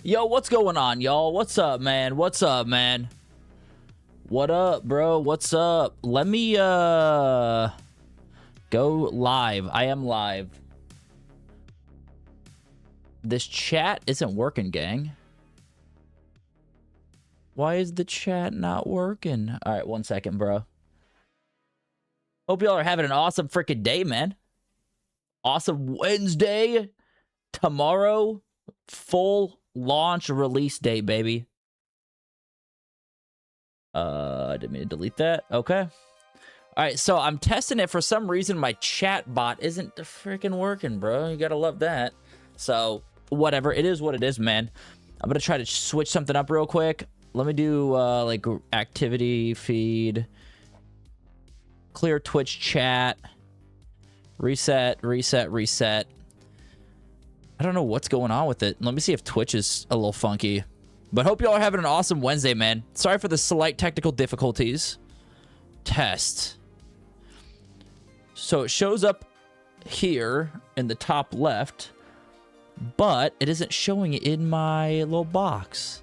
Yo, what's going on, y'all? What's up, man? What's up, man? What up, bro? What's up? Let me go live. I am live. This chat isn't working, gang. Why is the chat not working? All right, 1 second, bro. Hope y'all are having an awesome freaking day, man. Awesome Wednesday. Tomorrow, full launch release date, baby. I didn't mean to delete that. Okay. All right, so I'm testing it. For some reason, my chat bot isn't freaking working, bro. You gotta love that. So, whatever. It is what it is, man. I'm gonna try to switch something up real quick. Let me do, like, activity feed. Clear Twitch chat. Reset, reset, reset. I don't know what's going on with it. Let me see if Twitch is a little funky. But hope y'all are having an awesome Wednesday, man. Sorry for the slight technical difficulties. Test. So it shows up here in the top left, but it isn't showing it in my little box.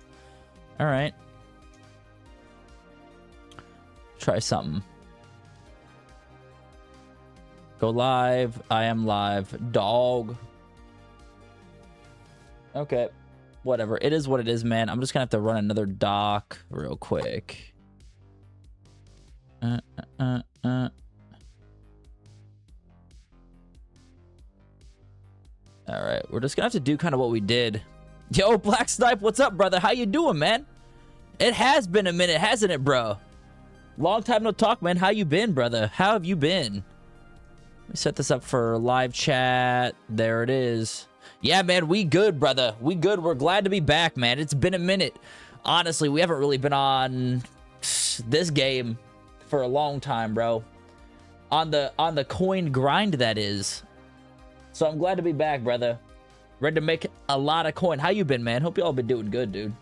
All right. Try something. Go live. I am live. Dog. Okay. Whatever. It is what it is, man. I'm just gonna have to run another doc real quick. All right. We're just gonna have to do kind of what we did. Yo, Black Snipe, what's up, brother? How you doing, man? It has been a minute, hasn't it, bro? Long time no talk, man. How you been, brother? How have you been? Let me set this up for live chat. There it is. Yeah, man, we good, brother. We good. We're glad to be back, man. It's been a minute. Honestly, we haven't really been on this game for a long time, bro. On the coin grind, that is. So I'm glad to be back, brother. Ready to make a lot of coin. How you been, man? Hope y'all been doing good, dude.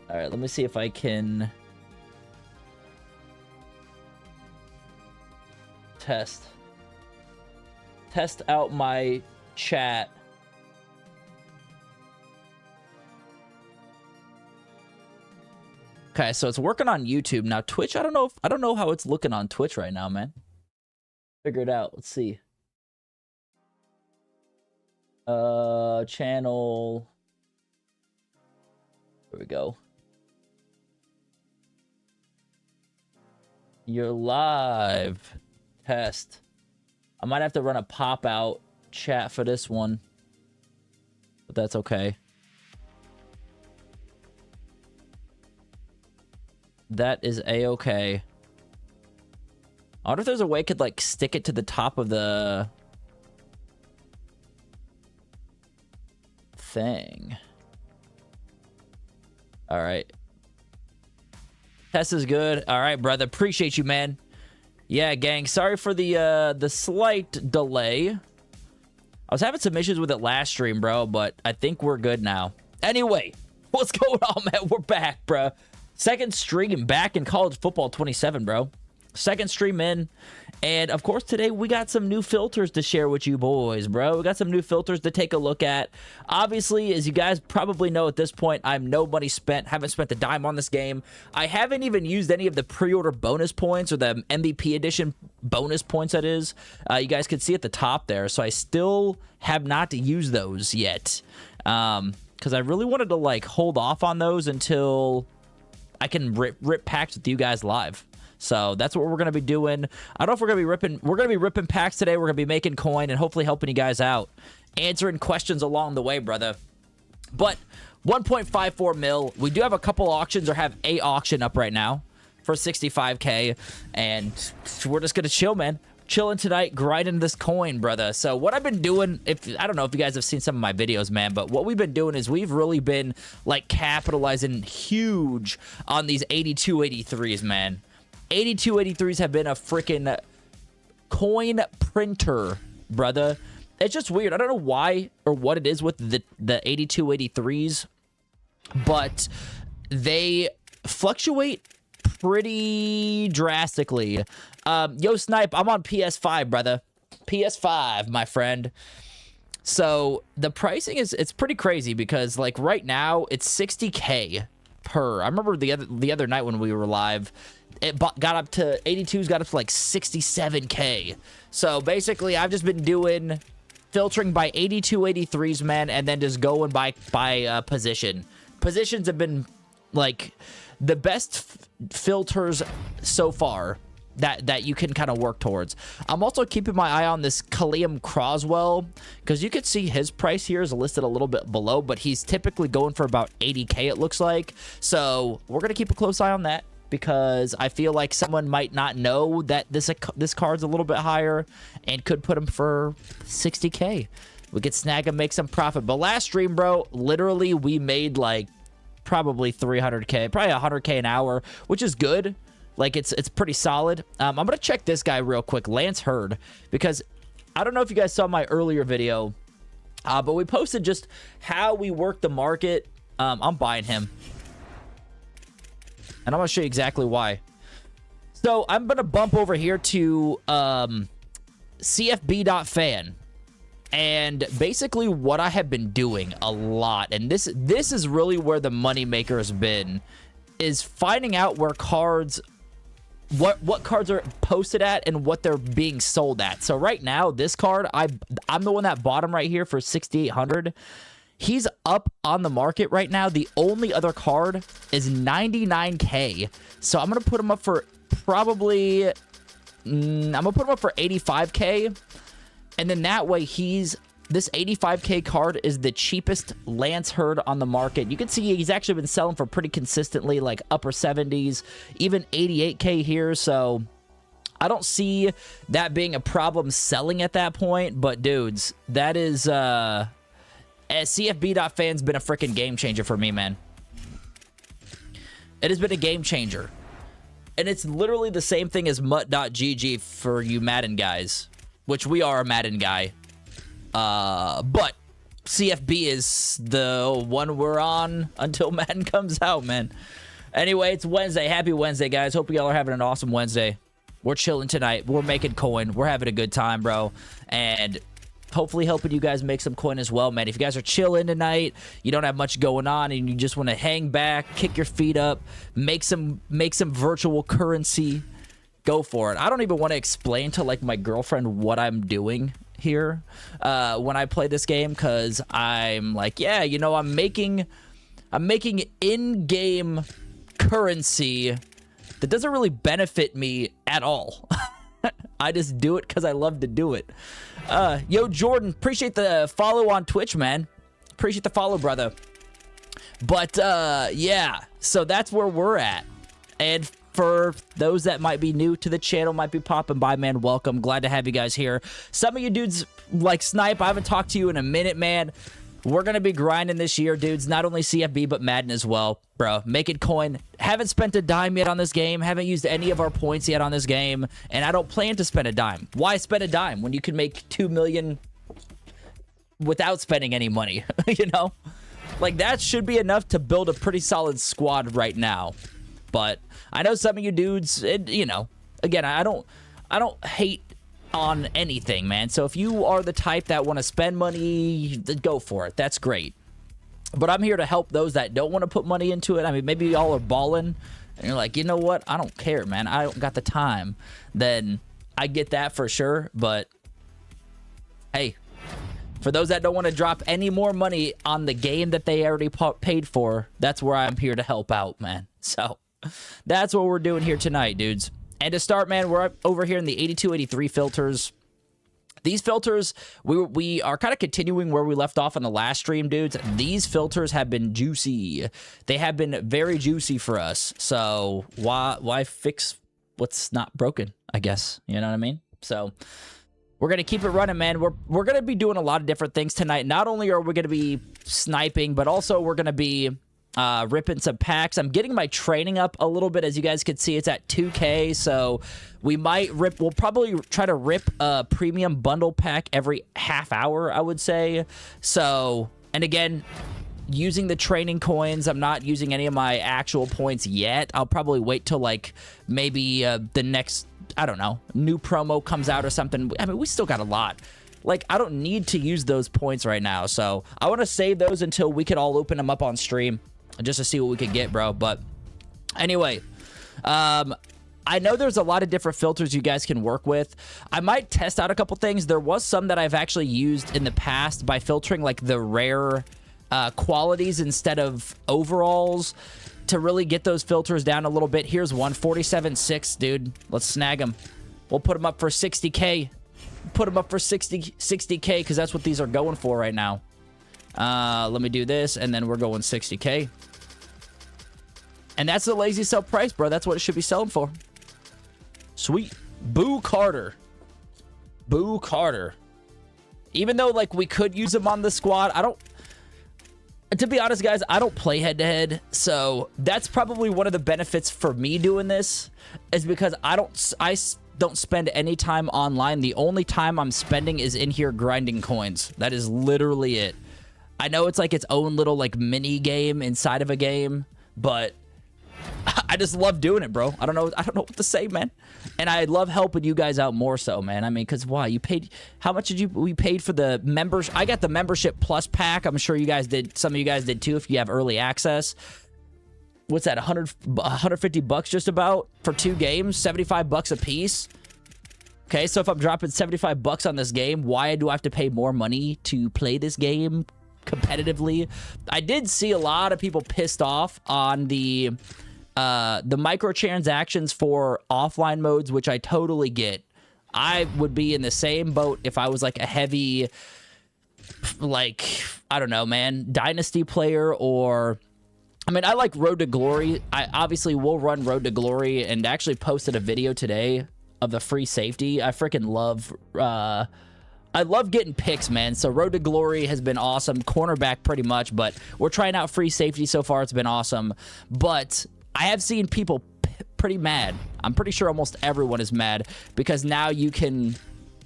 All right, let me see if I can test out my chat. Okay, so it's working on YouTube now. Twitch, I don't know how it's looking on Twitch right now, man. Figure it out. Let's see. Channel. There we go. You're live. Test. I might have to run a pop-out chat for this one. But that's okay. That is a-okay. I wonder if there's a way I could, like, stick it to the top of the thing. All right. Test is good. All right, brother. Appreciate you, man. Yeah, gang. Sorry for the slight delay. I was having some issues with it last stream, bro, but I think we're good now. Anyway, what's going on, man? We're back, bro. Second stream back in College Football 27, bro. Second stream in. And, of course, today we got some new filters to share with you boys, bro. We got some new filters to take a look at. Obviously, as you guys probably know at this point, I'm no money spent. Haven't spent a dime on this game. I haven't even used any of the pre-order bonus points or the MVP edition bonus points, that is. You guys can see at the top there. So I still have not used those yet. Because I really wanted to, like, hold off on those until I can rip packs with you guys live. So that's what we're going to be doing. I don't know if we're going to be ripping. We're going to be ripping packs today. We're going to be making coin and hopefully helping you guys out. Answering questions along the way, brother. But 1.54 mil. We do have a couple auctions or have a auction up right now for 65K. And we're just going to chill, man. Chilling tonight, grinding this coin, brother. So what I've been doing, I don't know if you guys have seen some of my videos, man, but what we've been doing is we've really been, like, capitalizing huge on these 8283s, man. 8283s have been a freaking coin printer, brother. It's just weird. I don't know why or what it is with the 8283s, but they fluctuate pretty drastically. Yo, Snipe, I'm on PS5, brother. PS5, my friend. So the pricing it's pretty crazy because like right now it's 60K per. I remember the other night when we were live, it got up to 82s, got up to like 67K. So basically, I've just been doing filtering by 82, 83s, man, and then just going by position. Positions have been like the best filters so far that you can kind of work towards. I'm also keeping my eye on this Kalium Croswell because you can see his price here is listed a little bit below, but he's typically going for about 80K, it looks like. So we're going to keep a close eye on that because I feel like someone might not know that this card's a little bit higher and could put him for 60K. We could snag him, make some profit. But last stream, bro, literally we made like probably 300K, probably 100K an hour, which is good. Like, it's pretty solid. I'm going to check this guy real quick, Lance Hurd, because I don't know if you guys saw my earlier video, but we posted just how we work the market. I'm buying him. And I'm going to show you exactly why. So, I'm going to bump over here to CFB.fan. And basically what I have been doing a lot, and this is really where the moneymaker has been, is finding out where cards... what cards are posted at and what they're being sold at. So right now, this card, I'm the one that bought him right here for 6,800. He's up on the market right now. The only other card is 99K. So I'm gonna put him up for probably I'm gonna put him up for 85K, and then that way this 85K card is the cheapest Lance Hurd on the market. You can see he's actually been selling for pretty consistently, like upper 70s, even 88K here. So I don't see that being a problem selling at that point. But dudes, that is CFB.fan's been a freaking game changer for me, man. It has been a game changer. And it's literally the same thing as Mutt.gg for you Madden guys, which we are a Madden guy. But CFB is the one we're on until Madden comes out, man. Anyway, it's Wednesday. Happy Wednesday, guys. Hope y'all are having an awesome Wednesday. We're chilling tonight. We're making coin. We're having a good time, bro. And hopefully helping you guys make some coin as well, man. If you guys are chilling tonight, you don't have much going on, and you just want to hang back, kick your feet up, make some virtual currency, go for it. I don't even want to explain to like my girlfriend what I'm doing here when I play this game, because I'm like, yeah, you know, I'm making in-game currency that doesn't really benefit me at all. I just do it because I love to do it. Yo, Jordan, appreciate the follow on Twitch, man. Appreciate the follow, brother. But yeah, so that's where we're at. And for those that might be new to the channel, might be popping by, man, welcome. Glad to have you guys here. Some of you dudes like Snipe, I haven't talked to you in a minute, man. We're going to be grinding this year, dudes. Not only CFB, but Madden as well, bro. Making coin. Haven't spent a dime yet on this game. Haven't used any of our points yet on this game. And I don't plan to spend a dime. Why spend a dime when you can make 2 million without spending any money? You know? Like, that should be enough to build a pretty solid squad right now. But I know some of you dudes, you know, again, I don't hate on anything, man. So if you are the type that want to spend money, go for it. That's great. But I'm here to help those that don't want to put money into it. I mean, maybe y'all are balling and you're like, you know what? I don't care, man. I don't got the time. Then I get that for sure. But hey, for those that don't want to drop any more money on the game that they already paid for, that's where I'm here to help out, man. So that's what we're doing here tonight, dudes. And to start, man, we're up over here in the 82, 83 filters. These filters, we are kind of continuing where we left off on the last stream, dudes. These filters have been juicy. They have been very juicy for us. So why fix what's not broken, I guess? You know what I mean? So we're going to keep it running, man. We're going to be doing a lot of different things tonight. Not only are we going to be sniping, but also we're going to be ripping some packs. I'm getting my training up a little bit. As you guys can see, it's at 2K, so we'll probably try to rip a premium bundle pack every half hour, I would say. So, and again, using the training coins, I'm not using any of my actual points yet. I'll probably wait till like maybe the next, I don't know, new promo comes out or something. I mean, we still got a lot. like, I don't need to use those points right now. So I want to save those until we could all open them up on stream just to see what we could get, bro. But anyway, I know there's a lot of different filters you guys can work with. I might test out a couple things. There was some that I've actually used in the past by filtering like the rare qualities instead of overalls to really get those filters down a little bit. Here's one, 47.6, dude. Let's snag them. We'll put them up for 60K. Put them up for 60K because that's what these are going for right now. Let me do this, and then we're going 60K. And that's the lazy sell price, bro. That's what it should be selling for. Sweet. Boo Carter. Boo Carter. Even though, like, we could use him on the squad, I don't... To be honest, guys, I don't play head-to-head, so that's probably one of the benefits for me doing this, is because I don't spend any time online. The only time I'm spending is in here grinding coins. That is literally it. I know it's like its own little, like, mini game inside of a game, but I just love doing it, bro. I don't know what to say, man. And I love helping you guys out more so, man. I mean, because why? You paid, how much did we paid for the members? I got the membership plus pack. I'm sure you guys did. Some of you guys did too if you have early access. What's that? 150 bucks just about for 2 games, 75 bucks a piece. Okay, so if I'm dropping 75 bucks on this game, why do I have to pay more money to play this game competitively? I did see a lot of people pissed off on the microtransactions for offline modes, which I totally get. I would be in the same boat if I was like a heavy, like, I don't know, man, Dynasty player, or I mean, I like Road to Glory. I obviously will run Road to Glory, and actually posted a video today of the free safety. I freaking love I love getting picks, man. So Road to Glory has been awesome. Cornerback pretty much, but we're trying out free safety so far. It's been awesome. But I have seen people pretty mad. I'm pretty sure almost everyone is mad because now you can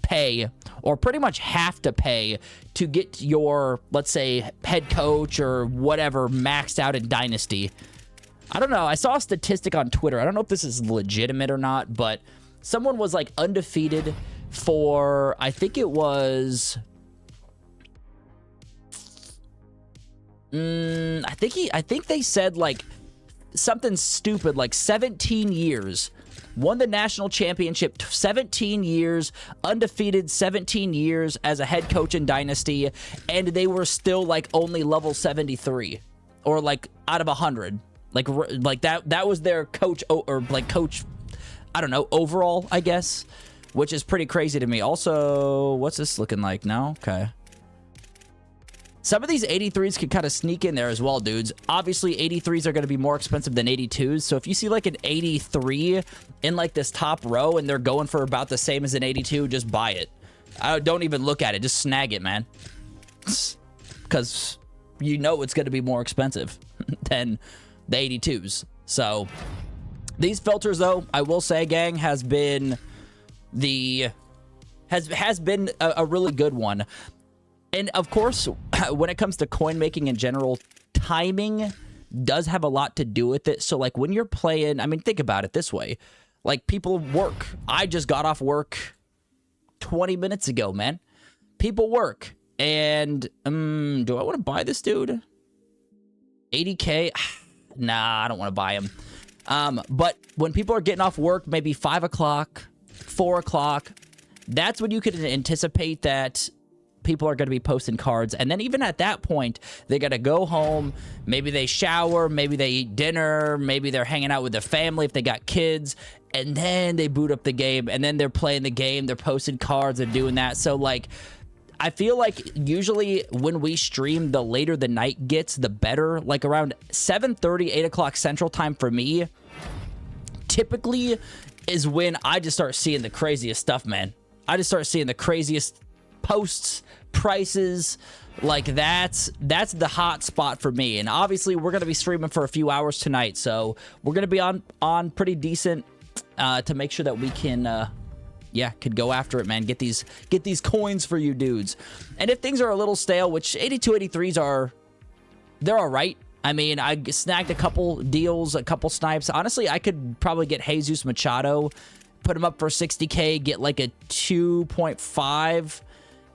pay, or pretty much have to pay, to get your, let's say, head coach or whatever maxed out in Dynasty. I don't know. I saw a statistic on Twitter. I don't know if this is legitimate or not, but someone was like undefeated for, I think it was, I think they said like something stupid like 17 years, won the national championship 17 years, undefeated 17 years as a head coach in Dynasty, and they were still like only level 73 or like out of 100, like that was their coach, or like coach, I don't know, overall, I guess, which is pretty crazy to me. Also, what's this looking like now? Okay. Some of these 83s can kind of sneak in there as well, dudes. Obviously, 83s are going to be more expensive than 82s. So if you see like an 83 in like this top row and they're going for about the same as an 82, just buy it. Don't even look at it. Just snag it, man. Because you know it's going to be more expensive than the 82s. So these filters, though, I will say, gang, has been has been a really good one. And of course, when it comes to coin making in general, timing does have a lot to do with it. So like when you're playing, I mean, think about it this way. Like people work. I just got off work 20 minutes ago, man. People work. And do I want to buy this dude? 80K? Nah, I don't want to buy him. But when people are getting off work, maybe 5 o'clock, 4 o'clock, that's when you can anticipate that people are going to be posting cards. And then even at that point, they got to go home. Maybe they shower. Maybe they eat dinner. Maybe they're hanging out with their family if they got kids. And then they boot up the game. And then they're playing the game. They're posting cards. They're doing that. So, like, I feel like usually when we stream, the later the night gets, the better. Like around 7:30, 8 o'clock Central Time for me, typically is when I just start seeing the craziest stuff, man. I just start seeing the craziest posts, prices. Like that's the hot spot for me. And obviously we're going to be streaming for a few hours tonight, so we're going to be on pretty decent to make sure that we can yeah, could go after it, man. Get these coins for you dudes. And if things are a little stale, which 82 83s are, they're all right. I mean, I snagged a couple deals, a couple snipes. Honestly, I could probably get Jesus Machado, put him up for 60K, get like a 2.5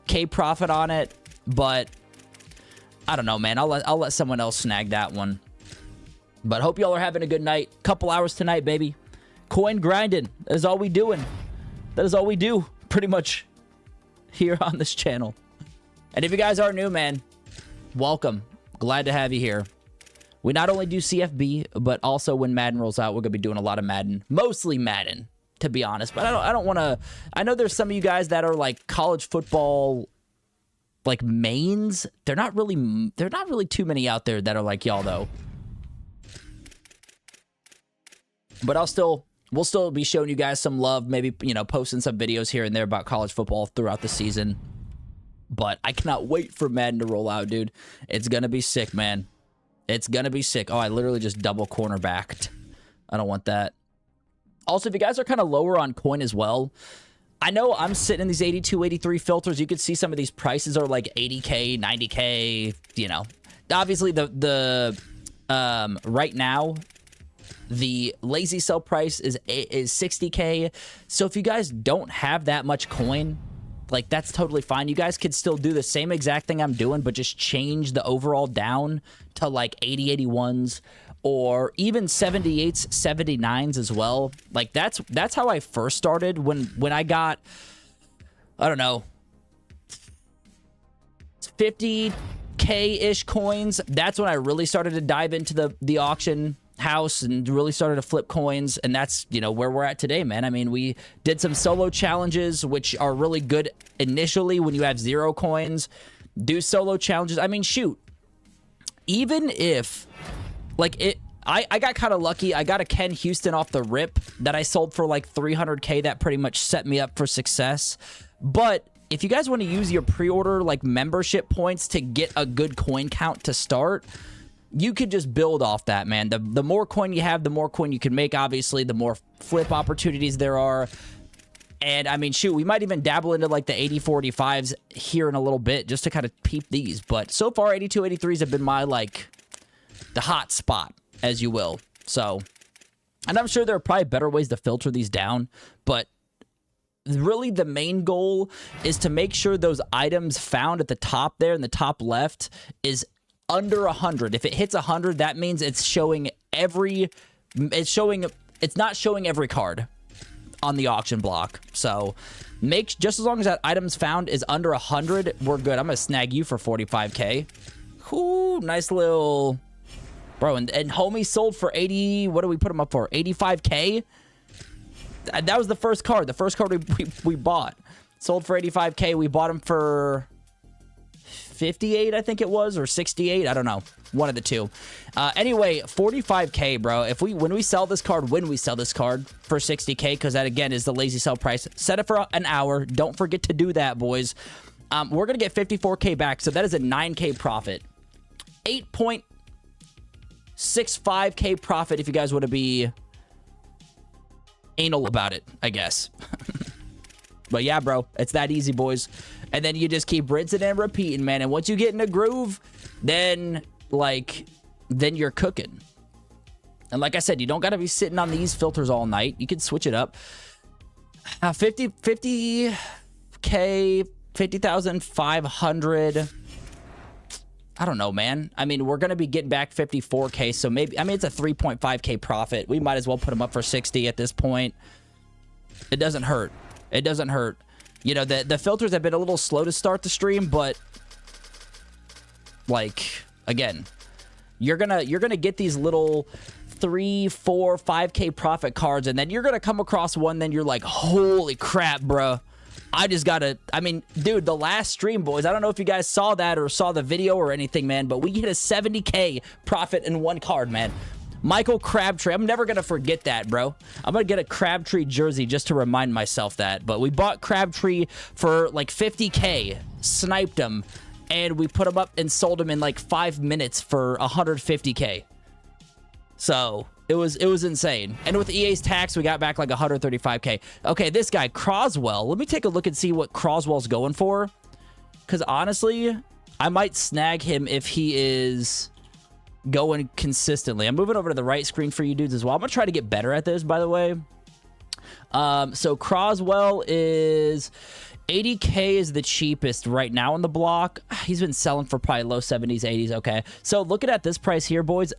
K profit on it, but I don't know, man. I'll let someone else snag that one. But hope y'all are having a good night. Couple hours tonight, baby. Coin grinding. That is all we doing. That is all we do, pretty much, here on this channel. And if you guys are new, man, welcome. Glad to have you here. We not only do CFB, but also when Madden rolls out, we're going to be doing a lot of Madden. Mostly Madden, to be honest. But I don't want to... I know there's some of you guys that are like college football... like mains. They're not really too many out there that are like y'all though. But we'll still be showing you guys some love, maybe, you know, posting some videos here and there about college football throughout the season. But I cannot wait for Madden to roll out, dude. It's gonna be sick, man. It's gonna be sick. Oh, I literally just double cornerbacked. I don't want that. Also, if you guys are kind of lower on coin as well, I know I'm sitting in these 82, 83 filters. You could see some of these prices are like 80K, 90K, you know. Obviously, right now, the lazy sell price is 60K. So if you guys don't have that much coin, like, that's totally fine. You guys could still do the same exact thing I'm doing, but just change the overall down to like 80, 81s. Or even 78s, 79s as well. Like, that's how I first started when I got, I don't know, 50K-ish coins. That's when I really started to dive into the auction house and really started to flip coins. And that's, you know, where we're at today, man. I mean, we did some solo challenges, which are really good initially when you have 0 coins. Do solo challenges. I mean, shoot. Even if... like, I got kind of lucky. I got a Ken Houston off the rip that I sold for like 300K. That pretty much set me up for success. But if you guys want to use your pre-order like membership points to get a good coin count to start, you could just build off that, man. The more coin you have, the more coin you can make, obviously. The more flip opportunities there are. And, I mean, shoot, we might even dabble into, like, the 80-45s here in a little bit just to kind of peep these. But so far, 82-83s have been my, like... the hot spot, as you will. So, and I'm sure there are probably better ways to filter these down, but really the main goal is to make sure those items found at the top there in the top left is under 100. If it hits 100, that means it's showing it's not showing every card on the auction block. So just as long as that items found is under 100, we're good. I'm gonna snag you for 45K. Ooh, nice little... bro, and homie sold for 80... what did we put him up for? 85K? That was the first card. The first card we bought. Sold for 85K. We bought him for 58, I think it was, or 68. I don't know. One of the two. Anyway, 45K, bro. When we sell this card for 60K, because that, again, is the lazy sell price. Set it for an hour. Don't forget to do that, boys. We're going to get 54K back, so that is a 9K profit. 8.65K profit if you guys want to be anal about it, I guess. But yeah, bro, it's that easy, boys. And then you just keep rinsing and repeating, man. And once you get in a groove, then you're cooking. And like I said, you don't got to be sitting on these filters all night. You can switch it up. 50K, 50,500. I don't know, man. I mean, we're going to be getting back 54K, so maybe... I mean, it's a 3.5K profit. We might as well put them up for 60 at this point. It doesn't hurt. It doesn't hurt. You know, the filters have been a little slow to start the stream, but... like, again, you're gonna get these little 3, 4, 5K profit cards, and then you're going to come across one, then you're like, holy crap, bro. I just gotta... I mean, dude, the last stream, boys, I don't know if you guys saw that or saw the video or anything, man, but we hit a 70K profit in one card, man. Michael Crabtree. I'm never gonna forget that, bro. I'm gonna get a Crabtree jersey just to remind myself that. But we bought Crabtree for like 50K, sniped him, and we put him up and sold him in like 5 minutes for 150K. So... It was insane. And with EA's tax, we got back like 135K. Okay, this guy, Croswell. Let me take a look and see what Croswell's going for. Because honestly, I might snag him if he is going consistently. I'm moving over to the right screen for you dudes as well. I'm going to try to get better at this, by the way. So Croswell is 80K is the cheapest right now on the block. He's been selling for probably low 70s, 80s. Okay. So looking at this price here, boys,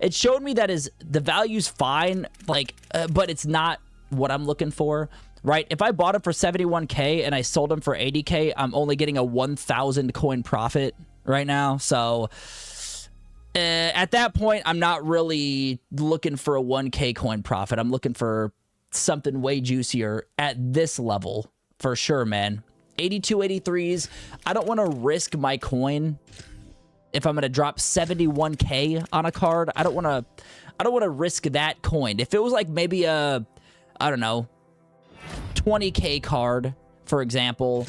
it showed me that the value's fine, like, but it's not what I'm looking for, right? If I bought it for 71K and I sold him for 80K, I'm only getting a 1,000 coin profit right now. So at that point, I'm not really looking for a 1K coin profit. I'm looking for something way juicier at this level. For sure, man. 82, 83s. I don't want to risk my coin if I'm going to drop 71K on a card. I don't want to risk that coin. If it was like maybe a, I don't know, 20K card, for example,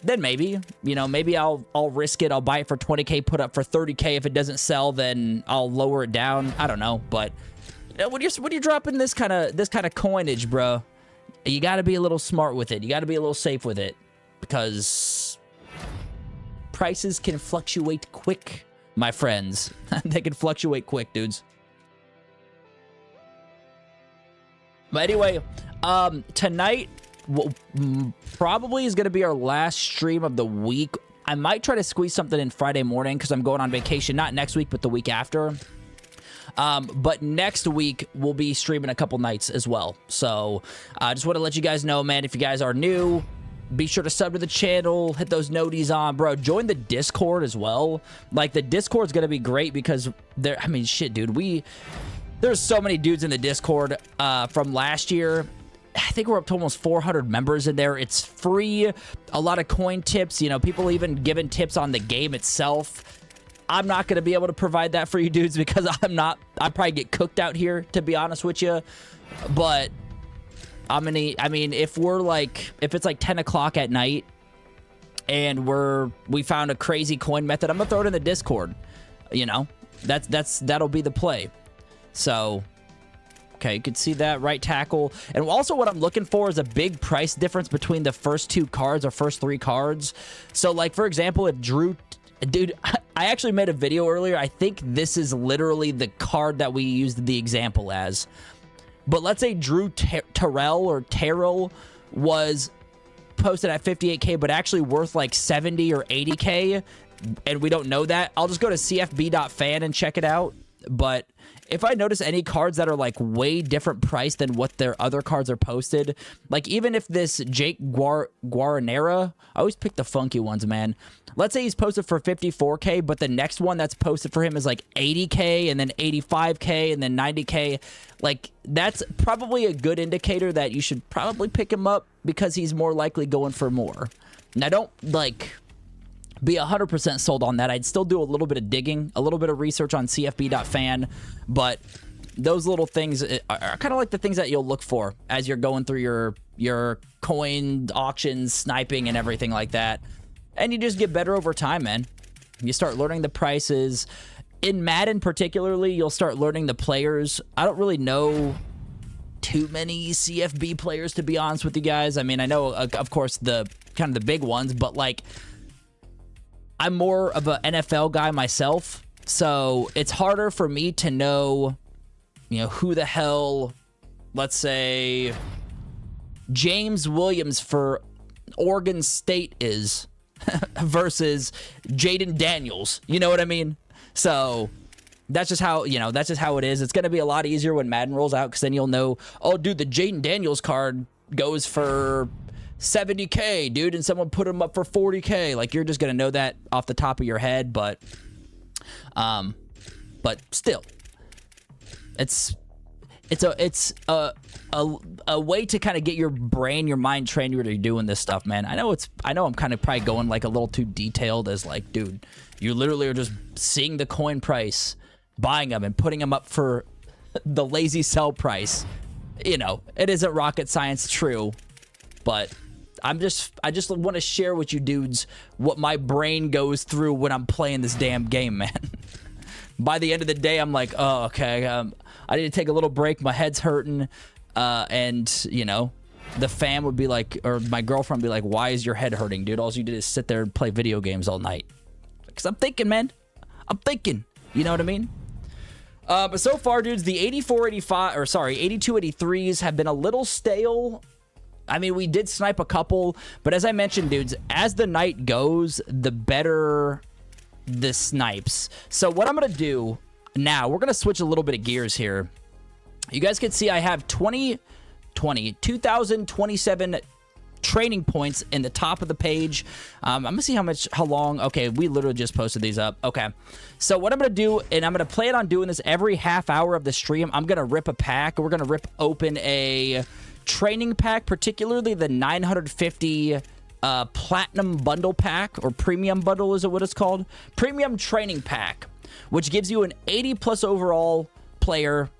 then maybe, you know, maybe I'll risk it. I'll buy it for 20K, put up for 30K. If it doesn't sell, then I'll lower it down. I don't know, but when you're dropping this kind of coinage, bro, you got to be a little smart with it. You got to be a little safe with it because prices can fluctuate quick, my friends. They can fluctuate quick, dudes. But anyway, tonight probably is going to be our last stream of the week. I might try to squeeze something in Friday morning because I'm going on vacation. Not next week, but the week after. But next week, we'll be streaming a couple nights as well. So I just want to let you guys know, man, if you guys are new, be sure to sub to the channel, hit those noties on, bro. Join the Discord as well. Like, the Discord's going to be great because I mean, shit, dude, there's so many dudes in the Discord from last year. I think we're up to almost 400 members in there. It's free. A lot of coin tips, you know, people even giving tips on the game itself. I'm not going to be able to provide that for you dudes because I probably get cooked out here, to be honest with you. But I mean, if it's like 10 o'clock at night and we found a crazy coin method, I'm going to throw it in the Discord. You know, that'll be the play. So, okay, you can see that right tackle. And also what I'm looking for is a big price difference between the first two cards or first three cards. So, like, for example, if Drew... Dude, I actually made a video earlier. I think this is literally the card that we used the example as. But let's say Drew Terrell was posted at 58K, but actually worth like 70 or 80K, and we don't know that. I'll just go to cfb.fan and check it out. But if I notice any cards that are like way different price than what their other cards are posted, like even if this Jake Guaranera, I always pick the funky ones, man. Let's say he's posted for 54K, but the next one that's posted for him is like 80K and then 85K and then 90K. Like, that's probably a good indicator that you should probably pick him up because he's more likely going for more. Now, don't like be 100% sold on that. I'd still do a little bit of digging, a little bit of research on cfb.fan, but those little things are kind of like the things that you'll look for as you're going through your coin auctions, sniping, and everything like that. And you just get better over time, man. You start learning the prices. In Madden particularly, you'll start learning the players. I don't really know too many CFB players, to be honest with you guys. I mean, I know, of course, the kind of the big ones, but like, I'm more of an NFL guy myself, so it's harder for me to know, you know, who the hell, let's say, James Williams for Oregon State is versus Jaden Daniels. You know what I mean? So that's just how, you know, that's just how it is. It's going to be a lot easier when Madden rolls out because then you'll know, oh, dude, the Jaden Daniels card goes for 70K, dude, and someone put him up for 40K. Like, you're just gonna know that off the top of your head, but still, it's a way to kind of get your brain, your mind trained when you're doing this stuff, man. I know I'm kind of probably going like a little too detailed as like, dude, you literally are just seeing the coin price, buying them, and putting them up for the lazy sell price. You know, it isn't rocket science, true, but I just want to share with you dudes what my brain goes through when I'm playing this damn game, man. By the end of the day, I'm like, oh, okay, I need to take a little break. My head's hurting. And, you know, the fam would be like, or my girlfriend would be like, why is your head hurting, dude? All you did is sit there and play video games all night. Because I'm thinking, man. I'm thinking. You know what I mean? But so far, dudes, the 82, 83s have been a little stale. I mean, we did snipe a couple, but as I mentioned, dudes, as the night goes, the better the snipes. So what I'm going to do now, we're going to switch a little bit of gears here. You guys can see I have 2,027 training points in the top of the page. I'm going to see how long. Okay, we literally just posted these up. Okay, so what I'm going to do, and I'm going to plan on doing this every half hour of the stream, I'm going to rip a pack. We're going to rip open a training pack, particularly the 950 platinum bundle pack, or premium bundle is what it's called. Premium training pack, which gives you an 80 plus overall player.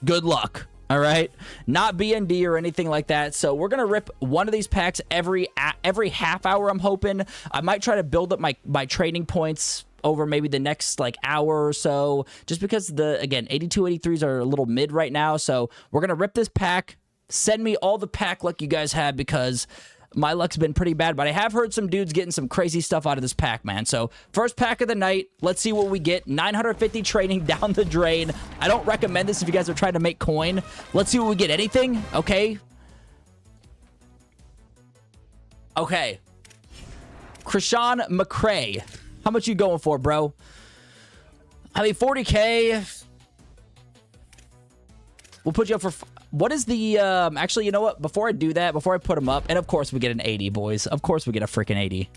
Good luck. All right, not BND or anything like that. So we're gonna rip one of these packs every half hour. I'm hoping. I might try to build up my training points over maybe the next like hour or so, just because again 82 83s are a little mid right now. So we're gonna rip this pack. Send me all the pack luck you guys have, because my luck's been pretty bad, but I have heard some dudes getting some crazy stuff out of this pack, man. So first pack of the night, let's see what we get. 950 training down the drain. I don't recommend this if you guys are trying to make coin. Let's see what we get. Anything? Okay. Okay. Krishan McCray. How much you going for, bro? I mean, 40K. We'll put you up for... What is the, actually, you know what? Before I do that, before I put them up, and of course we get an 80, boys. Of course we get a freaking 80.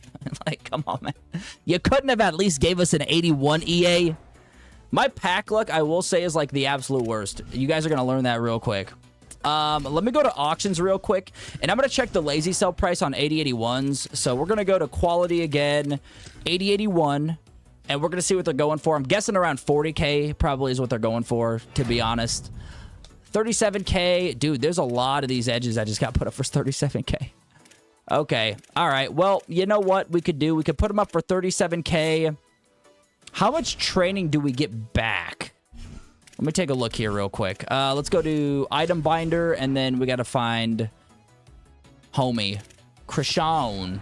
Like, come on, man. You couldn't have at least gave us an 81, EA. My pack luck, I will say, is like the absolute worst. You guys are going to learn that real quick. Let me go to auctions real quick, and I'm going to check the lazy sell price on 8081s. So we're going to go to quality again, 8081, and we're going to see what they're going for. I'm guessing around 40K probably is what they're going for, to be honest. 37K. Dude, there's a lot of these edges I just got put up for 37K. Okay. All right. Well, you know what we could do? We could put them up for 37K. How much training do we get back? Let me take a look here real quick. Let's go to item binder, and then we got to find homie. Krishan.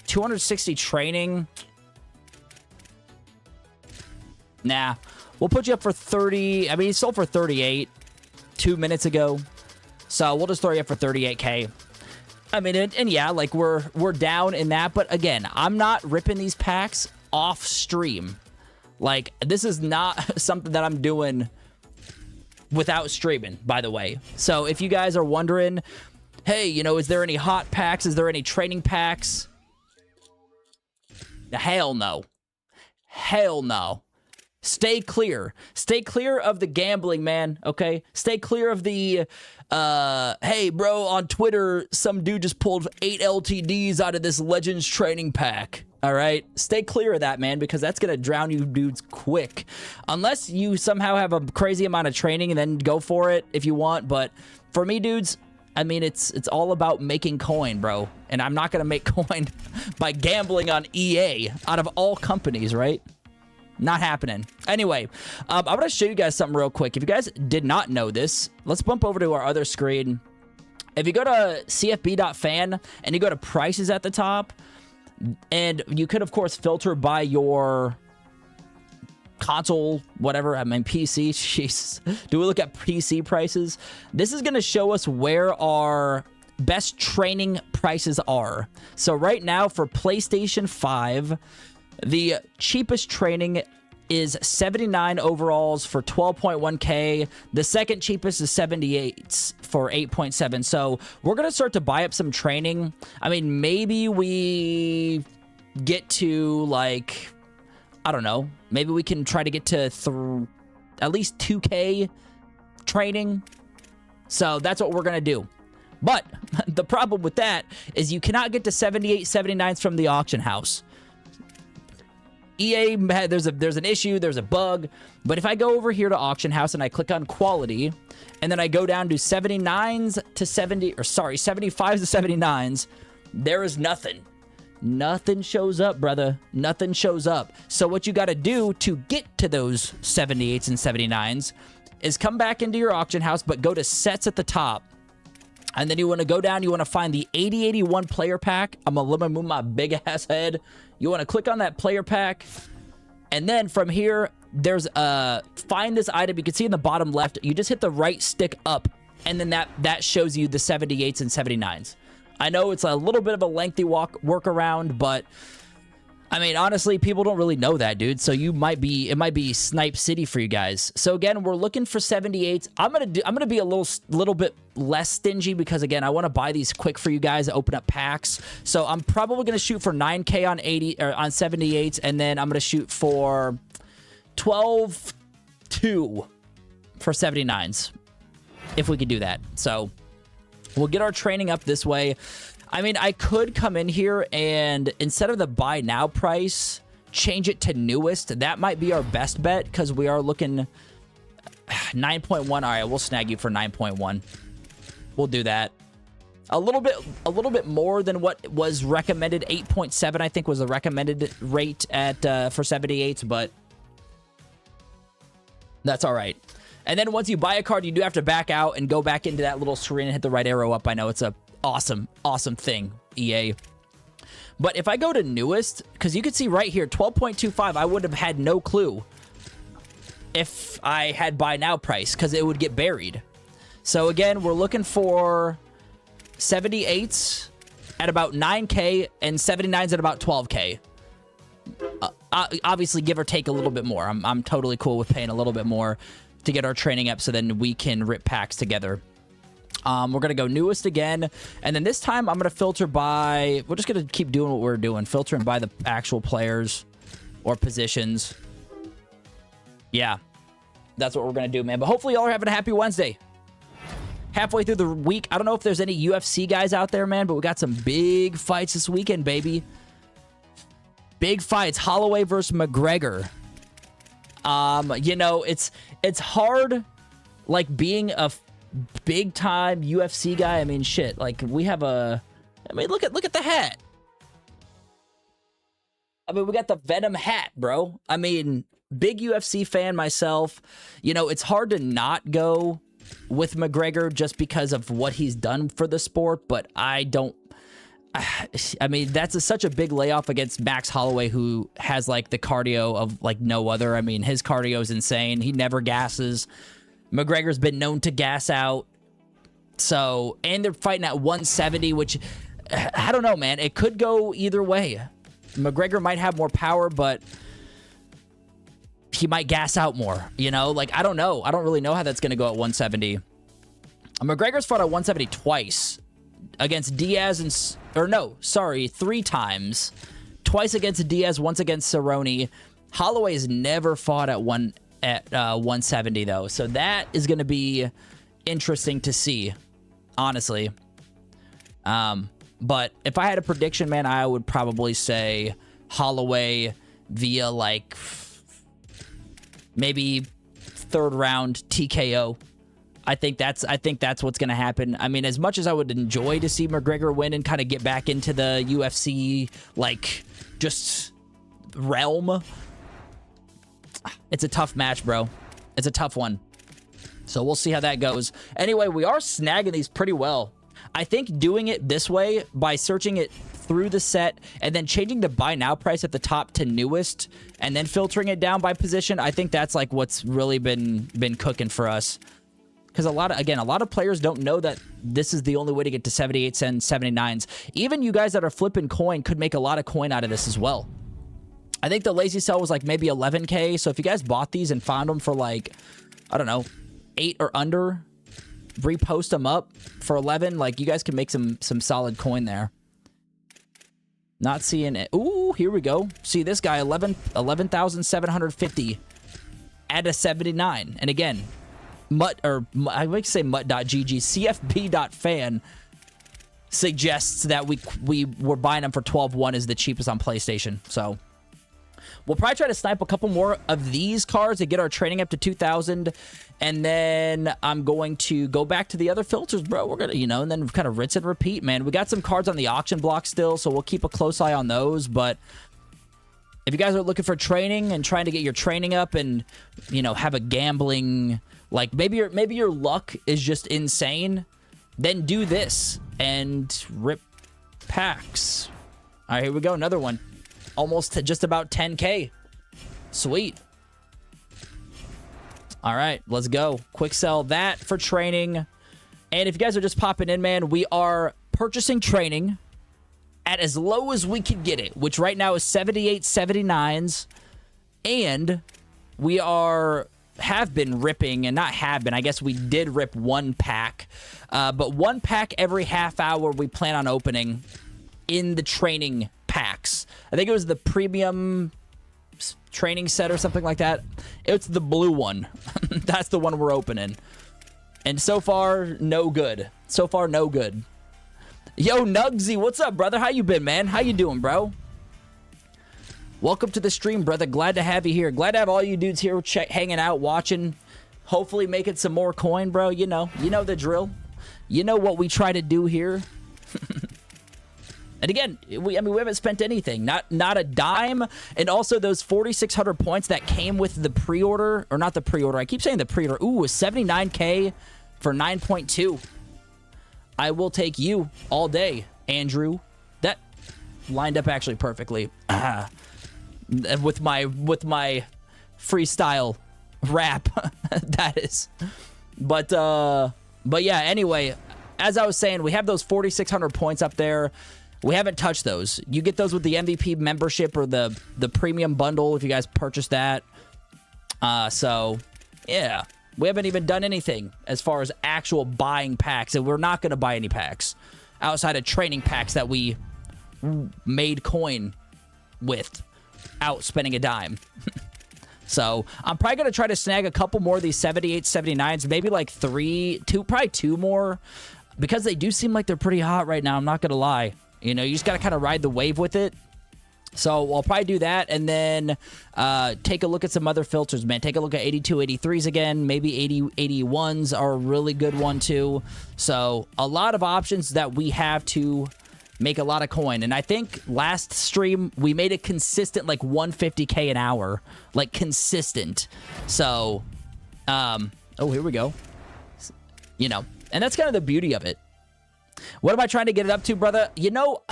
260 training. Nah. We'll put you up for 30. I mean, he sold for 38 2 minutes ago. So we'll just throw you up for 38K. I mean, and yeah, like we're down in that. But again, I'm not ripping these packs off stream. Like, this is not something that I'm doing without streaming, by the way. So if you guys are wondering, hey, you know, is there any hot packs? Is there any training packs? Hell no. Hell no. Stay clear. Stay clear of the gambling, man, okay? Stay clear of the, hey, bro, on Twitter, some dude just pulled 8 LTDs out of this Legends training pack, all right? Stay clear of that, man, because that's going to drown you dudes quick. Unless you somehow have a crazy amount of training, and then go for it if you want. But for me, dudes, I mean, it's all about making coin, bro. And I'm not going to make coin by gambling on EA out of all companies, right? Not happening. Anyway, I'm going to show you guys something real quick. If you guys did not know this, let's bump over to our other screen. If you go to cfb.fan and you go to prices at the top, and you could, of course, filter by your console, whatever. I mean, PC. Jeez. Do we look at PC prices? This is going to show us where our best training prices are. So right now for PlayStation 5... the cheapest training is 79 overalls for 12.1K. The second cheapest is 78 for 8.7. So we're going to start to buy up some training. I mean, maybe we get to, like, I don't know. Maybe we can try to get to at least 2K training. So that's what we're going to do. But the problem with that is you cannot get to 78, 79s from the auction house. EA, there's an issue, there's a bug, but if I go over here to Auction House and I click on quality, and then I go down to 79s to 70, or sorry, 75s to 79s, there is nothing. Nothing shows up, brother. Nothing shows up. So what you got to do to get to those 78s and 79s is come back into your auction house, but go to sets at the top. And then you want to go down, you want to find the 8081 player pack. I'm going to move my big ass head. You want to click on that player pack. And then from here, there's find this item. You can see in the bottom left, you just hit the right stick up and then that shows you the 78s and 79s. I know it's a little bit of a lengthy workaround, but I mean, honestly, people don't really know that, dude. So it might be Snipe City for you guys. So again, we're looking for 78s. I'm gonna be a little bit less stingy because again, I want to buy these quick for you guys, open up packs. So I'm probably gonna shoot for 9K on 80 or on 78s, and then I'm gonna shoot for 12.2 for 79s if we could do that. So we'll get our training up this way. I mean, I could come in here and instead of the buy now price, change it to newest. That might be our best bet because we are looking 9.1. All right, we'll snag you for 9.1. We'll do that. A little bit more than what was recommended. 8.7, I think, was the recommended rate at for 78s, but that's all right. And then once you buy a card, you do have to back out and go back into that little screen and hit the right arrow up. I know it's a awesome thing, EA. But if I go to newest, because you can see right here, 12.25, I would have had no clue if I had buy now price because it would get buried. So again, we're looking for 78s at about 9K and 79s at about 12K. Obviously, give or take a little bit more. I'm totally cool with paying a little bit more to get our training up so then we can rip packs together. We're going to go newest again. And then this time I'm going to filter by... We're just going to keep doing what we're doing. Filtering by the actual players or positions. Yeah. That's what we're going to do, man. But hopefully y'all are having a happy Wednesday. Halfway through the week. I don't know if there's any UFC guys out there, man. But we got some big fights this weekend, baby. Big fights. Holloway versus McGregor. You know, it's hard, like, being a big time UFC guy. I mean, shit, like we have I mean, look at the hat. I mean, we got the Venom hat, bro. I mean, big UFC fan myself. You know, it's hard to not go with McGregor just because of what he's done for the sport, but I mean, that's such a big layoff against Max Holloway, who has like the cardio of like no other. I mean, his cardio is insane. He never gasses. McGregor's been known to gas out. So, and they're fighting at 170, which, I don't know, man. It could go either way. McGregor might have more power, but he might gas out more, you know? Like, I don't know. I don't really know how that's going to go at 170. McGregor's fought at 170 twice against Diaz and... Or no, sorry, 3 times. Twice against Diaz, once against Cerrone. Holloway's never fought at 170 though, so that is going to be interesting to see, honestly. But if I had a prediction, man, I would probably say Holloway via like maybe 3rd round TKO. I think that's what's going to happen. I mean, as much as I would enjoy to see McGregor win and kind of get back into the UFC like just realm, it's a tough match, bro. It's a tough one. So we'll see how that goes. Anyway, we are snagging these pretty well. I think doing it this way by searching it through the set and then changing the buy now price at the top to newest and then filtering it down by position, I think that's like what's really been cooking for us. Because a lot of players don't know that this is the only way to get to 78s and 79s. Even you guys that are flipping coin could make a lot of coin out of this as well. I think the lazy sell was like maybe 11K. So if you guys bought these and found them for like, I don't know, 8 or under, repost them up for 11. Like you guys can make some solid coin there. Not seeing it. Ooh, here we go. See this guy, 11,750 at a 79. And again, I like to say mutt.gg, cfb.fan suggests that we were buying them for 12.1 is the cheapest on PlayStation. So we'll probably try to snipe a couple more of these cards to get our training up to 2,000. And then I'm going to go back to the other filters, bro. We're going to, and then kind of rinse and repeat, man. We got some cards on the auction block still, so we'll keep a close eye on those. But if you guys are looking for training and trying to get your training up and, have a gambling, like maybe your luck is just insane, then do this and rip packs. All right, here we go. Another one. Almost to just about 10K. Sweet. All right, let's go. Quick sell that for training. And if you guys are just popping in, man, we are purchasing training at as low as we can get it, which right now is 78 79s. And we have been ripping, and not have been, I guess we did rip one pack. But one pack every half hour we plan on opening in the training packs. I think it was the premium training set or something like that. It's the blue one. That's the one we're opening. And so far, no good. So far, no good. Yo, Nugsy, what's up, brother? How you been, man? How you doing, bro? Welcome to the stream, brother. Glad to have you here. Glad to have all you dudes here hanging out, watching. Hopefully making some more coin, bro. You know the drill. You know what we try to do here. And again, we haven't spent anything. Not a dime. And also those 4,600 points that came with the pre-order. Or not the pre-order. I keep saying the pre-order. Ooh, 79K for 9.2. I will take you all day, Andrew. That lined up actually perfectly. With my freestyle rap. That is. But yeah, anyway, as I was saying, we have those 4,600 points up there. We haven't touched those. You get those with the MVP membership or the premium bundle if you guys purchase that. So, yeah. We haven't even done anything as far as actual buying packs, and we're not going to buy any packs outside of training packs that we made coin with out spending a dime. So, I'm probably going to try to snag a couple more of these 78, 79s, maybe like probably two more, because they do seem like they're pretty hot right now, I'm not going to lie. You know, you just got to kind of ride the wave with it. So I'll probably do that, and then take a look at some other filters, man. Take a look at 82, 83s again. Maybe 80, 81s are a really good one, too. So a lot of options that we have to make a lot of coin. And I think last stream, we made it consistent, like 150K an hour. Like, consistent. So, oh, here we go. You know, and that's kind of the beauty of it. What am I trying to get it up to, brother? You know,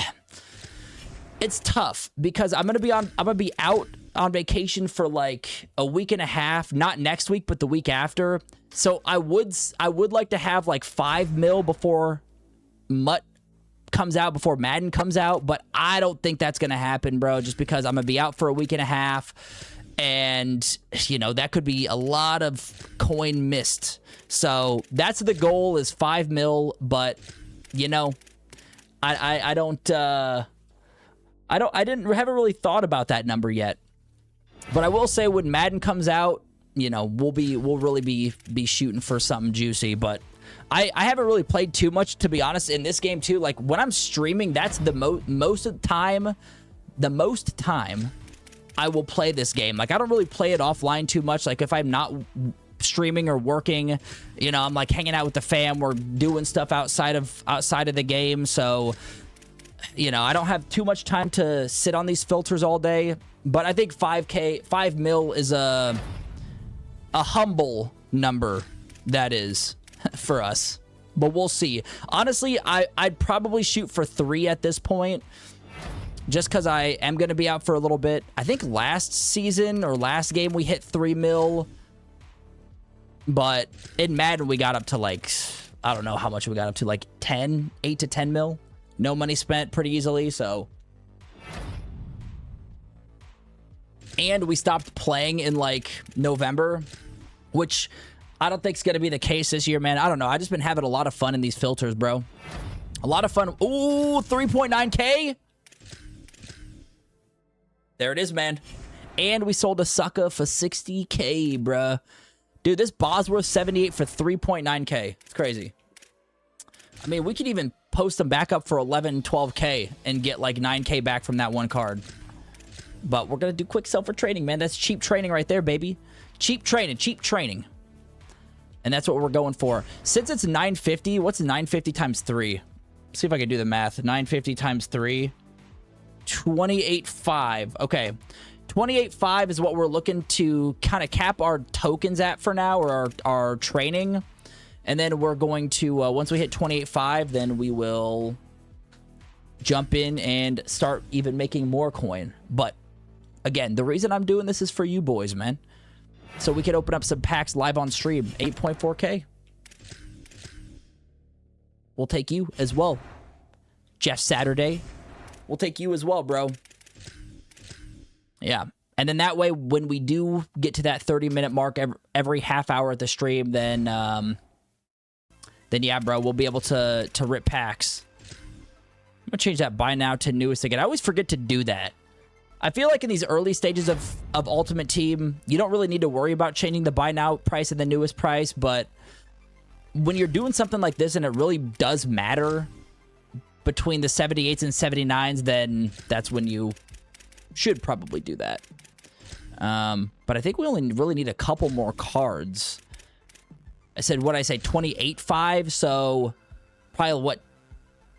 it's tough because I'm gonna be out on vacation for like a week and a half. Not next week, but the week after. So I would like to have like 5 mil before MUT comes out, before Madden comes out. But I don't think that's gonna happen, bro. Just because I'm gonna be out for a week and a half, and you know that could be a lot of coin missed. So that's the goal, is 5 mil. But you know, I haven't really thought about that number yet. But I will say when Madden comes out, you know, we'll really be shooting for something juicy. But I haven't really played too much, to be honest, in this game too. Like when I'm streaming, that's the most time I will play this game. Like I don't really play it offline too much. Like if I'm not streaming or working, you know, I'm like hanging out with the fam, we're doing stuff outside of the game. So you know, I don't have too much time to sit on these filters all day, but I think 5 mil is a humble number, that is, for us. But we'll see. Honestly, I'd probably shoot for 3 at this point, just because I am going to be out for a little bit. I think last season or last game we hit 3 mil, but in Madden we got up to like, I don't know how much we got up to, like 8 to 10 mil. No money spent pretty easily, so. And we stopped playing in, like, November, which I don't think is going to be the case this year, man. I don't know. I've just been having a lot of fun in these filters, bro. A lot of fun. Ooh, 3.9K. There it is, man. And we sold a sucker for 60K, bruh. Dude, this Bosworth 78 for 3.9K. It's crazy. I mean, we could even post them back up for 11, 12K and get like 9K back from that one card. But we're going to do quick sell for trading, man. That's cheap trading right there, baby. Cheap trading. And that's what we're going for. Since it's 950, what's 950 times 3? See if I can do the math. 950 times 3. 28.5. Okay. 28.5 is what we're looking to kind of cap our tokens at for now, or our training. And then we're going to, once we hit 28.5, then we will jump in and start even making more coin. But again, the reason I'm doing this is for you boys, man. So we can open up some packs live on stream. 8.4K. we'll take you as well. Jeff Saturday, we'll take you as well, bro. Yeah. And then that way, when we do get to that 30-minute mark every half hour at the stream, then yeah, bro, we'll be able to rip packs. I'm going to change that buy now to newest again. I always forget to do that. I feel like in these early stages of Ultimate Team, you don't really need to worry about changing the buy now price and the newest price, but when you're doing something like this and it really does matter between the 78s and 79s, then that's when you should probably do that. But I think we only really need a couple more cards. I said, what I say, 28.5, so probably, what,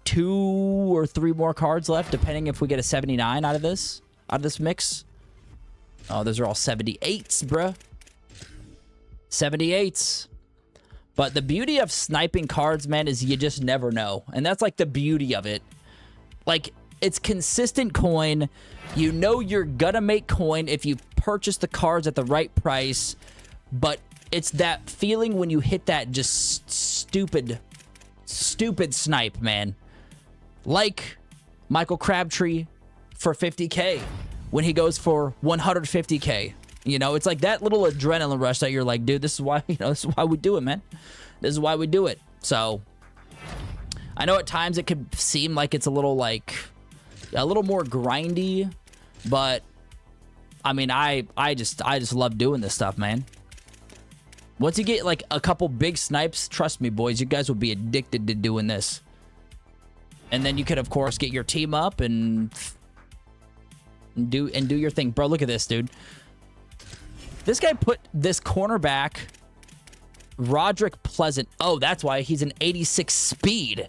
2 or 3 more cards left, depending if we get a 79 out of this mix. Oh, those are all 78s, bruh. 78s. But the beauty of sniping cards, man, is you just never know. And that's, like, the beauty of it. Like, it's consistent coin. You know you're gonna make coin if you purchase the cards at the right price. But it's that feeling when you hit that just stupid snipe, man. Like Michael Crabtree for 50K when he goes for 150K. You know, it's like that little adrenaline rush that you're like, dude, this is why, this is why we do it, man. This is why we do it. So I know at times it could seem like it's a little more grindy, but I mean, I just love doing this stuff, man. Once you get like a couple big snipes, trust me, boys, you guys will be addicted to doing this. And then you could, of course, get your team up and do your thing. Bro, look at this, dude. This guy put this cornerback, Roderick Pleasant. Oh, that's why he's an 86 speed.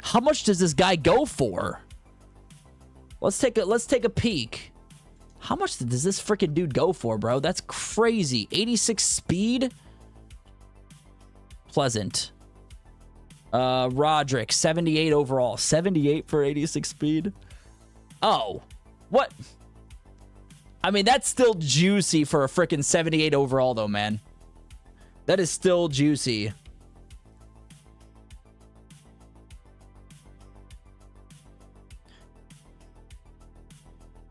How much does this guy go for? Let's take a peek. How much does this freaking dude go for, bro? That's crazy. 86 speed. Pleasant. Roderick, 78 overall. 78 for 86 speed. Oh, what? I mean, that's still juicy for a freaking 78 overall, though, man. That is still juicy.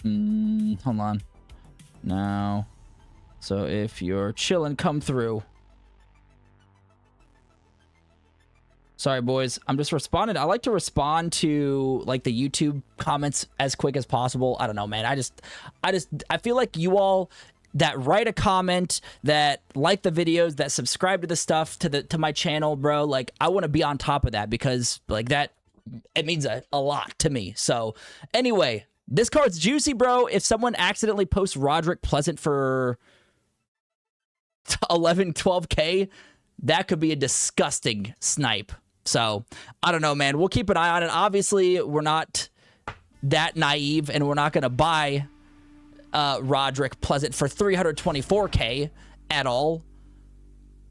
Hold on. Now, so if you're chilling, come through. Sorry, boys. I'm just responding. I like to respond to like the YouTube comments as quick as possible. I don't know, man. I feel like you all that write a comment, that like the videos, that subscribe to the stuff to my channel, bro. Like, I want to be on top of that because like that, it means a lot to me. So anyway, this card's juicy, bro. If someone accidentally posts Roderick Pleasant for 11, 12K, that could be a disgusting snipe. So, I don't know, man. We'll keep an eye on it. Obviously, we're not that naive, and we're not going to buy Roderick Pleasant for 324K at all.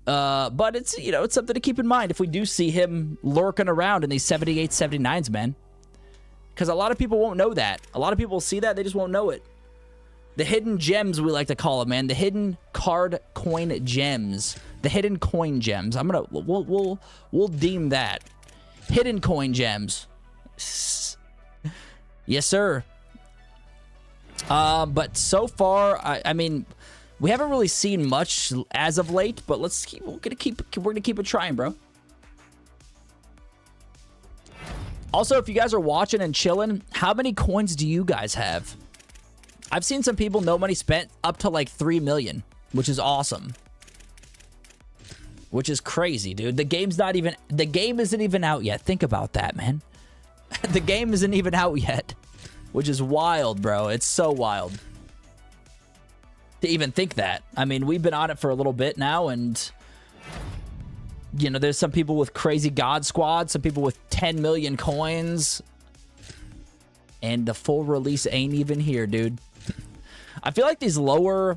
But it's, it's something to keep in mind if we do see him lurking around in these 78, 79s, man. Because a lot of people won't know that. A lot of people see that, they just won't know it. The hidden gems, we like to call them, man. The hidden card coin gems. The hidden coin gems. We'll deem that. Hidden coin gems. Yes, sir. But so far, I mean, we haven't really seen much as of late, but we're gonna keep it trying, bro. Also, if you guys are watching and chilling, how many coins do you guys have? I've seen some people, no money spent, up to like 3 million, which is awesome. Which is crazy, dude. The game isn't even out yet. Think about that, man. The game isn't even out yet, which is wild, bro. It's so wild to even think that. I mean, we've been on it for a little bit now, and there's some people with crazy God Squad, some people with 10 million coins, and the full release ain't even here, dude. I feel like these lower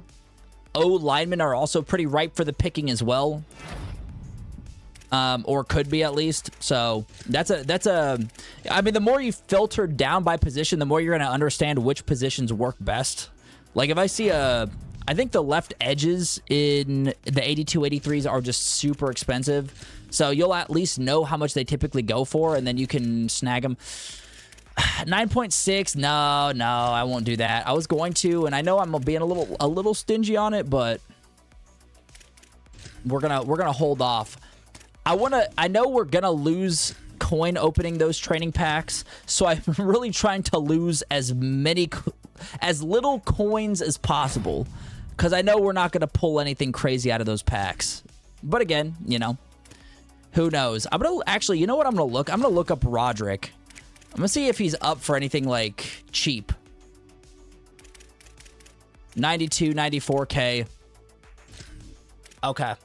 O linemen are also pretty ripe for the picking as well. Or could be, at least. So I mean, the more you filter down by position, the more you're going to understand which positions work best. Like, if I see I think the left edges in the 82, 83s are just super expensive. So you'll at least know how much they typically go for, and then you can snag them. 9.6, no, I won't do that. I was going to, and I know I'm being a little stingy on it, but we're gonna hold off. I know we're gonna lose coin opening those training packs, so I'm really trying to lose as little coins as possible, because I know we're not gonna pull anything crazy out of those packs. But again, you know, who knows? I'm gonna actually, you know what I'm gonna look? I'm gonna look up Roderick. I'm gonna see if he's up for anything like cheap. 92, 94K. Okay.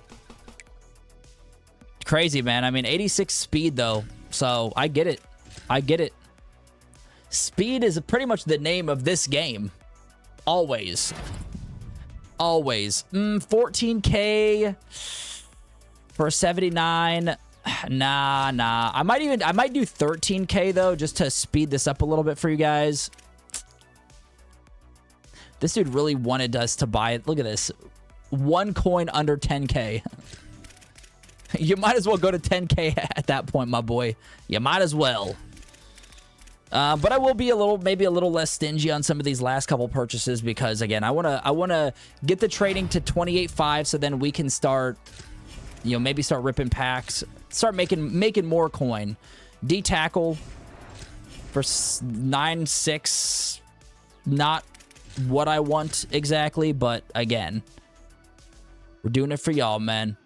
Crazy, man. I mean, 86 speed, though. So, I get it. I get it. Speed is pretty much the name of this game. Always. Always. 14K for 79. Nah. I might do 13K, though, just to speed this up a little bit for you guys. This dude really wanted us to buy it. Look at this. One coin under 10K. You might as well go to 10K at that point, my boy. You might as well. But I will be maybe a little less stingy on some of these last couple purchases, because again, I wanna get the trading to 28.5, so then we can start, you know, maybe start ripping packs, start making more coin. D tackle for 9.6, not what I want exactly, but again, we're doing it for y'all, man.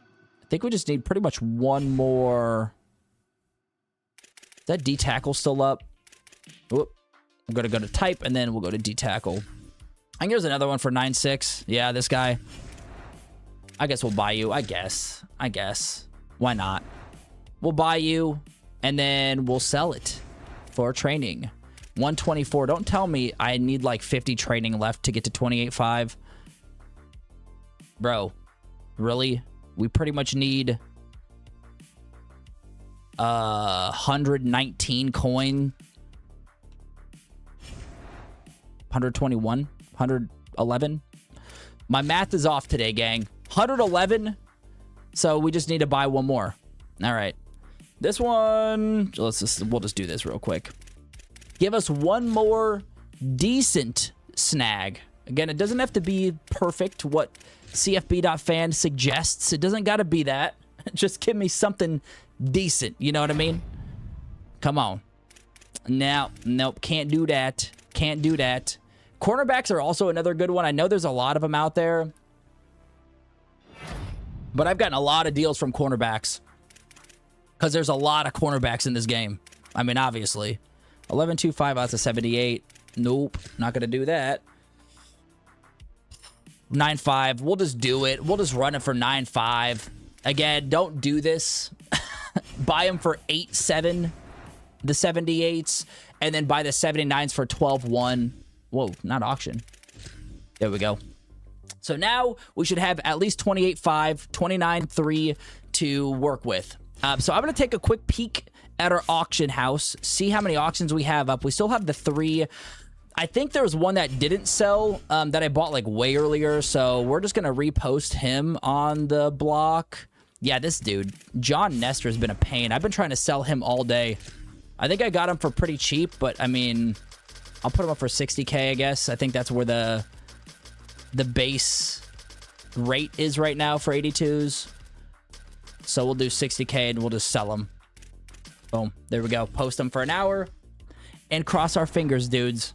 I think we just need pretty much one more. Is that D tackle still up? Whoop. I'm gonna go to type, and then we'll go to D tackle. I think there's another one for 9.6. Yeah, this guy. I guess we'll buy you. I guess. Why not? We'll buy you, and then we'll sell it for training. 124. Don't tell me I need like 50 training left to get to 28.5. Bro, really? We pretty much need 119 coin. 121? 111? My math is off today, gang. 111. So we just need to buy one more. All right. This one, we'll just do this real quick. Give us one more decent snag. Again, it doesn't have to be perfect, what CFB.fan suggests. It doesn't got to be that. Just give me something decent. You know what I mean? Come on. Now, nope, can't do that. Can't do that. Cornerbacks are also another good one. I know there's a lot of them out there, but I've gotten a lot of deals from cornerbacks because there's a lot of cornerbacks in this game. I mean, obviously. 11.25 out of 78. Nope, not going to do that. 9.5. We'll just do it. We'll just run it for 9.5. Again, don't do this. Buy them for 8.7, the 78s, and then buy the 79s for 12.1. Whoa, not auction. There we go. So now we should have at least 28.5, 29.3 to work with. So I'm going to take a quick peek at our auction house, see how many auctions we have up. We still have the 3. I think there was one that didn't sell that I bought like way earlier, so we're just going to repost him on the block. Yeah, this dude, John Nestor, has been a pain. I've been trying to sell him all day. I think I got him for pretty cheap, but I mean, I'll put him up for 60K, I guess. I think that's where the base rate is right now for 82s. So we'll do 60K and we'll just sell them. Boom. There we go. Post them for an hour and cross our fingers, dudes.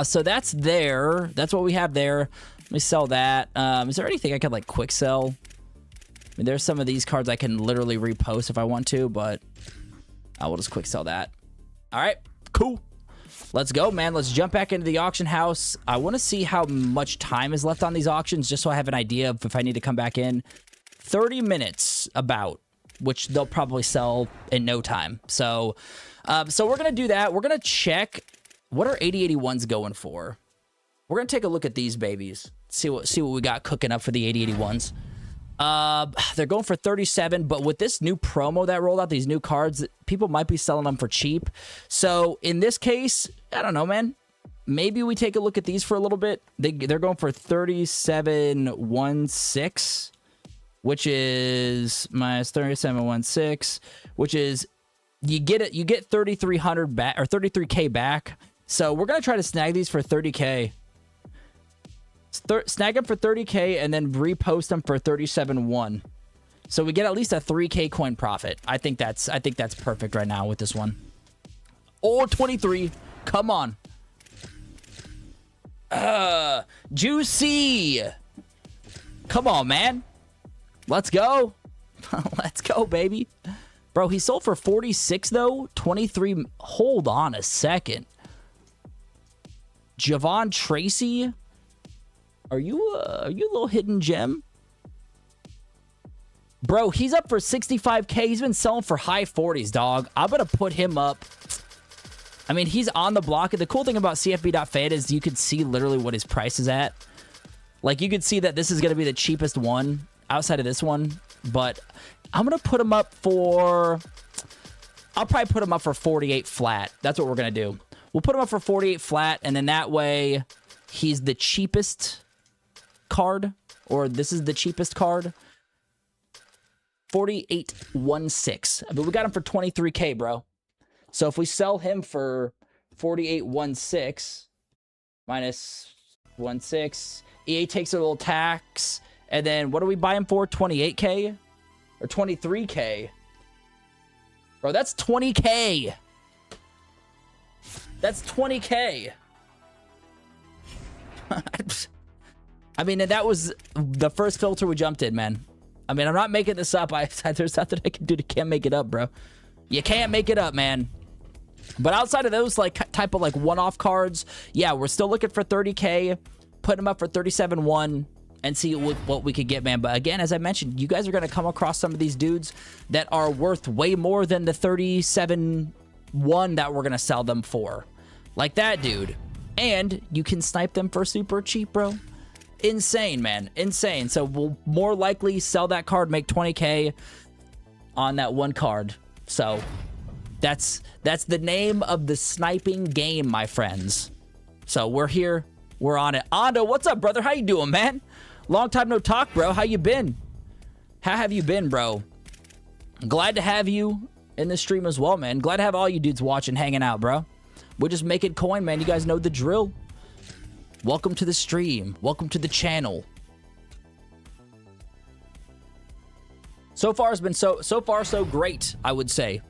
So that's there. That's what we have there. Let me sell that. Is there anything I could like quick sell? I mean, there's some of these cards I can literally repost if I want to, but I will just quick sell that. All right, cool. Let's go, man. Let's jump back into the auction house. I want to see how much time is left on these auctions, just so I have an idea of if I need to come back in. 30 minutes about, which they'll probably sell in no time. So we're going to do that. We're going to check what are 8081s going for. We're going to take a look at these babies. See what we got cooking up for the 8081s. They're going for 37, but with this new promo that rolled out, these new cards, people might be selling them for cheap. So in this case, I don't know, man. maybe we take a look at these for a little bit. They're going for 37.16, which is minus 37.16, which is you get 3,300 back or 33K back. So we're gonna try to snag these for 30K. Snag them for 30K and then repost them for 37.1. So we get at least a 3K coin profit. I think that's perfect right now with this one. Or 23. Come on. Juicy. Come on, man. Let's go. Let's go, baby. Bro, he sold for 46 though. 23. Hold on a second. Javon Tracy. Are you a little hidden gem? Bro, he's up for 65K. He's been selling for high 40s, dog. I'm going to put him up. I mean, he's on the block. The cool thing about CFB.fan is you could see literally what his price is at. Like, you could see that this is going to be the cheapest one outside of this one. But I'm going to put him up for... I'll probably put him up for 48 flat. That's what we're going to do. We'll put him up for 48 flat, and then that way he's the cheapest card, or this is the cheapest card. 48.16. But we got him for 23K, bro. So if we sell him for 48.16 minus 16, EA takes a little tax, and then what do we buy him for? 28K or 23K? Bro, that's 20K. That's 20K. I mean, that was the first filter we jumped in, man. I mean, I'm not making this up. There's nothing I can do to can't make it up, bro. You can't make it up, man. But outside of those, like, type of, like, one-off cards, yeah, we're still looking for 30K. Put them up for 37.1 and see what we could get, man. But again, as I mentioned, you guys are going to come across some of these dudes that are worth way more than the 37.1 that we're going to sell them for. Like that dude. And you can snipe them for super cheap, bro. Insane, man. Insane. So we'll more likely sell that card, make 20K on that one card. So that's the name of the sniping game, my friends. So we're here. We're on it. Ando, what's up, brother? How you doing, man? Long time no talk, bro. How you been? How have you been, bro? Glad to have you in the stream as well, man. Glad to have all you dudes watching, hanging out, bro. We're just making coin, man. You guys know the drill. Welcome to the stream. Welcome to the channel. So far has been so far so great, I would say.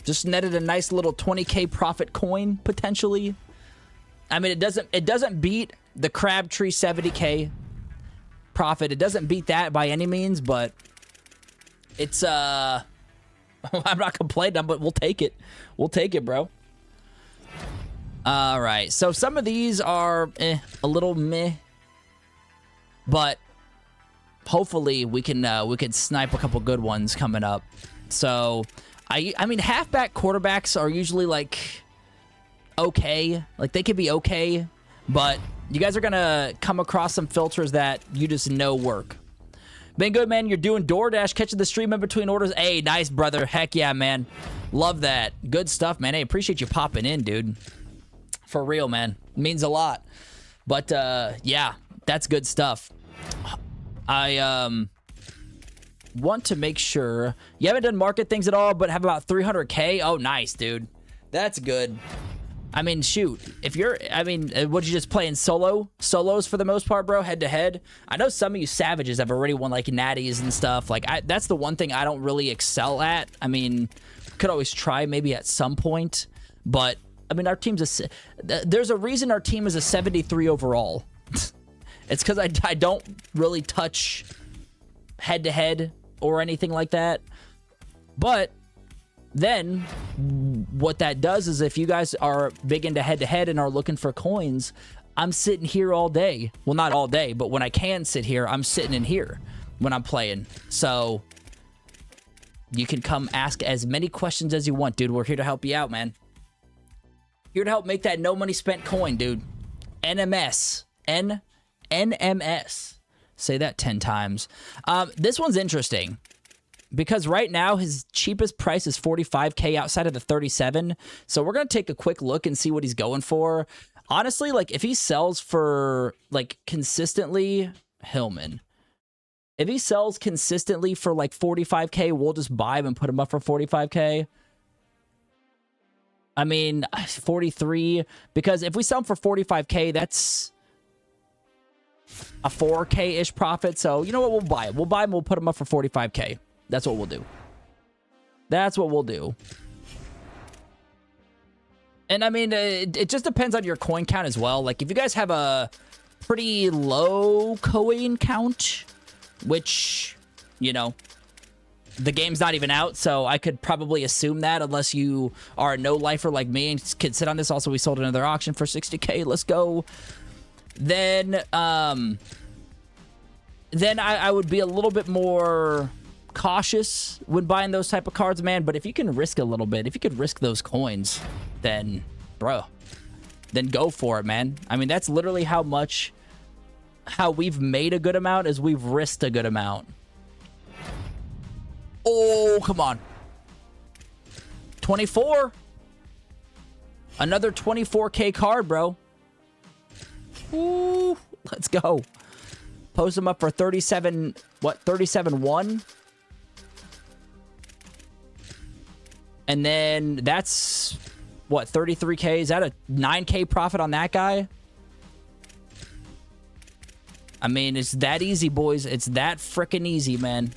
Just netted a nice little 20K profit coin potentially. I mean, it doesn't beat the Crabtree 70K profit. It doesn't beat that by any means, but it's I'm not complaining, but we'll take it. We'll take it, bro. All right. So some of these are a little meh, but hopefully we can snipe a couple good ones coming up. So I mean, halfback quarterbacks are usually like okay, like they could be okay, but you guys are gonna come across some filters that you just know work. Been good, man. You're doing DoorDash, catching the stream in between orders. Hey, nice, brother. Heck yeah, man. Love that. Good stuff, man. Hey, appreciate you popping in, dude. For real, man. It means a lot. But yeah, that's good stuff. I want to make sure you haven't done market things at all, but have about 300K. Oh, nice, dude. That's good. I mean, shoot, if you're, I mean, would you just play in solos for the most part, bro, head to head? I know some of you savages have already won like natties and stuff. Like that's the one thing I don't really excel at. I mean, could always try maybe at some point, but I mean, our team's there's a reason our team is a 73 overall. It's because I don't really touch head to head or anything like that. But then what that does is if you guys are big into head-to-head and are looking for coins, I'm sitting here all day. Well, not all day, but when I can sit here, I'm sitting in here when I'm playing. So you can come ask as many questions as you want, dude. We're here to help you out, man. Here to help make that no money spent coin, dude. NMS. NMS. Say that 10 times. This one's interesting. Because right now, his cheapest price is 45K outside of the 37. So we're going to take a quick look and see what he's going for. Honestly, like, if he sells for, like, consistently, Hillman. If he sells consistently for, like, 45K, we'll just buy him and put him up for 45K. I mean, 43, because if we sell him for 45K, that's a 4K-ish profit. So, you know what? We'll buy him. We'll buy him, we'll put him up for 45K. That's what we'll do. That's what we'll do. And I mean, it just depends on your coin count as well. Like, if you guys have a pretty low coin count, which, you know, the game's not even out, so I could probably assume that unless you are a no-lifer like me and could sit on this. Also, we sold another auction for 60K. Let's go. Then I would be a little bit more cautious when buying those type of cards, man. But if you can risk a little bit, if you could risk those coins, then, bro, then go for it, man. I mean, that's literally how we've made a good amount is we've risked a good amount. Oh, come on. 24. Another 24K card, bro. Ooh, let's go. Post them up for 37, what, 37.1? And then that's, what, 33K? Is that a 9K profit on that guy? I mean, it's that easy, boys. It's that freaking easy, man.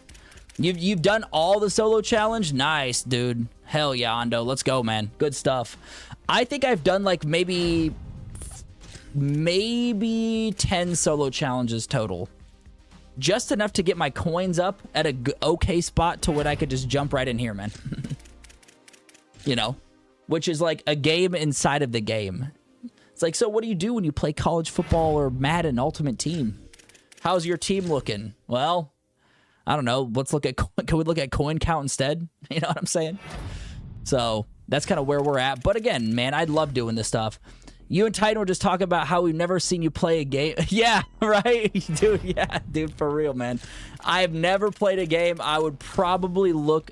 You've done all the solo challenge? Nice, dude. Hell yeah, Ando. Let's go, man. Good stuff. I think I've done, like, maybe 10 solo challenges total. Just enough to get my coins up at a okay spot to where I could just jump right in here, man. You know? Which is like a game inside of the game. It's like, so what do you do when you play college football or Madden Ultimate Team? How's your team looking? Well, I don't know. Let's look at, can we look at coin count instead? You know what I'm saying? So that's kind of where we're at. But again, man, I love doing this stuff. You and Titan were just talking about how we've never seen you play a game. Yeah, right? Dude, yeah, dude, for real, man. I've never played a game. I would probably look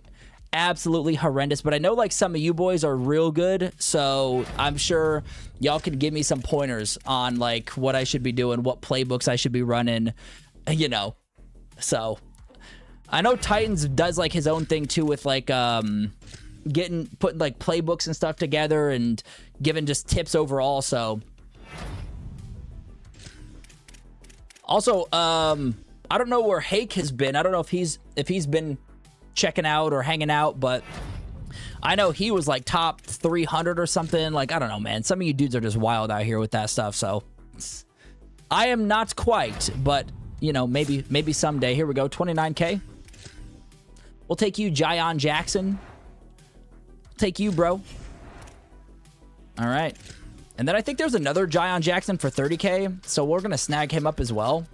absolutely horrendous, but I know, like, some of you boys are real good, so I'm sure y'all can give me some pointers on, like, what I should be doing, what playbooks I should be running, you know. So I know Titans does, like, his own thing, too, with, like, putting, like, playbooks and stuff together and giving just tips overall. So also, I don't know where Hake has been. I don't know if he's been checking out or hanging out, but I know he was like top 300 or something. Like, I don't know, man. Some of you dudes are just wild out here with that stuff. So I am not quite, but you know, maybe someday. Here we go. 29K. We'll take you, Jayon Jackson. Take you, bro. All right. And then I think there's another Jayon Jackson for 30K. So we're going to snag him up as well.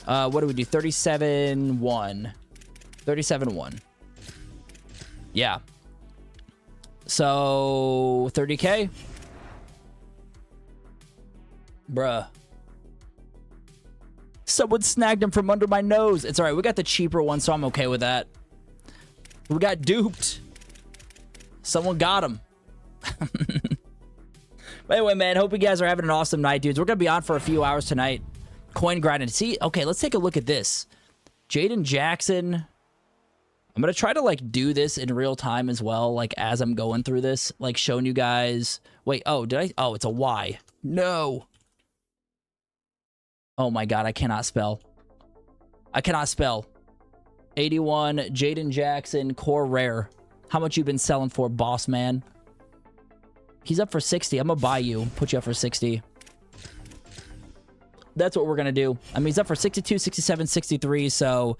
What do we do? 37.1. 37.1. Yeah. So 30K. Bruh. Someone snagged him from under my nose. It's all right. We got the cheaper one, so I'm okay with that. We got duped. Someone got him. But anyway, man, hope you guys are having an awesome night, dudes. We're going to be on for a few hours tonight. Coin grinding. See, okay, let's take a look at this. Jaden Jackson. I'm going to try to, like, do this in real time as well, like, as I'm going through this, like, showing you guys. Wait, oh, did I? Oh, it's a Y. No. Oh, my God, I cannot spell. I cannot spell. 81, Jaden Jackson, core rare. How much you been selling for, boss man? He's up for 60. I'm going to buy you, put you up for 60. That's what we're going to do. I mean, he's up for 62, 67, 63, so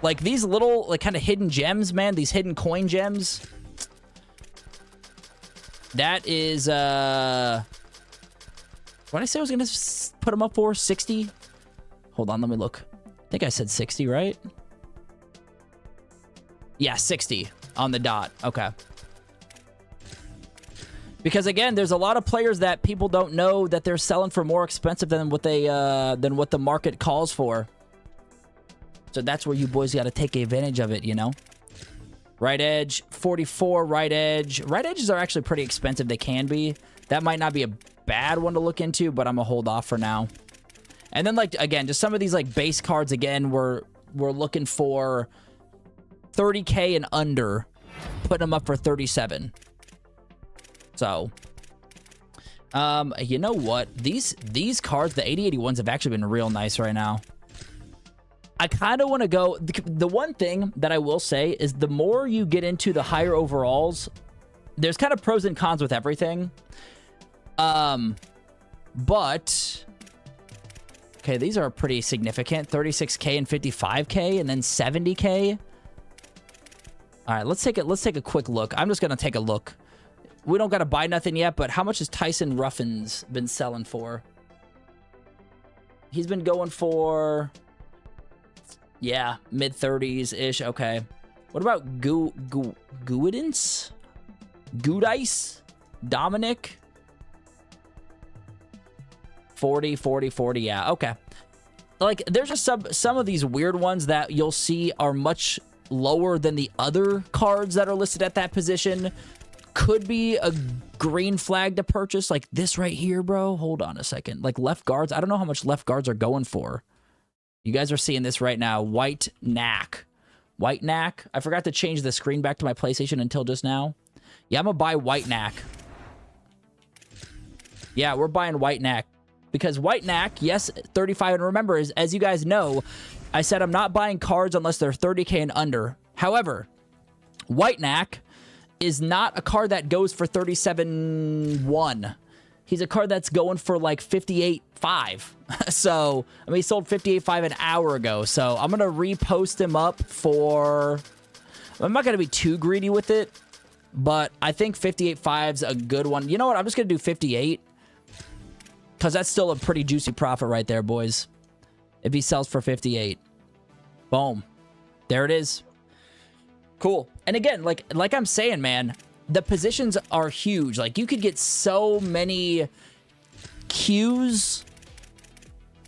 like, these little, like, kind of hidden gems, man, these hidden coin gems, that is, what did I say I was going to put him up for? 60? Hold on, let me look. I think I said 60, right? Yeah, 60 on the dot. Okay. Because again, there's a lot of players that people don't know that they're selling for more expensive than what they than what the market calls for. So that's where you boys got to take advantage of it, you know. Right edge, 44 right edge. Right edges are actually pretty expensive. They can be. That might not be a bad one to look into, but I'm gonna hold off for now. And then, like, again, just some of these, like, base cards, again, we're looking for 30K and under, putting them up for 37. So, you know what? These cards, the 8081s, have actually been real nice right now. I kind of want to go... The one thing that I will say is the more you get into the higher overalls, there's kind of pros and cons with everything. But... Okay, these are pretty significant. 36K and 55K, and then 70K. All right, let's take a quick look. I'm just gonna take a look. We don't gotta buy nothing yet, but how much has Tyson Ruffins been selling for? He's been going for, yeah, mid-30s ish. Okay. What about Guidance? Gudice? Dominic? 40, 40, 40. Yeah, okay. Like, there's just some of these weird ones that you'll see are much lower than the other cards that are listed at that position. Could be a green flag to purchase, like this right here, bro. Hold on a second. Like left guards. I don't know how much left guards are going for. You guys are seeing this right now. White Knack. White Knack. I forgot to change the screen back to my PlayStation until just now. Yeah, I'm gonna buy White Knack. Yeah, we're buying White Knack. Because White Knack, yes, 35. And remember, as you guys know, I said I'm not buying cards unless they're 30K and under. However, White Knack is not a card that goes for 37.1. He's a card that's going for like 58.5. So, I mean, he sold 58.5 an hour ago. So, I'm going to repost him up for... I'm not going to be too greedy with it, but I think 58.5 is a good one. You know what? I'm just going to do 58. Because that's still a pretty juicy profit right there, boys. If he sells for 58. Boom. There it is. Cool. And again, like I'm saying, man, the positions are huge. Like, you could get so many cues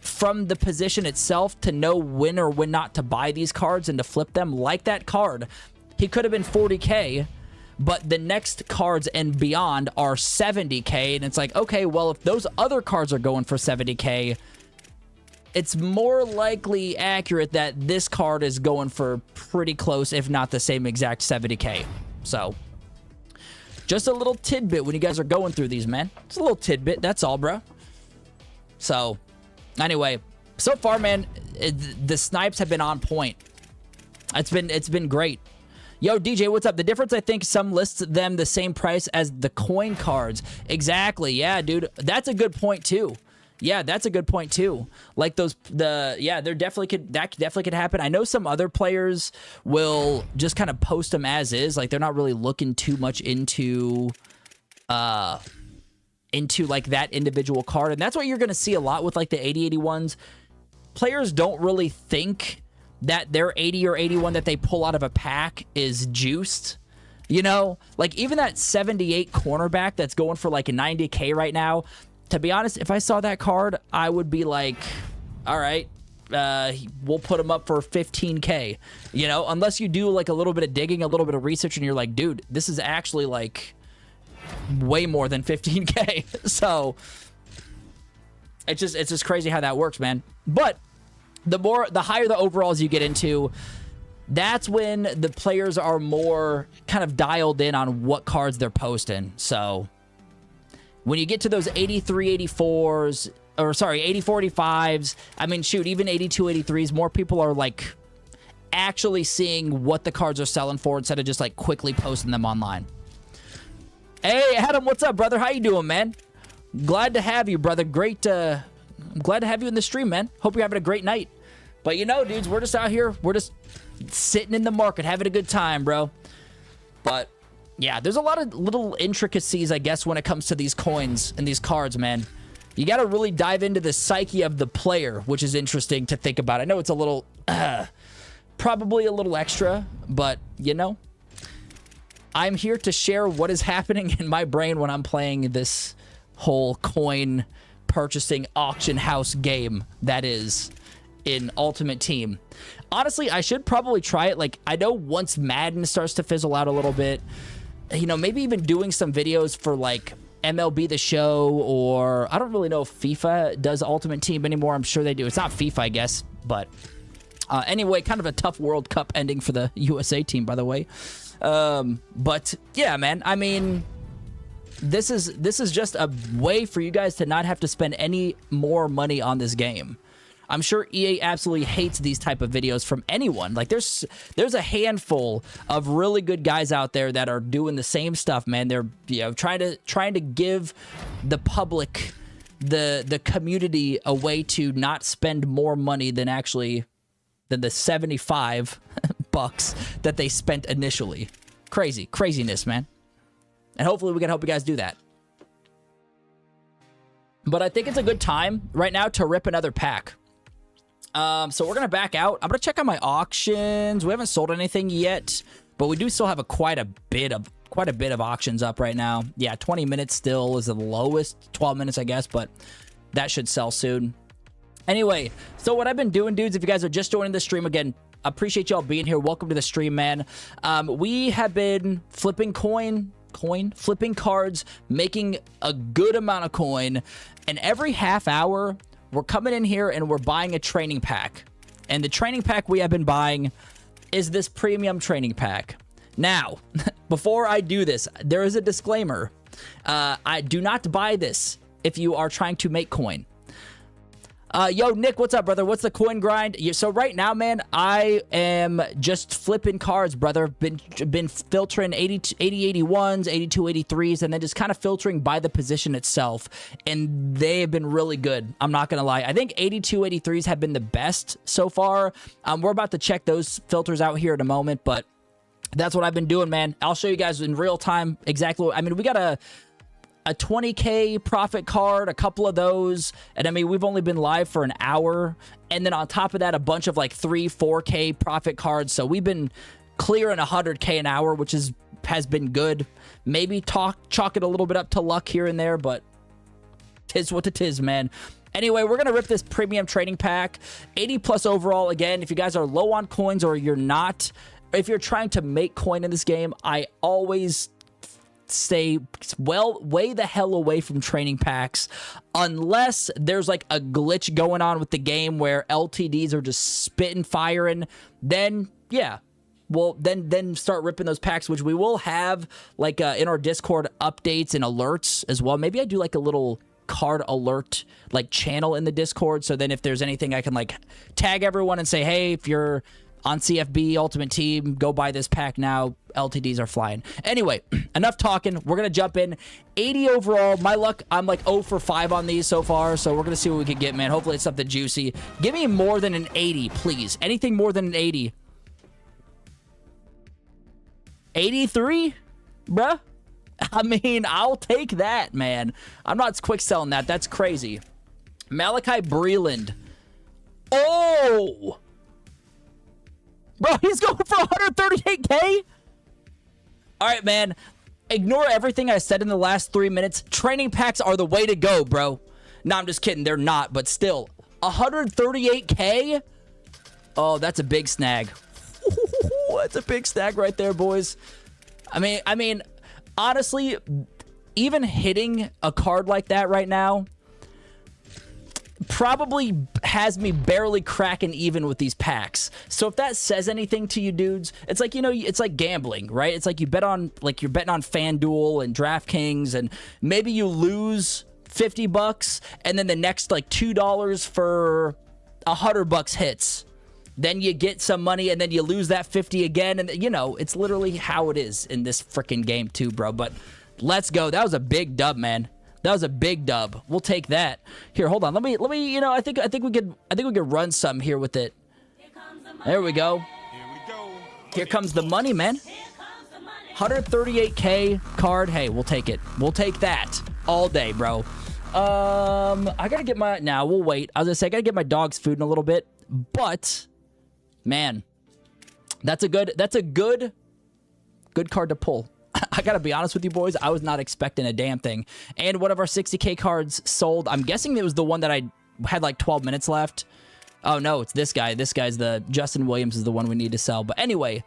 from the position itself to know when or when not to buy these cards and to flip them. Like that card. He could have been 40K. But the next cards and beyond are 70K. And it's like, okay, well, if those other cards are going for 70K, it's more likely accurate that this card is going for pretty close, if not the same exact 70K. So, just a little tidbit when you guys are going through these, man. It's a little tidbit. That's all, bro. So, anyway, so far, man, the snipes have been on point. It's been great. Yo, DJ, what's up? The difference, I think some lists them the same price as the coin cards. Exactly. Yeah, dude. That's a good point, too. Yeah, that's a good point, too. Like those, yeah, that definitely could happen. I know some other players will just kind of post them as is. Like, they're not really looking too much into like that individual card. And that's what you're going to see a lot with like the 8081s. Players don't really think that their 80 or 81 that they pull out of a pack is juiced. You know, like even that 78 cornerback that's going for like a 90K right now, to be honest, if I saw that card, I would be like, all right, we'll put him up for 15K, you know, unless you do like a little bit of digging, a little bit of research, and you're like, dude, this is actually like way more than 15K. So it's just crazy how that works, man. But the higher the overalls you get into, that's when the players are more kind of dialed in on what cards they're posting. So when you get to those 83, 84s, or sorry, 84, 85s, I mean, shoot, even 82, 83s, more people are like actually seeing what the cards are selling for instead of just like quickly posting them online. Hey, Adam, what's up, brother? How you doing, man? Glad to have you, brother. Great, I'm glad to have you in the stream, man. Hope you're having a great night. But you know, dudes, we're just out here. We're just sitting in the market, having a good time, bro. But yeah, there's a lot of little intricacies, I guess, when it comes to these coins and these cards, man. You got to really dive into the psyche of the player, which is interesting to think about. I know it's a little, probably a little extra, but you know, I'm here to share what is happening in my brain when I'm playing this whole coin purchasing auction house game that is in Ultimate Team. Honestly, I should probably try it. Like, I know once Madden starts to fizzle out a little bit, you know, maybe even doing some videos for like MLB The Show, or I don't really know if FIFA does Ultimate Team anymore. I'm sure they do. It's not FIFA, I guess, but anyway, kind of a tough World Cup ending for the USA team, by the way. But yeah, man, I mean, this is just a way for you guys to not have to spend any more money on this game. I'm sure EA absolutely hates these type of videos from anyone. Like, there's a handful of really good guys out there that are doing the same stuff, man. They're, you know, trying to give the public, the community, a way to not spend more money than the 75 bucks that they spent initially. Craziness, man. And hopefully we can help you guys do that. But I think it's a good time right now to rip another pack. So we're gonna back out. I'm gonna check out my auctions. We haven't sold anything yet, but we do still have quite a bit of auctions up right now. Yeah, 20 minutes still is the lowest. 12 minutes, I guess, but that should sell soon. Anyway, so what I've been doing, dudes, if you guys are just joining the stream again, appreciate y'all being here. Welcome to the stream, man. We have been flipping flipping cards, making a good amount of coin, and every half hour we're coming in here and we're buying a training pack. And the training pack we have been buying is this premium training pack. Now, before I do this, there is a disclaimer. I do not buy this if you are trying to make coin. Yo, Nick, what's up, brother? What's the coin grind? So right now, man, I am just flipping cards, brother. Been filtering 80 81s, 82 83s, and then just kind of filtering by the position itself. And they have been really good. I'm not going to lie. I think 82 83s have been the best so far. We're about to check those filters out here in a moment, but that's what I've been doing, man. I'll show you guys in real time exactly what, I mean, we got a 20K profit card, a couple of those, and I mean, we've only been live for an hour, and then on top of that, a bunch of like 3-4K profit cards. So we've been clearing 100K an hour, which has been good. Maybe chalk it a little bit up to luck here and there, but tis what it is, man. Anyway, we're gonna rip this premium trading pack, 80 plus overall. Again, if you guys are low on coins or you're not, if you're trying to make coin in this game, I always stay way the hell away from training packs unless there's like a glitch going on with the game where LTDs are just spitting firing. Then yeah, well then start ripping those packs, which we will have like in our Discord updates and alerts as well. Maybe I do like a little card alert like channel in the Discord, so then if there's anything I can like tag everyone and say, hey, if you're on CFB Ultimate Team, go buy this pack now. LTDs are flying. Anyway, enough talking. We're going to jump in. 80 overall. My luck, I'm like 0 for 5 on these so far, so we're going to see what we can get, man. Hopefully it's something juicy. Give me more than an 80, please. Anything more than an 80. 83? Bruh? I mean, I'll take that, man. I'm not quick selling that. That's crazy. Malachi Breland. Oh! Bro, he's going for 138K? All right, man. Ignore everything I said in the last 3 minutes. Training packs are the way to go, bro. No, I'm just kidding. They're not, but still. 138K? Oh, that's a big snag. That's a big snag right there, boys. I mean, honestly, even hitting a card like that right now probably has me barely cracking even with these packs. So if that says anything to you dudes, it's like, you know, it's like gambling, right? It's like you're betting on FanDuel and DraftKings, and maybe you lose 50 bucks and then the next like $2 for 100 bucks hits. Then you get some money and then you lose that 50 again, and you know, it's literally how it is in this freaking game too, bro. But let's go. That was a big dub, man. That was a big dub. We'll take that. Here, hold on. Let me. You know, I think we could run some here with it. There we go. Here comes the money, man. 138K card. Hey, we'll take it. We'll take that all day, bro. I gotta get my. Now we'll wait. I was gonna say I gotta get my dog's food in a little bit, but man, that's a good card to pull. I gotta be honest with you boys, I was not expecting a damn thing. And one of our 60K cards sold. I'm guessing it was the one that I had like 12 minutes left. Oh no, it's this guy. This guy's the Justin Williams is the one we need to sell. But anyway,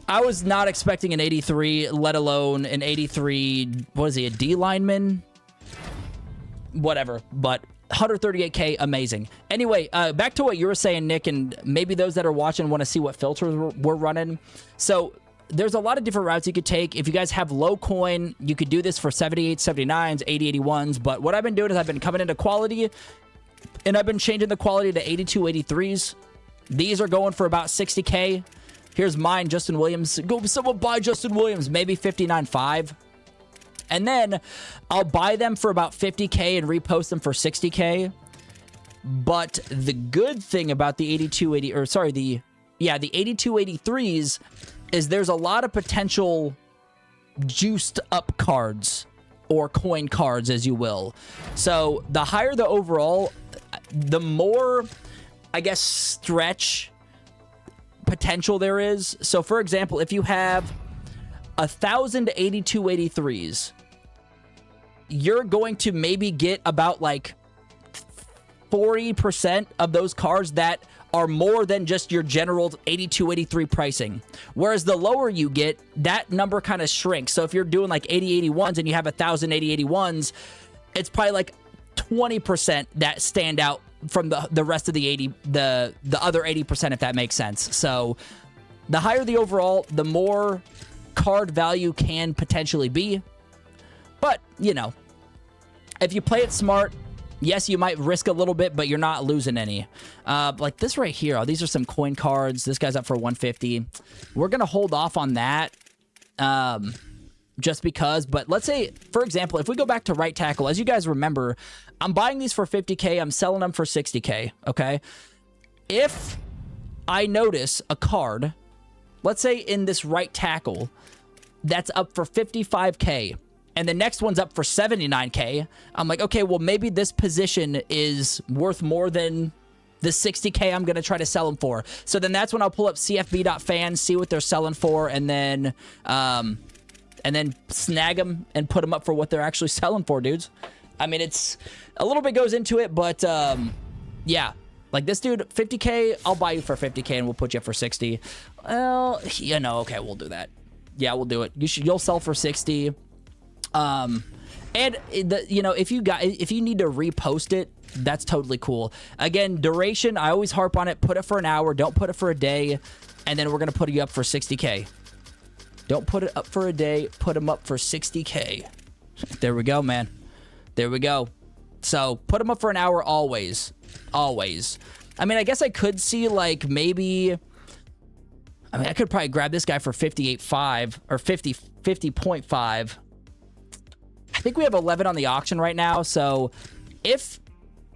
I was not expecting an 83, let alone an 83, what is he, a D lineman? Whatever, but 138K, amazing. Anyway, back to what you were saying, Nick, and maybe those that are watching want to see what filters we're running. So there's a lot of different routes you could take. If you guys have low coin, you could do this for 78, 79s, 80, 81s, but what I've been doing is I've been coming into quality, and I've been changing the quality to 82, 83s. These are going for about 60K. Here's mine, Justin Williams. Go someone buy Justin Williams, maybe 59.5. And then I'll buy them for about 50K and repost them for 60K. But the good thing about the 8280, or sorry, the 8283s is there's a lot of potential juiced up cards or coin cards, as you will. So the higher the overall, the more, I guess, stretch potential there is. So for example, if you have 1,000 8283s, you're going to maybe get about like 40% of those cards that are more than just your general 82, 83 pricing. Whereas the lower you get, that number kind of shrinks. So if you're doing like 80, 81s and you have 1,000 80, 81s, it's probably like 20% that stand out from the rest of the 80, the other 80%, if that makes sense. So the higher the overall, the more card value can potentially be. But, you know, if you play it smart, yes, you might risk a little bit, but you're not losing any. Like this right here, these are some coin cards. This guy's up for 150. We're going to hold off on that just because. But let's say, for example, if we go back to right tackle, as you guys remember, I'm buying these for 50K. I'm selling them for 60K, okay? If I notice a card, let's say in this right tackle, that's up for 55K, and the next one's up for 79K, I'm like, okay, well, maybe this position is worth more than the 60K I'm going to try to sell them for. So then that's when I'll pull up cfb.fan, see what they're selling for, and then snag them and put them up for what they're actually selling for, dudes. I mean, it's a little bit goes into it, but yeah. Like this dude, 50K, I'll buy you for 50K and we'll put you up for 60. Well, you know, okay, we'll do that. Yeah, we'll do it. You'll sell for 60. And you know, if you need to repost it, that's totally cool. Again, duration, I always harp on it. Put it for an hour. Don't put it for a day. And then we're going to put you up for 60K. Don't put it up for a day. Put them up for 60K. There we go, man. There we go. So put them up for an hour always. Always. I mean, I guess I could see like maybe, I mean, I could probably grab this guy for 58.5 or 50.5. I think we have 11 on the auction right now. So if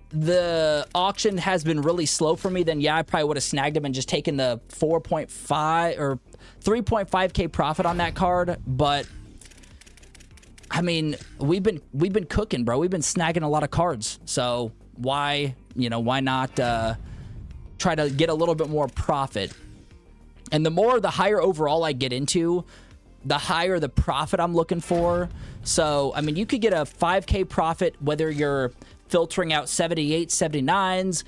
the auction has been really slow for me, then yeah, I probably would have snagged him and just taken the 4.5 or 3.5K profit on that card. But I mean, we've been cooking, bro. We've been snagging a lot of cards. So why not try to get a little bit more profit? And the higher overall I get into, the higher the profit I'm looking for. So, I mean, you could get a 5K profit whether you're filtering out 78, 79s,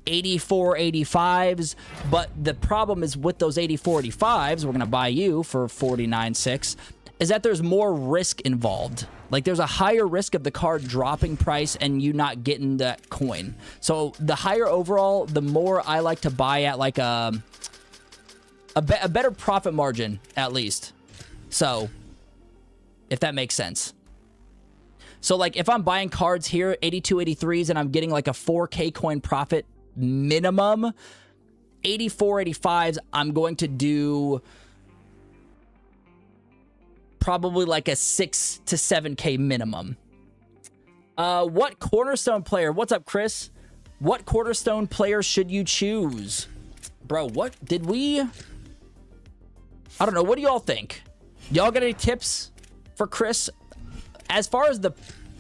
84, 85s. But the problem is with those 84, 85s, we're going to buy you for 49.6, is that there's more risk involved. Like, there's a higher risk of the card dropping price and you not getting that coin. So, the higher overall, the more I like to buy at, like, a better profit margin, at least. So, if that makes sense. So, like, if I'm buying cards here, 82, 83s, and I'm getting, like, a 4K coin profit minimum, 84, 85s, I'm going to do probably like a 6 to 7K minimum. What cornerstone player? What's up, Chris? What cornerstone player should you choose? Bro, what did we... I don't know. What do y'all think? Y'all got any tips for Chris? As far as the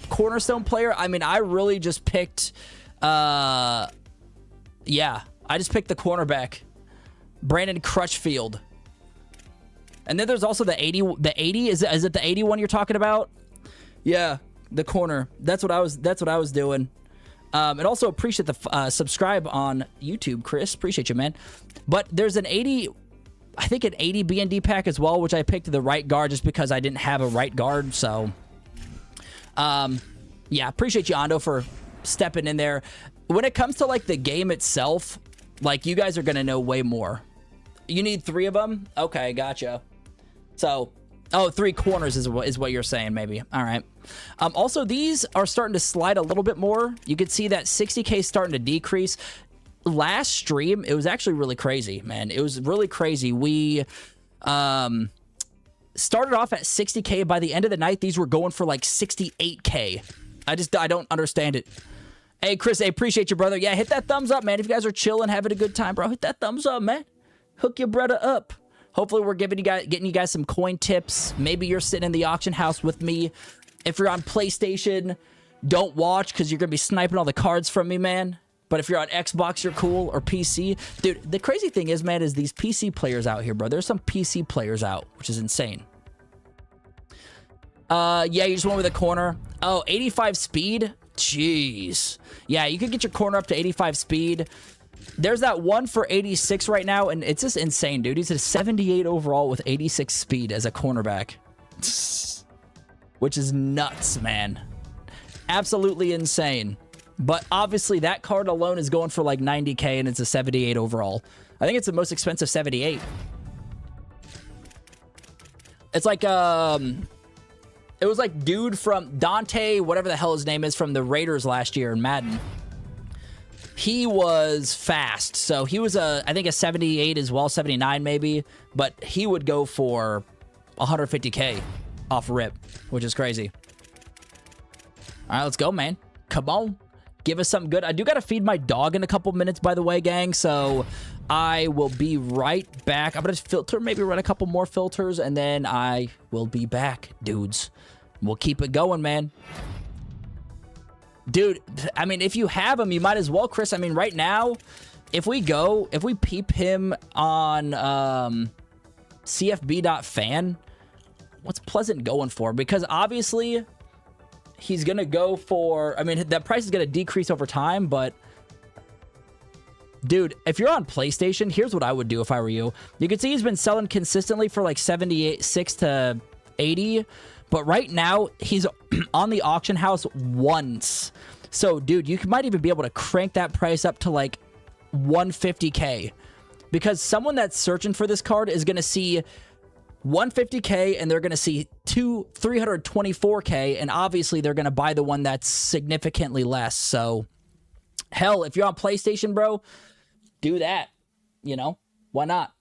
cornerstone player, I mean, I really just picked... yeah, I just picked the cornerback. Brandon Crutchfield. And then there's also the 80. The 80 is it the 81 you're talking about? Yeah, the corner. That's what I was doing. And also appreciate the subscribe on YouTube, Chris. Appreciate you, man. But there's an 80. I think an 80 BND pack as well, which I picked the right guard just because I didn't have a right guard. So, yeah, appreciate you, Ando, for stepping in there. When it comes to, like, the game itself, like, you guys are going to know way more. You need 3 of them? Okay, gotcha. So, oh, 3 corners is what you're saying, maybe. All right. Also, these are starting to slide a little bit more. You can see that 60K is starting to decrease. Last stream, it was actually really crazy, man. It was really crazy. We started off at 60K. By the end of the night, these were going for like 68K. I don't understand it. Hey, Chris, I appreciate you, brother. Yeah, hit that thumbs up, man. If you guys are chilling, having a good time, bro, hit that thumbs up, man. Hook your brother up. Hopefully, we're getting you guys some coin tips. Maybe you're sitting in the auction house with me. If you're on PlayStation, don't watch because you're going to be sniping all the cards from me, man. But if you're on Xbox, you're cool, or PC. Dude, the crazy thing is, man, is these PC players out here, bro. There's some PC players out, which is insane. Yeah, you just went with a corner. Oh, 85 speed? Jeez. Yeah, you could get your corner up to 85 speed. There's that one for 86 right now, and it's just insane, dude. He's a 78 overall with 86 speed as a cornerback. Which is nuts, man. Absolutely insane. But obviously, that card alone is going for like 90K, and it's a 78 overall. I think it's the most expensive 78. It's like, it was like dude from Dante, whatever the hell his name is, from the Raiders last year in Madden. He was fast. So he was, I think, a 78 as well, 79 maybe. But he would go for 150K off rip, which is crazy. All right, let's go, man. Come on. Give us something good. I do got to feed my dog in a couple minutes, by the way, gang. So I will be right back. I'm going to filter, maybe run a couple more filters, and then I will be back, dudes. We'll keep it going, man. Dude, I mean, if you have him, you might as well, Chris. I mean, right now, if we peep him on cfb.fan, what's Pleasant going for? Because obviously, he's going to go for... I mean, that price is going to decrease over time, but... Dude, if you're on PlayStation, here's what I would do if I were you. You can see he's been selling consistently for like 76 to 80, but right now, he's on the auction house once. So, dude, you might even be able to crank that price up to like 150K. Because someone that's searching for this card is going to see 150K, and they're going to see 324K, and obviously they're going to buy the one that's significantly less. So, hell, if you're on PlayStation, bro, do that. You know, why not?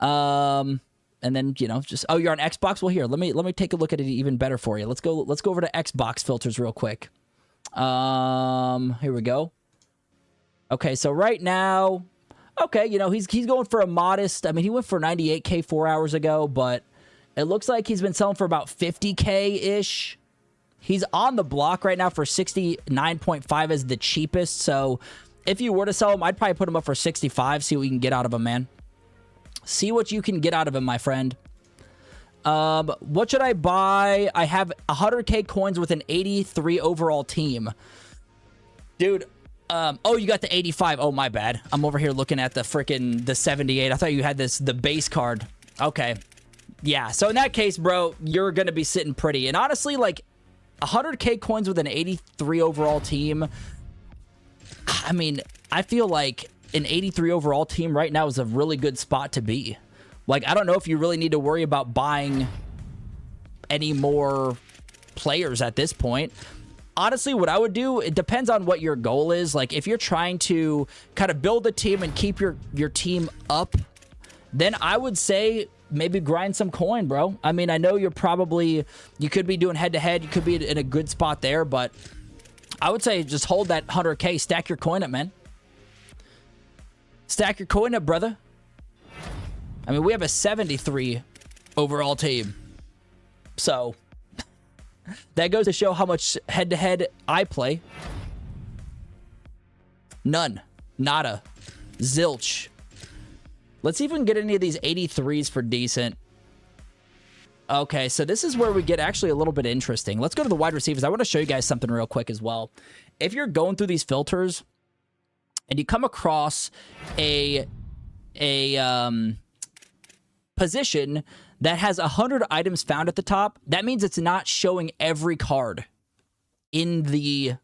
And then, you know, just, oh, you're on Xbox? Well, here, let me take a look at it even better for you. Let's go over to Xbox filters real quick. Here we go. Okay, so right now, okay, you know, he's going for a modest, I mean, he went for 98K 4 hours ago, but it looks like he's been selling for about 50K-ish. He's on the block right now for 69.5 as the cheapest, so if you were to sell him, I'd probably put him up for 65, see what you can get out of him, man. See what you can get out of him, my friend. What should I buy? I have 100K coins with an 83 overall team. Dude, oh, you got the 85. Oh, my bad. I'm over here looking at the 78. I thought you had the base card. Okay. Yeah, so in that case, bro, you're going to be sitting pretty. And honestly, like, 100K coins with an 83 overall team, I mean, I feel like an 83 overall team right now is a really good spot to be. Like, I don't know if you really need to worry about buying any more players at this point. Honestly, what I would do, it depends on what your goal is. Like, if you're trying to kind of build a team and keep your team up, then I would say maybe grind some coin, bro. I mean, I know you could be doing head-to-head. You could be in a good spot there, but I would say just hold that 100K. Stack your coin up, man. Stack your coin up, brother. I mean, we have a 73 overall team. So, that goes to show how much head-to-head I play. None. Nada. Zilch. Let's see if we can get any of these 83s for decent. Okay, so this is where we get actually a little bit interesting. Let's go to the wide receivers. I want to show you guys something real quick as well. If you're going through these filters and you come across a position that has 100 items found at the top, that means it's not showing every card in the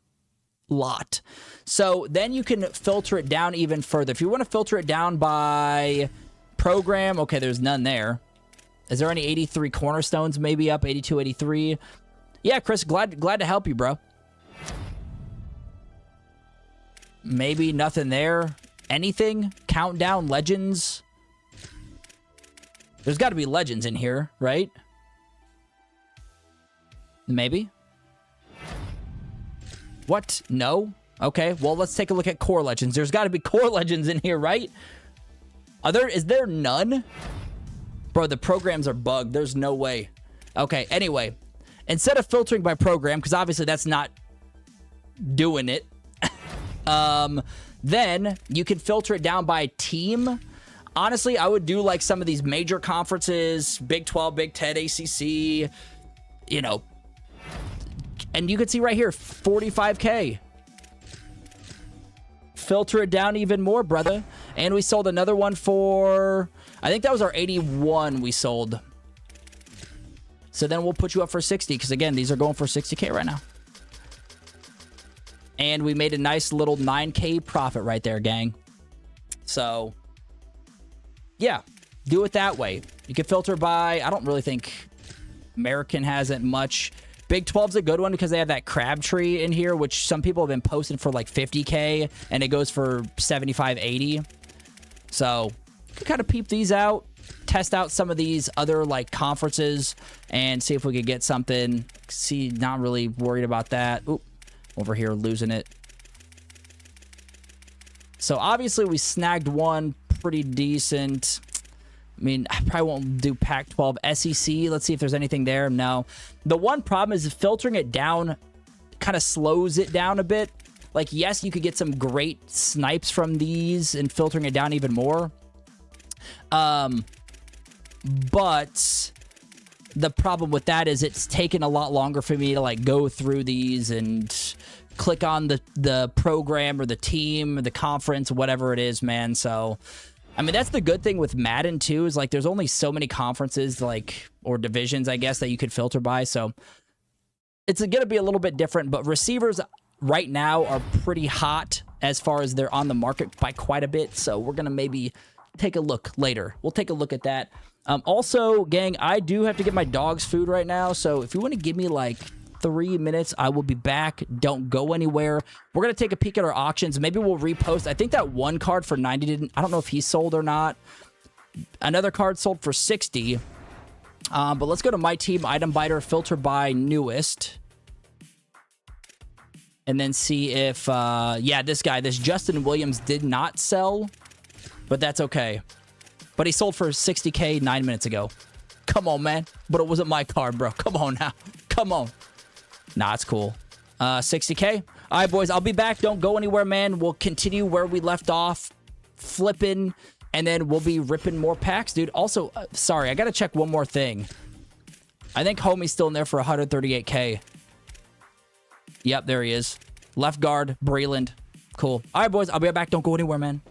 lot. So then you can filter it down even further. If you want to filter it down by program, okay, there's none there. Is there any 83 cornerstones maybe up? 82, 83? Yeah, Chris, glad to help you, bro. Maybe nothing there. Anything? Countdown, legends? There's got to be legends in here, right? Maybe? What? No? Okay, well, let's take a look at core legends. There's got to be core legends in here, right? Is there none? Bro, the programs are bugged. There's no way. Okay, anyway. Instead of filtering by program, because obviously that's not doing it, then you can filter it down by team. Honestly, I would do like some of these major conferences, Big 12, Big 10, ACC, you know. And you can see right here, 45K. Filter it down even more, brother. And we sold another one for, I think that was our 81 we sold. So then we'll put you up for 60, because again, these are going for 60K right now. And we made a nice little 9K profit right there, gang. So, yeah, do it that way. You can filter by, I don't really think American hasn't much. Big 12's a good one because they have that Crabtree in here, which some people have been posting for like 50K, and it goes for 75, 80. So, you can kind of peep these out, test out some of these other like conferences, and see if we could get something. See, not really worried about that. Oop, over here losing it. So, obviously, we snagged one pretty decent. I mean, I probably won't do Pac-12. SEC, let's see if there's anything there. No. The one problem is filtering it down kind of slows it down a bit. Like, yes, you could get some great snipes from these and filtering it down even more. But the problem with that is it's taken a lot longer for me to, like, go through these and click on the program or the team or the conference, whatever it is, man. So, I mean, that's the good thing with Madden, too, is, like, there's only so many conferences, like, or divisions, I guess, that you could filter by. So, it's going to be a little bit different. But receivers right now are pretty hot as far as they're on the market by quite a bit. So, we're going to maybe take a look later. We'll take a look at that. Also, gang, I do have to get my dogs food right now. So, if you want to give me, like, 3 minutes, I will be back. Don't go anywhere. We're going to take a peek at our auctions. Maybe we'll repost. I think that one card for 90 didn't, I don't know if he sold or not. Another card sold for 60. But let's go to my team, item biter, filter by newest. And then see if, yeah, this Justin Williams did not sell, but that's okay. But he sold for 60K 9 minutes ago. Come on, man. But it wasn't my card, bro. Come on now. Come on. Nah, it's cool. 60K. All right, boys, I'll be back. Don't go anywhere, man. We'll continue where we left off, flipping, and then we'll be ripping more packs, dude. Also, sorry, I got to check one more thing. I think homie's still in there for 138K. Yep, there he is. Left guard, Breland. Cool. All right, boys, I'll be right back. Don't go anywhere, man.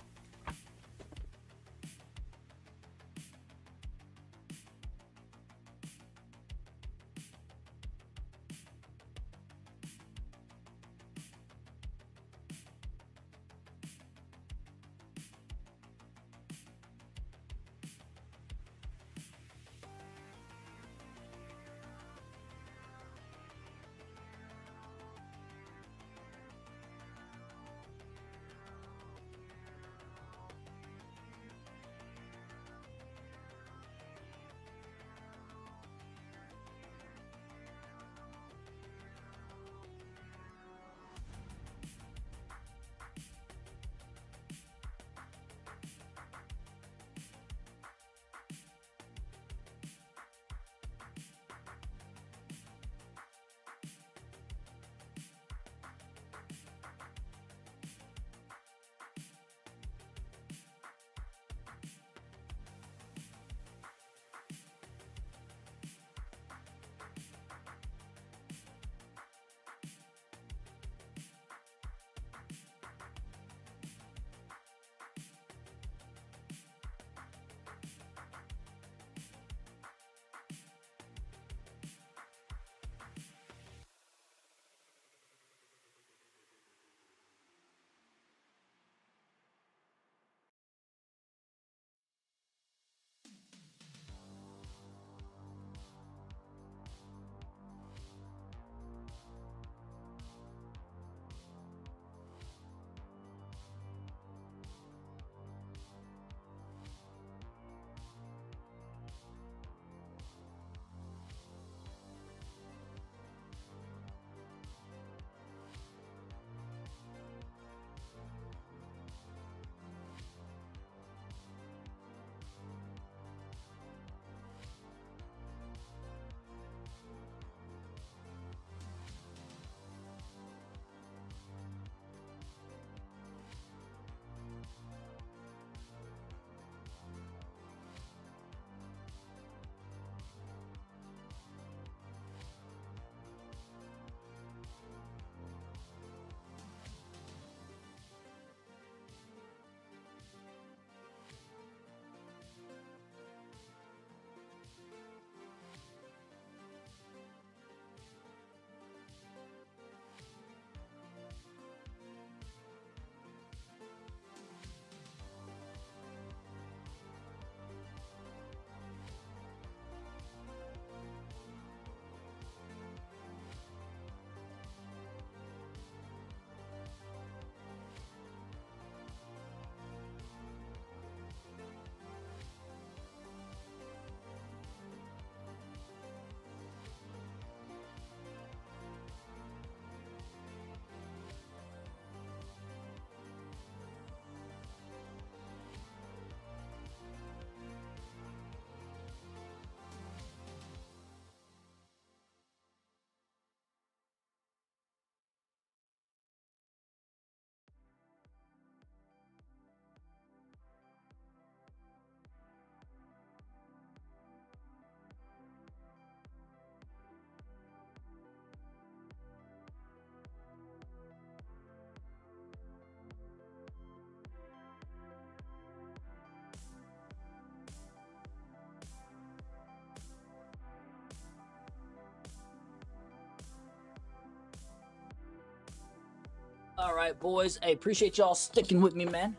All right, boys. Hey, appreciate y'all sticking with me, man.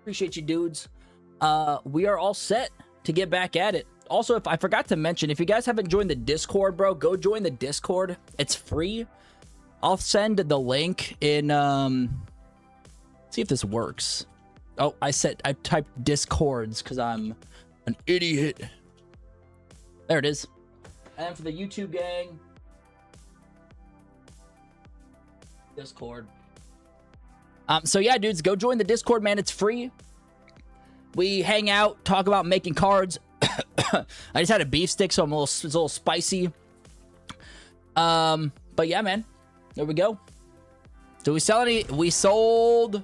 Appreciate you, dudes. We are all set to get back at it. Also, if I forgot to mention, if you guys haven't joined the Discord, bro, go join the Discord. It's free. I'll send the link in, see if this works. Oh, I typed Discords because I'm an idiot. There it is. And for the YouTube gang, Discord. So yeah, dudes, go join the Discord, man. It's free. We hang out, talk about making cards. I just had a beef stick, so it's a little spicy. But yeah, man. There we go. Do we sell any? We sold.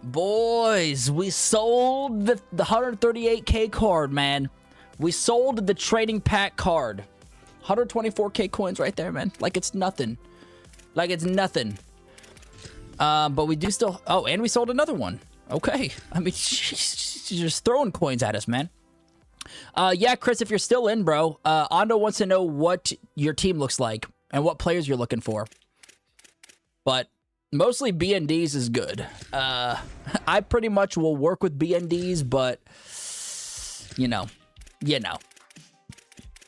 Boys, we sold the 138k card, man. We sold the trading pack card. 124k coins right there, man. Like it's nothing. Like it's nothing. But we do still... Oh, and we sold another one. Okay. I mean, she's just throwing coins at us, man. Yeah, Chris, if you're still in, bro, Ando wants to know what your team looks like and what players you're looking for. But mostly BNDs is good. I pretty much will work with BNDs, but, you know.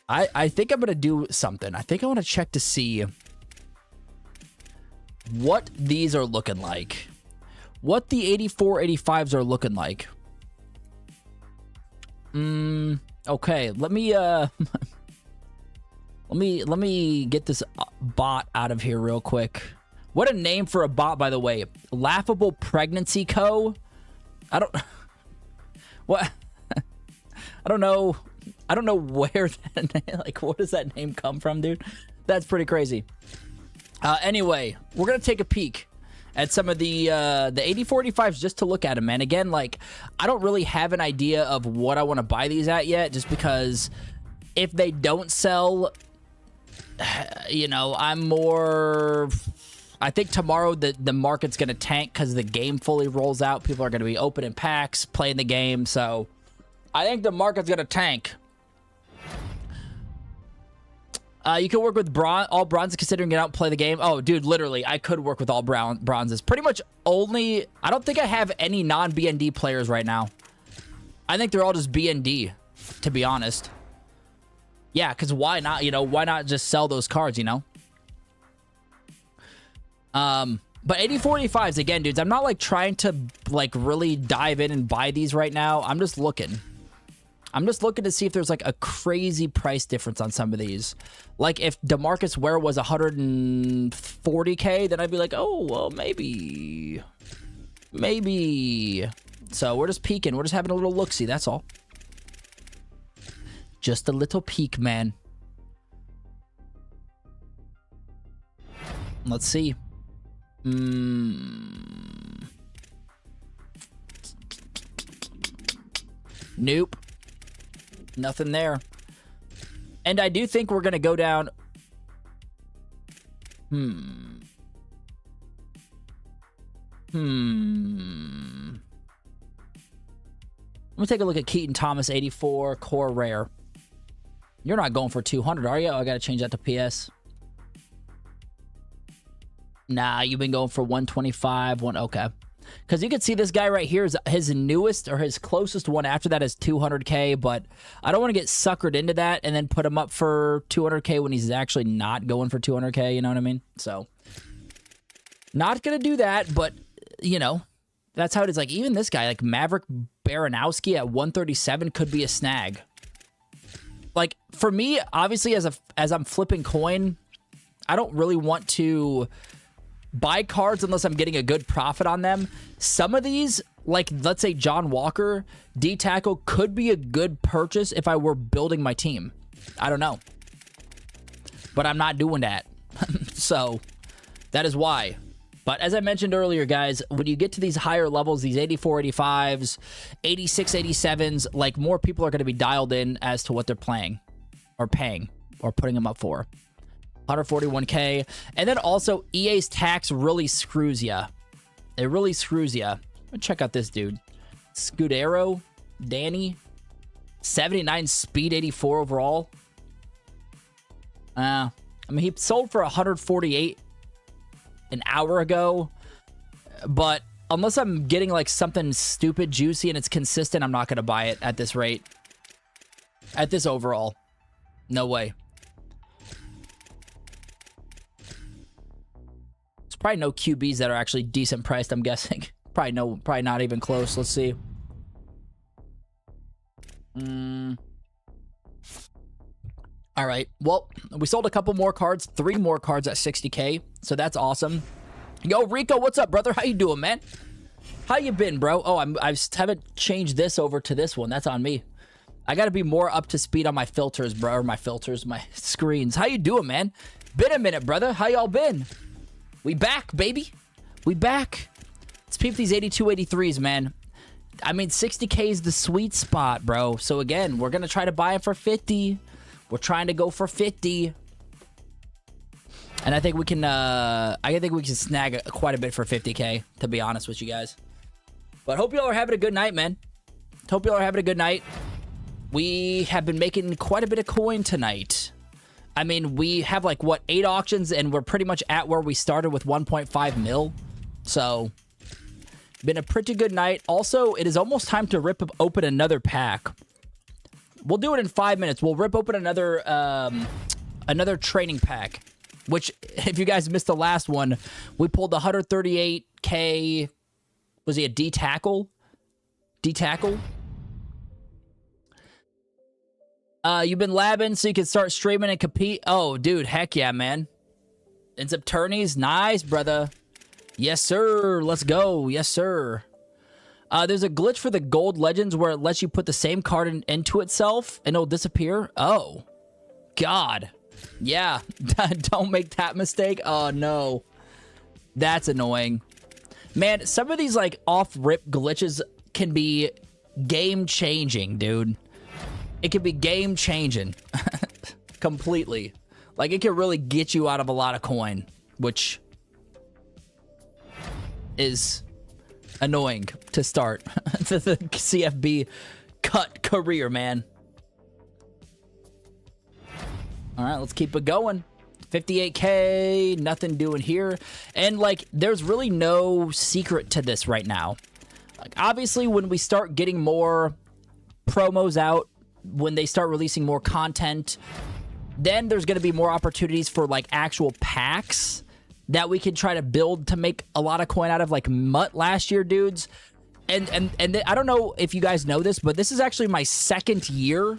I think I'm going to do something. I think I want to check to see what these are looking like. What the 84, 85s are looking like. Okay, let me let me get this bot out of here real quick. What a name for a bot, by the way. Laughable Pregnancy Co. I don't what I don't know where that name, like, what does that name come from, dude? That's pretty crazy. Anyway, we're gonna take a peek at some of the 84, 85s just to look at them, man. Again, like, I don't really have an idea of what I want to buy these at yet, just because if they don't sell, you know, I think tomorrow the market's going to tank because the game fully rolls out. People are going to be opening packs, playing the game, so I think the market's going to tank. You can work with all bronzes considering you don't play the game. Oh, dude, literally, I could work with all bronzes. Pretty much only... I don't think I have any non-BND players right now. I think they're all just BND, to be honest. Yeah, because why not? You know, why not just sell those cards, you know? But 84, 85s, again, dudes, I'm not, like, trying to, like, really dive in and buy these right now. I'm just looking. I'm just looking to see if there's, like, a crazy price difference on some of these. Like, if DeMarcus Ware was 140k, then I'd be like, oh, well, maybe. Maybe. So, we're just peeking. We're just having a little look-see, that's all. Just a little peek, man. Let's see. Nope. Nothing there. And I do think we're going to go down... I'm going to take a look at Keaton Thomas, 84, core rare. You're not going for 200, are you? Oh, I got to change that to PS. Nah, you've been going for 125, okay. Because you can see this guy right here is his newest or his closest one after that is 200k, but I don't want to get suckered into that and then put him up for 200k when he's actually not going for 200k, you know what I mean? So, not going to do that, but, you know, that's how it is. Like, even this guy, like Maverick Baranowski at 137 could be a snag. Like, for me, obviously, as I'm flipping coin, I don't really want to buy cards unless I'm getting a good profit on them. Some of these, like, let's say John Walker, D-Tackle, could be a good purchase if I were building my team. I don't know. But I'm not doing that. So, that is why. But as I mentioned earlier, guys, when you get to these higher levels, these 84, 85s, 86, 87s, like, more people are going to be dialed in as to what they're playing or paying or putting them up for. 141k. And then also, EA's tax really screws you. It really screws you. Check out this dude. Scudero, Danny, 79 speed, 84 overall. I mean, he sold for 148. an hour ago. But unless I'm getting like something stupid juicy and it's consistent, I'm not going to buy it at this rate. At this overall. No way. There's probably no QBs that are actually decent priced, I'm guessing. Probably not even close. Let's see. All right. Well, we sold a couple more cards, 3 more cards at 60K. So that's awesome. Yo, Rico, what's up, brother? How you doing, man? How you been, bro? Oh, I haven't changed this over to this one. That's on me. I got to be more up to speed on my filters, bro. Or my screens. How you doing, man? Been a minute, brother. How y'all been? We back, baby. We back. Let's peep these 8283s, man. I mean, 60K is the sweet spot, bro. So again, we're going to try to buy it for 50. We're trying to go for 50. And I think we can, I think we can snag quite a bit for 50K, to be honest with you guys. But hope y'all are having a good night, man. Hope y'all are having a good night. We have been making quite a bit of coin tonight. I mean, we have like, what, 8 auctions, and we're pretty much at where we started with 1.5 mil. So, been a pretty good night. Also, it is almost time to rip open another pack. We'll do it in 5 minutes. We'll rip open another another training pack. Which, if you guys missed the last one, we pulled the 138K. Was he a D-tackle? D-tackle? You've been labbing so you can start streaming and compete. Oh, dude, heck yeah, man. Ends up tourneys. Nice, brother. Yes, sir. Let's go. Yes, sir. There's a glitch for the Gold Legends where it lets you put the same card into itself and it'll disappear. Oh, God. Yeah, don't make that mistake. Oh, no. That's annoying. Man, some of these, like, off-rip glitches can be game-changing, dude. It can be game-changing. Completely. Like, it can really get you out of a lot of coin, which is annoying to start the CFB cut career, man. All right, let's keep it going. 58K, nothing doing here. And, like, there's really no secret to this right now. Like, obviously, when we start getting more promos out, when they start releasing more content, then there's going to be more opportunities for, like, actual packs that we can try to build to make a lot of coin out of, like Mutt last year, dudes. And I don't know if you guys know this, but this is actually my 2nd year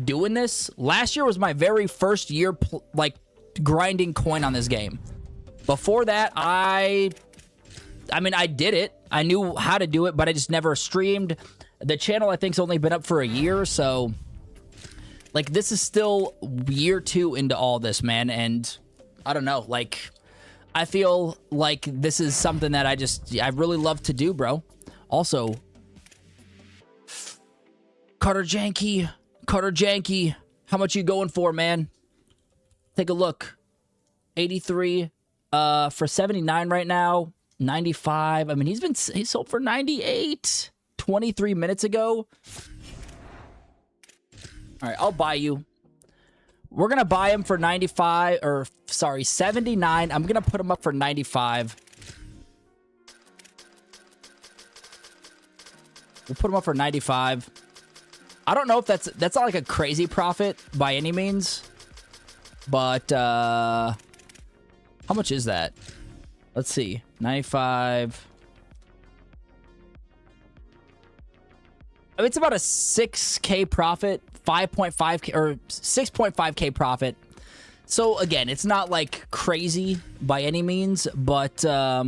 doing this. Last year was my very first year, like, grinding coin on this game. Before that, I mean, I did it. I knew how to do it, but I just never streamed. The channel, I think, has only been up for a year, so, like, this is still year 2 into all this, man, and I don't know, like, I feel like this is something that I really love to do, bro. Also, Carter Janky, how much you going for, man? Take a look. 83 for 79 right now. 95. I mean, he sold for 98 23 minutes ago. All right, I'll buy you. We're going to buy him for 95, or sorry, 79. I'm going to put him up for 95. We'll put him up for 95. I don't know if that's not like a crazy profit by any means. But, how much is that? Let's see. 95. I mean, it's about a 6K profit, 5.5K, or 6.5K profit. So, again, it's not, like, crazy by any means, but, yeah,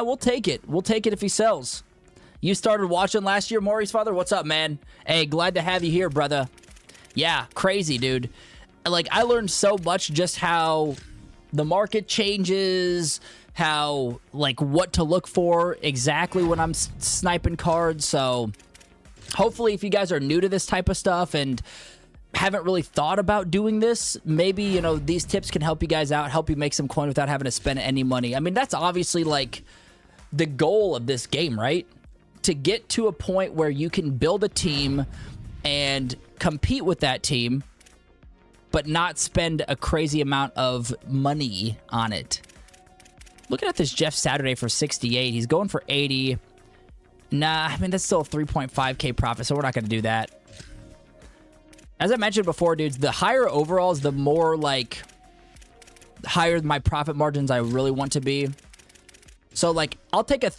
we'll take it. We'll take it if he sells. You started watching last year, Maury's father? What's up, man? Hey, glad to have you here, brother. Yeah, crazy, dude. Like, I learned so much just how the market changes, how, like, what to look for exactly when I'm sniping cards. So, hopefully, if you guys are new to this type of stuff and haven't really thought about doing this, maybe, you know, these tips can help you guys out, help you make some coin without having to spend any money. I mean, that's obviously, like, the goal of this game, right? To get to a point where you can build a team and compete with that team but not spend a crazy amount of money on it. Looking at this Jeff Saturday for 68. He's going for 80. Nah, I mean, that's still a 3.5K profit, so we're not going to do that. As I mentioned before, dudes, the higher overalls, the more, like, higher my profit margins I really want to be. So, like, I'll take a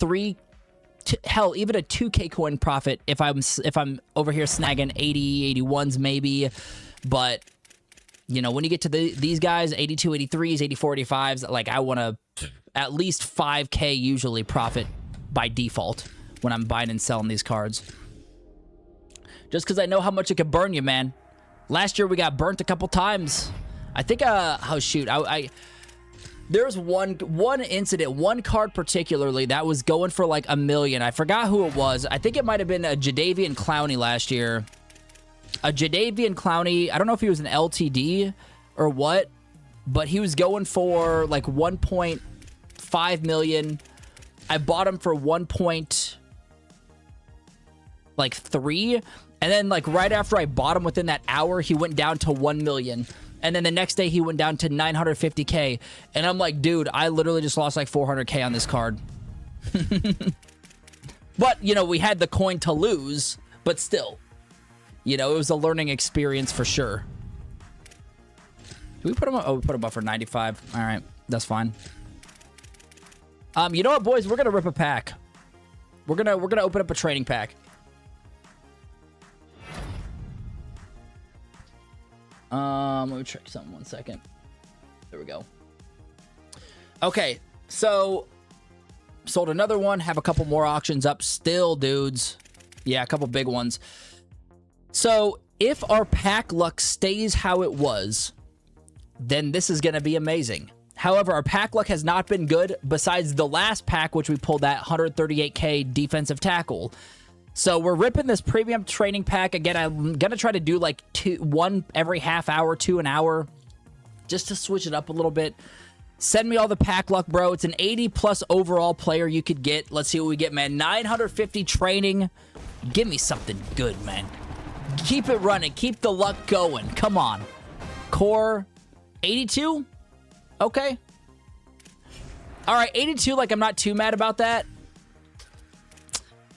hell, even a 2K coin profit if I'm over here snagging 80, 81s maybe. But, you know, when you get to these guys, 82, 83s, 84, 85s, like, I want to at least 5K usually profit by default when I'm buying and selling these cards. Just because I know how much it could burn you, man. Last year we got burnt a couple times. I think, oh shoot, there's one incident, one card particularly that was going for like $1 million. I forgot who it was. I think it might have been a Jadeveon Clowney last year. A Jadeveon Clowney, I don't know if he was an LTD or what, but he was going for like 1.5 million. I bought him for 1.3, and then like right after I bought him, within that hour, he went down to 1 million. And then the next day he went down to 950K. And I'm like, dude, I literally just lost like 400K on this card. But, you know, we had the coin to lose, but still, you know, it was a learning experience for sure. Do we put him up? Oh, we put him up for 95. All right, that's fine. You know what, boys? We're gonna rip a pack. We're gonna open up a training pack. Let me check something 1 second. There we go. Okay, so sold another one. Have a couple more auctions up still, dudes. Yeah, a couple big ones. So if our pack luck stays how it was, then this is going to be amazing. However, our pack luck has not been good besides the last pack, which we pulled that 138K defensive tackle. So we're ripping this premium training pack. Again, I'm going to try to do like one every half hour, 2 an hour, just to switch it up a little bit. Send me all the pack luck, bro. It's an 80-plus overall player you could get. Let's see what we get, man. 950 training. Give me something good, man. Keep it running. Keep the luck going. Come on. Core 82? Okay. All right, 82, like I'm not too mad about that.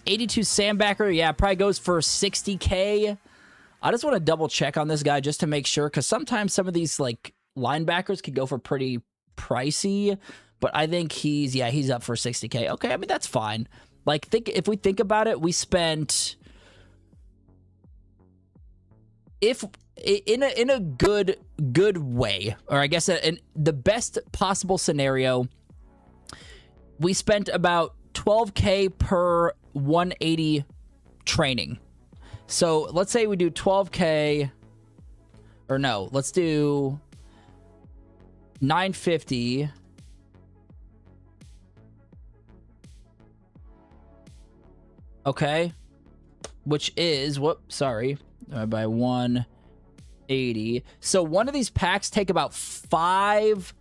82 Sandbacker, yeah, probably goes for 60K. I just want to double check on this guy just to make sure, because sometimes some of these like linebackers could go for pretty pricey, but I think he's up for 60K. Okay, I mean, that's fine. Like, if we think about it, we spent, if in a good way, or I guess in the best possible scenario, we spent about 12K per 180 training. So let's say we do 12K, or no, let's do 950. Okay, which is by 180. So one of these packs take about five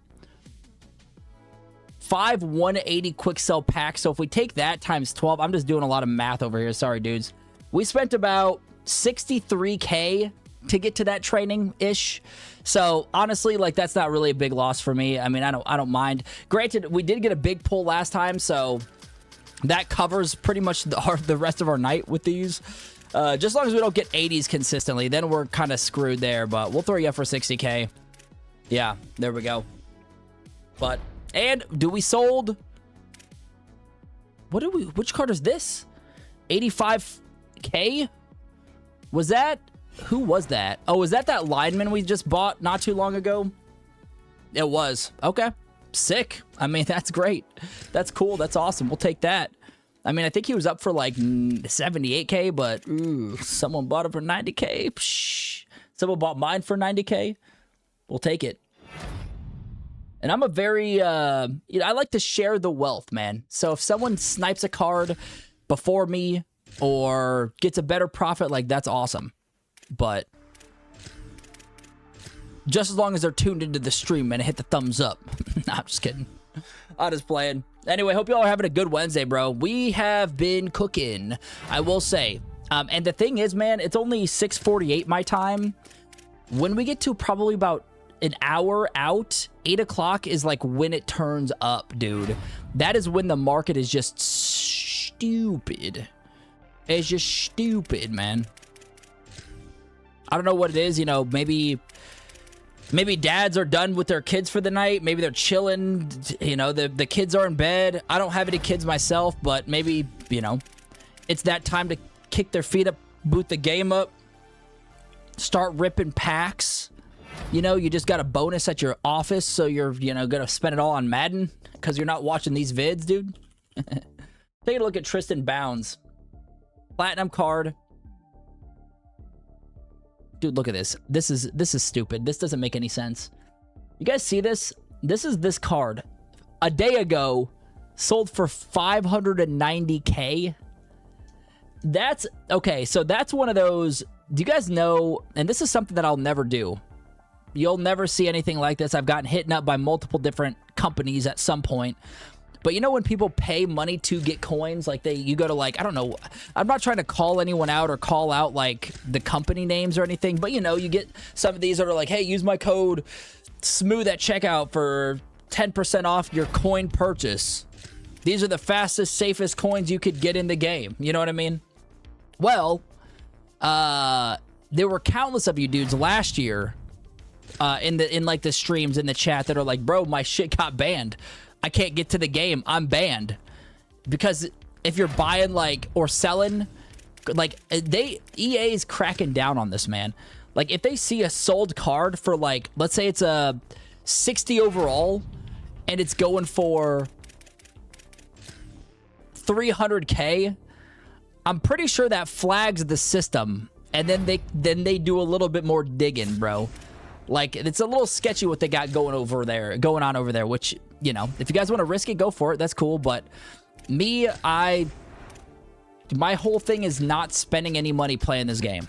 180 quick sell packs. So if we take that times 12, I'm just doing a lot of math over here. Sorry, dudes. We spent about 63K to get to that training ish. So honestly, like, that's not really a big loss for me. I mean, I don't mind. Granted, we did get a big pull last time, so that covers pretty much the rest of our night with these. Just as long as we don't get 80s consistently, then we're kind of screwed there. But we'll throw you up for 60K. Yeah, there we go. But and we sold? Which card is this? 85K? Was that? Who was that? Oh, was that lineman we just bought not too long ago? It was. Okay. Sick. I mean, that's great. That's cool. That's awesome. We'll take that. I mean, I think he was up for like 78K, but ooh, someone bought it for 90K. Psh, someone bought mine for 90K. We'll take it. And I'm a very, I like to share the wealth, man. So if someone snipes a card before me or gets a better profit, like, that's awesome. But just as long as they're tuned into the stream and hit the thumbs up. Nah, I'm just kidding. I'm just playing. Anyway, hope y'all are having a good Wednesday, bro. We have been cooking, I will say. And the thing is, man, it's only 6:48 my time. when we get to probably about an hour out, 8 o'clock is like when it turns up, dude. That is when the market is just stupid. It's just stupid, man. I don't know what it is, you know, maybe dads are done with their kids for the night. Maybe they're chilling, you know, the kids are in bed. I don't have any kids myself, but maybe, you know, it's that time to kick their feet up, boot the game up, start ripping packs. You know, you just got a bonus at your office, so you're, you know, gonna spend it all on Madden because you're not watching these vids, dude. Take a look at Tristan Bounds. Platinum card. Dude, look at this. This is stupid. This doesn't make any sense. You guys see this? This is this card. A day ago, sold for 590K. That's okay. So that's one of those. Do you guys know? And this is something that I'll never do. You'll never see anything like this. I've gotten hit up by multiple different companies at some point. But you know when people pay money to get coins, like you go to like, I don't know, I'm not trying to call anyone out or call out like the company names or anything, but you know, you get some of these that are like, hey, use my code SMOOTH at checkout for 10% off your coin purchase. These are the fastest, safest coins you could get in the game. You know what I mean? Well, there were countless of you dudes last year in like the streams in the chat that are like, bro, my shit got banned. I can't get to the game. I'm banned. Because if you're buying like or selling, like EA is cracking down on this, man. Like if they see a sold card for like, let's say it's a 60 overall and it's going for 300K, I'm pretty sure that flags the system, and then they do a little bit more digging, bro. Like it's a little sketchy what they got going on over there, which, you know, if you guys want to risk it, go for it. That's cool. But me, my whole thing is not spending any money playing this game.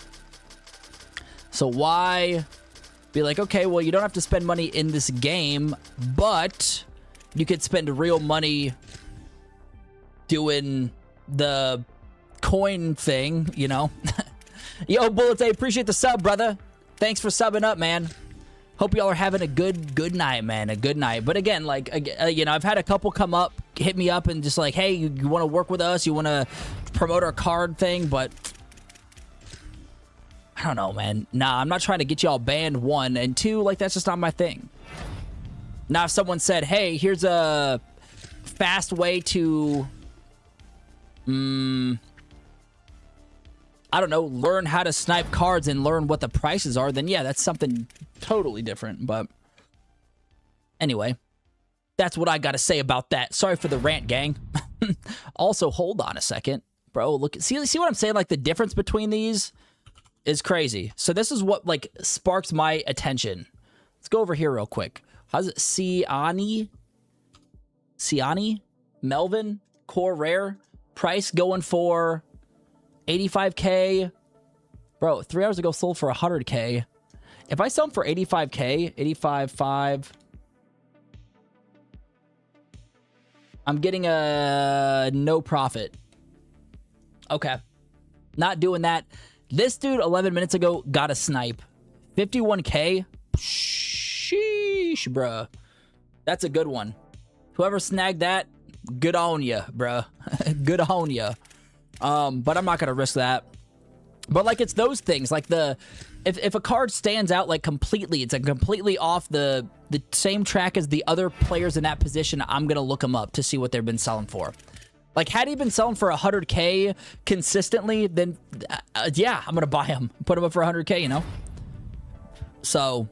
So why be like, okay, well, you don't have to spend money in this game, but you could spend real money doing the coin thing, you know? Yo, Bullets, I appreciate the sub, brother. Thanks for subbing up, man. Hope y'all are having a good night, man. A good night. But again, like, you know, I've had a couple come up, hit me up and just like, hey, you want to work with us? You want to promote our card thing? But I don't know, man. Nah, I'm not trying to get y'all banned, one. And two, like, that's just not my thing. Now, if someone said, hey, here's a fast way to, I don't know, learn how to snipe cards and learn what the prices are, then yeah, that's something totally different. But anyway, that's what I got to say about that. Sorry for the rant, gang. Also, hold on a second, bro. Look, see what I'm saying? Like the difference between these is crazy. So this is what like sparks my attention. Let's go over here real quick. How's it? Siani, Melvin, core rare, price going for 85K. Bro, 3 hours ago sold for 100K. If I sell them for 85K, 85.5, I'm getting a no profit. Okay. Not doing that. This dude 11 minutes ago got a snipe. 51K. Sheesh, bruh. That's a good one. Whoever snagged that, good on ya, bruh. Good on ya. But I'm not gonna risk that. But like it's those things, like if a card stands out like completely, it's a completely off the same track as the other players in that position, I'm gonna look them up to see what they've been selling for. Like had he been selling for 100K consistently, then yeah, I'm gonna buy him, put him up for 100K, you know. So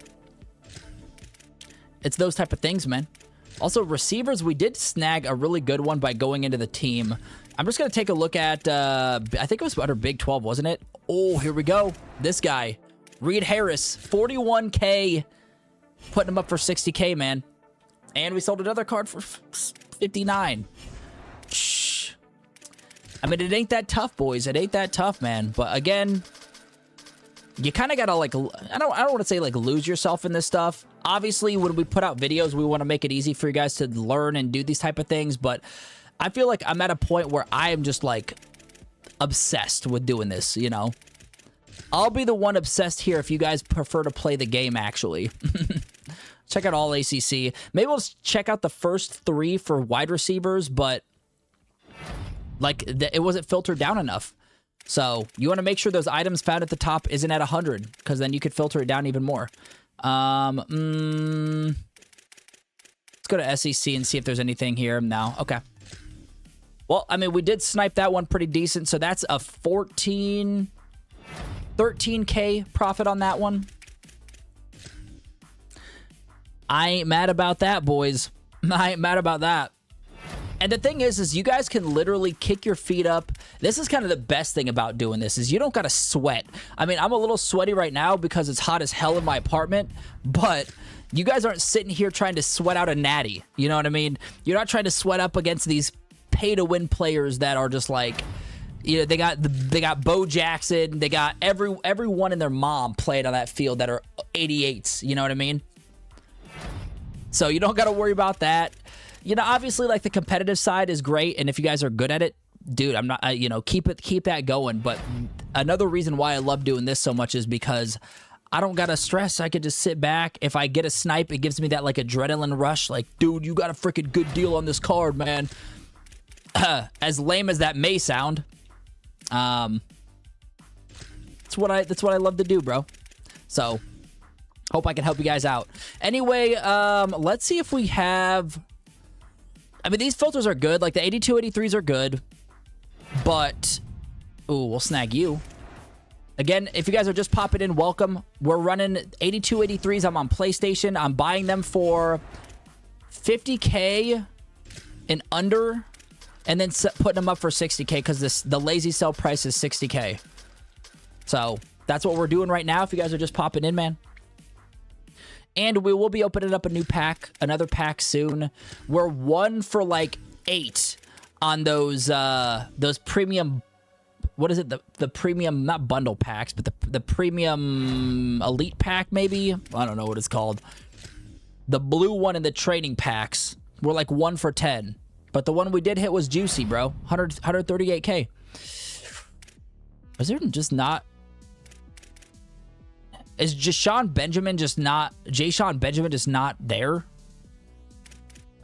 it's those type of things, man. Also, receivers, we did snag a really good one by going into the team. I'm just going to take a look at, I think it was under Big 12, wasn't it? Oh, here we go. This guy, Reed Harris, 41K, putting him up for 60K, man. And we sold another card for 59. Shh. I mean, it ain't that tough, boys. It ain't that tough, man. But again, you kind of got to, like, I don't want to say, like, lose yourself in this stuff. Obviously, when we put out videos, we want to make it easy for you guys to learn and do these type of things, but I feel like I'm at a point where I am just like obsessed with doing this, you know? I'll be the one obsessed here if you guys prefer to play the game, actually. Check out all ACC. Maybe we'll check out the first 3 for wide receivers, but like it wasn't filtered down enough. So you want to make sure those items found at the top isn't at 100, because then you could filter it down even more. Let's go to SEC and see if there's anything here now. Okay. Well, I mean, we did snipe that one pretty decent, so that's a 13K profit on that one. I ain't mad about that, boys. I ain't mad about that. And the thing is you guys can literally kick your feet up. This is kind of the best thing about doing this, is you don't got to sweat. I mean, I'm a little sweaty right now because it's hot as hell in my apartment, but you guys aren't sitting here trying to sweat out a natty. You know what I mean? You're not trying to sweat up against these pay-to-win players that are just like, you know, they got Bo Jackson, they got everyone and their mom playing on that field that are 88s. You know what I mean? So you don't got to worry about that. You know, obviously, like, the competitive side is great, and if you guys are good at it, dude, I'm not, you know, keep that going. But another reason why I love doing this so much is because I don't gotta stress. I could just sit back. If I get a snipe, it gives me that like adrenaline rush. Like, dude, you got a freaking good deal on this card, man. As lame as that may sound, that's what I love to do, bro. So hope I can help you guys out. Anyway, let's see if we have. I mean, these filters are good. Like, the 8283s are good. But, ooh, we'll snag you. Again, if you guys are just popping in, welcome. We're running 8283s. I'm on PlayStation. I'm buying them for 50K and under, and then putting them up for 60K because the lazy sell price is 60K. So that's what we're doing right now if you guys are just popping in, man. And we will be opening up another pack soon. We're 1 for like 8 on those premium. What is it? The premium, not bundle packs, but the premium elite pack, maybe? I don't know what it's called. The blue one in the training packs. We're like 1 for 10. But the one we did hit was juicy, bro. 138K. Is there just not... Is Jashawn Benjamin just not... Jashawn Benjamin just not there?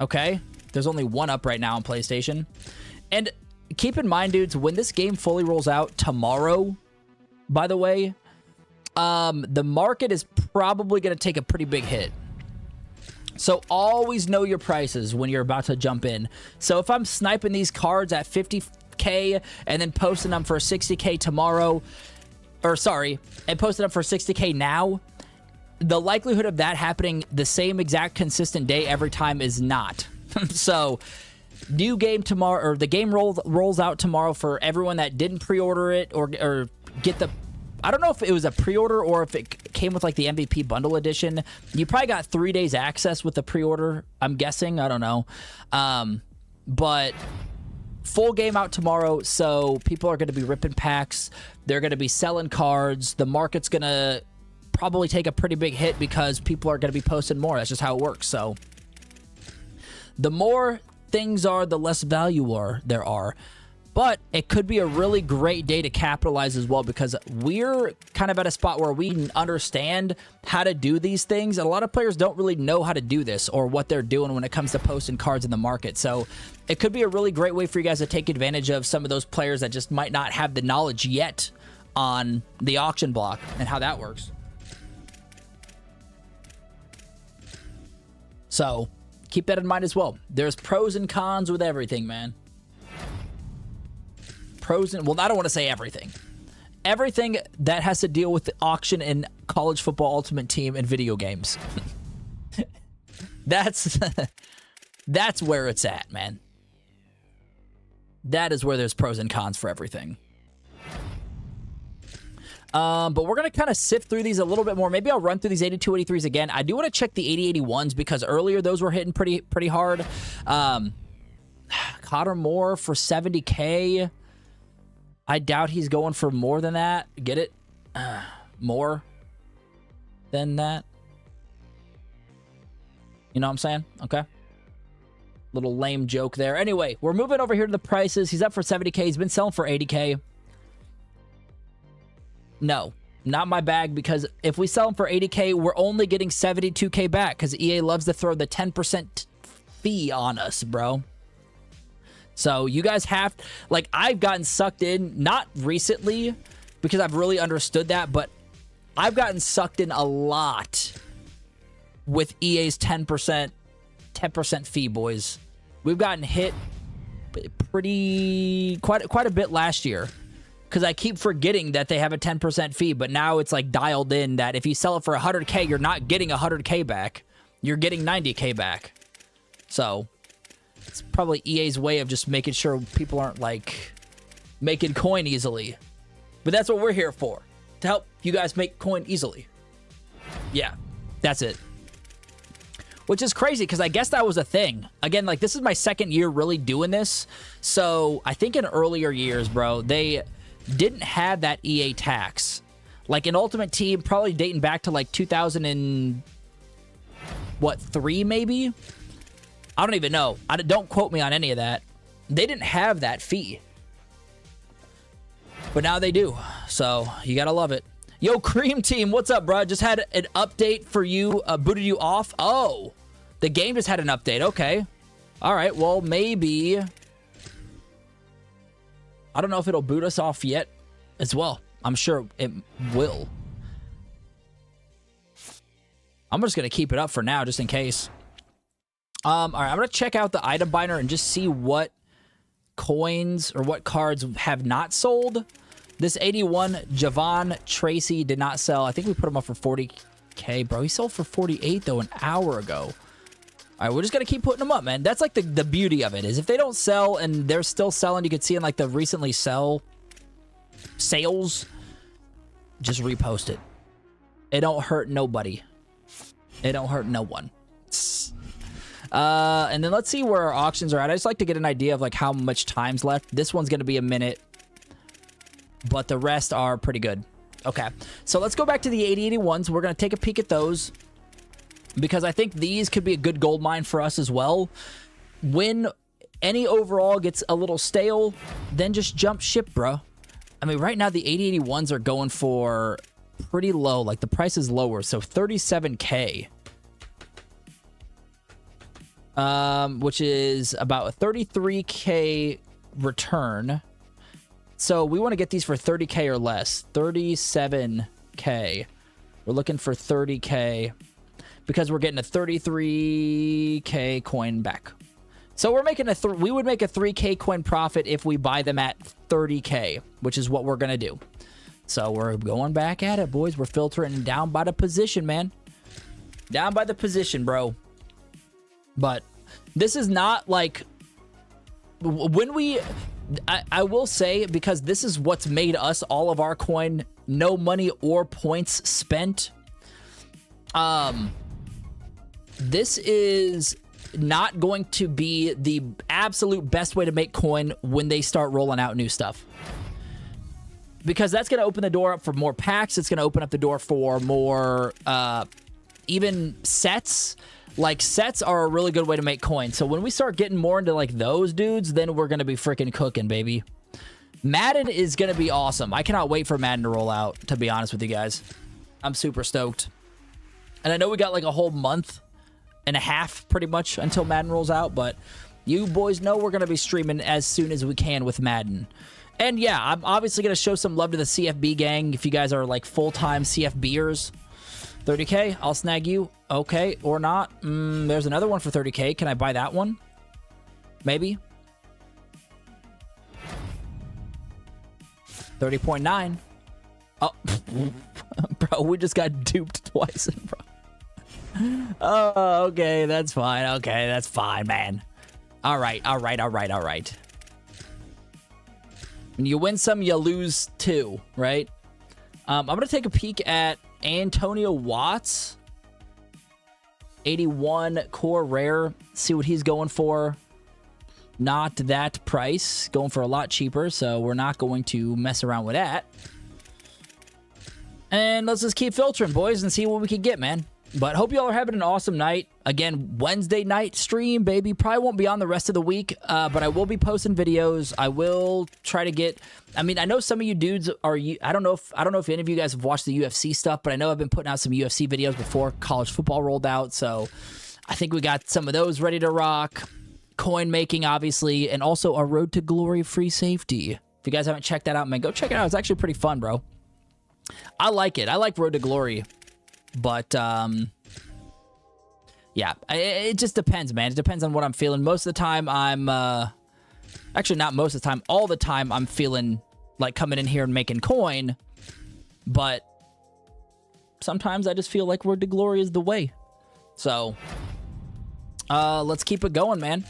Okay. There's only 1 up right now on PlayStation. And keep in mind, dudes, when this game fully rolls out tomorrow, by the way, the market is probably going to take a pretty big hit. So always know your prices when you're about to jump in. So if I'm sniping these cards at 50K and then posting them for 60K tomorrow... Or sorry, and posted up for 60K now, the likelihood of that happening the same exact consistent day every time is not. So, new game tomorrow, or the game rolls out tomorrow for everyone that didn't pre-order it or get the... I don't know if it was a pre-order or if it came with like the MVP bundle edition. You probably got 3 days access with the pre-order, I'm guessing. I don't know. But... full game out tomorrow, so people are going to be ripping packs. They're going to be selling cards. The market's going to probably take a pretty big hit because people are going to be posting more. That's just how it works. So the more things are, the less value there are. But it could be a really great day to capitalize as well, because we're kind of at a spot where we understand how to do these things. And a lot of players don't really know how to do this or what they're doing when it comes to posting cards in the market. So it could be a really great way for you guys to take advantage of some of those players that just might not have the knowledge yet on the auction block and how that works. So keep that in mind as well. There's pros and cons with everything, man. Pros and... well, I don't want to say everything. Everything that has to deal with the auction in College Football Ultimate Team and video games. That's where it's at, man. That is where there's pros and cons for everything. But we're going to kind of sift through these a little bit more. Maybe I'll run through these 8283s again. I do want to check the 8081s because earlier those were hitting pretty hard. Cotter Moore for 70K. I doubt he's going for more than that. Get it? More than that. You know what I'm saying? Okay. Little lame joke there. Anyway, we're moving over here to the prices. He's up for 70K. He's been selling for 80K. No. Not my bag, because if we sell them for 80K, we're only getting 72K back because EA loves to throw the 10% fee on us, bro. So you guys have, like, I've gotten sucked in, not recently because I've really understood that, but I've gotten sucked in a lot with EA's 10% fee, boys. We've gotten hit quite a bit last year. Because I keep forgetting that they have a 10% fee, but now it's like dialed in that if you sell it for 100K, you're not getting 100K back. You're getting 90K back. So it's probably EA's way of just making sure people aren't like making coin easily. But that's what we're here for, to help you guys make coin easily. Yeah, that's it. Which is crazy because I guess that was a thing. Again, like, this is my second year really doing this. So I think in earlier years, bro, they didn't have that EA tax. Like in Ultimate Team, probably dating back to like 2003 maybe? I don't even know. Don't quote me on any of that. They didn't have that fee. But now they do. So you gotta love it. Yo, Cream Team, what's up, bro? Just had an update for you. Booted you off. Oh, the game just had an update. Okay. All right, well, maybe... I don't know if it'll boot us off yet as well. I'm sure it will. I'm just going to keep it up for now just in case. All right, I'm going to check out the item binder and just see what coins or what cards have not sold. This 81 Javon Tracy did not sell. I think we put him up for 40K, bro. He sold for 48, though, an hour ago. All right, we're just going to keep putting them up, man. That's like the beauty of it, is if they don't sell and they're still selling, you can see in like the recently sales, just repost it. It don't hurt nobody. It don't hurt no one. And then let's see where our auctions are at. I just like to get an idea of like how much time's left. This one's going to be a minute, but the rest are pretty good. Okay, so let's go back to the 8081s. We're going to take a peek at those, because I think these could be a good gold mine for us as well. When any overall gets a little stale, then just jump ship, bro. I mean, right now the 8081s are going for pretty low. Like, the price is lower, so 37K. Which is about a 33K return. So we want to get these for 30K or less. 37K. We're looking for 30K. Because we're getting a 33K coin back. So we're making we would make a 3K coin profit if we buy them at 30K, which is what we're going to do. So we're going back at it, boys. We're filtering down by the position, man. Down by the position, bro. But this is not like... When we... I will say, because this is what's made us all of our coin, no money or points spent. This is not going to be the absolute best way to make coin when they start rolling out new stuff. Because that's going to open the door up for more packs. It's going to open up the door for more, even sets. Like, sets are a really good way to make coin. So when we start getting more into, like, those dudes, then we're going to be freaking cooking, baby. Madden is going to be awesome. I cannot wait for Madden to roll out, to be honest with you guys. I'm super stoked. And I know we got, like, a whole month and a half, pretty much, until Madden rolls out. But you boys know we're going to be streaming as soon as we can with Madden. And, yeah, I'm obviously going to show some love to the CFB gang. If you guys are, like, full-time CFBers. 30K, I'll snag you. Okay, or not. There's another one for 30K. Can I buy that one? Maybe. 30.9. Oh, bro, we just got duped twice, bro. Oh, okay, that's fine. Okay, that's fine, man. All right. When you win some, you lose two, right? I'm going to take a peek at Antonio Watts. 81 core rare. See what he's going for. Not that price. Going for a lot cheaper, so we're not going to mess around with that. And let's just keep filtering, boys, and see what we can get, man. But hope you all are having an awesome night. Again, Wednesday night stream, baby. Probably won't be on the rest of the week, but I will be posting videos. I will try to get. I mean, I know some of you dudes are. I don't know if any of you guys have watched the UFC stuff, but I know I've been putting out some UFC videos before college football rolled out. So I think we got some of those ready to rock. Coin making, obviously, and also a Road to Glory free safety. If you guys haven't checked that out, man, go check it out. It's actually pretty fun, bro. I like it. I like Road to Glory. But, yeah, it just depends, man. It depends on what I'm feeling. Most of the time, I'm, actually not most of the time, all the time, I'm feeling like coming in here and making coin. But sometimes I just feel like Road to Glory is the way. So, let's keep it going, man.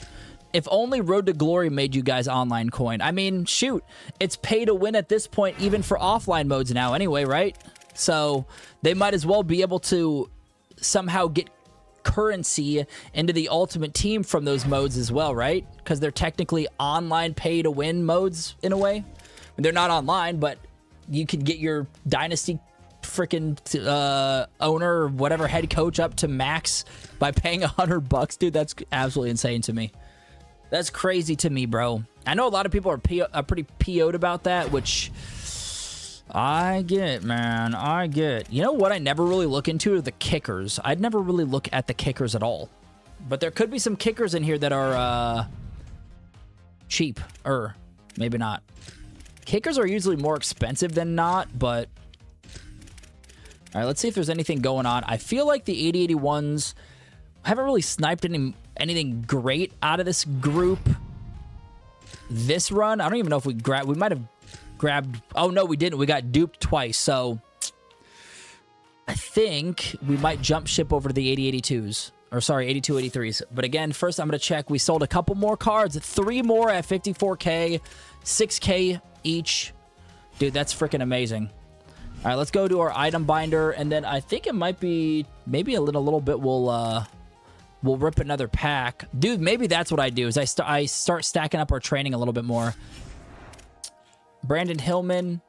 If only Road to Glory made you guys online coin. I mean, shoot, it's pay to win at this point, even for offline modes now anyway, right? So they might as well be able to somehow get currency into the Ultimate Team from those modes as well, right? Because they're technically online pay-to-win modes in a way. They're not online, but you can get your Dynasty freaking owner or whatever head coach up to max by paying $100, dude. That's absolutely insane to me. That's crazy to me, bro. I know a lot of people are pretty PO'd about that, which I get, man. I get. You know what I never really look into are the kickers. I'd never really look at the kickers at all. But there could be some kickers in here that are cheap. Or maybe not. Kickers are usually more expensive than not, but all right, let's see if there's anything going on. I feel like the 8081s haven't really sniped anything great out of this group this run. I don't even know if we might have grabbed. Oh no, we didn't. We got duped twice. So I think we might jump ship over to the 8082s, or sorry, 8283s. But again, first I'm going to check. We sold a couple more cards, 3 more at 54k, 6k each. Dude, that's freaking amazing. All right, let's go to our item binder, and then I think it might be maybe a little bit we'll rip another pack. Dude, maybe that's what I do, is I start stacking up our training a little bit more. Brandon Hillman.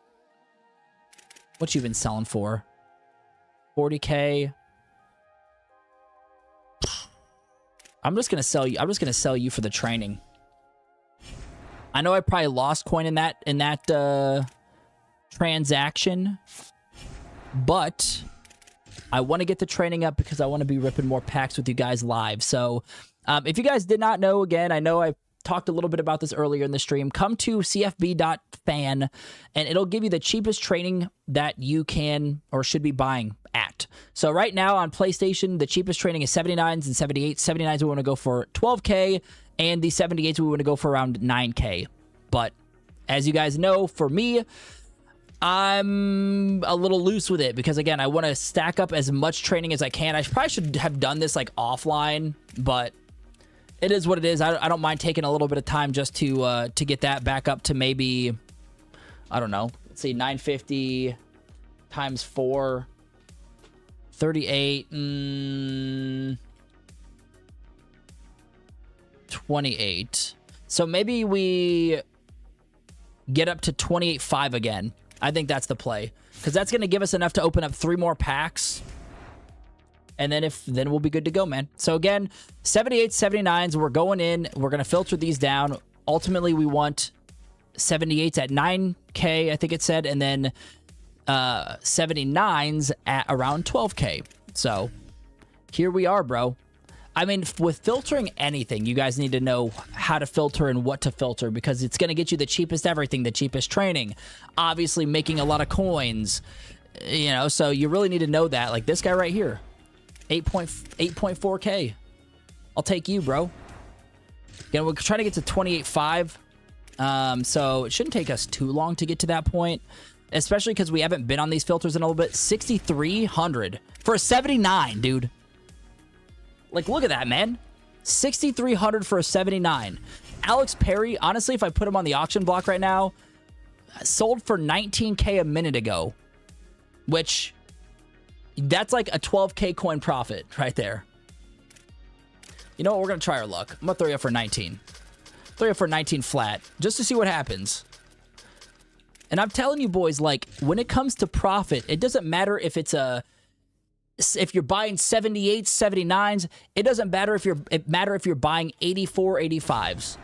What you been selling for? 40k. I'm just gonna sell you. I'm just gonna sell you for the training. I know I probably lost coin in that transaction, but I want to get the training up because I want to be ripping more packs with you guys live. So if you guys did not know, again, I know I talked a little bit about this earlier in the stream. Come to cfb.fan and it'll give you the cheapest training that you can or should be buying at. So right now on PlayStation, the cheapest training is 79s and 78s. 79s we want to go for 12k, and the 78s we want to go for around 9k. But as you guys know, for me, I'm a little loose with it because, again, I want to stack up as much training as I can. I probably should have done this like offline, but it is what it is. I don't mind taking a little bit of time just to get that back up to maybe, I don't know, let's see, 950 times 4, 38, 28. So maybe we get up to 28.5 again. I think that's the play, because that's going to give us enough to open up 3 more packs. And then we'll be good to go, man. So again, 78s, 79s, we're going in. We're going to filter these down. Ultimately, we want 78s at 9k, I think it said, and then 79s at around 12k. So here we are, bro. I mean, with filtering anything, you guys need to know how to filter and what to filter, because it's going to get you the cheapest everything, the cheapest training, obviously making a lot of coins, you know, so you really need to know that. Like this guy right here, 8.4k. I'll take you, bro. Again, we're trying to get to 28.5, so it shouldn't take us too long to get to that point, especially because we haven't been on these filters in a little bit. 6,300 for a 79, dude. Like, look at that, man. 6,300 for a 79. Alex Perry, honestly, if I put him on the auction block right now, sold for 19k a minute ago, which that's like a 12k coin profit right there. You know what? We're going to try our luck. I'm going to throw you up for 19. Throw you up for 19 flat, just to see what happens. And I'm telling you, boys, like, when it comes to profit, it doesn't matter if it's a if you're buying 78s, 79s, it doesn't matter if you're buying 84, 85s.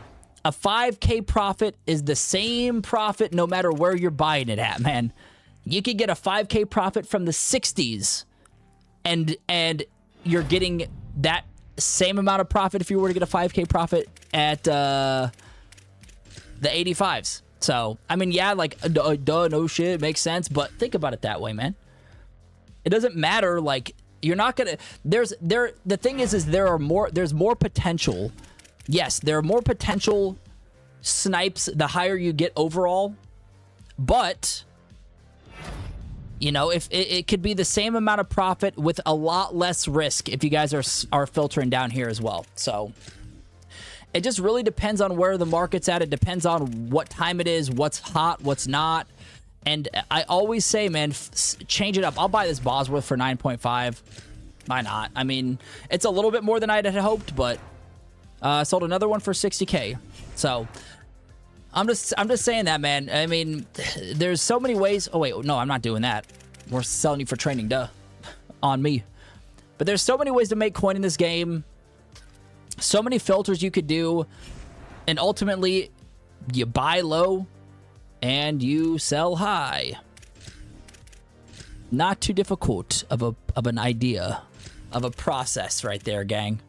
A 5K profit is the same profit no matter where you're buying it at, man. You could get a 5K profit from the 60s, and you're getting that same amount of profit if you were to get a 5K profit at the 85s. So, I mean, yeah, like, duh, no shit, it makes sense, but think about it that way, man. It doesn't matter, like, you're not gonna, the thing is there's more potential. Yes, there are more potential snipes the higher you get overall, but, you know, if it could be the same amount of profit with a lot less risk if you guys are filtering down here as well. So it just really depends on where the market's at. It depends on what time it is, what's hot, what's not. And I always say, man, change it up. I'll buy this Bosworth for 9.5. Why not? I mean, it's a little bit more than I had hoped, but sold another one for 60K. So I'm just saying that, man. I mean, there's so many ways. Oh wait, no, I'm not doing that. We're selling you for training, duh, on me. But there's so many ways to make coin in this game. So many filters you could do, and ultimately, you buy low and you sell high. Not too difficult of an idea, of a process right there, gang.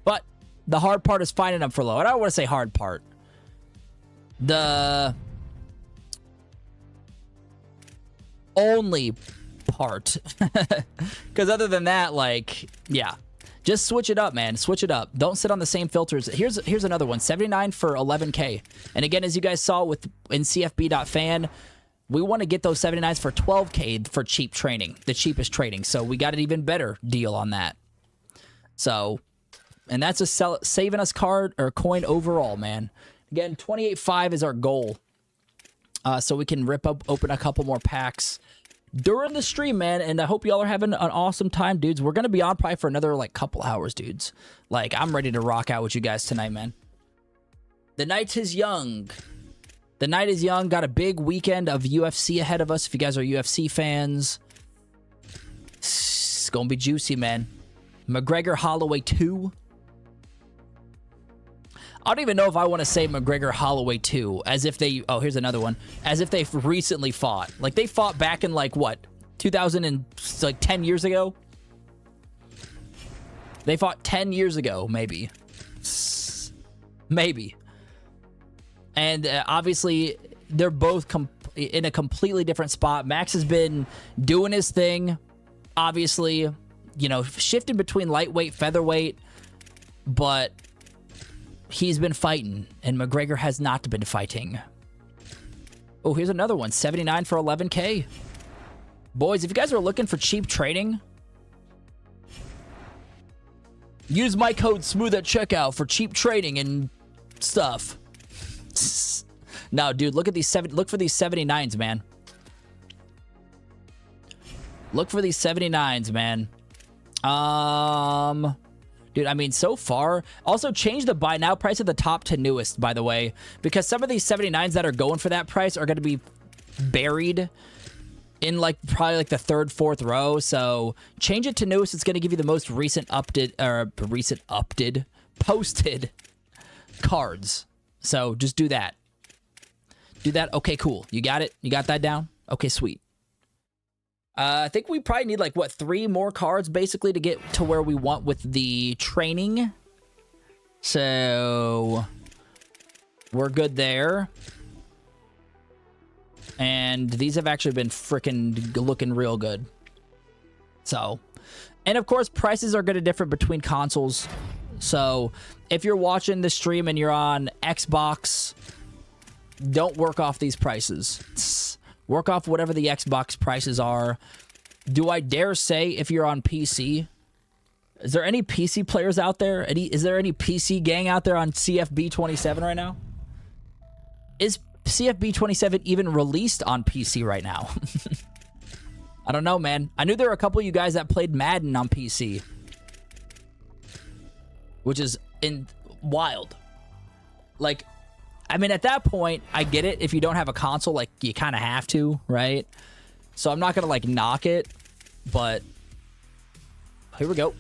But the hard part is finding them for low. And I don't want to say hard part. The only part. Because other than that, like, yeah. Just switch it up, man. Switch it up. Don't sit on the same filters. Here's another one. 79 for 11K. And again, as you guys saw in CFB.fan, we want to get those 79s for 12K for cheap training. The cheapest trading. So we got an even better deal on that. So, and that's a saving us card or coin overall, man. Again, 28.5 is our goal. So we can open a couple more packs during the stream, man, and I hope y'all are having an awesome time, dudes. We're gonna be on probably for another like couple hours, dudes. Like, I'm ready to rock out with you guys tonight, man. The night is young. The night is young. Got a big weekend of UFC ahead of us. If you guys are UFC fans, it's gonna be juicy, man. McGregor Holloway 2. I don't even know if I want to say McGregor Holloway 2 as if they... Oh, here's another one. As if they've recently fought. Like, they fought back in, like, what? 10 years ago? They fought 10 years ago, maybe. Maybe. And obviously, they're both in a completely different spot. Max has been doing his thing. Obviously, you know, shifting between lightweight, featherweight. But... he's been fighting, and McGregor has not been fighting. Oh, here's another one. 79 for 11K. Boys, if you guys are looking for cheap trading, use my code SMOOTH at checkout for cheap trading and stuff. No, dude, look for these 79s, man. Look for these 79s, man. Dude, I mean, so far... Also, change the buy now price of the top to newest, by the way. Because some of these 79s that are going for that price are going to be buried in, like, probably, like, the third, fourth row. So, change it to newest. It's going to give you the most posted cards. So, just do that. Do that. Okay, cool. You got it? You got that down? Okay, sweet. I think we probably need, like, what, 3 more cards, basically, to get to where we want with the training. So, we're good there. And these have actually been freaking looking real good. So, and of course, prices are going to differ between consoles. So, if you're watching the stream and you're on Xbox, don't work off these prices. Work off whatever the Xbox prices are. Do I dare say if you're on PC? Is there any PC players out there? Is there any PC gang out there on CFB27 right now? Is CFB27 even released on PC right now? I don't know, man. I knew there were a couple of you guys that played Madden on PC. Which is wild. Like... I mean, at that point, I get it. If you don't have a console, like, you kind of have to, right? So I'm not going to, like, knock it. But Here we go.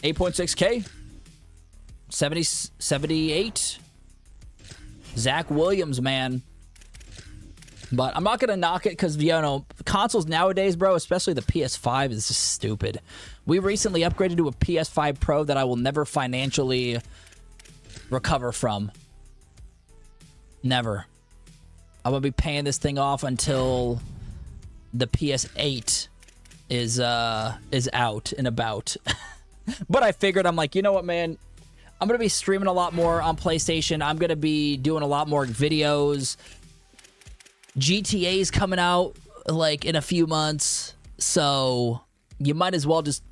8.6K. 78. Zach Williams, man. But I'm not going to knock it because, you know, consoles nowadays, bro, especially the PS5, is just stupid. We recently upgraded to a PS5 Pro that I will never financially recover from. Never. I'm going to be paying this thing off until the PS8 is out and about. But I figured, I'm like, you know what, man? I'm going to be streaming a lot more on PlayStation. I'm going to be doing a lot more videos. GTA's coming out like in a few months, so you might as well just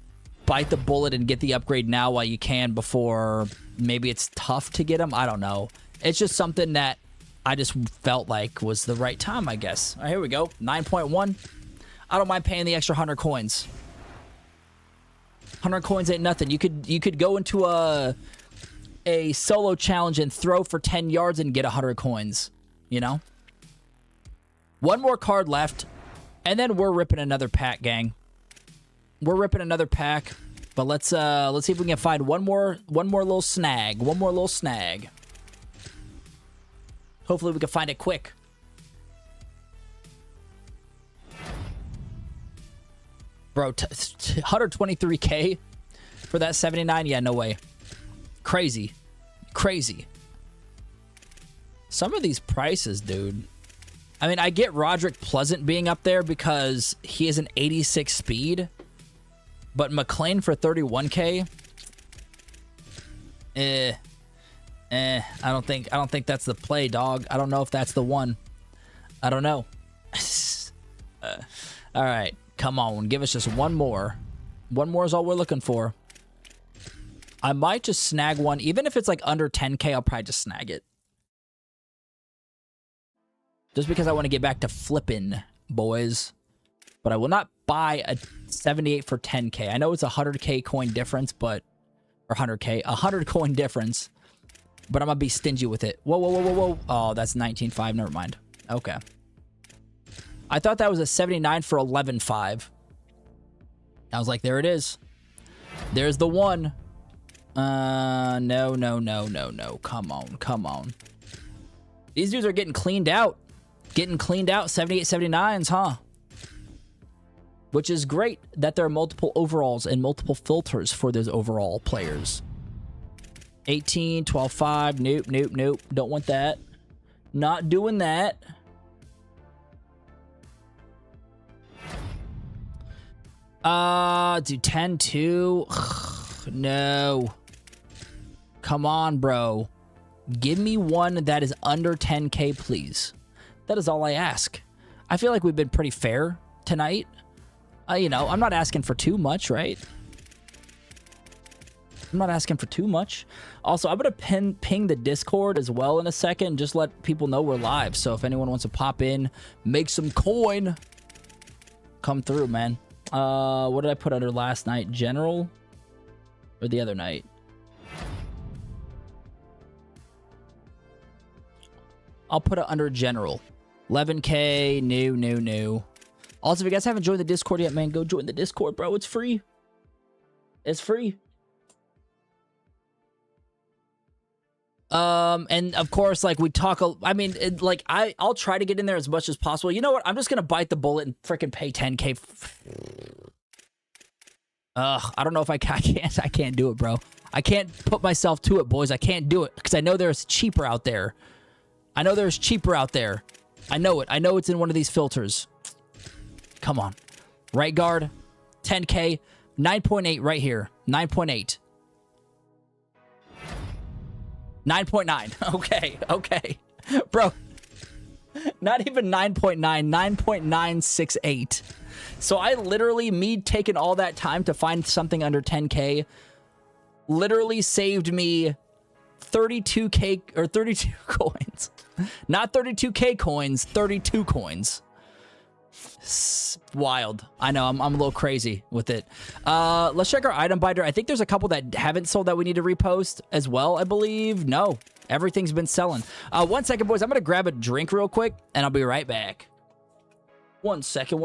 bite the bullet and get the upgrade now while you can before maybe it's tough to get them. I don't know. It's just something that I just felt like was the right time, I guess. All right, here we go. 9.1. I don't mind paying the extra 100 coins. 100 coins ain't nothing. You could go into a solo challenge and throw for 10 yards and get 100 coins, you know? One more card left, and then we're ripping another pack, gang. We're ripping another pack, but let's see if we can find one more little snag. One more little snag. Hopefully we can find it quick. Bro, 123K for that 79? Yeah, no way. Crazy. Crazy. Some of these prices, dude. I mean, I get Roderick Pleasant being up there because he is an 86 speed, but McLean for 31K? I don't think that's the play, dog. I don't know if that's the one. I don't know. All right, come on, give us just one more. One more is all we're looking for. I might just snag one, even if it's like under 10K. I'll probably just snag it. Just because I want to get back to flipping, boys. But I will not buy a 78 for 10K. I know it's a 100K coin difference, but... Or 100K. 100 coin difference. But I'm going to be stingy with it. Whoa, whoa, whoa, whoa, whoa. Oh, that's 19.5. Never mind. Okay. I thought that was a 79 for 11.5. I was like, there it is. There's the one. No, no, no, no, no. Come on, come on. These dudes are getting cleaned out. Getting cleaned out, 78, 79s, huh? Which is great that there are multiple overalls and multiple filters for those overall players. 18, 12.5, nope, nope, nope. Don't want that. Not doing that. Do 10-2. No. Come on, bro. Give me one that is under 10K, please. That is all I ask. I feel like we've been pretty fair tonight. You know, I'm not asking for too much, right? I'm not asking for too much. Also, I'm going to ping the Discord as well in a second. Just let people know we're live. So if anyone wants to pop in, make some coin, come through, man. What did I put under last night? General? Or the other night? I'll put it under general. 11K, new. Also, if you guys haven't joined the Discord yet, man, go join the Discord, bro. It's free. It's free. And of course, like we talk, I mean, like I'll try to get in there as much as possible. You know what? I'm just gonna bite the bullet and freaking pay 10K. I don't know if I can't do it, bro. I can't put myself to it, boys. I can't do it because I know there's cheaper out there. I know there's cheaper out there. I know it. I know it's in one of these filters. Come on. Right guard, 10K, 9.8 right here. 9.8. 9.9. Okay. Bro, not even 9.9. 9.968. So I literally, me taking all that time to find something under 10K, literally saved me 32K or 32 coins. Not 32K coins, 32 coins. It's wild. I know, I'm a little crazy with it. Let's check our item binder. I think there's a couple that haven't sold that we need to repost as well, I believe. No, everything's been selling. 1 second, boys. I'm going to grab a drink real quick, and I'll be right back. 1 second.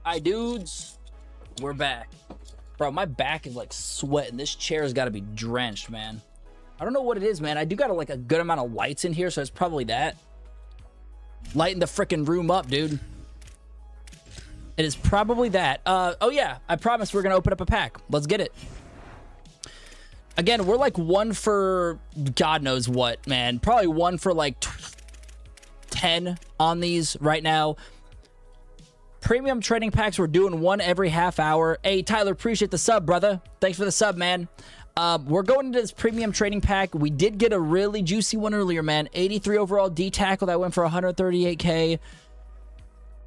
Hi, dudes. We're back. Bro, my back is like sweating. This chair's got to be drenched, man. I don't know what it is, man. I do got like a good amount of lights in here, so it's probably that. Lighten the freaking room up, dude. It is probably that. Oh, yeah. I promise we're going to open up a pack. Let's get it. Again, we're like one for God knows what, man. Probably one for like 10 on these right now. Premium trading packs, we're doing one every half hour. Hey, Tyler, appreciate the sub, brother. Thanks for the sub, man. We're going into this premium trading pack. We did get a really juicy one earlier, man. 83 overall D tackle that went for 138K.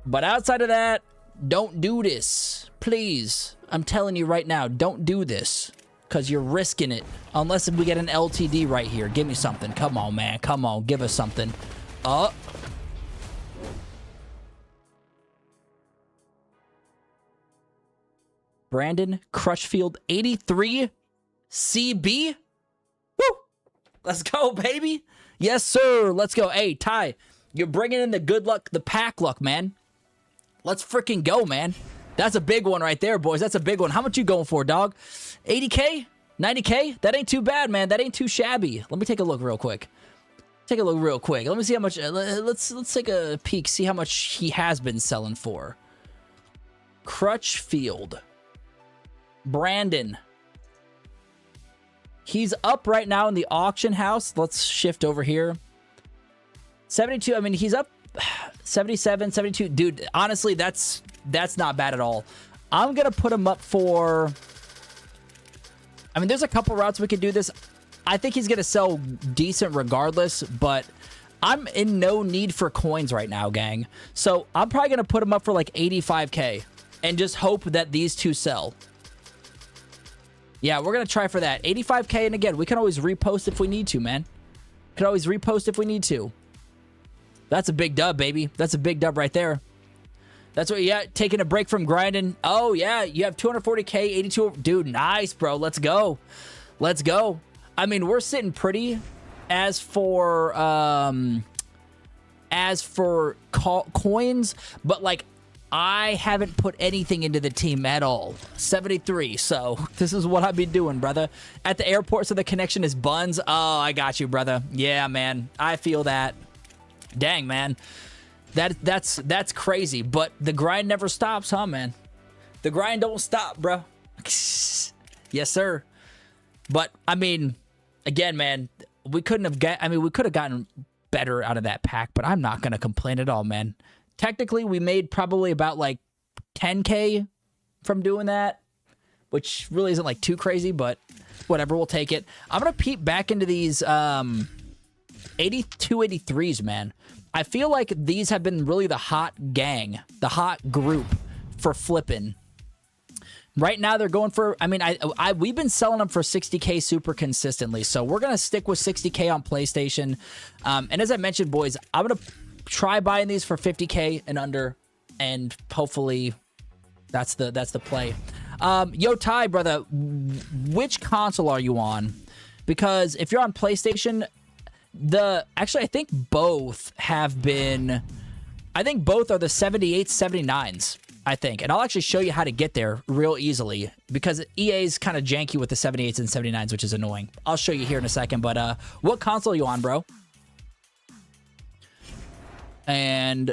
But outside of that, don't do this. Please. I'm telling you right now, don't do this. Because you're risking it. Unless we get an LTD right here. Give me something. Come on, man. Come on. Give us something. Brandon Crutchfield, 83 CB. Woo! Let's go, baby. Yes, sir. Let's go. Hey, Ty, you're bringing in the good luck, the pack luck, man. Let's freaking go, man. That's a big one right there, boys. That's a big one. How much you going for, dog? 80K? 90K? That ain't too bad, man. That ain't too shabby. Let me take a look real quick. Take a look real quick. Let me see how much. Let's take a peek. See how much he has been selling for. Crutchfield. Brandon. He's up right now in the auction house. Let's shift over here. 72. I mean, he's up 77, 72. Dude, honestly, that's not bad at all. I'm going to put him up for... I mean, there's a couple routes we could do this. I think he's going to sell decent regardless, but I'm in no need for coins right now, gang. So I'm probably going to put him up for like 85K and just hope that these two sell. Yeah, we're going to try for that. 85K, and again, we can always repost if we need to, man. Can always repost if we need to. That's a big dub, baby. That's a big dub right there. That's what, yeah, taking a break from grinding. Oh, yeah, you have 240K, 82. Dude, nice, bro. Let's go. Let's go. I mean, we're sitting pretty as for coins, but like, I haven't put anything into the team at all. 73, so this is what I've been doing, brother. At the airport, so the connection is buns. Oh, I got you, brother. Yeah, man. I feel that. Dang, man. That's crazy, but the grind never stops, huh, man? The grind don't stop, bro. Yes, sir. But, I mean, again, man, we could have gotten better out of that pack, but I'm not going to complain at all, man. Technically, we made probably about like 10K from doing that, which really isn't like too crazy, but whatever, we'll take it. I'm going to peep back into these 82, 83s, man. I feel like these have been really the hot gang, the hot group for flipping. Right now, they're going for, I mean, we've been selling them for 60K super consistently, so we're going to stick with 60K on PlayStation. And as I mentioned, boys, I'm going to try buying these for 50K and under, and hopefully that's the play. Yo, Ty, brother, which console are you on? Because if you're on PlayStation, actually, I think both have been, I think both are the 78s, 79s, I think. And I'll actually show you how to get there real easily, because EA's kind of janky with the 78s and 79s, which is annoying. I'll show you here in a second, but what console are you on, bro? And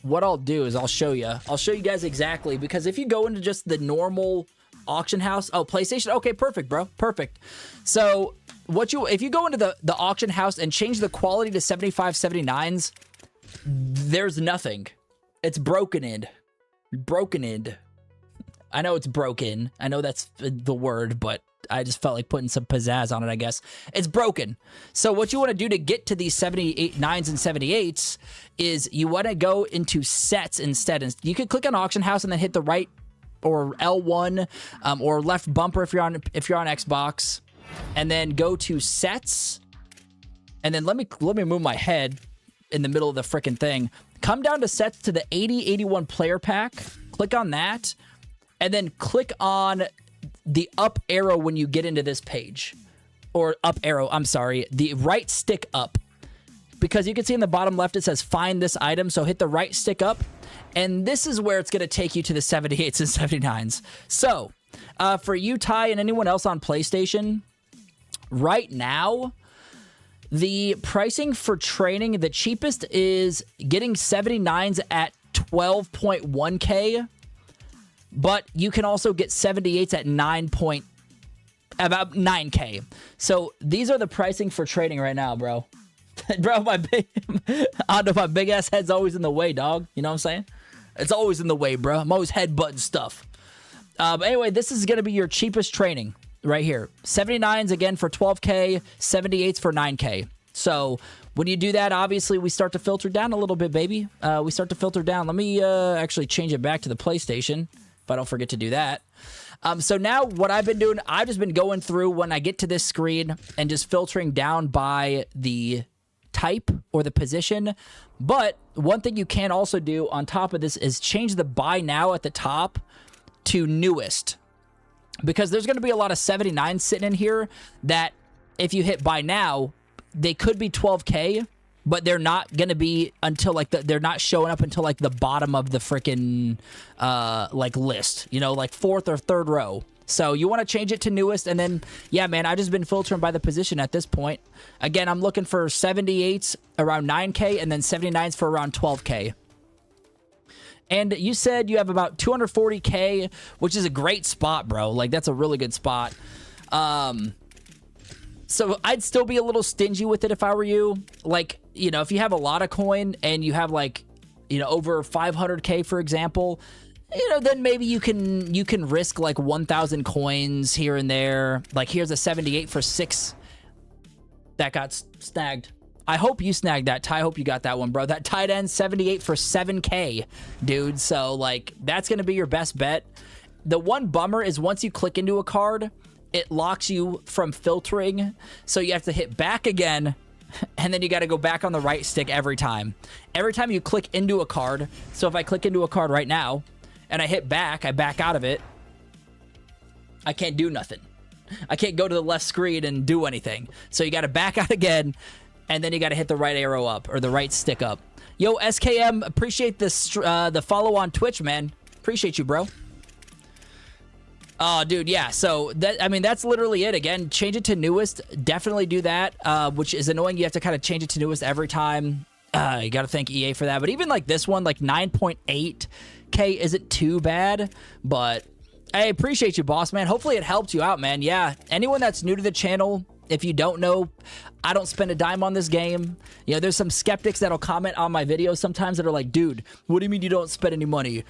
what I'll do is I'll show you guys exactly, because if you go into just the normal auction house, oh, PlayStation, okay, perfect, bro, perfect. So if you go into the auction house and change the quality to 75, 79s, there's nothing. It's broken. I know it's broken. I know that's the word, but I just felt like putting some pizzazz on it, I guess. It's broken. So what you want to do to get to these 78, 9s and 78s is you want to go into sets instead. And you can click on auction house and then hit the right or L1 or left bumper if you're on Xbox, and then go to sets. And then let me move my head in the middle of the freaking thing. Come down to sets to the 80-81 player pack. Click on that, and then click on the up arrow when you get into this page, or up arrow, I'm sorry, the right stick up, because you can see in the bottom left it says find this item. So hit the right stick up And this is where it's going to take you to the 78s and 79s. So, for you, Ty, and anyone else on PlayStation, right now, the pricing for training, the cheapest is getting 79s at 12.1K, but you can also get 78s at about 9K. So these are the pricing for trading right now, bro. Bro, my big ass head's always in the way, dog. You know what I'm saying? It's always in the way, bro. I'm always headbutting stuff. But anyway, this is going to be your cheapest training right here. 79s again for 12K, 78s for 9K. So when you do that, obviously we start to filter down a little bit, baby. We start to filter down. Let me actually change it back to the PlayStation if I don't forget to do that. So now what I've been doing, I've just been going through when I get to this screen and just filtering down by the type or the position. But one thing you can also do on top of this is change the buy now at the top to newest, because there's going to be a lot of 79 sitting in here that if you hit buy now, they could be 12K, but they're not going to be until like they're not showing up until like the bottom of the freaking like list, you know, like fourth or third row. So you want to change it to newest, and then, yeah, man, I've just been filtering by the position at this point. Again, I'm looking for 78s around 9K and then 79s for around 12K. And you said you have about 240K, which is a great spot, bro. Like, that's a really good spot. So I'd still be a little stingy with it if I were you. Like, you know, if you have a lot of coin and you have, like, you know, over 500K, for example, you know, then maybe you can risk like 1,000 coins here and there. Like, here's a 78 for 6 that got snagged. I hope you snagged that. Ty, I hope you got that one, bro. That tight end 78 for 7K, dude. So, like, that's going to be your best bet. The one bummer is once you click into a card, it locks you from filtering. So you have to hit back again, and then you got to go back on the right stick every time. Every time you click into a card. So if I click into a card right now, and I hit back, I back out of it, I can't do nothing. I can't go to the left screen and do anything. So you got to back out again, and then you got to hit the right arrow up, or the right stick up. Yo, SKM, appreciate this, the follow on Twitch, man. Appreciate you, bro. Oh, dude, yeah. So, I mean, that's literally it. Again, change it to newest. Definitely do that, which is annoying. You have to kind of change it to newest every time. You got to thank EA for that. But even like this one, like 9.8K isn't too bad. But I appreciate you, boss, man. Hopefully it helped you out, man. Yeah, anyone that's new to the channel, if you don't know, I don't spend a dime on this game. You know, there's some skeptics that'll comment on my videos sometimes that are like, dude, what do you mean you don't spend any money?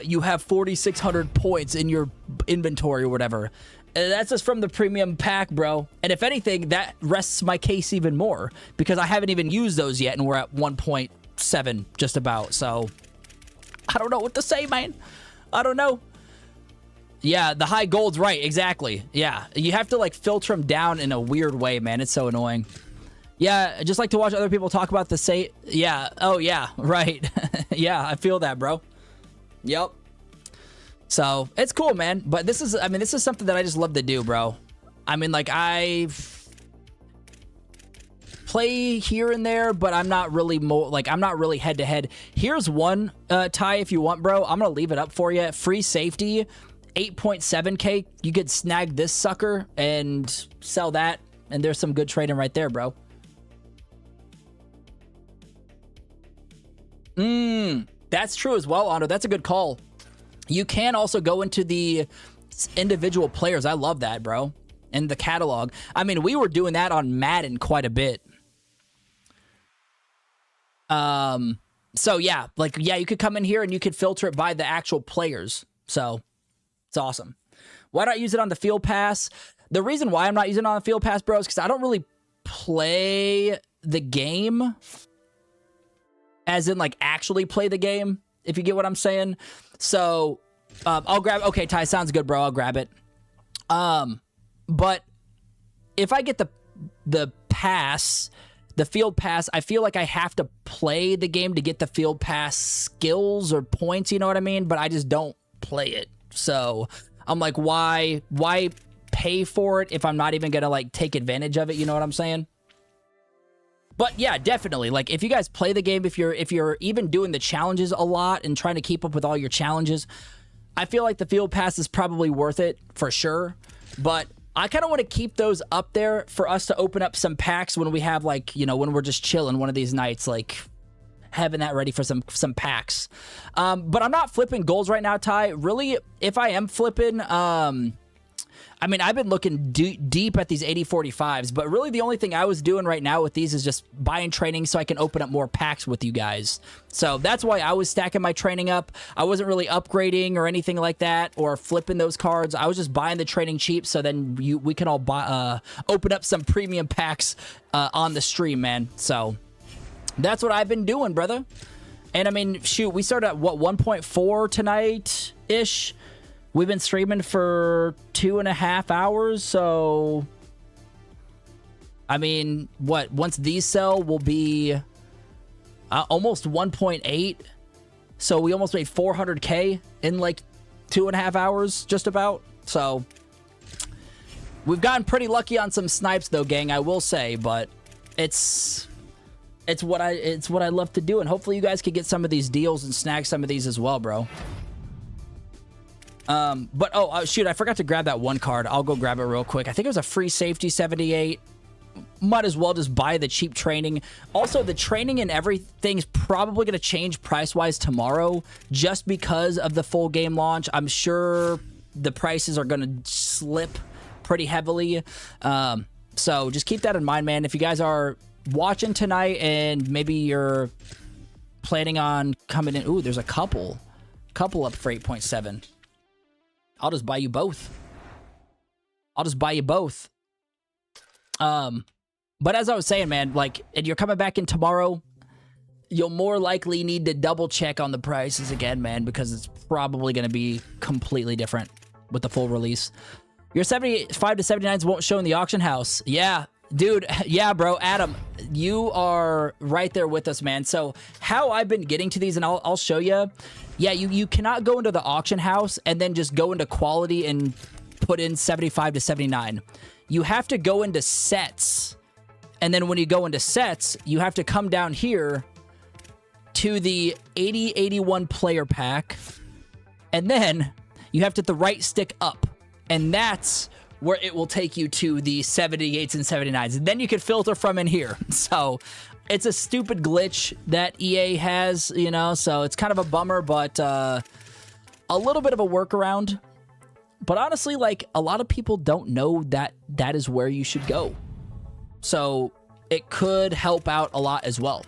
You have 4,600 points in your inventory or whatever. That's just from the premium pack, bro. And if anything, that rests my case even more because I haven't even used those yet, and we're at 1.7 just about. So I don't know what to say, man. I don't know. Yeah, the high gold's right. Exactly. Yeah, you have to like filter them down in a weird way, man. It's so annoying. Yeah, I just like to watch other people talk about the say. Yeah. Oh, yeah. Right. Yeah, I feel that, bro. Yep. So it's cool, man. But this is, I mean, this is something that I just love to do, bro. I mean, like, I play here and there, but I'm not really I'm not really head to head. Here's one, Ty, if you want, bro. I'm gonna leave it up for you. Free safety, 8.7K. You could snag this sucker and sell that, and there's some good trading right there, bro. That's true as well, Hondo. That's a good call. You can also go into the individual players. I love that, bro. And the catalog. I mean, we were doing that on Madden quite a bit. So yeah, like, yeah, you could come in here and you could filter it by the actual players. So it's awesome. Why don't I use it on the field pass? The reason why I'm not using it on the field pass, bro, is because I don't really play the game, as in like actually play the game, if you get what I'm saying. So I'll grab, okay, Ty, sounds good, bro. I'll grab it. But if I get the pass, the field pass, I feel like I have to play the game to get the field pass skills or points, you know what I mean? But I just don't play it. So I'm like, why pay for it if I'm not even gonna like take advantage of it? You know what I'm saying? But yeah, definitely. Like if you guys play the game, if you're even doing the challenges a lot and trying to keep up with all your challenges, I feel like the field pass is probably worth it for sure. But I kind of want to keep those up there for us to open up some packs when we have, like, you know, when we're just chilling one of these nights, like having that ready for some packs. But I'm not flipping goals right now, Ty. Really, if I am flipping, I mean, I've been looking deep at these 8045s, but really the only thing I was doing right now with these is just buying training so I can open up more packs with you guys. So that's why I was stacking my training up. I wasn't really upgrading or anything like that or flipping those cards. I was just buying the training cheap so then we can all open up some premium packs on the stream, man. So that's what I've been doing, brother. And I mean, shoot, we started at, what, 1.4 tonight-ish? We've been streaming for 2.5 hours, so I mean, what? Once these sell, we'll be almost 1.8. So we almost made 400K in like 2.5 hours, just about. So we've gotten pretty lucky on some snipes, though, gang. I will say, but it's what I love to do, and hopefully you guys can get some of these deals and snag some of these as well, bro. But oh shoot, I forgot to grab that one card. I'll go grab it real quick. I think it was a free safety 78. Might as well just buy the cheap training. Also, the training and everything's probably going to change price-wise tomorrow just because of the full game launch. I'm sure the prices are going to slip pretty heavily. So just keep that in mind, man. If you guys are watching tonight and maybe you're planning on coming in... Ooh, there's a couple up for 8.7. I'll just buy you both. But as I was saying, man, like, and you're coming back in tomorrow, you'll more likely need to double check on the prices again, man, because it's probably going to be completely different with the full release. Your 75 to 79s won't show in the auction house. Yeah, dude. Yeah, bro. Adam, you are right there with us, man. So how I've been getting to these, and I'll show you. Yeah, you cannot go into the auction house and then just go into quality and put in 75 to 79. You have to go into sets. And then when you go into sets, you have to come down here to the 80-81 player pack. And then you have to hit the right stick up. And that's where it will take you to the 78s and 79s. And then you can filter from in here. So it's a stupid glitch that EA has, you know, so it's kind of a bummer, but a little bit of a workaround. But honestly, like, a lot of people don't know that that is where you should go. So it could help out a lot as well.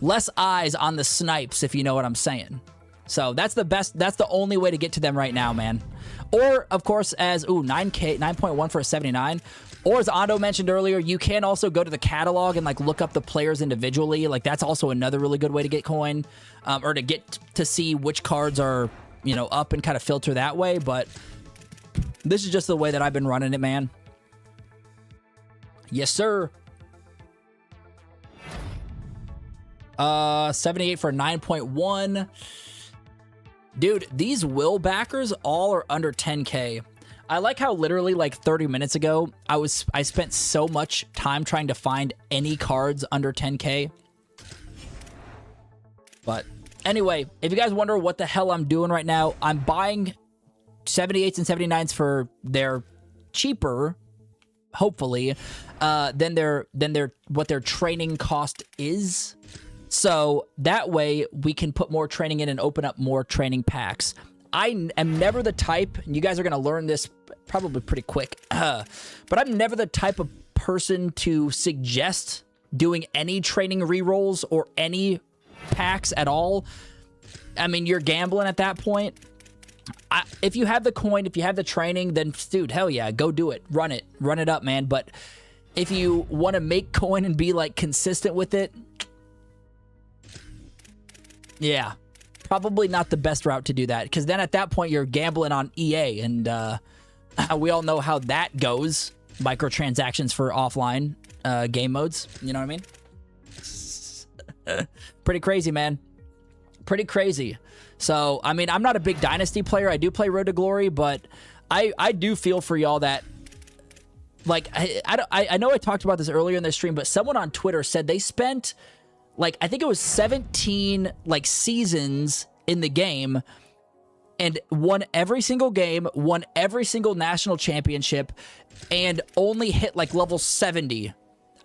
Less eyes on the snipes, if you know what I'm saying. So that's the best, that's the only way to get to them right now, man. Or, of course, as, 9.1 for a 79. Or as Ando mentioned earlier, you can also go to the catalog and, like, look up the players individually. Like, that's also another really good way to get coin. Or to get to see which cards are, you know, up and kind of filter that way. But this is just the way that I've been running it, man. Yes, sir. 78 for 9.1. Dude, these will backers all are under 10K. I like how literally like 30 minutes ago, I spent so much time trying to find any cards under 10K. But anyway, if you guys wonder what the hell I'm doing right now, I'm buying 78s and 79s for their cheaper, hopefully, than what their training cost is. So that way we can put more training in and open up more training packs. I am never the type, and you guys are going to learn this probably pretty quick, but I'm never the type of person to suggest doing any training rerolls or any packs at all. I mean, you're gambling at that point. If you have the coin, if you have the training, then dude, hell yeah, go do it. Run it up, man. But if you want to make coin and be like consistent with it, yeah, probably not the best route to do that, because then at that point you're gambling on EA, and we all know how that goes. Microtransactions for offline game modes, you know what I mean? Pretty crazy, man. Pretty crazy. So, I mean, I'm not a big Dynasty player. I do play Road to Glory, but I do feel for y'all that like I know I talked about this earlier in the stream, but someone on Twitter said they spent like, I think it was 17 like seasons in the game and won every single game, won every single national championship, and only hit like level 70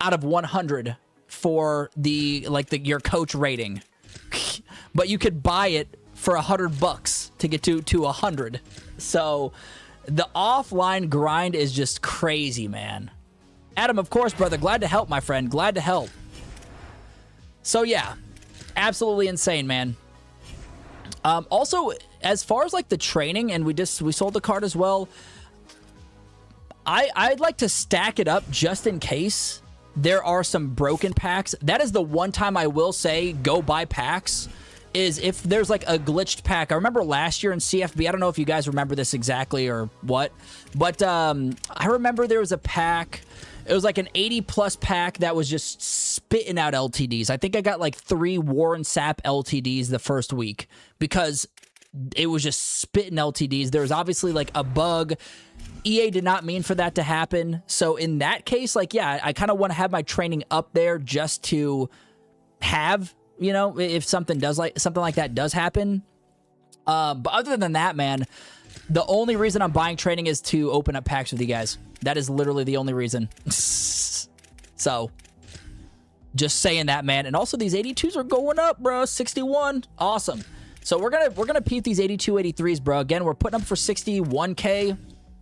out of 100 for your coach rating. But you could buy it for $100 to get to 100. So the offline grind is just crazy, man. Adam, of course, brother, glad to help, my friend. Glad to help. So yeah, absolutely insane, man. Also, as far as like the training, and we sold the card as well, I'd like to stack it up just in case there are some broken packs. That is the one time I will say go buy packs, is if there's like a glitched pack. I remember last year in CFB, I don't know if you guys remember this exactly or what, but I remember there was a pack. It was like an 80+ pack that was just spitting out LTDs. I think I got like 3 Warren Sapp LTDs the first week because it was just spitting LTDs. There was obviously like a bug. EA did not mean for that to happen. So in that case, like, yeah, I kind of want to have my training up there just to have, you know, if something like that does happen. But other than that, man, the only reason I'm buying training is to open up packs with you guys. That is literally the only reason. So, just saying that, man. And also, these 82s are going up, bro. 61, awesome. So we're gonna peep these 82, 83s, bro. Again, we're putting them for 61K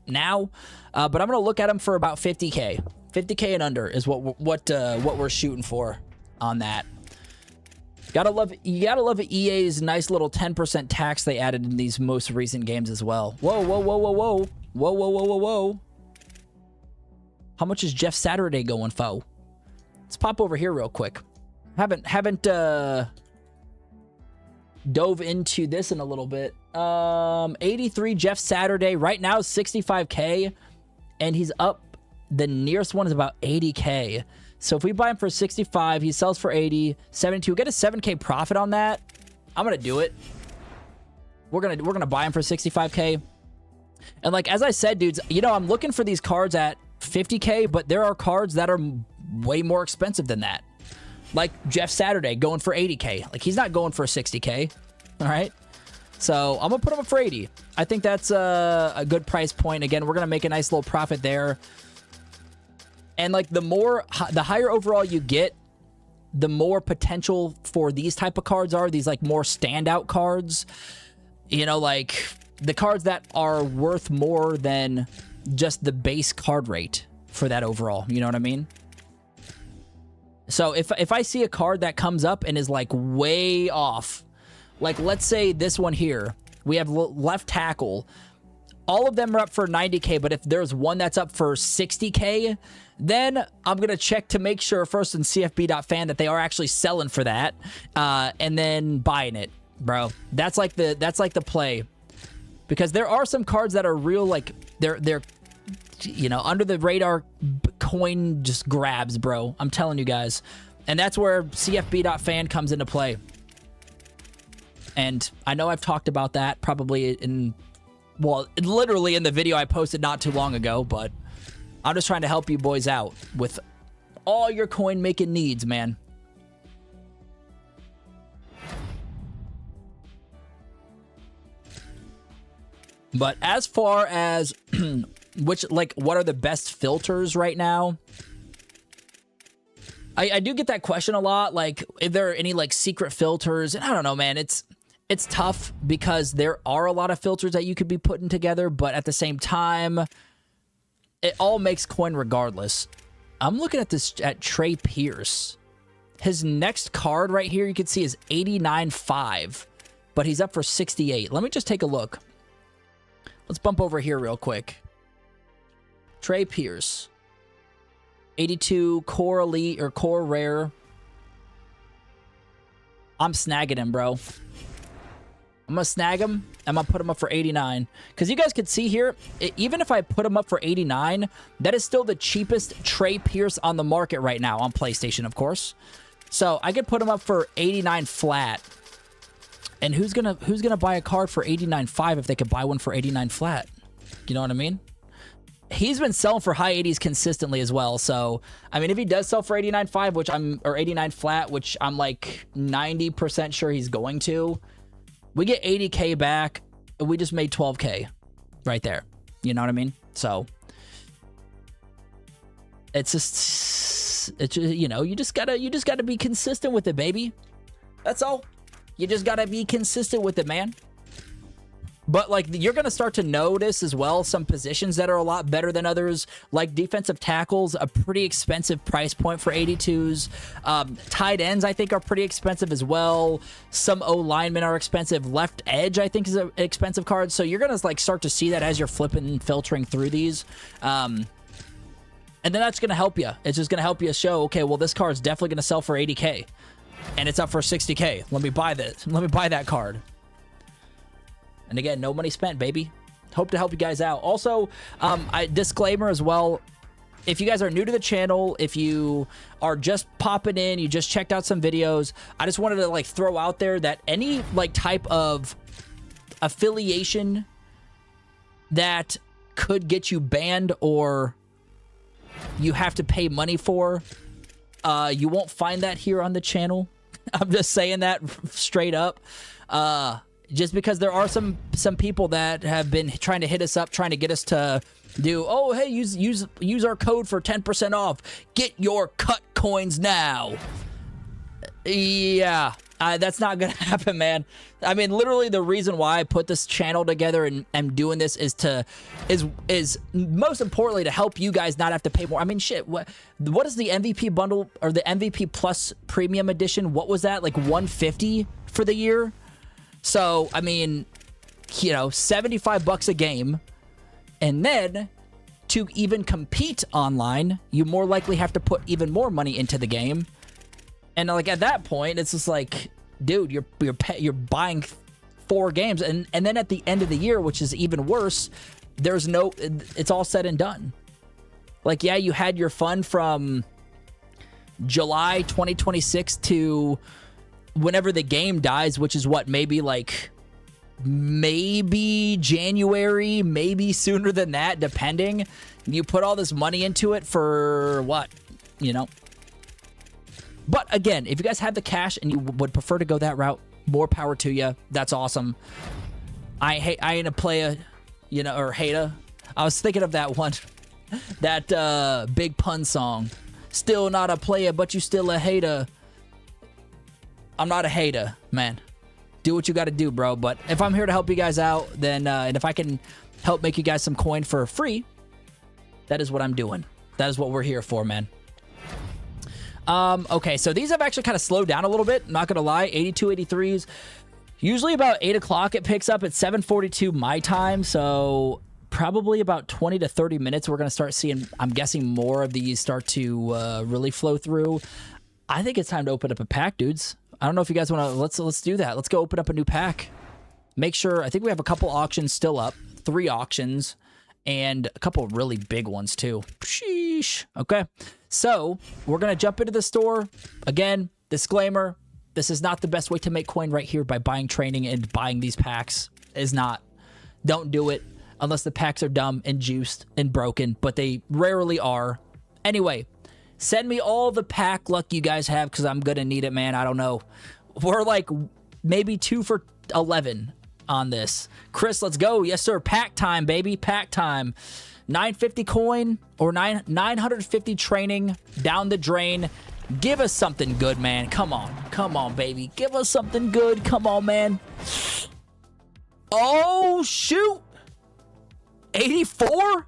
now, but I'm gonna look at them for about 50K. 50K and under is what we're shooting for on that. You gotta love EA's nice little 10% tax they added in these most recent games as well. Whoa, whoa, whoa, whoa, whoa, whoa, whoa, whoa, whoa, whoa. How much is Jeff Saturday going for? Let's pop over here real quick. Haven't dove into this in a little bit. 83 Jeff Saturday right now, 65K, and he's up. The nearest one is about 80K. So if we buy him for 65, he sells for 80, 72. We'll get a 7K profit on that. I'm gonna do it. We're gonna buy him for 65K. And like as I said, dudes, you know, I'm looking for these cards at 50K, but there are cards that are way more expensive than that. Like Jeff Saturday going for 80K. Like he's not going for 60K. All right. So I'm gonna put him up for 80. I think that's a good price point. Again, we're gonna make a nice little profit there. And like the higher overall you get, the more potential for these type of cards are. These like more standout cards. You know, like the cards that are worth more than just the base card rate for that overall. You know what I mean? So if I see a card that comes up and is like way off, like let's say this one here, we have left tackle. All of them are up for 90K, but if there's one that's up for 60K, then I'm going to check to make sure first in CFB.fan that they are actually selling for that, and then buying it, bro. That's like the play. Because there are some cards that are real, like they're you know, under the radar coin just grabs, bro. I'm telling you guys. And that's where CFB.fan comes into play. And I know I've talked about that probably literally in the video I posted not too long ago, but I'm just trying to help you boys out with all your coin making needs, man. But as far as what are the best filters right now? I do get that question a lot. Like, if there are any like secret filters, and I don't know, man. It's tough because there are a lot of filters that you could be putting together, but at the same time, it all makes coin regardless. I'm looking at Trey Pierce. His next card right here, you can see is 89.5, but he's up for 68. Let me just take a look. Let's bump over here real quick. Trey Pierce. 82 core elite or core rare. I'm snagging him, bro. I'm gonna snag him. I'm gonna put him up for 89. Because you guys could see here, even if I put him up for 89, that is still the cheapest Trey Pierce on the market right now on PlayStation, of course. So I could put him up for 89 flat. And who's gonna buy a card for 89.5 if they could buy one for 89 flat? You know what I mean? he's been selling for high 80s consistently as well. So, I mean, if he does sell for 89.5, or 89 flat, which I'm like 90% sure he's going to, we get 80K back. We just made 12K right there. You know what I mean? So, it's just, you know, you just gotta be consistent with it, baby. That's all. You just gotta be consistent with it, man. But, like, you're going to start to notice as well some positions that are a lot better than others, like defensive tackles, a pretty expensive price point for 82s. Tight ends, I think, are pretty expensive as well. Some O-linemen are expensive. Left edge, I think, is an expensive card. So you're going to, like, start to see that as you're flipping and filtering through these. And then that's going to help you. It's just going to help you show, okay, well, this card's definitely going to sell for 80K. And it's up for 60K. Let me buy this. Let me buy that card. And again, no money spent, baby. Hope to help you guys out. Also, disclaimer as well. If you guys are new to the channel, if you are just popping in, you just checked out some videos, I just wanted to, like, throw out there that any, like, type of affiliation that could get you banned or you have to pay money for, you won't find that here on the channel. I'm just saying that straight up. Just because there are some people that have been trying to hit us up, trying to get us to do, oh, hey, use our code for 10% off. Get your cut coins now. Yeah, that's not gonna happen, man. I mean, literally, the reason why I put this channel together and am doing this is most importantly to help you guys not have to pay more. I mean, shit, what is the MVP bundle or the MVP Plus Premium Edition? What was that, like $150 for the year? So, I mean, you know, $75 a game. And then to even compete online, you more likely have to put even more money into the game. And, like, at that point, it's just like, dude, you're buying 4 games. And then at the end of the year, which is even worse, it's all said and done. Like, yeah, you had your fun from July 2026 to whenever the game dies, which is what, maybe January, maybe sooner than that, depending. You put all this money into it for what, you know? But again, if you guys have the cash and you would prefer to go that route, more power to you. That's awesome. I ain't a player, you know, or hater. I was thinking of that one, that Big Pun song. Still not a player, but you still a hater. I'm not a hater, man. Do what you got to do, bro. But if I'm here to help you guys out, then and if I can help make you guys some coin for free, that is what I'm doing. That is what we're here for, man. Okay, so these have actually kind of slowed down a little bit. Not gonna lie, 82, 83s. Usually about 8 o'clock it picks up at 7:42 my time. So probably about 20 to 30 minutes we're gonna start seeing, I'm guessing, more of these start to really flow through. I think it's time to open up a pack, dudes. I don't know if you guys want to, let's do that. Let's go open up a new pack. Make sure, I think we have a couple auctions still up, 3 auctions, and a couple of really big ones too. Sheesh. Okay, so we're going to jump into the store. Again, disclaimer, this is not the best way to make coin right here by buying training and buying these packs. Is not. Don't do it unless the packs are dumb and juiced and broken, but they rarely are. Anyway, send me all the pack luck you guys have because I'm going to need it, man. I don't know. We're like maybe 2 for 11 on this. Chris, let's go. Yes, sir. Pack time, baby. Pack time. 950 coin or 950 training down the drain. Give us something good, man. Come on. Come on, baby. Give us something good. Come on, man. Oh, shoot. 84?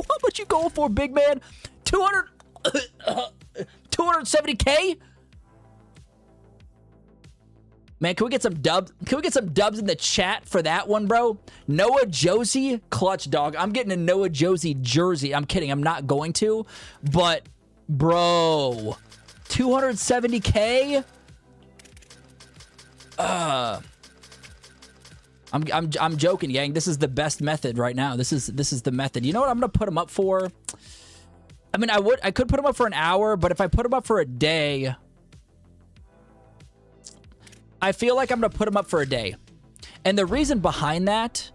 How much you going for, big man? 270K? Man, can we get some dubs? Can we get some dubs in the chat for that one, bro? Noah Josie, clutch dog. I'm getting a Noah Josie jersey. I'm kidding. I'm not going to. But, bro, 270K? I'm joking, gang. This is the best method right now. This is the method. You know what I'm gonna put them up for? I mean, I could put them up for an hour, but if I put them up for a day, I feel like I'm gonna put them up for a day. And the reason behind that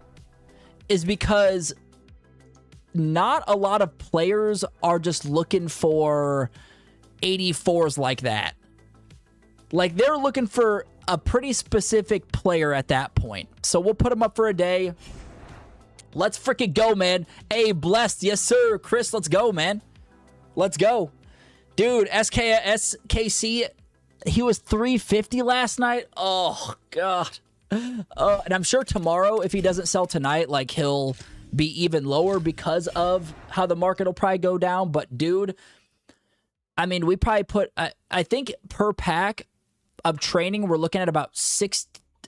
is because not a lot of players are just looking for 84s like that. Like, they're looking for a pretty specific player at that point. So we'll put him up for a day. Let's freaking go, man. Hey, blessed. Yes, sir. Chris, let's go, man. Let's go. Dude, SKC, he was 350 last night. Oh, God. And I'm sure tomorrow, if he doesn't sell tonight, like, he'll be even lower because of how the market will probably go down. But, dude, I mean, we probably put, I think per pack of training, we're looking at about 6.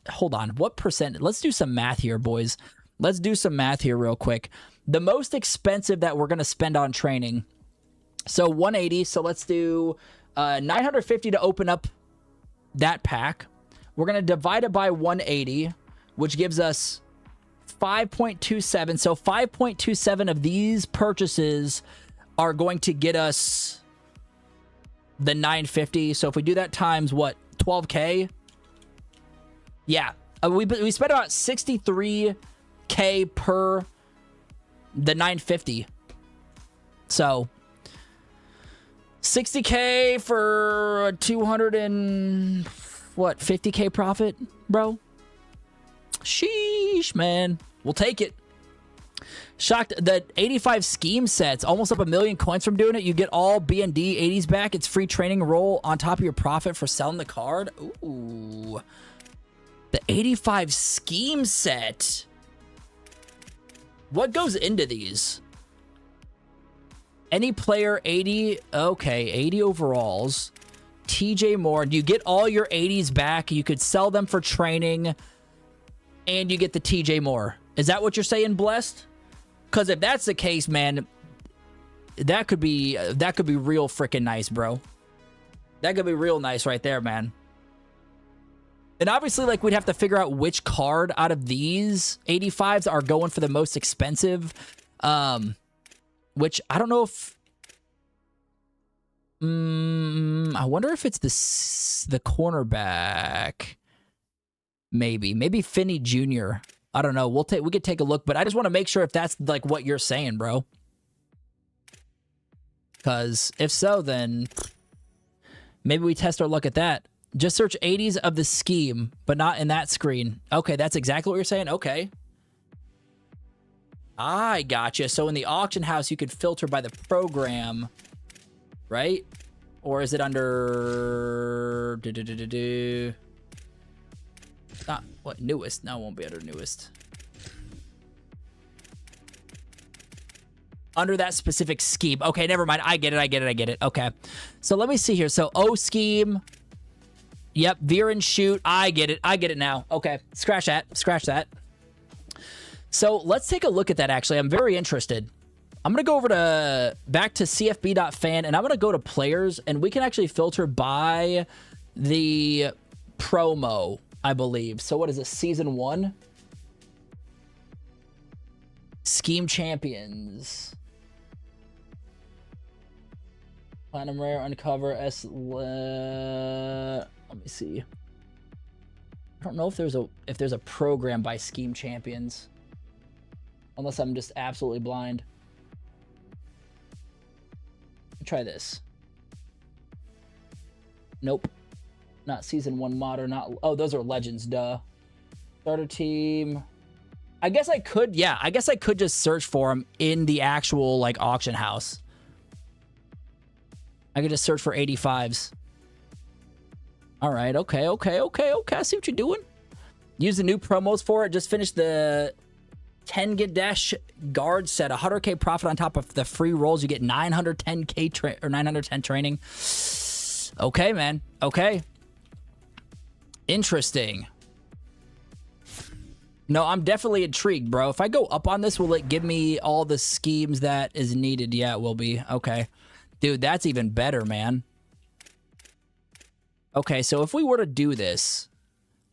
Hold on. What percent? Let's do some math here, boys. Let's do some math here real quick. The most expensive that we're going to spend on training. So 180. So let's do 950 to open up that pack. We're going to divide it by 180, which gives us 5.27. So 5.27 of these purchases are going to get us the 950. So if we do that times what, 12K? Yeah, we spent about 63K per the 950. So 60K for 200 and what, 50K profit, bro? Sheesh, man. We'll take it. Shocked that 85 scheme sets, almost up 1 million coins from doing it. You get all B&D 80s back. It's free training roll on top of your profit for selling the card. Ooh. The 85 scheme set. What goes into these? Any player 80. Okay, 80 overalls. TJ Moore. You get all your 80s back. You could sell them for training. And you get the TJ Moore. Is that what you're saying, Blessed? Because if that's the case, man, that could be real freaking nice, bro. That could be real nice right there, man. And obviously, like, we'd have to figure out which card out of these 85s are going for the most expensive. Which I don't know if... I wonder if it's the cornerback. Maybe Finney Jr. I don't know. We could take a look, but I just want to make sure if that's like what you're saying, bro. Because if so, then maybe we test our luck at that. Just search 80s of the scheme, but not in that screen. Okay, that's exactly what you're saying. Okay. I gotcha. So in the auction house, you could filter by the program, right? Or is it under... Not what, newest? No, it won't be under newest. Under that specific scheme. Okay, never mind. I get it. Okay. So let me see here. So O scheme. Yep, veer and shoot. I get it now. Okay, scratch that. So let's take a look at that, actually. I'm very interested. I'm going to go over back to cfb.fan, and I'm going to go to players, and we can actually filter by the promo, I believe. So what is it, season 1? Scheme champions. Platinum rare, uncover, let me see. I don't know if there's a program by scheme champions. Unless I'm just absolutely blind. Try this. Nope. Not season 1 modder, not... Oh, those are legends, duh. Starter team. I guess I could just search for them in the actual, like, auction house. I could just search for 85s. All right, okay. I see what you're doing. Use the new promos for it. Just finished the 10 get dash guard set. 100K profit on top of the free rolls. You get 910K or 910 training. Okay, man. Okay. Interesting. No, I'm definitely intrigued, bro. If I go up on this, will it give me all the schemes that is needed? Yeah, it will be. Okay. Dude, that's even better, man. Okay, so if we were to do this,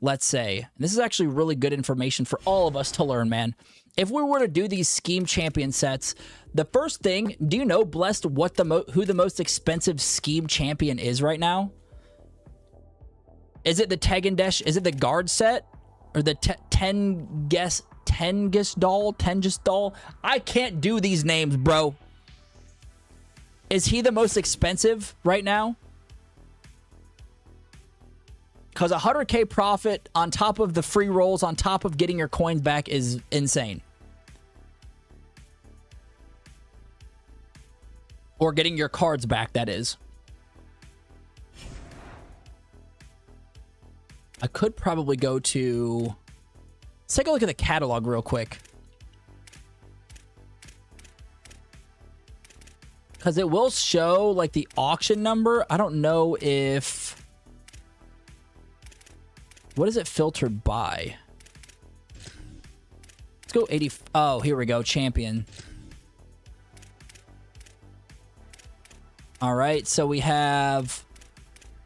let's say, this is actually really good information for all of us to learn, man. If we were to do these scheme champion sets, the first thing, do you know, Blessed, what who the most expensive scheme champion is right now? Is it the Tegendesh? Is it the guard set? or the Tengisdal. I can't do these names, bro. Is he the most expensive right now? Because 100K profit on top of the free rolls, on top of getting your coins back is insane. Or getting your cards back, that is. I could probably go to... Let's take a look at the catalog real quick. Because it will show, like, the auction number. I don't know if... What is it filtered by? Let's go 80... Oh, here we go. Champion. All right, so we have...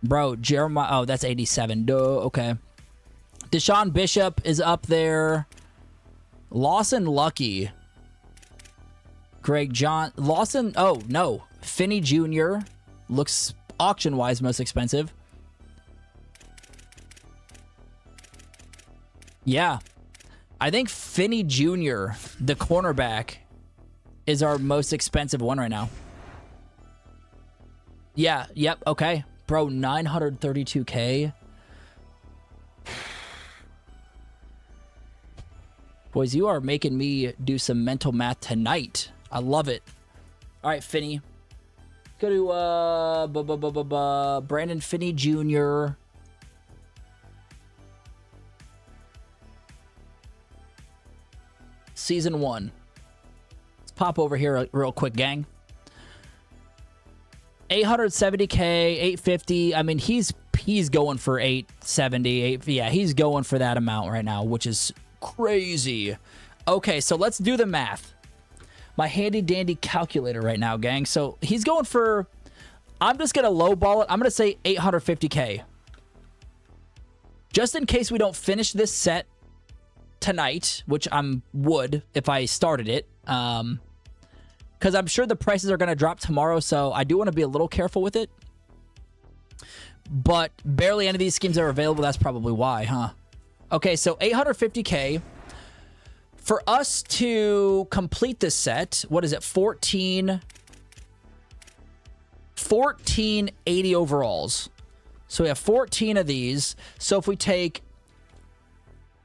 Bro, Jeremiah... Oh, that's 87. Duh, okay. Deshaun Bishop is up there. Lawson Lucky. Greg John... Lawson... Oh, no. Finney Jr. Looks auction-wise most expensive. Yeah. I think Finney Jr., the cornerback, is our most expensive one right now. Yeah, yep, okay. Bro, 932K. Boys, you are making me do some mental math tonight. I love it. All right, Finney. Go to Brandon Finney Jr. Season 1. Let's pop over here real quick, gang. 870K, 850. I mean, he's going for 870. Yeah, he's going for that amount right now, which is crazy. Okay, so let's do the math. My handy dandy calculator right now, gang. So he's going for, I'm just going to lowball it. I'm going to say 850K. Just in case we don't finish this set tonight, which I would if I started it. Because I'm sure the prices are going to drop tomorrow, so I do want to be a little careful with it. But barely any of these schemes are available. That's probably why, huh? Okay, so 850K. For us to complete this set, what is it? 1480 overalls. So we have 14 of these. So if we take...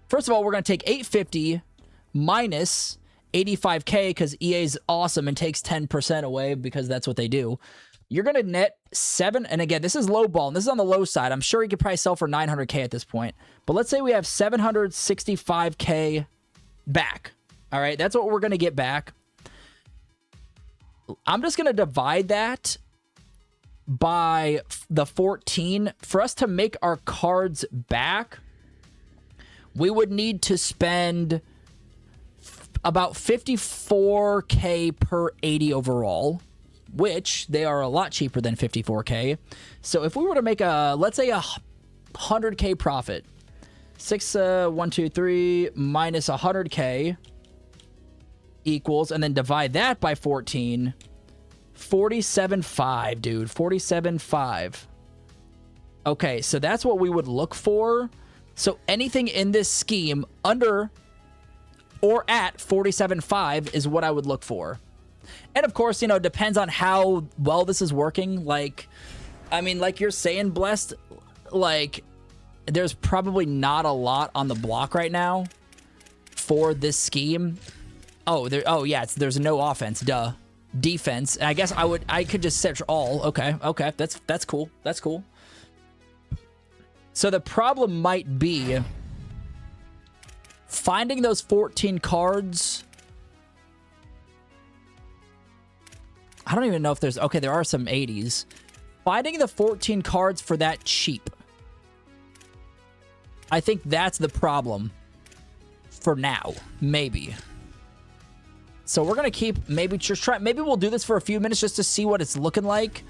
First of all, we're going to take 850 minus 85K because EA's awesome and takes 10% away because that's what they do. You're going to net 7, and again, this is low ball, and this is on the low side. I'm sure you could probably sell for 900K at this point. But let's say we have 765K back. All right, that's what we're going to get back. I'm just going to divide that by the 14. For us to make our cards back, we would need to spend about 54K per 80 overall, which they are a lot cheaper than 54K. So if we were to make a, let's say a 100K profit, 1, 2, 3 minus 100K equals, and then divide that by 14, 47.5, dude, 47.5. Okay, so that's what we would look for. So anything in this scheme under or at 47.5 is what I would look for. And of course, you know, it depends on how well this is working. Like, I mean, like you're saying, Blessed, like, there's probably not a lot on the block right now for this scheme. Oh, yeah, there's no offense, duh. Defense. I guess I could just search all. Okay, that's cool. That's cool. So the problem might be finding those 14 cards. I don't even know if there's... Okay, there are some 80s. Finding the 14 cards for that cheap. I think that's the problem. For now. Maybe. So we're going to keep... Maybe just try... Maybe we'll do this for a few minutes just to see what it's looking like.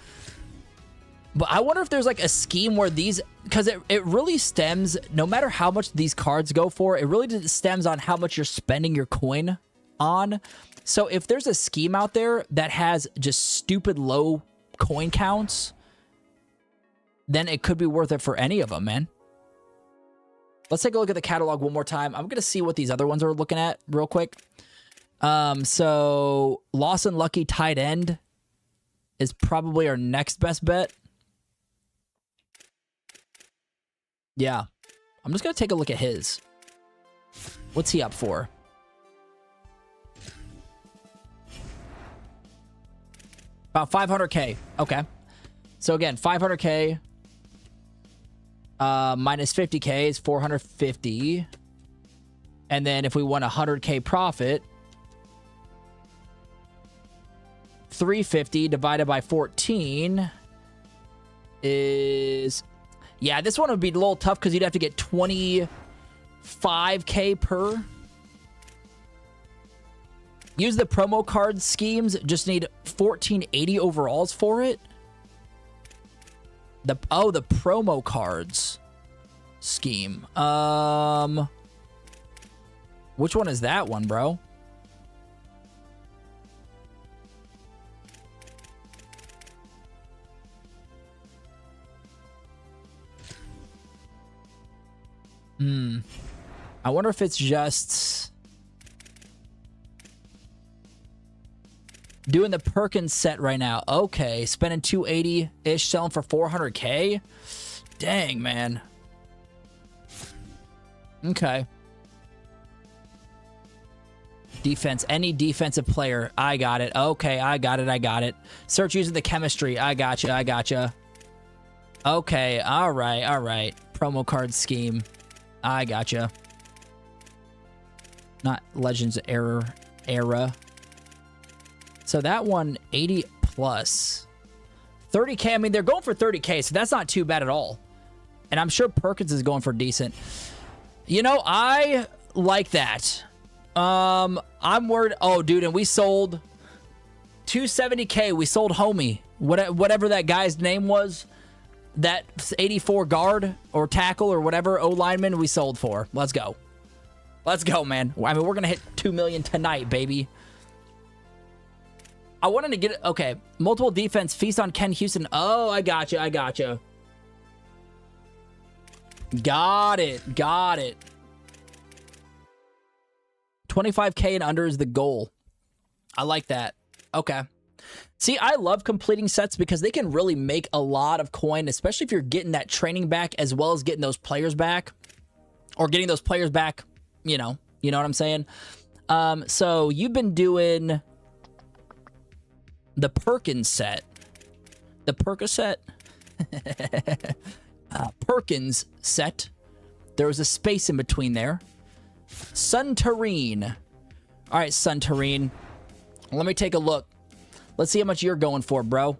But I wonder if there's like a scheme where these... Because it really stems... No matter how much these cards go for, it really stems on how much you're spending your coin on. So if there's a scheme out there that has just stupid low coin counts, then it could be worth it for any of them, man. Let's take a look at the catalog one more time. I'm going to see what these other ones are looking at real quick. So Lawson Lucky tight end is probably our next best bet. Yeah. I'm just going to take a look at his. What's he up for? About 500K. Okay. So again, 500K minus 50K is 450. And then if we want 100K profit, 350 divided by 14 is... Yeah, this one would be a little tough because you'd have to get 25K per. Use the promo card schemes. Just need 1480 overalls for it. The promo cards scheme. Which one is that one, bro? I wonder if it's just doing the Perkins set right now. Okay, spending 280-ish, selling for 400K. Dang, man. Okay. Defense, any defensive player. I got it. Okay, I got it. Search using the chemistry. I gotcha. Okay, all right. Promo card scheme. I gotcha. Not Legends era. So that one, 80 plus. 30K, I mean, they're going for 30K, so that's not too bad at all. And I'm sure Perkins is going for decent. You know, I like that. I'm worried. Oh, dude, and we sold 270K. We sold Homie. Whatever that guy's name was. That 84 guard or tackle or whatever O-lineman we sold for. Let's go. Let's go, man. I mean, we're going to hit 2 million tonight, baby. I wanted to get it. Okay. Multiple defense. Feast on Ken Houston. Oh, I gotcha. Got it. 25K and under is the goal. I like that. Okay. See, I love completing sets because they can really make a lot of coin, especially if you're getting that training back as well as getting those players back. Or getting those players back, you know what I'm saying? So you've been doing the Perkins set. The Percocet. Perkins set. There was a space in between there. Suntarine. All right, Suntarine. Let me take a look. Let's see how much you're going for, bro.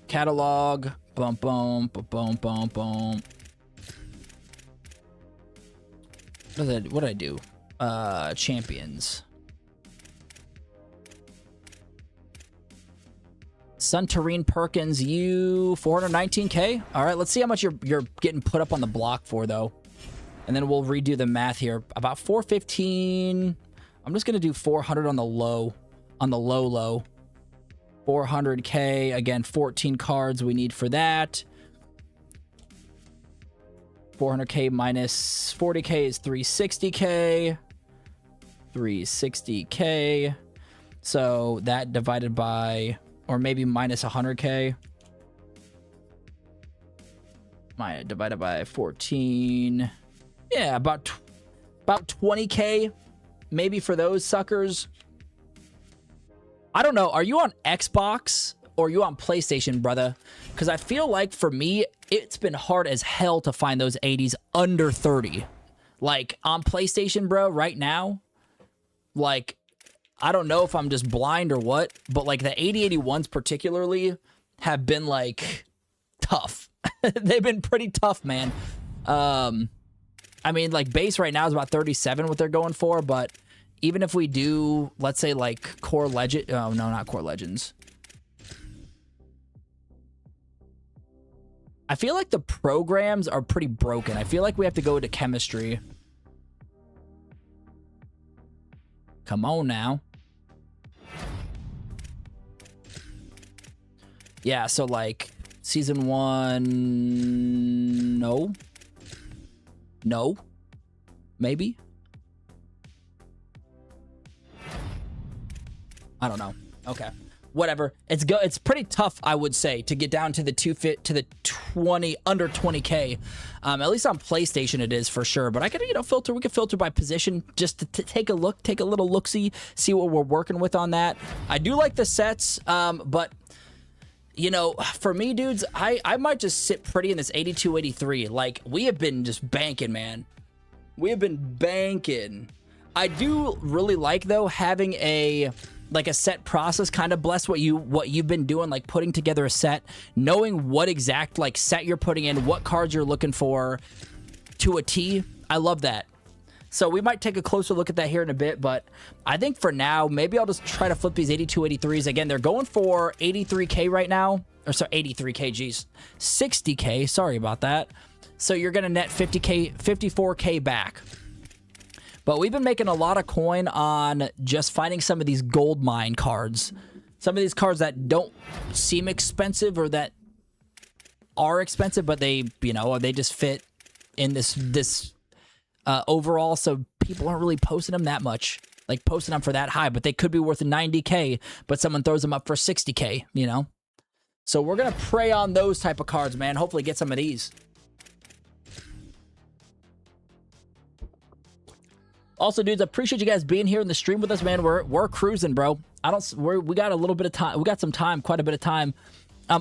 Catalog. Boom. What did I do? Champions. Suntarine Perkins, you 419K. All right, let's see how much you're getting put up on the block for, though. And then we'll redo the math here. About 415. I'm just gonna do 400 on the low. On the low. 400K. Again, 14 cards we need for that. 400K minus 40K is 360K. 360K. So that divided by, or maybe minus 100K. Divided by 14. Yeah, about 20K maybe for those suckers. I don't know. Are you on Xbox or are you on PlayStation, brother? Because I feel like for me, it's been hard as hell to find those 80s under 30. Like, on PlayStation, bro, right now, like, I don't know if I'm just blind or what, but, like, the 8081s particularly have been, like, tough. They've been pretty tough, man. I mean, like, base right now is about 37, what they're going for, but even if we do, let's say, like, Core Legend... Oh, no, not Core Legends. I feel like the programs are pretty broken. I feel like we have to go to chemistry. Come on now. Yeah, so, like, Season 1... No. No. Maybe. I don't know. Okay. Whatever. It's pretty tough, I would say, to get down to the 20 under 20K. At least on PlayStation it is for sure. But I could, filter. We could filter by position just to take a look, take a little look-see, see what we're working with on that. I do like the sets, but for me, dudes, I might just sit pretty in this 82, 83. Like, we have been just banking, man. We have been banking. I do really like, though, having a set process, kind of bless what you've been doing, like putting together a set, knowing what exact set you're putting in, what cards you're looking for to a T. I love that. So we might take a closer look at that here in a bit, but I think for now, maybe I'll just try to flip these 82, 83s. Again, they're going for 83K right now. Or sorry, 83K, geez. 60K, sorry about that. So you're going to net 50K, 54K back. But we've been making a lot of coin on just finding some of these gold mine cards. Some of these cards that don't seem expensive or that are expensive, but they just fit in this overall. So people aren't really posting them that much, like posting them for that high, but they could be worth 90K, but someone throws them up for 60K, So we're going to prey on those type of cards, man. Hopefully get some of these. Also, dudes, I appreciate you guys being here in the stream with us, man. We're cruising, bro. We got a little bit of time. We got some time, quite a bit of time.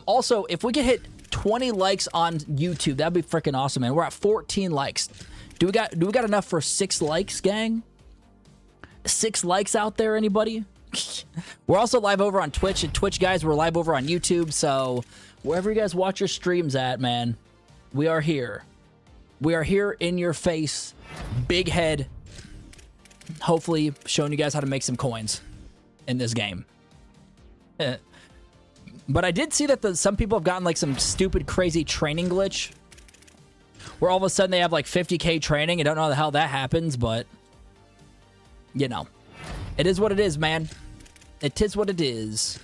Also, if we could hit 20 likes on YouTube, that'd be freaking awesome, man. We're at 14 likes. Do we got enough for 6 likes, gang? 6 likes out there, anybody? We're also live over on Twitch. And Twitch, guys, we're live over on YouTube. So wherever you guys watch your streams at, man, we are here. We are here in your face. Big head. Hopefully showing you guys how to make some coins in this game. But I did see that some people have gotten some stupid, crazy training glitch where all of a sudden they have 50K training. I don't know how that happens, but it is what it is, man. It is what it is.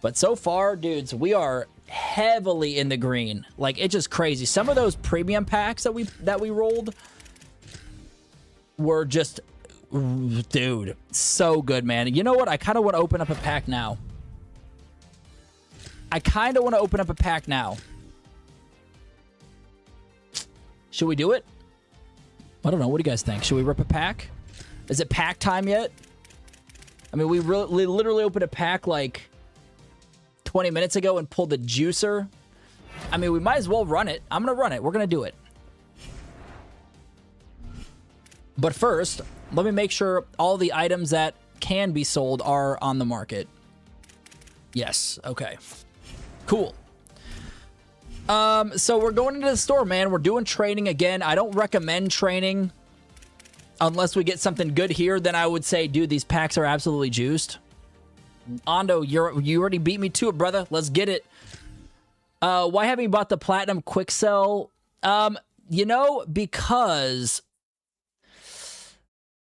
But so far, dudes, we are heavily in the green. It's just crazy. Some of those premium packs that we rolled were just, dude, so good, man. You know what? I kind of want to open up a pack now. Should we do it? I don't know. What do you guys think? Should we rip a pack? Is it pack time yet? I mean, we literally opened a pack 20 minutes ago and pulled the juicer. I mean, we might as well run it. I'm going to run it. We're going to do it. But first, let me make sure all the items that can be sold are on the market. Yes. Okay. Cool. So we're going into the store, man. We're doing training again. I don't recommend training unless we get something good here. Then I would say, dude, these packs are absolutely juiced. Ando, you already beat me to it, brother. Let's get it. Why haven't you bought the Platinum Quick Sell? Because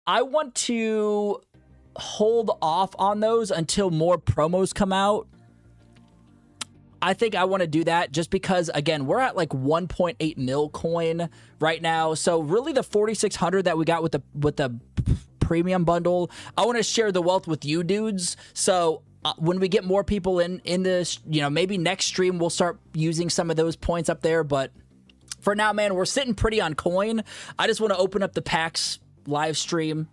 I want to hold off on those until more promos come out. I think I want to do that just because, again, we're at 1.8 mil coin right now. So really the 4,600 that we got with the premium bundle, I want to share the wealth with you dudes. So when we get more people in this, maybe next stream we'll start using some of those points up there. But for now, man, we're sitting pretty on coin. I just want to open up the packs live stream.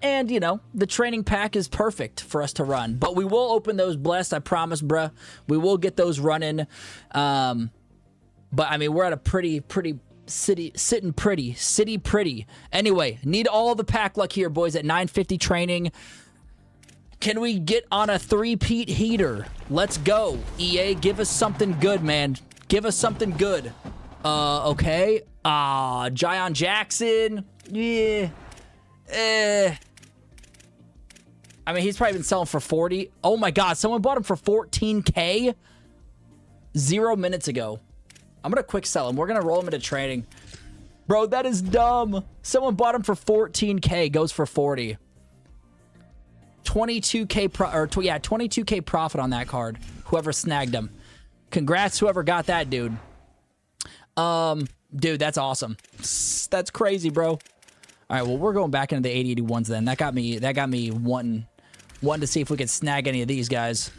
And, the training pack is perfect for us to run. But we will open those blessed, I promise, bruh. We will get those running. But, I mean, we're at a pretty city pretty. Anyway, need all the pack luck here, boys, at 950 training. Can we get on a 3-peat heater? Let's go. EA, give us something good, man. Give us something good. Okay. Zion Jackson. Yeah. I mean, he's probably been selling for 40. Oh my God, someone bought him for 14K 0 minutes ago. I'm going to quick sell him. We're going to roll him into training. Bro, that is dumb. Someone bought him for 14K, goes for 40. 22K profit on that card. Whoever snagged him. Congrats, whoever got that, dude. Dude, that's awesome. That's crazy, bro. All right, well, we're going back into the 8081s then. That got me wanting to see if we could snag any of these guys.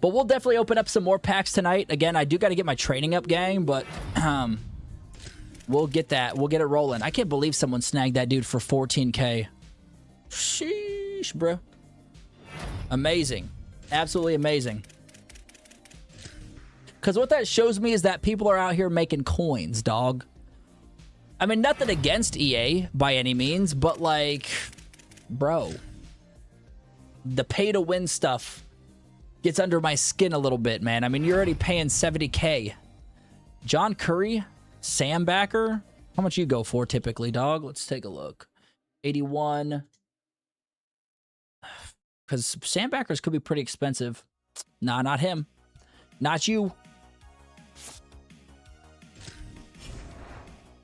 But we'll definitely open up some more packs tonight. Again, I do got to get my training up, gang, but we'll get that. We'll get it rolling. I can't believe someone snagged that dude for 14K. Sheesh, bro. Amazing. Absolutely amazing. Because what that shows me is that people are out here making coins, dog. I mean, nothing against EA by any means, but like, bro, the pay-to-win stuff gets under my skin a little bit, man. I mean, you're already paying 70K. John Curry, Sam Backer. How much you go for typically, dog? Let's take a look. 81. Because Sam Backers could be pretty expensive. Nah, not him. Not you.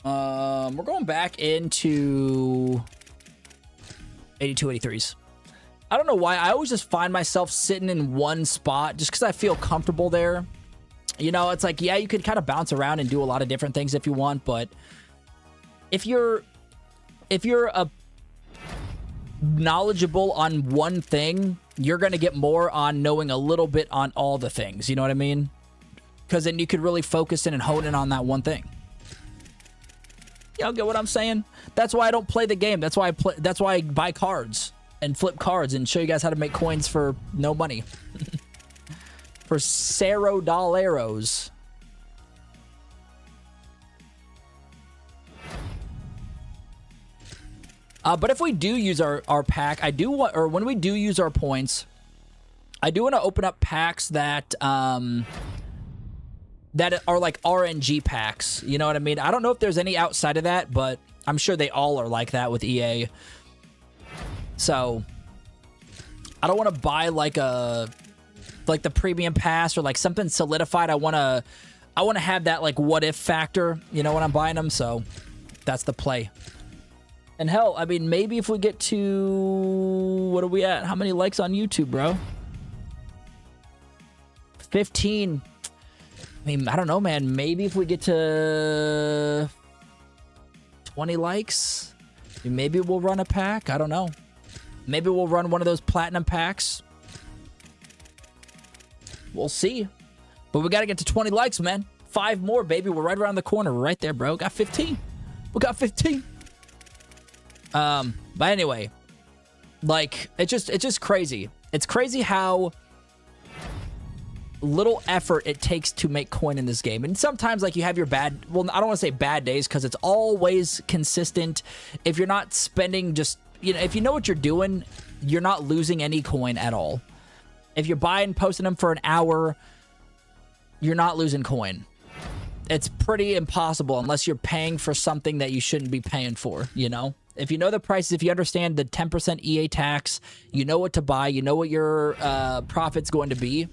We're going back into 82, 83s. I don't know why. I always just find myself sitting in one spot just because I feel comfortable there. You know, it's like, yeah, you could kind of bounce around and do a lot of different things if you want, but if you're a knowledgeable on one thing, you're going to get more on knowing a little bit on all the things. You know what I mean? Because then you could really focus in and hone in on that one thing. Y'all get what I'm saying? That's why I don't play the game. That's why I buy cards and flip cards and show you guys how to make coins for no money. For $0. But if we do use our pack, I do want, or when we do use our points, I do want to open up packs that that are like RNG packs. You know what I mean? I don't know if there's any outside of that, but I'm sure they all are like that with EA. So I don't want to buy like the premium pass or like something solidified. I want to have that like what if factor, you know, when I'm buying them. So that's the play. And hell, I mean, maybe if we get to, what are we at? How many likes on YouTube, bro? 15. I mean, I don't know, man. Maybe if we get to 20 likes, maybe we'll run a pack. I don't know. Maybe we'll run one of those platinum packs. We'll see. But we got to get to 20 likes, man. 5 more, baby. We're right around the corner. We're right there, bro. Got 15. We got 15. But anyway, like, it's just crazy. It's crazy how little effort it takes to make coin in this game. And sometimes, like, you have your bad, well, I don't want to say bad days, because it's always consistent. If you're not spending just, you know, if you know what you're doing, you're not losing any coin at all. If you're buying, posting them for an hour, you're not losing coin. It's pretty impossible unless you're paying for something that you shouldn't be paying for, you know? If you know the prices, if you understand the 10% EA tax, you know what to buy, you know what your profit's going to be,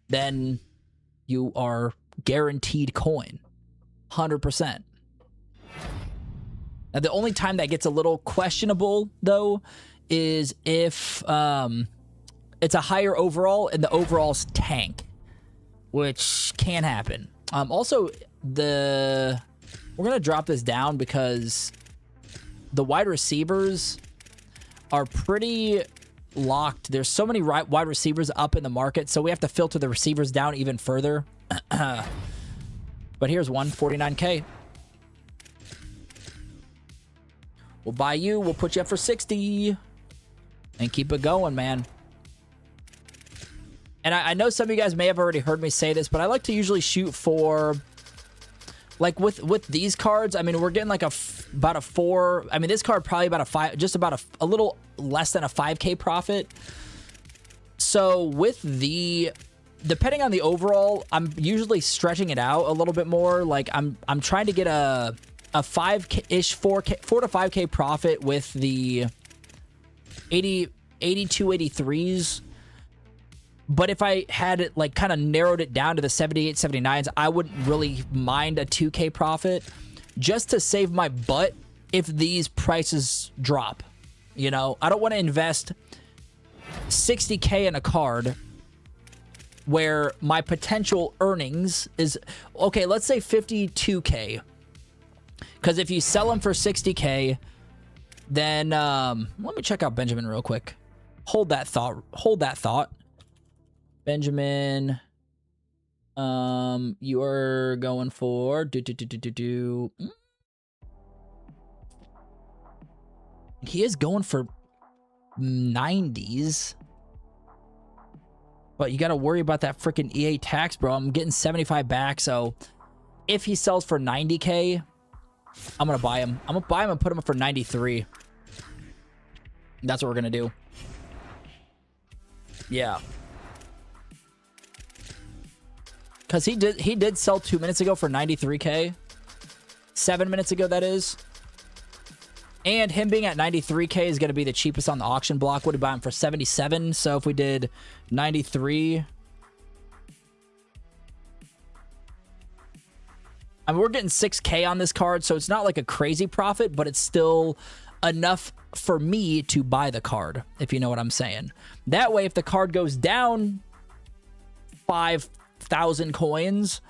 then you are guaranteed coin. 100%. Now, the only time that gets a little questionable, though, is if it's a higher overall and the overalls tank, which can happen. Also, we're going to drop this down because the wide receivers are pretty locked. There's so many wide receivers up in the market, so we have to filter the receivers down even further. But here's one, 49K. We'll buy you. We'll put you up for 60 and keep it going, man. And I know some of you guys may have already heard me say this, but I like to usually shoot for, like, with these cards, I mean, we're getting like about a 4. I mean, this card probably about a 5, just about a little less than a 5K profit. So with depending on the overall, I'm usually stretching it out a little bit more. Like, I'm trying to get a 5-ish, 4 to 5K profit with the 82, 83s. But if I had it, like, kind of narrowed it down to the 78, 79s, I wouldn't really mind a 2K profit just to save my butt if these prices drop. You know, I don't want to invest 60K in a card where my potential earnings is, okay, let's say 52K. Because if you sell them for 60K, then let me check out Benjamin real quick. Hold that thought. Hold that thought. Benjamin, you are going for He is going for 90s. But you got to worry about that freaking EA tax, bro. I'm getting 75 back, so if he sells for 90K, I'm going to buy him. I'm going to buy him and put him up for 93. That's what we're going to do. Yeah. Because he did sell 2 minutes ago for 93K. 7 minutes ago, that is. And him being at 93K is going to be the cheapest on the auction block. Would he buy him for 77? So if we did 93... I mean, we're getting 6K on this card, so it's not like a crazy profit, but it's still enough for me to buy the card, if you know what I'm saying. That way, if the card goes down 5,000 coins,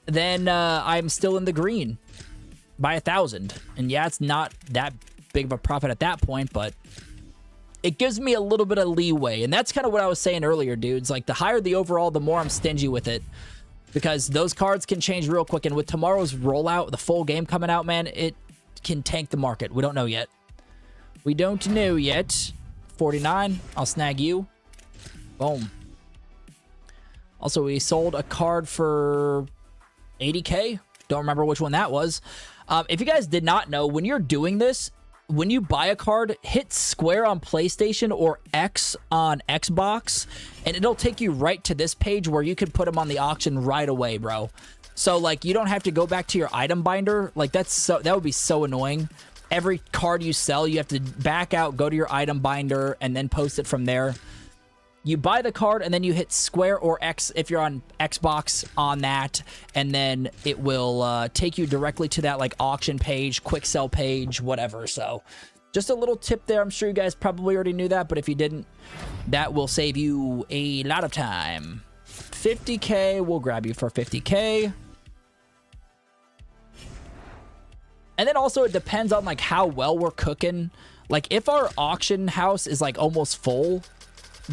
then I'm still in the green by 1,000. And yeah, it's not that big of a profit at that point, but it gives me a little bit of leeway. And that's kind of what I was saying earlier, dudes. Like, the higher the overall, the more I'm stingy with it, because those cards can change real quick. And with tomorrow's rollout, the full game coming out, man, it can tank the market. We don't know yet. We don't know yet. 49, I'll snag you. Boom. Also, we sold a card for 80K. Don't remember which one that was. If you guys did not know, when you're doing this, when you buy a card, hit square on PlayStation or X on Xbox, and it'll take you right to this page where you can put them on the auction right away, bro. So, like, you don't have to go back to your item binder. Like, that would be so annoying. Every card you sell, you have to back out, go to your item binder, and then post it from there. You buy the card, and then you hit square or X if you're on Xbox on that, and then it will take you directly to that, like, auction page, quick sell page, whatever. So just a little tip there. I'm sure you guys probably already knew that, but if you didn't, that will save you a lot of time. 50K, we'll grab you for 50K. And then also it depends on, like, how well we're cooking. Like, if our auction house is, like, almost full,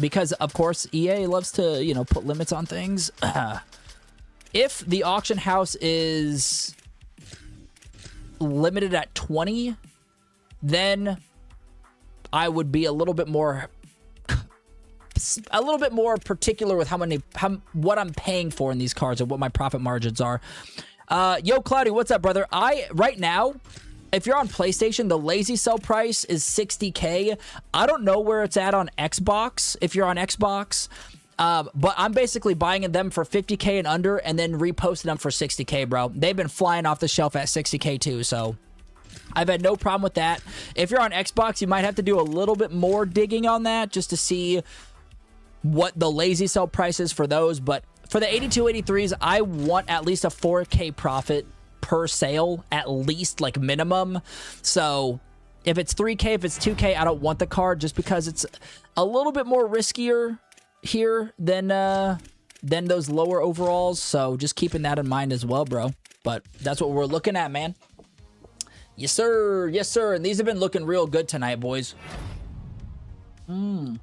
because, of course, EA loves to, you know, put limits on things. If the auction house is limited at 20, then I would be a little bit more particular with what I'm paying for in these cards and what my profit margins are. Yo, Cloudy, what's up, brother? Right now, if you're on PlayStation, the lazy sell price is 60K. I don't know where it's at on Xbox, if you're on Xbox. But I'm basically buying them for 50K and under and then reposting them for 60K, bro. They've been flying off the shelf at 60K too, so I've had no problem with that. If you're on Xbox, you might have to do a little bit more digging on that just to see what the lazy sell price is for those. But for the 8283s, I want at least a 4K profit per sale, at least, like, minimum. So if it's 3K, if it's 2K, I don't want the card just because it's a little bit more riskier here than those lower overalls. So just keeping that in mind as well, bro. But that's what we're looking at, man. Yes, sir. Yes, sir. And these have been looking real good tonight, boys. And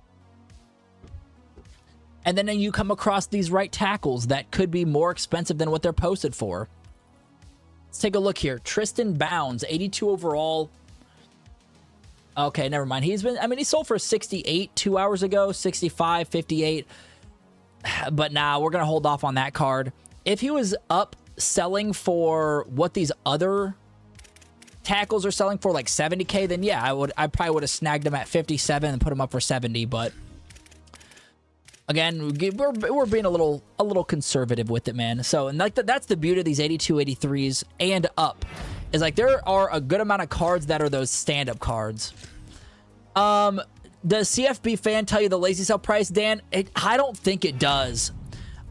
then you come across these right tackles that could be more expensive than what they're posted for. Let's take a look here. Tristan Bounds, 82 overall. Okay, never mind. He sold for 68 2 hours ago, 65, 58. But nah, we're going to hold off on that card. If he was up selling for what these other tackles are selling for, like 70K, then yeah, I probably would have snagged him at 57 and put him up for 70, but again, we're being a little conservative with it, man. So, and like that's the beauty of these 82, 83s and up, is like there are a good amount of cards that are those stand-up cards. Does CFB fan tell you the lazy sell price, Dan? I don't think it does.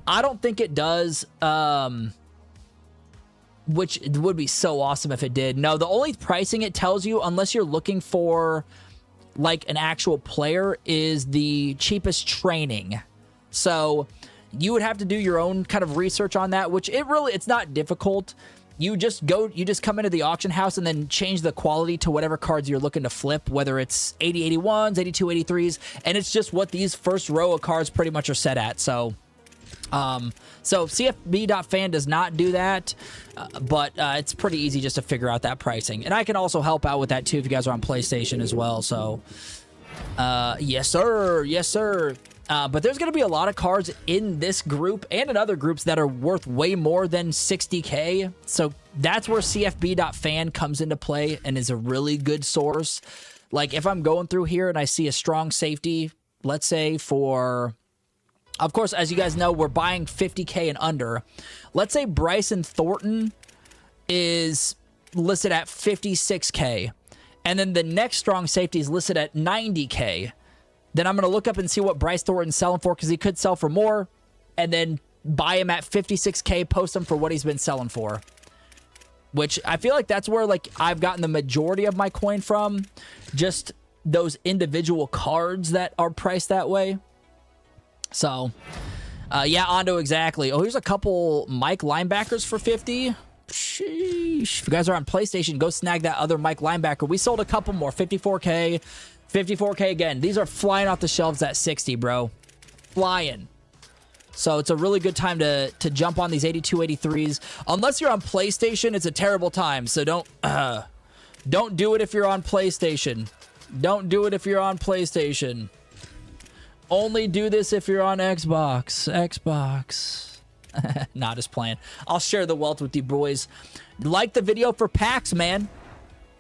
I don't think it does. Which would be so awesome if it did. No, the only pricing it tells you, unless you're looking for like an actual player, is the cheapest training. So You would have to do your own kind of research on that, which it's not difficult. You just come into the auction house and then change the quality to whatever cards you're looking to flip, whether it's 8081s, 8283s, and it's just what these first row of cards pretty much are set at. So CFB.fan does not do that, but it's pretty easy just to figure out that pricing. And I can also help out with that too if you guys are on PlayStation as well. So yes sir, yes sir. But there's going to be a lot of cards in this group and in other groups that are worth way more than 60K. So that's where CFB.fan comes into play and is a really good source. Like if I'm going through here and I see a strong safety, let's say for, of course, as you guys know, we're buying 50K and under. Let's say Bryson Thornton is listed at 56K. And then the next strong safety is listed at 90K. Then I'm going to look up and see what Bryce Thornton's selling for, because he could sell for more, and then buy him at 56K, post him for what he's been selling for. Which I feel like that's where like I've gotten the majority of my coin from, just those individual cards that are priced that way. So, yeah, Ondo, exactly. Oh, here's a couple Mike linebackers for 50. Sheesh. If you guys are on PlayStation, go snag that other Mike linebacker. We sold a couple more, 54K. 54K again. These are flying off the shelves at 60, bro. Flying. So it's a really good time to jump on these 8283s. Unless you're on PlayStation, it's a terrible time. So don't do it if you're on PlayStation. Don't do it if you're on PlayStation. Only do this if you're on Xbox. Xbox. Not just playing. I'll share the wealth with you boys. Like the video for packs, man.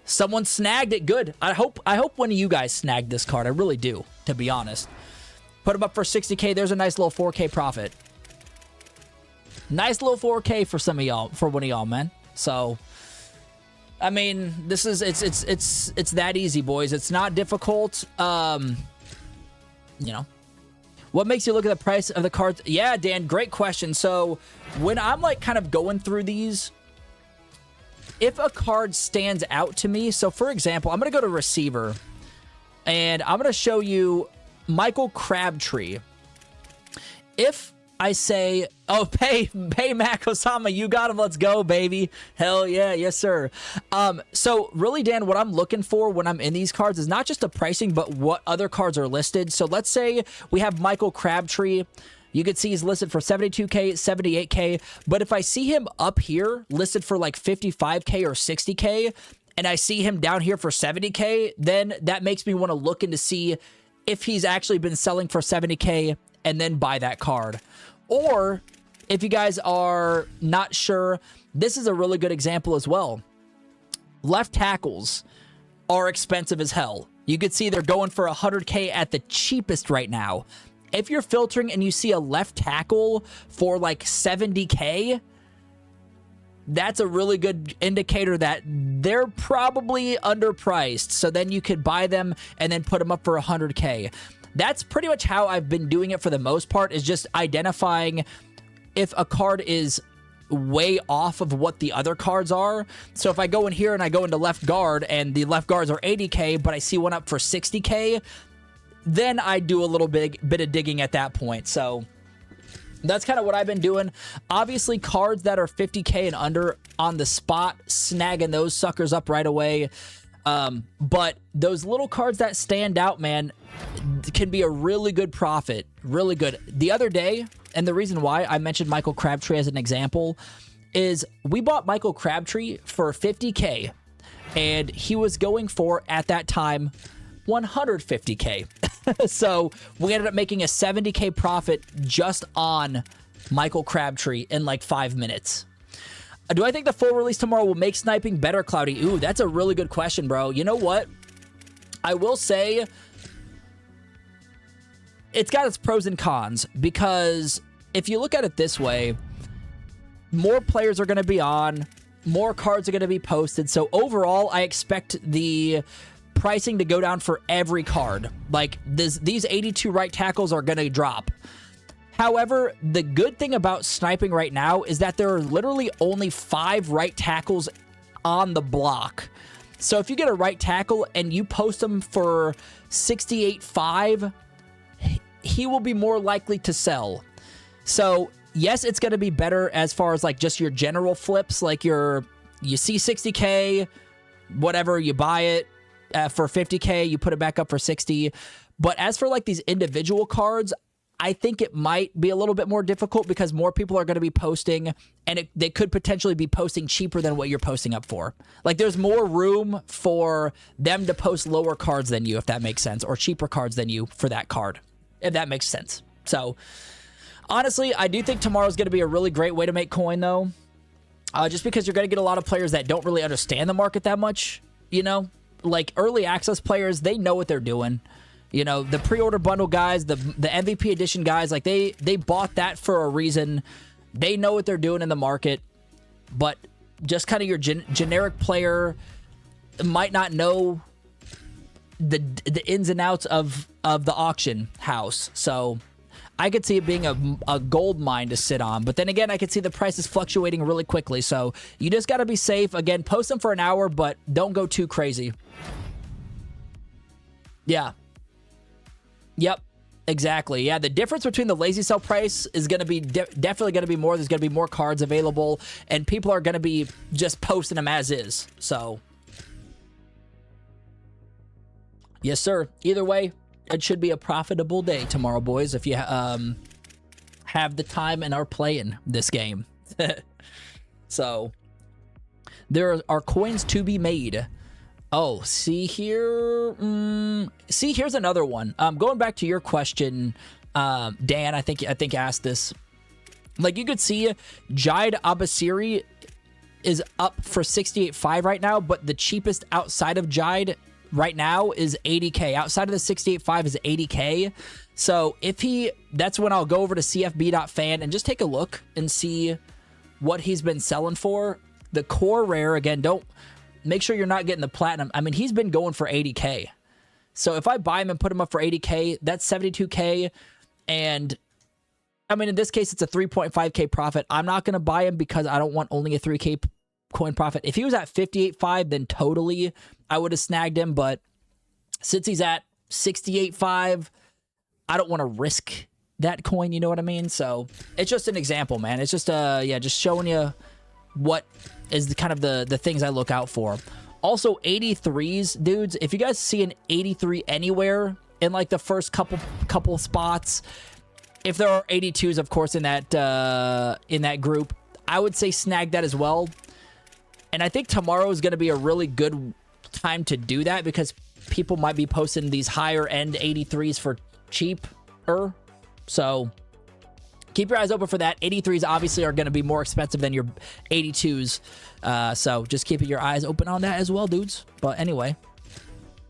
Someone snagged it. Good. I hope one of you guys snagged this card. I really do, to be honest. Put them up for 60K. There's a nice little 4K profit. Nice little 4K for some of y'all, for one of y'all, man. So, I mean, this is it's that easy, boys. It's not difficult. You know. What makes you look at the price of the cards? Yeah, Dan, great question. So, when I'm like kind of going through these, if a card stands out to me, so for example, I'm going to go to receiver, and I'm going to show you Michael Crabtree. If I say, oh, pay Mac Osama, you got him, let's go, baby. Hell yeah, yes, sir. So really, Dan, what I'm looking for when I'm in these cards is not just the pricing, but what other cards are listed. So let's say we have Michael Crabtree. You can see he's listed for 72K, 78K. But if I see him up here listed for like 55K or 60K, and I see him down here for 70K, then that makes me want to look into see if he's actually been selling for 70K and then buy that card. Or if you guys are not sure, this is a really good example as well. Left tackles are expensive as hell. You could see they're going for 100K at the cheapest right now. If you're filtering and you see a left tackle for like 70K, that's a really good indicator that they're probably underpriced. So then you could buy them and then put them up for 100K. That's pretty much how I've been doing it for the most part, is just identifying if a card is way off of what the other cards are. So if I go in here and I go into left guard and the left guards are 80K, but I see one up for 60K, then I do a little bit of digging at that point. So that's kind of what I've been doing. Obviously, cards that are 50K and under on the spot, snagging those suckers up right away. But those little cards that stand out, man, can be a really good profit. Really good. The other day, and the reason why I mentioned Michael Crabtree as an example, is we bought Michael Crabtree for 50K, and he was going for, at that time, 150K. So we ended up making a 70K profit just on Michael Crabtree in like 5 minutes. Do I think the full release tomorrow will make sniping better, Cloudy? Ooh, that's a really good question, bro. You know what? I will say it's got its pros and cons, because if you look at it this way, more players are going to be on, more cards are going to be posted. So overall, I expect the pricing to go down for every card. Like these 82 right tackles are going to drop. However, the good thing about sniping right now is that there are literally only 5 right tackles on the block. So if you get a right tackle and you post him for 68.5, he will be more likely to sell. So yes, it's going to be better as far as like just your general flips, like you see 60K, whatever, you buy it for 50K, you put it back up for 60. But as for like these individual cards, I think it might be a little bit more difficult because more people are going to be posting, and they could potentially be posting cheaper than what you're posting up for. Like there's more room for them to post lower cards than you, if that makes sense, or cheaper cards than you for that card, if that makes sense. So honestly, I do think tomorrow's going to be a really great way to make coin, though. Just because you're going to get a lot of players that don't really understand the market that much, you know? Like early access players, they know what they're doing. You know, the pre-order bundle guys, the MVP edition guys, like they bought that for a reason. They know what they're doing in the market. But just kind of your generic player might not know the ins and outs of the auction house. So I could see it being a gold mine to sit on. But then again, I could see the prices fluctuating really quickly. So you just got to be safe. Again, post them for an hour, but don't go too crazy. Yeah. Yep, exactly. Yeah, the difference between the lazy sell price is going to be definitely going to be more. There's going to be more cards available, and people are going to be just posting them as is. So, yes, sir. Either way, it should be a profitable day tomorrow, boys, if you have the time and are playing this game. So, there are coins to be made. Oh, see here. See, here's another one. Going back to your question, Dan, I think asked this. Like you could see, Jide Abasiri is up for 68.5 right now, but the cheapest outside of Jide right now is 80K. Outside of the 68.5 is 80K. So that's when I'll go over to CFB.fan and just take a look and see what he's been selling for. The core rare, again, make sure you're not getting the platinum. I mean, he's been going for 80K. So if I buy him and put him up for 80K, that's 72K. And I mean, in this case, it's a 3.5K profit. I'm not going to buy him because I don't want only a 3K coin profit. If he was at 58.5, then totally I would have snagged him. But since he's at 68.5, I don't want to risk that coin. You know what I mean? So it's just an example, man. It's just, just showing you what is the kind of the things I look out for. Also, 83s, dudes, if you guys see an 83 anywhere in like the first couple spots, if there are 82s, of course, in that group, I would say snag that as well. And I think tomorrow is going to be a really good time to do that because people might be posting these higher end 83s for cheaper. So keep your eyes open for that. 83s obviously are going to be more expensive than your 82s. So just keeping your eyes open on that as well, dudes. But anyway,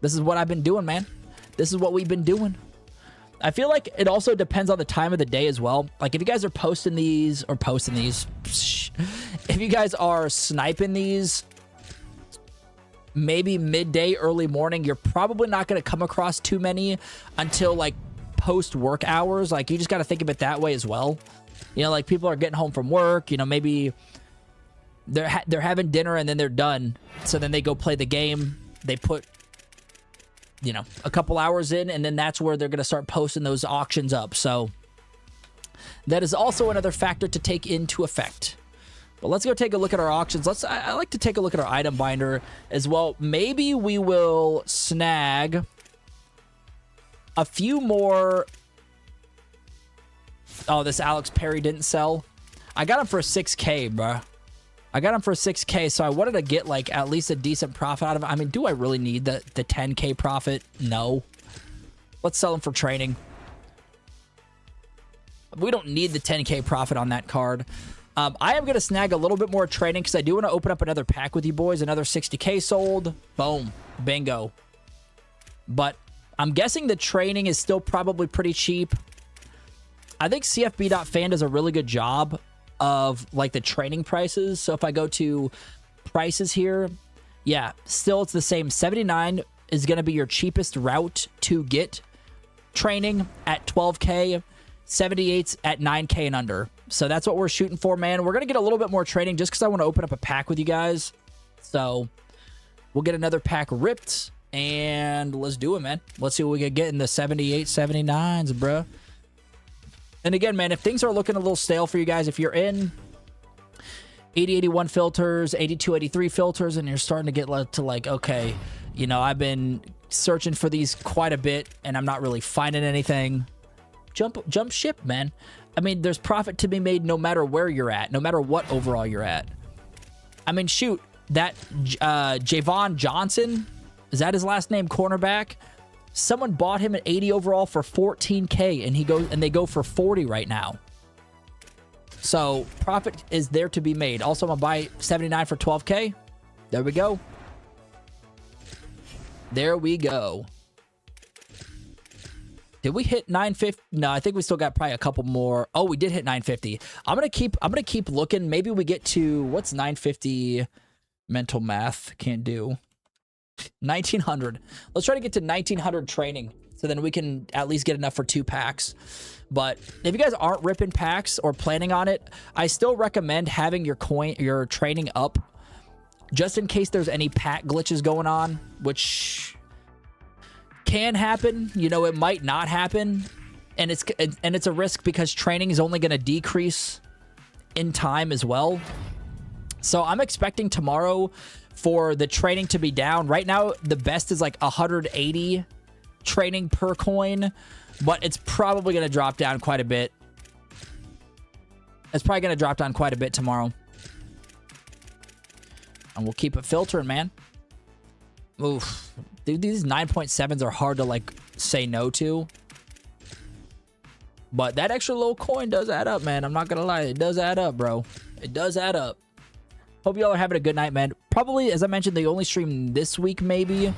this is what I've been doing, man. This is what we've been doing. I feel like it also depends on the time of the day as well. Like if you guys are if you guys are sniping these maybe midday, early morning, you're probably not going to come across too many until like post work hours. Like you just got to think of it that way as well. You know, like people are getting home from work, you know, maybe they're having dinner and then they're done. So then they go play the game. They put, you know, a couple hours in, and then that's where they're going to start posting those auctions up. So that is also another factor to take into effect. But let's go take a look at our auctions. I like to take a look at our item binder as well. Maybe we will snag a few more. Oh, this Alex Perry didn't sell. I got him for 6K, bro. I got him for 6K, so I wanted to get like at least a decent profit out of it. I mean, do I really need the 10K profit? No. Let's sell him for training. We don't need the 10K profit on that card. I am going to snag a little bit more training because I do want to open up another pack with you boys. Another 60K sold. Boom. Bingo. But I'm guessing the training is still probably pretty cheap. I think CFB.fan does a really good job of like the training prices. So if I go to prices here, yeah, still it's the same. 79 is going to be your cheapest route to get training at 12K. 78's at 9K and under. So that's what we're shooting for, man. We're going to get a little bit more training just because I want to open up a pack with you guys. So we'll get another pack ripped and let's do it, man. Let's see what we can get in the 78, 79s, bruh. And again, man, if things are looking a little stale for you guys, if you're in 8081 filters, 8283 filters, and you're starting to get to like, okay, you know, I've been searching for these quite a bit and I'm not really finding anything, jump ship, man. I mean, there's profit to be made no matter where you're at, no matter what overall you're at. I mean, shoot, that Javon Johnson, is that his last name, cornerback? Someone bought him at 80 overall for 14K, and they go for 40 right now. So profit is there to be made. Also, I'm gonna buy 79 for 12K. There we go. There we go. Did we hit 950? No, I think we still got probably a couple more. Oh, we did hit 950. I'm gonna keep looking. Maybe we get to, what's 950? Mental math can't do. 1900. Let's try to get to 1900 training, so then we can at least get enough for 2 packs. But if you guys aren't ripping packs or planning on it, I still recommend having your training up, just in case there's any pack glitches going on, which can happen. You know, it might not happen, and it's a risk because training is only going to decrease in time as well. So I'm expecting tomorrow for the training to be down. Right now, the best is like 180 training per coin, but it's probably going to drop down quite a bit. It's probably going to drop down quite a bit tomorrow. And we'll keep it filtering, man. Oof. Dude, these 9.7s are hard to, like, say no to. But that extra little coin does add up, man. I'm not going to lie. It does add up, bro. It does add up. Hope y'all are having a good night, man. Probably, as I mentioned, the only stream this week, maybe.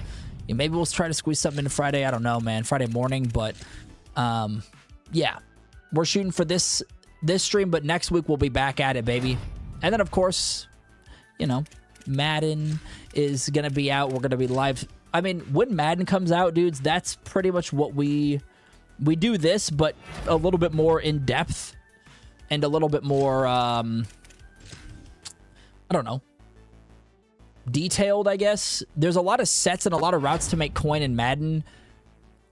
Yeah, maybe we'll try to squeeze something into Friday. I don't know, man. Friday morning. But, yeah. We're shooting for this stream, but next week we'll be back at it, baby. And then, of course, you know, Madden is going to be out. We're going to be live. I mean, when Madden comes out, dudes, that's pretty much what we do this, but a little bit more in depth and a little bit more, I don't know, detailed, I guess. There's a lot of sets and a lot of routes to make coin in Madden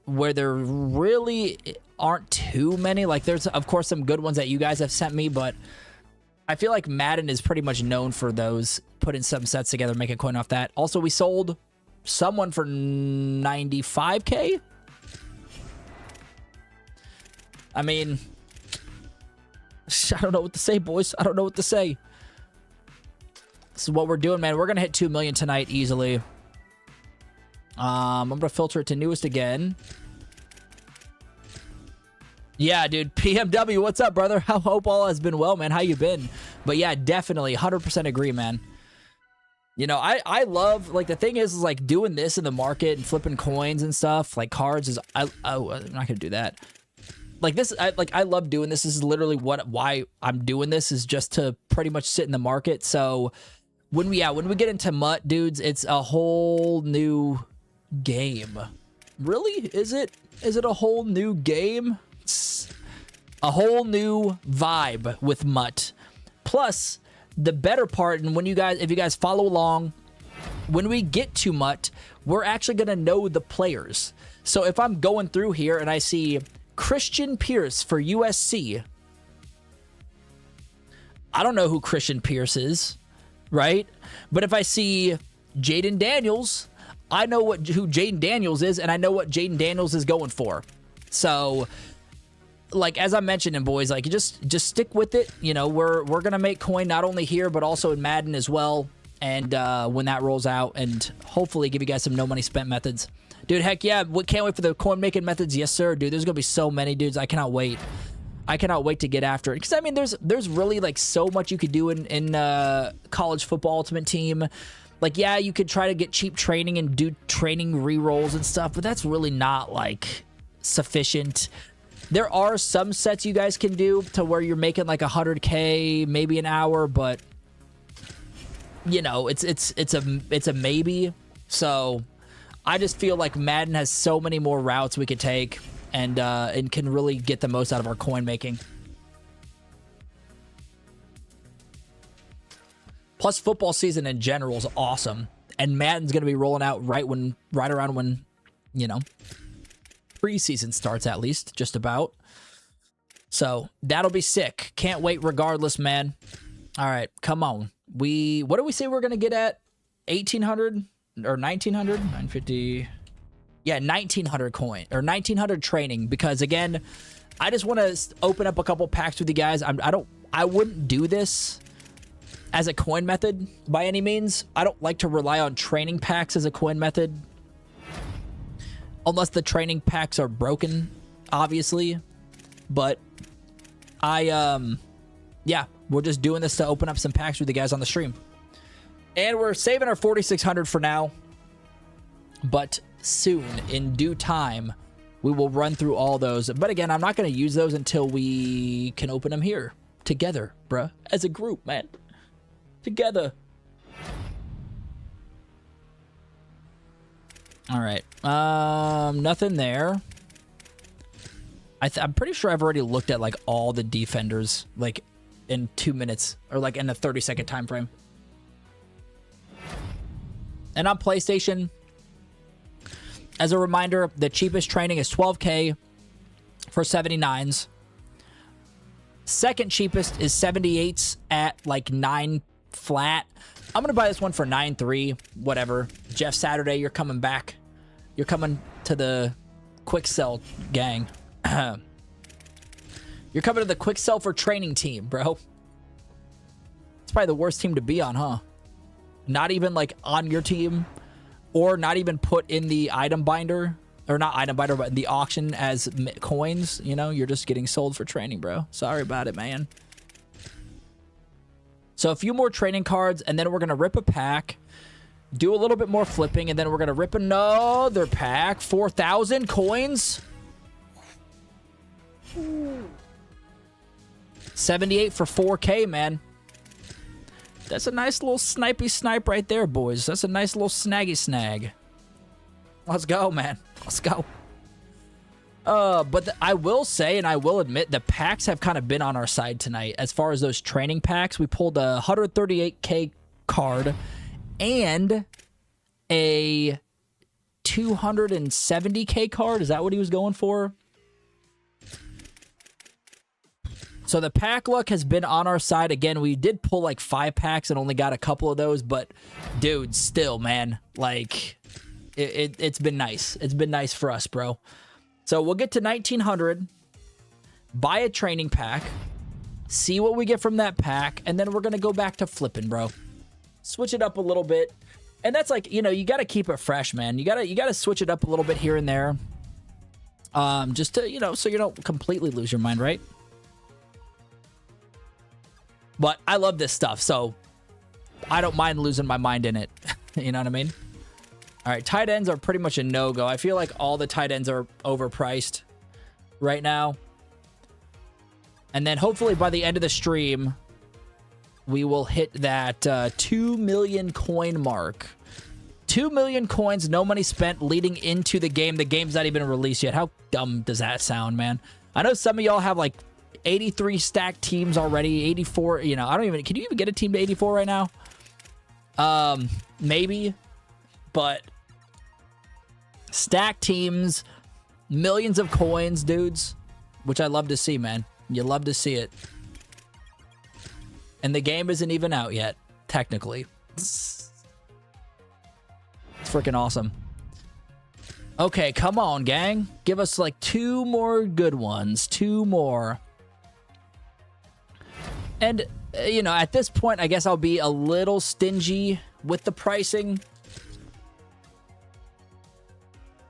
where there really aren't too many. Like, there's, of course, some good ones that you guys have sent me, but I feel like Madden is pretty much known for those, putting some sets together, making coin off that. Also, we sold someone for 95K. I mean, I don't know what to say, boys. I don't know what to say. This is what we're doing, man. We're going to hit 2 million tonight easily. I'm going to filter it to newest again. Yeah, dude. PMW, what's up, brother? I hope all has been well, man. How you been? But yeah, definitely 100% agree, man. You know, I love, like, the thing is like doing this in the market and flipping coins and stuff, like cards is, I'm not going to do that. Like this, I love doing this. This is literally why I'm doing this, is just to pretty much sit in the market. So when we get into MUT, dudes, it's a whole new game. Really? Is it a whole new game? It's a whole new vibe with MUT. Plus, the better part, and if you guys follow along, when we get to MUT, we're actually gonna know the players. So if I'm going through here and I see Christian Pierce for USC, I don't know who Christian Pierce is, right? But if I see Jaden Daniels, I know who Jaden Daniels is, and I know what Jaden Daniels is going for. So, like, as I mentioned, and boys, like, just stick with it. You know, we're gonna make coin not only here but also in Madden as well. And when that rolls out, and hopefully give you guys some no money spent methods. Dude, heck yeah. Can't wait for the coin making methods. Yes, sir, dude. There's going to be so many, dudes. I cannot wait. I cannot wait to get after it. Because, I mean, there's really, like, so much you could do in college football ultimate team. Like, yeah, you could try to get cheap training and do training rerolls and stuff, but that's really not, like, sufficient. There are some sets you guys can do to where you're making, like, 100K, maybe an hour, but, you know, it's a maybe. So I just feel like Madden has so many more routes we could take, and can really get the most out of our coin making. Plus, football season in general is awesome, and Madden's going to be rolling out right around when, you know, preseason starts, at least, just about. So that'll be sick. Can't wait regardless, man. All right, come on. What do we say we're going to get at? 1,800 or 1,900? 950. Yeah, 1,900 coin or 1,900 training, because again, I just want to open up a couple packs with you guys. I wouldn't do this as a coin method by any means. I don't like to rely on training packs as a coin method. Unless the training packs are broken, obviously. But yeah, we're just doing this to open up some packs with you guys on the stream. And we're saving our 4,600 for now. But soon, in due time, we will run through all those. But again, I'm not going to use those until we can open them here together, bruh. As a group, man. Together. All right. Nothing there. I'm pretty sure I've already looked at like all the defenders like in 2 minutes or like in a 30-second time frame. And on PlayStation, as a reminder, the cheapest training is 12K for 79s. Second cheapest is 78s at like 9 flat. I'm going to buy this one for 9.3, whatever. Jeff Saturday, you're coming back. You're coming to the quick sell gang. You're coming to the quick sell for training team, bro. It's probably the worst team to be on, huh? Not even like on your team, or not even put in the item binder, or not item binder, but the auction as coins. You know, you're just getting sold for training, bro. Sorry about it, man. So a few more training cards, and then we're going to rip a pack, do a little bit more flipping, and then we're going to rip another pack. 4,000 coins. 78 for 4K, man. That's a nice little snipey snipe right there, boys. That's a nice little snaggy snag. Let's go, man. Let's go. But I will say, and I will admit, the packs have kind of been on our side tonight. As far as those training packs, we pulled a 138K card and a 270K card. Is that what he was going for? So the pack luck has been on our side. Again, we did pull like 5 packs and only got a couple of those. But, dude, still, man, like, it's been nice. It's been nice for us, bro. So we'll get to 1,900, buy a training pack, see what we get from that pack, and then we're going to go back to flipping, bro. Switch it up a little bit. And that's like, you know, you got to keep it fresh, man. You got to switch it up a little bit here and there. Just to, you know, so you don't completely lose your mind, right? But I love this stuff, so I don't mind losing my mind in it. You know what I mean? All right, tight ends are pretty much a no-go. I feel like all the tight ends are overpriced right now. And then hopefully by the end of the stream, we will hit that 2 million coin mark. 2 million coins, no money spent leading into the game. The game's not even released yet. How dumb does that sound, man? I know some of y'all have like 83 stacked teams already, 84, you know, can you even get a team to 84 right now? Maybe, but stacked teams, millions of coins, dudes, which I love to see, man. You love to see it. And the game isn't even out yet, technically. It's freaking awesome. Okay, come on, gang. Give us like 2 more good ones. 2 more. And, you know, at this point, I guess I'll be a little stingy with the pricing.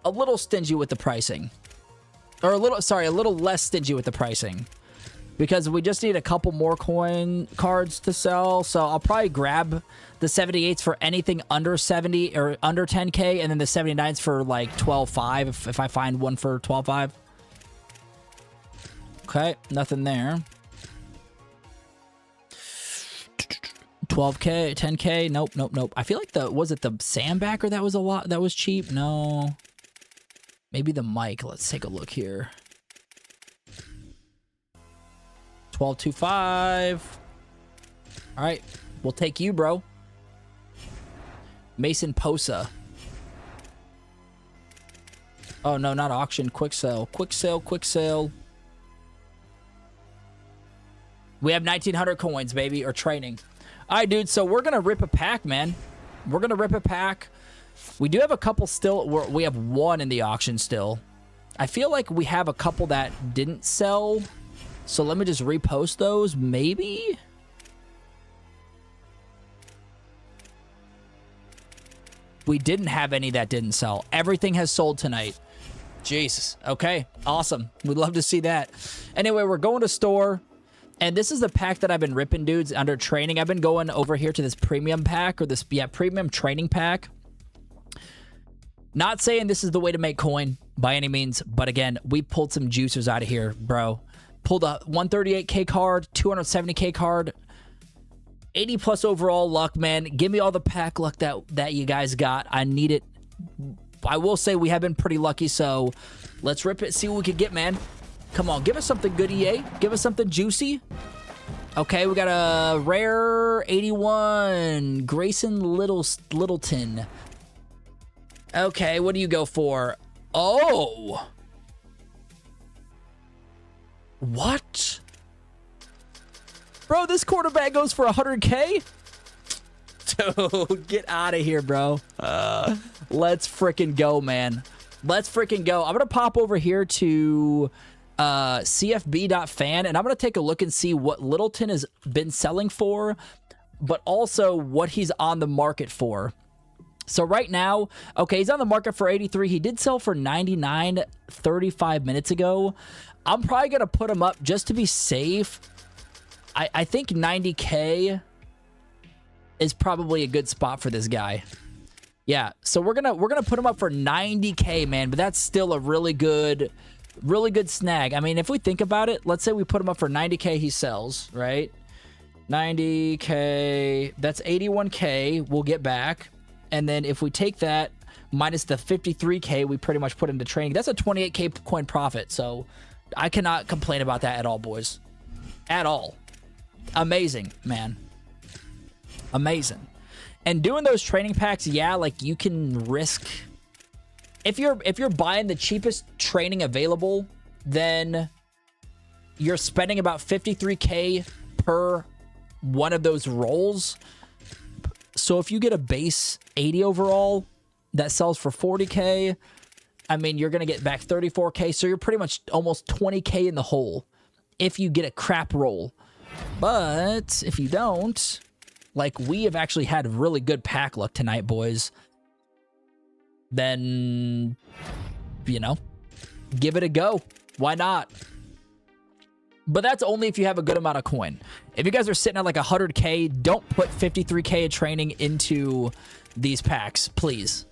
A little stingy with the pricing. Or a little less stingy with the pricing. Because we just need a couple more coin cards to sell. So I'll probably grab the 78s for anything under 70 or under 10K. And then the 79s for like 12.5 if I find one for 12.5. Okay, nothing there. 12K, 10K, nope. I feel like was it the Sandbacker that was that was cheap? No. Maybe the mic. Let's take a look here. 12.25. All right, we'll take you, bro. Mason Posa. Oh no, not auction. Quick sale. Quick sale. Quick sale. We have 1,900 coins, baby, or training. All right, dude, so we're going to rip a pack, man. We're going to rip a pack. We do have a couple still. We have one in the auction still. I feel like we have a couple that didn't sell. So let me just repost those, maybe? We didn't have any that didn't sell. Everything has sold tonight. Jesus. Okay, awesome. We'd love to see that. Anyway, we're going to store. And this is the pack that I've been ripping, dudes, under training. I've been going over here to this premium pack, or this, yeah, premium training pack. Not saying this is the way to make coin by any means, but again, we pulled some juicers out of here, bro. Pulled a 138k card, 270k card, 80 plus overall luck, man. Give me all the pack luck that you guys got. I need it. I will say we have been pretty lucky, so let's rip it, see what we can get, man. Come on, give us something good, EA. Give us something juicy. Okay, we got a rare 81 Grayson Littleton. Okay, what do you go for? Oh! What? Bro, this quarterback goes for 100k? Dude, get out of here, bro. Let's freaking go, man. Let's freaking go. I'm going to pop over here to cfb.fan, and I'm going to take a look and see what Littleton has been selling for, but also what he's on the market for. So right now, okay, he's on the market for 83. He did sell for 99 35 minutes ago. I'm probably going to put him up just to be safe. I think 90k is probably a good spot for this guy. Yeah, so we're gonna put him up for 90k, man, but that's still a really good snag. I mean, if we think about it, let's say we put him up for 90k, he sells, right? 90k, that's 81k we'll get back. And then if we take that minus the 53k we pretty much put into training, that's a 28k coin profit. So I cannot complain about that at all, boys. At all. Amazing, man. Amazing. And doing those training packs, yeah, like you can risk, if you're buying the cheapest training available, then you're spending about 53k per one of those rolls. So if you get a base 80 overall that sells for 40k, I mean, you're going to get back 34k. So you're pretty much almost 20k in the hole if you get a crap roll. But if you don't, like we have actually had really good pack luck tonight, boys, then, you know, give it a go. Why not? But that's only if you have a good amount of coin. If you guys are sitting at like 100k, don't put 53k of training into these packs, please.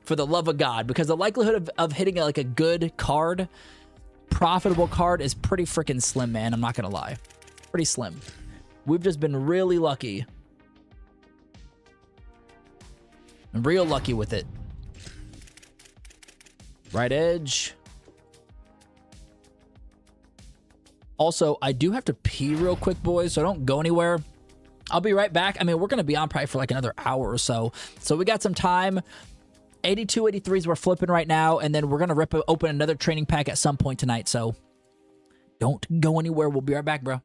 For the love of God. Because the likelihood of hitting like a good card, profitable card, is pretty freaking slim, man. I'm not going to lie. Pretty slim. We've just been really lucky. Real lucky with it. Right edge. Also, I do have to pee real quick, boys, so don't go anywhere. I'll be right back. I mean, we're going to be on probably for like another hour or so. So we got some time. 82, 83s we're flipping right now, and then we're going to open another training pack at some point tonight. So don't go anywhere. We'll be right back, bro.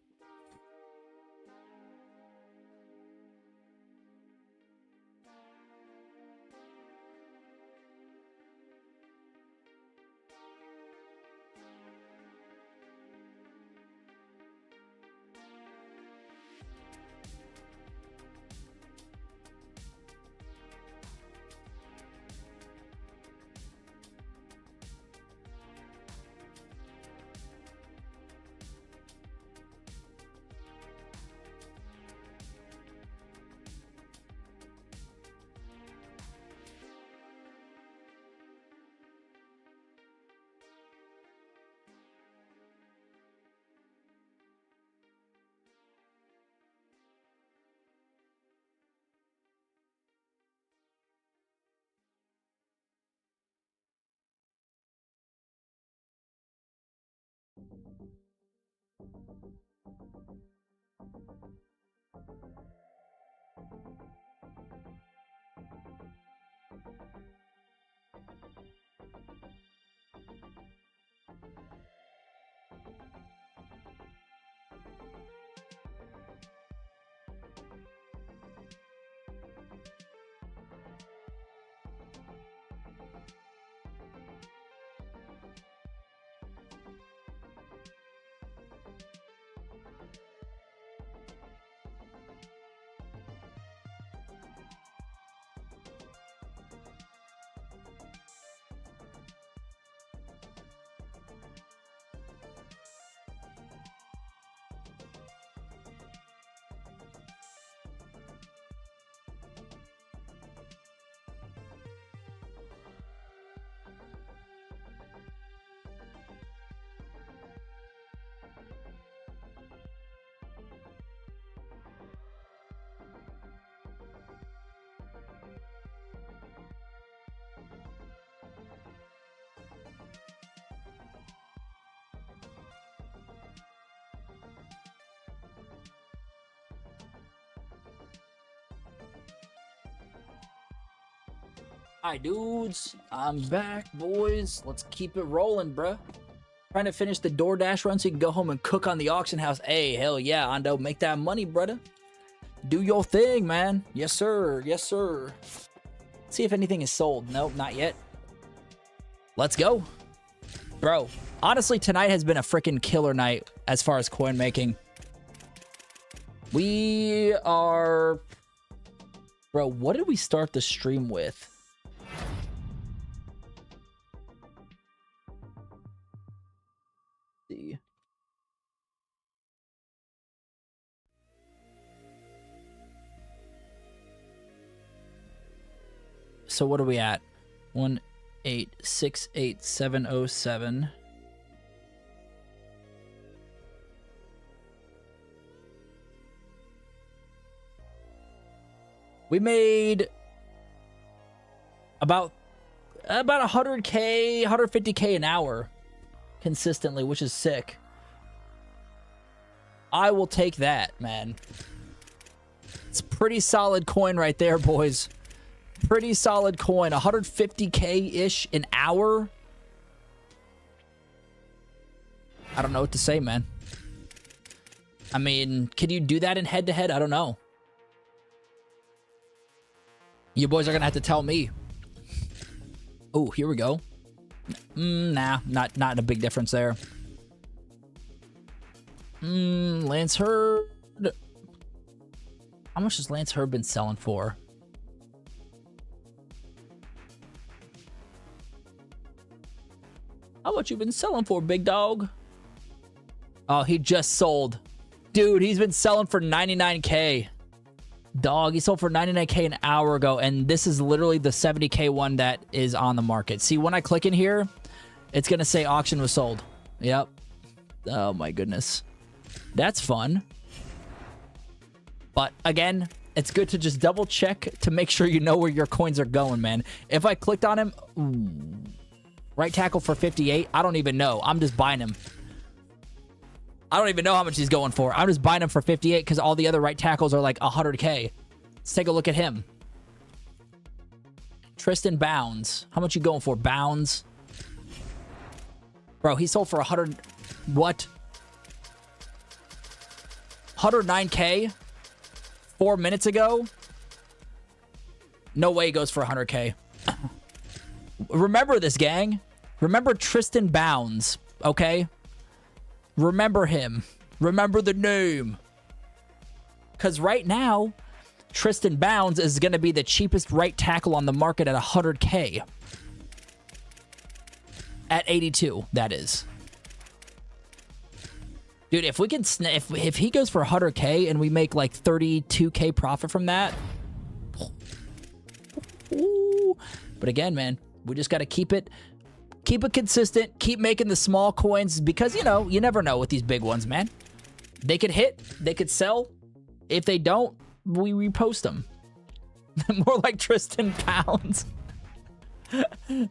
Hi, dudes. I'm back, boys. Let's keep it rolling, bruh. Trying to finish the DoorDash run so you can go home and cook on the auction house. Hey, hell yeah, Ando. Make that money, brother. Do your thing, man. Yes, sir. Yes, sir. See if anything is sold. Nope, not yet. Let's go. Bro, honestly, tonight has been a freaking killer night as far as coin making. We are... Bro, what did we start the stream with? See. So what are we at? 1868707. We made about 100K, 150K an hour consistently, which is sick. I will take that, man. It's pretty solid coin right there, boys. Pretty solid coin. 150K-ish an hour. I don't know what to say, man. I mean, can you do that in head-to-head? I don't know. You boys are gonna have to tell me. Oh, here we go. Nah, not a big difference there. Lance Hurd. How much has Lance Hurd been selling for? How much you been selling for, big dog? Oh, he just sold. Dude, he's been selling for 99K. Dog, he sold for 99K an hour ago, and this is literally the 70K one that is on the market. See, when I click in here, it's going to say auction was sold. Yep. Oh, my goodness. That's fun. But, again, it's good to just double check to make sure you know where your coins are going, man. If I clicked on him, right tackle for 58, I don't even know. I'm just buying him. I don't even know how much he's going for. I'm just buying him for 58 because all the other right tackles are like 100K. Let's take a look at him. Tristan Bounds. How much you going for, Bounds? Bro, he sold for 100... What? 109K? 4 minutes ago? No way he goes for 100K. Remember this, gang. Remember Tristan Bounds, okay? Remember him. Remember the name. Because right now, Tristan Bounds is going to be the cheapest right tackle on the market at 100K. At 82, that is. Dude, if we can if he goes for 100K and we make like 32K profit from that. Ooh. But again, man, we just got to keep it consistent, keep making the small coins because, you know, you never know with these big ones, man. They could hit, they could sell. If they don't, we repost them. More like Tristan Pounds.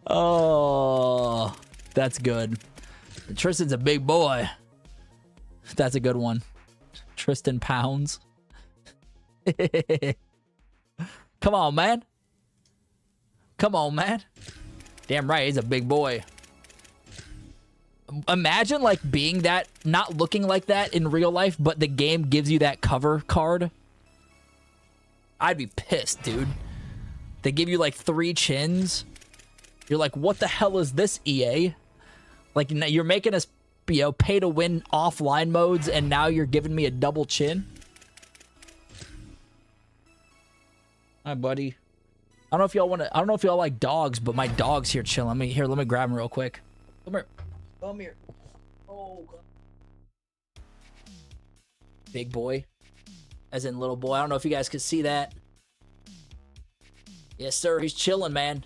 Oh, that's good. Tristan's a big boy. That's a good one. Tristan Pounds. Come on, man. Come on, man. Damn right, he's a big boy. Imagine, like, being that, not looking like that in real life, but the game gives you that cover card. I'd be pissed, dude. They give you like 3 chins. You're like, what the hell is this, EA? Like, you're making us, pay to win offline modes, and now you're giving me a double chin? Hi, buddy. I don't know if y'all want to. I don't know if y'all like dogs, but my dog's here chilling. Let me grab him real quick. Come here. Come here. Oh, God. Big boy, as in little boy. I don't know if you guys could see that. Yes, sir. He's chilling, man.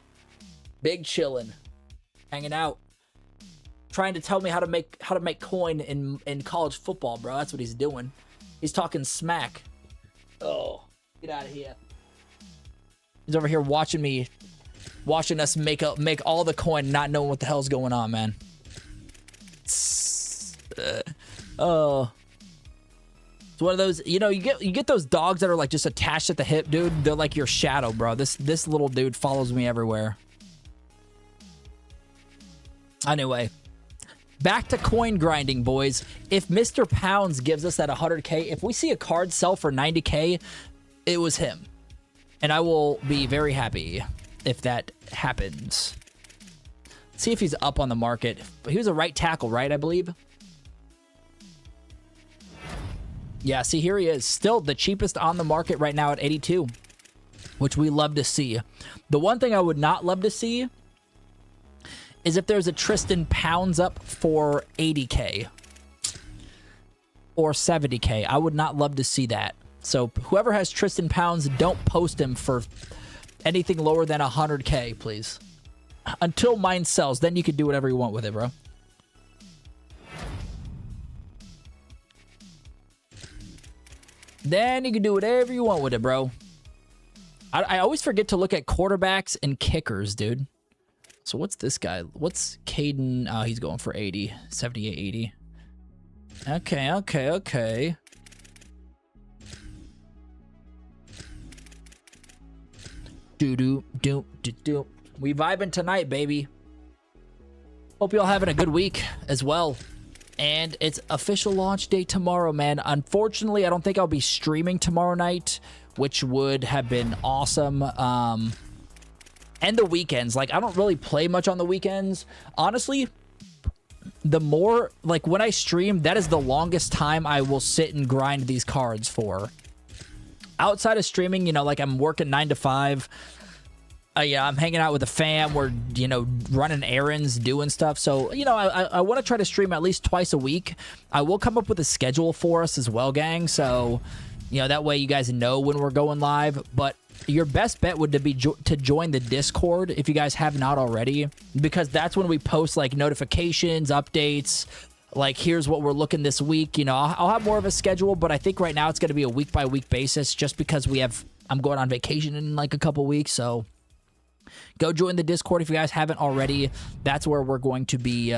Big chilling, hanging out, trying to tell me how to make coin in college football, bro. That's what he's doing. He's talking smack. Oh, get out of here. He's over here watching us make all the coin, not knowing what the hell's going on, man. Oh, it's one of those. You get those dogs that are like just attached at the hip, dude. They're like your shadow, bro. This little dude follows me everywhere. Anyway, back to coin grinding, boys. If Mr. Pounds gives us that 100K, if we see a card sell for 90K, it was him. And I will be very happy if that happens. See if he's up on the market. He was a right tackle, right, I believe? Yeah, see, here he is. Still the cheapest on the market right now at 82, which we love to see. The one thing I would not love to see is if there's a Tristan Pounds up for 80K or 70K. I would not love to see that. So whoever has Tristan Pounds, don't post him for anything lower than 100K, please. Until mine sells, then you can do whatever you want with it, bro. Then you can do whatever you want with it, bro. I always forget to look at quarterbacks and kickers, dude. So what's this guy? What's Caden? Oh, he's going for 80. 78, 80. Okay. Do. We vibing tonight, baby. Hope y'all having a good week as well. And it's official launch day tomorrow, man. Unfortunately, I don't think I'll be streaming tomorrow night, which would have been awesome. And the weekends. Like, I don't really play much on the weekends. Honestly, the more, like, when I stream, that is the longest time I will sit and grind these cards for. Outside of streaming, like, I'm working 9 to 5. I'm hanging out with the fam. We're, running errands, doing stuff. So, I want to try to stream at least twice a week. I will come up with a schedule for us as well, gang. So, that way you guys know when we're going live. But your best bet would be to join the Discord if you guys have not already, because that's when we post like notifications, updates, like here's what we're looking this week. I'll have more of a schedule, but I think right now it's going to be a week by week basis just because I'm going on vacation in like a couple weeks. So go join the Discord if you guys haven't already. That's where we're going to be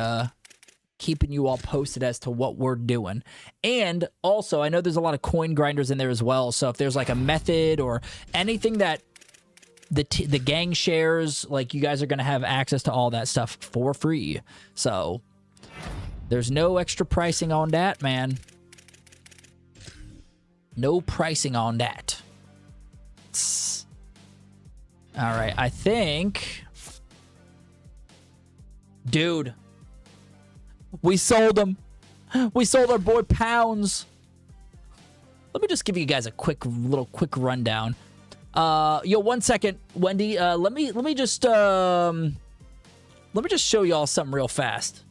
keeping you all posted as to what we're doing. And also, I know there's a lot of coin grinders in there as well. So if there's like a method or anything that the gang shares, like you guys are going to have access to all that stuff for free. So there's no extra pricing on that, man. No pricing on that. All right, I think... Dude. We sold him. We sold our boy Pounds. Let me just give you guys a quick rundown. 1 second, Wendy. Let me just show y'all something real fast.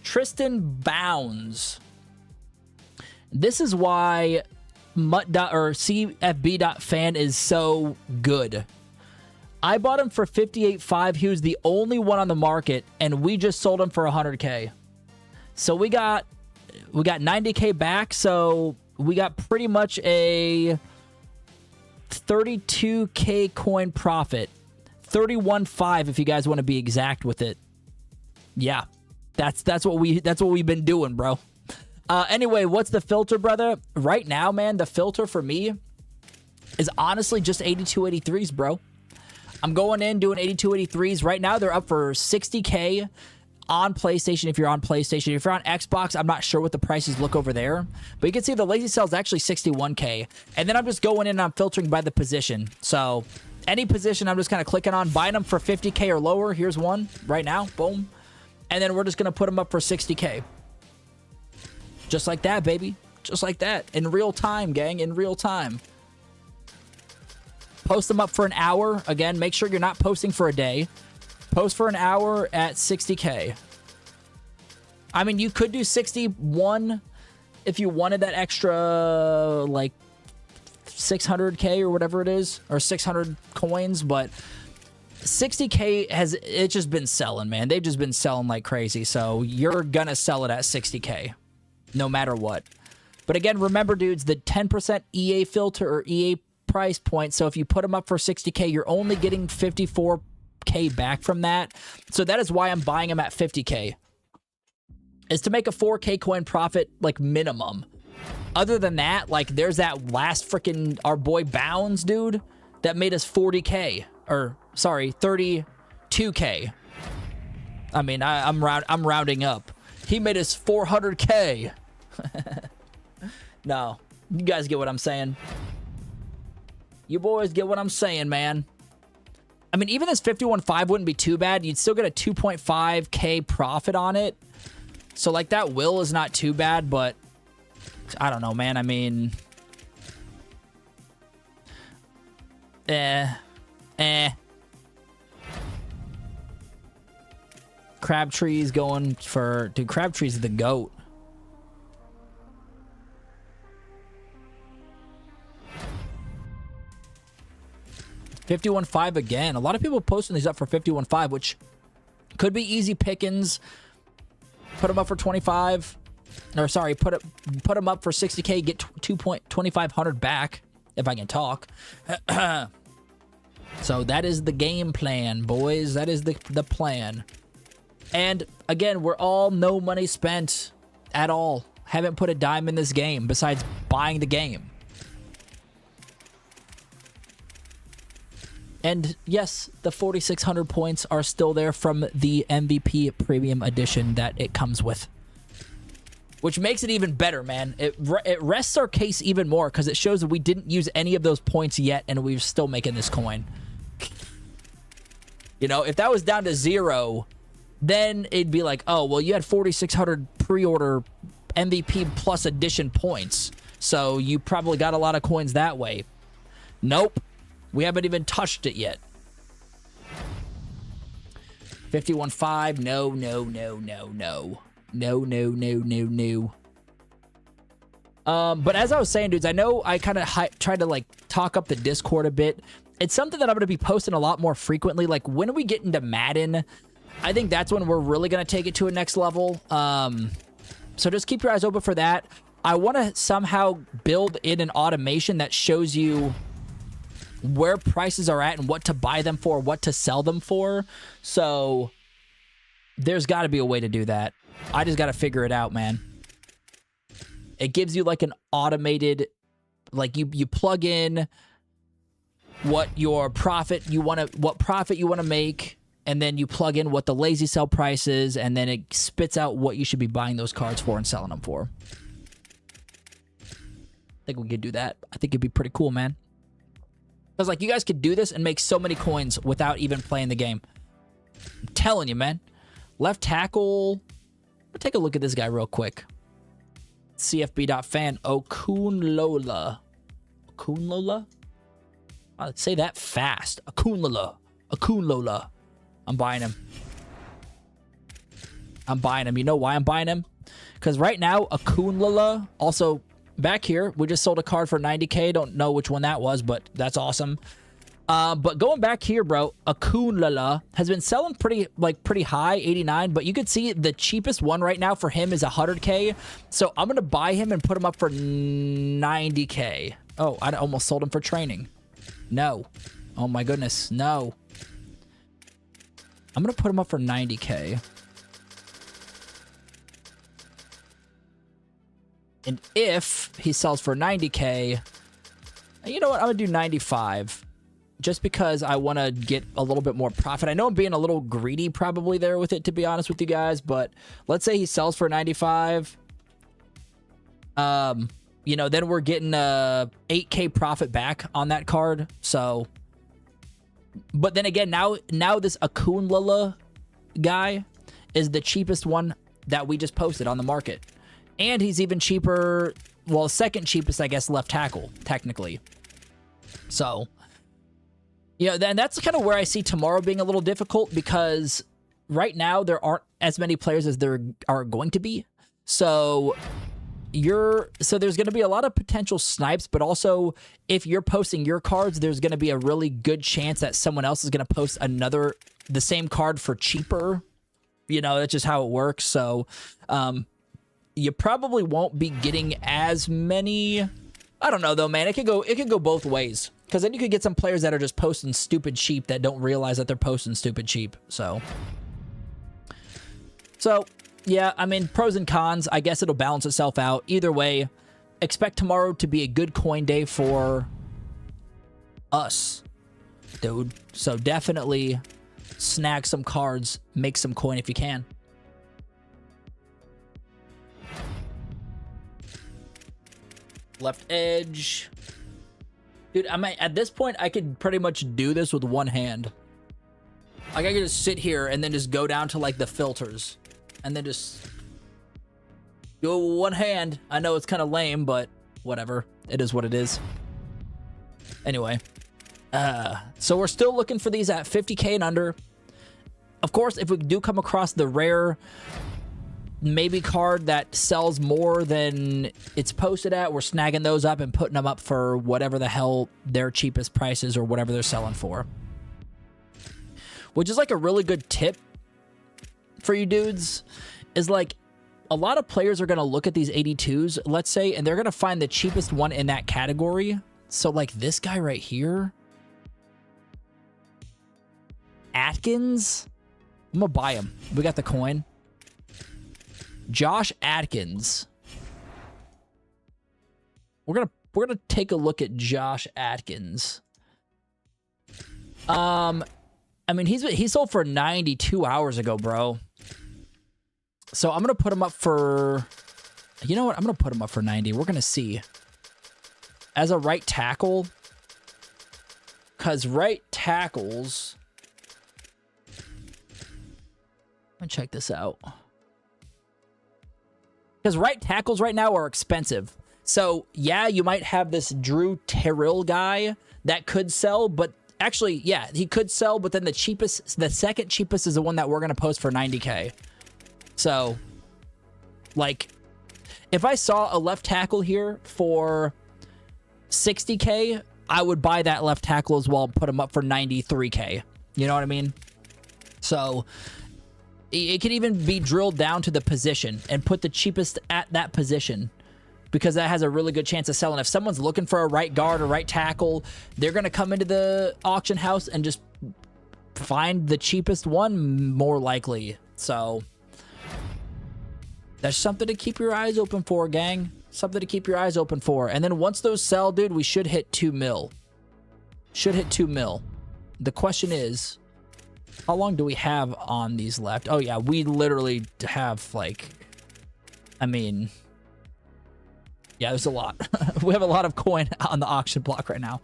Tristan Bounds. This is why CFB.fan is so good. I bought him for 58.5. He was the only one on the market, and we just sold him for 100K. So we got 90K back. So we got pretty much a 32K coin profit. 31.5 if you guys want to be exact with it. Yeah, that's what we've been doing, bro. Anyway, what's the filter, brother? Right now, man, the filter for me is honestly just 8283s, bro. I'm going in doing 8283s. Right now, they're up for 60K. on PlayStation, if you're on PlayStation. If you're on Xbox, I'm not sure what the prices look over there. But you can see the lazy cell is actually 61K. And then I'm just going in and I'm filtering by the position. So any position I'm just kind of clicking on, buying them for 50K or lower. Here's one right now. Boom. And then we're just going to put them up for 60K. Just like that, baby. Just like that. In real time, gang. In real time. Post them up for an hour. Again, make sure you're not posting for a day. Post for an hour at 60K. I mean, you could do 61 if you wanted that extra, like, 600K or whatever it is, or 600 coins, but 60K it's just been selling, man. They've just been selling like crazy, so you're gonna sell it at 60K, no matter what. But again, remember, dudes, the 10% EA filter or EA price point, so if you put them up for 60K, you're only getting 54K back from that. So that is why I'm buying them at 50K, is to make a 4K coin profit, like, minimum. Other than that, like, there's that last freaking, our boy Bounds, dude, that made us 40K, or sorry, 32K. I mean, I'm rounding up. He made us 400K. No, you guys get what I'm saying. You boys get what I'm saying, man. I mean, even this 51.5 wouldn't be too bad. You'd still get a 2.5K profit on it. So, like, that will is not too bad, but I don't know, man. I mean, Crabtree's going for... Dude, Crabtree's the GOAT. $51.5 again. A lot of people posting these up for $51.5, which could be easy pickings. Put them up for 25, or sorry, put them up for 60K. Get 2,500 back if I can talk. So that is the game plan, boys. That is the plan. And again, we're all no money spent at all. Haven't put a dime in this game besides buying the game. And yes, the 4,600 points are still there from the MVP Premium Edition that it comes with. Which makes it even better, man. It rests our case even more because it shows that we didn't use any of those points yet and we're still making this coin. You know, if that was down to 0, then it'd be like, oh, well, you had 4,600 pre-order MVP Plus Edition points. So you probably got a lot of coins that way. Nope. We haven't even touched it yet. 51.5. No, no, no, no, no. No, no, no, no, no. But as I was saying, dudes, I know I kind of tried to, like, talk up the Discord a bit. It's something that I'm going to be posting a lot more frequently. Like, when we get into Madden, I think that's when we're really going to take it to a next level. So just keep your eyes open for that. I want to somehow build in an automation that shows you where prices are at and what to buy them for, what to sell them for. So there's got to be a way to do that. I just got to figure it out, man. It gives you like an automated, like you plug in what your profit you want to make, and then you plug in what the lazy sell price is, and then it spits out what you should be buying those cards for and selling them for. I think we could do that. I think it'd be pretty cool, man. Because, like, you guys could do this and make so many coins without even playing the game. I'm telling you, man. Left tackle. Let's take a look at this guy real quick. CFB.fan. Okunlola. Okunlola? Say that fast. Okunlola. Okunlola. I'm buying him. I'm buying him. You know why I'm buying him? Because right now, Okunlola also... Back here, we just sold a card for 90K. Don't know which one that was, but that's awesome. But going back here, bro, Akunlala has been selling pretty high, 89. But you could see the cheapest one right now for him is 100K. So I'm gonna buy him and put him up for 90K. Oh, I almost sold him for training. No. Oh my goodness, no. I'm gonna put him up for 90K. And if he sells for 90K, you know what? I'm going to do 95. just because I want to get a little bit more profit. I know I'm being a little greedy probably there with it, to be honest with you guys, but let's say he sells for 95. You know, then we're getting a 8K profit back on that card. So, but then again, now this Akunlala guy is the cheapest one that we just posted on the market. And he's even cheaper, well, second cheapest, I guess, left tackle, technically. So, yeah, then that's kind of where I see tomorrow being a little difficult, because right now there aren't as many players as there are going to be. So there's going to be a lot of potential snipes, but also if you're posting your cards, there's going to be a really good chance that someone else is going to post the same card for cheaper. You know, that's just how it works. So, you probably won't be getting as many. I don't know though, man. It could go both ways, because then you could get some players that are just posting stupid cheap that don't realize that they're posting stupid cheap. So yeah, I mean, pros and cons. I guess it'll balance itself out. Either way, expect tomorrow to be a good coin day for us, dude. So definitely snag some cards, make some coin if you can. Left edge. Dude, at this point, I could pretty much do this with one hand. Like, I could just sit here and then just go down to, like, the filters. And then just go with one hand. I know it's kind of lame, but whatever. It is what it is. Anyway. So we're still looking for these at 50K and under. Of course, if we do come across the rare maybe card that sells more than it's posted at, we're snagging those up and putting them up for whatever the hell their cheapest price is or whatever they're selling for. Which is like a really good tip for you dudes, is like a lot of players are going to look at these 82s, let's say, and they're going to find the cheapest one in that category. So like this guy right here, Atkins, I'm going to buy him. We got the coin. Josh Atkins. We're gonna take a look at Josh Atkins. I mean, he sold for 92 hours ago, bro. So I'm gonna put him up for, you know what? I'm gonna put him up for 90. We're gonna see. As a right tackle, because right tackles. Let me check this out. Because right tackles right now are expensive. So, yeah, you might have this Drew Terrill guy that could sell, but actually, yeah, he could sell, but then the second cheapest is the one that we're going to post for 90K. So, like, if I saw a left tackle here for 60K, I would buy that left tackle as well and put him up for 93K. You know what I mean? So it could even be drilled down to the position and put the cheapest at that position, because that has a really good chance of selling. If someone's looking for a right guard or right tackle, they're going to come into the auction house and just find the cheapest one more likely. So that's something to keep your eyes open for, gang. Something to keep your eyes open for. And then once those sell, dude, we should hit 2 mil. Should hit 2 mil. The question is, how long do we have on these left? Oh, yeah, we literally have, like, I mean, yeah, there's a lot. We have a lot of coin on the auction block right now.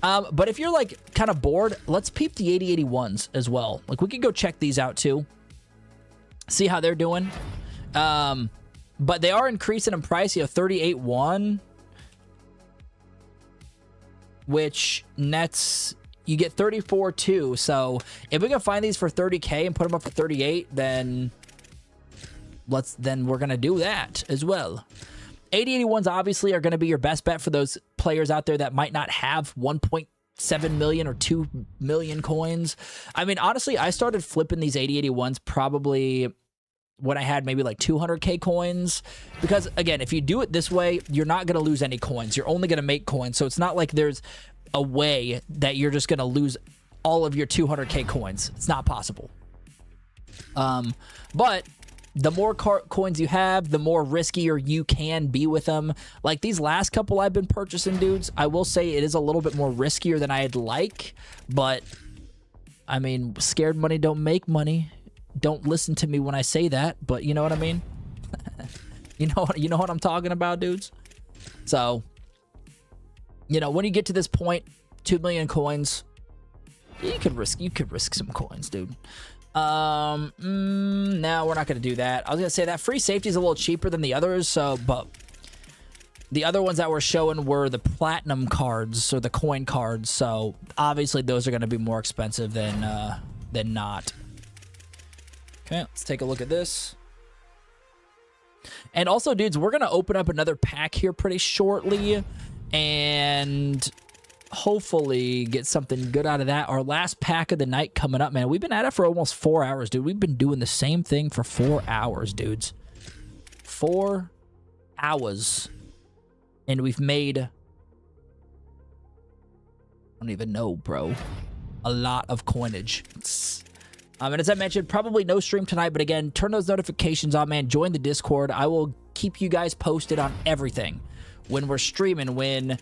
But if you're, like, kind of bored, let's peep the 8081s as well. Like, we could go check these out, too. See how they're doing. But they are increasing in price. You have 38.1, which nets... You get 34.2, so if we can find these for 30K and put them up for 38, then we're gonna do that as well. 8081s obviously are gonna be your best bet for those players out there that might not have 1.7 million or 2 million coins. I mean, honestly, I started flipping these 8081s probably when I had maybe like 200K coins, because again, if you do it this way, you're not gonna lose any coins. You're only gonna make coins, so it's not like there's a way that you're just gonna lose all of your 200K coins. It's not possible. But the more coins you have, the more riskier you can be with them. Like these last couple I've been purchasing, dudes, I will say it is a little bit more riskier than I'd like, but I mean, scared money don't make money. Don't listen to me when I say that, but you know what I mean? You know what I'm talking about, dudes? So, you know, when you get to this point, 2 million coins, you could risk some coins, dude. No, we're not gonna do that. I was gonna say that free safety is a little cheaper than the others, so but the other ones that were showing were the platinum cards or the coin cards, so obviously those are gonna be more expensive than not. Okay, let's take a look at this. And also, dudes, we're gonna open up another pack here pretty shortly, and hopefully get something good out of that. Our last pack of the night coming up, man. We've been at it for almost 4 hours, dude. We've been doing the same thing for 4 hours, dudes. 4 hours. And we've made, I don't even know, bro, a lot of coinage. And as I mentioned, probably no stream tonight, but again, turn those notifications on, man. Join the Discord. I will keep you guys posted on everything. When we're streaming, when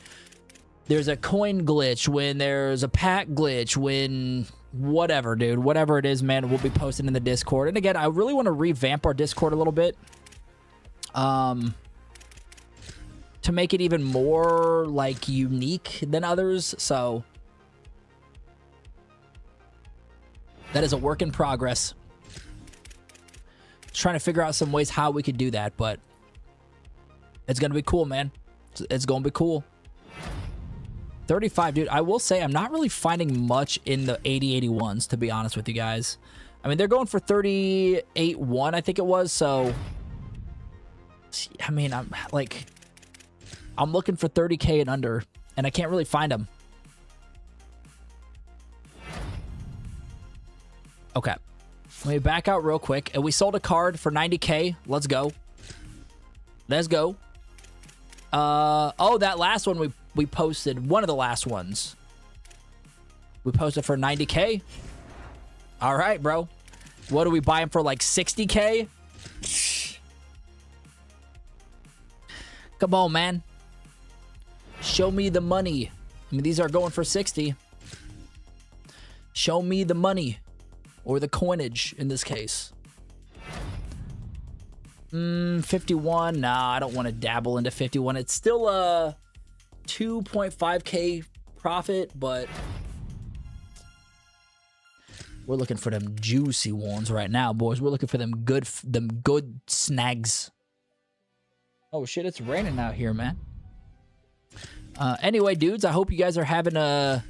there's a coin glitch, when there's a pack glitch, when whatever, dude, whatever it is, man, we'll be posting in the Discord. And again, I really want to revamp our Discord a little bit, to make it even more like unique than others. So that is a work in progress. Trying to figure out some ways how we could do that, but it's gonna be cool, man. It's gonna be cool. 35, dude. I will say I'm not really finding much in the 80-81s, to be honest with you guys. I mean, they're going for 38.1, I think it was. So, I mean, I'm looking for 30K and under, and I can't really find them. Okay, let me back out real quick. And we sold a card for 90K. Let's go. Let's go. Oh, that last one we posted, one of the last ones. We posted for 90K. All right, bro. What do we buy him for, like 60K? Come on, man. Show me the money. I mean, these are going for 60. Show me the money. Or the coinage, in this case. 51. Nah, I don't want to dabble into 51. It's still a 2.5K profit, but we're looking for them juicy ones right now, boys. We're looking for them good snags. Oh shit, it's raining out here, man. Anyway, dudes, I hope you guys are having a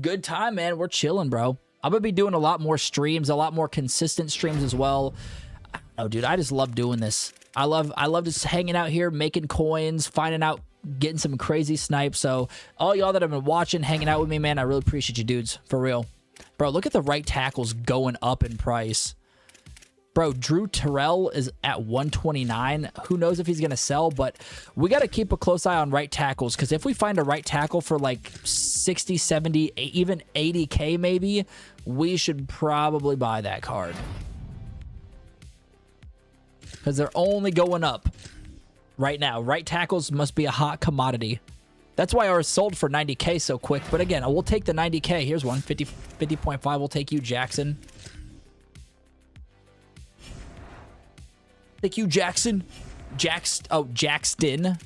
good time, man. We're chilling, bro. I'm gonna be doing a lot more streams, a lot more consistent streams as well. Oh, dude, I just love doing this. I love just hanging out here, making coins, finding out, getting some crazy snipes. So all y'all that have been watching, hanging out with me, man, I really appreciate you, dudes, for real. Bro, look at the right tackles going up in price. Bro, Drew Terrell is at 129. Who knows if he's going to sell, but we got to keep a close eye on right tackles, because if we find a right tackle for like 60, 70, even 80K maybe, we should probably buy that card. Because they're only going up right now. Right tackles must be a hot commodity. That's why ours sold for 90K so quick. But again, we'll take the 90K. Here's one, 50.5. We'll take you, Jackson. Thank you, Jackson. Jackson.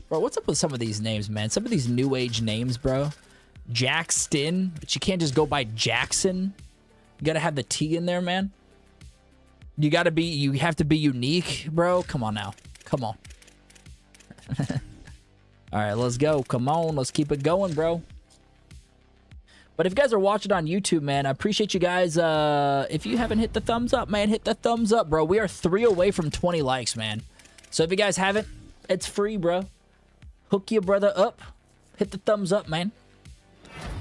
Bro, what's up with some of these names, man? Some of these new age names, bro. Jackson. But you can't just go by Jackson. You gotta have the T in there, man. You have to be unique, bro. Come on now. Come on. All right, let's go. Come on. Let's keep it going, bro. But if you guys are watching on YouTube, man, I appreciate you guys. If you haven't hit the thumbs up, man, hit the thumbs up, bro. We are 3 away from 20 likes, man. So if you guys haven't, it's free, bro. Hook your brother up. Hit the thumbs up, man.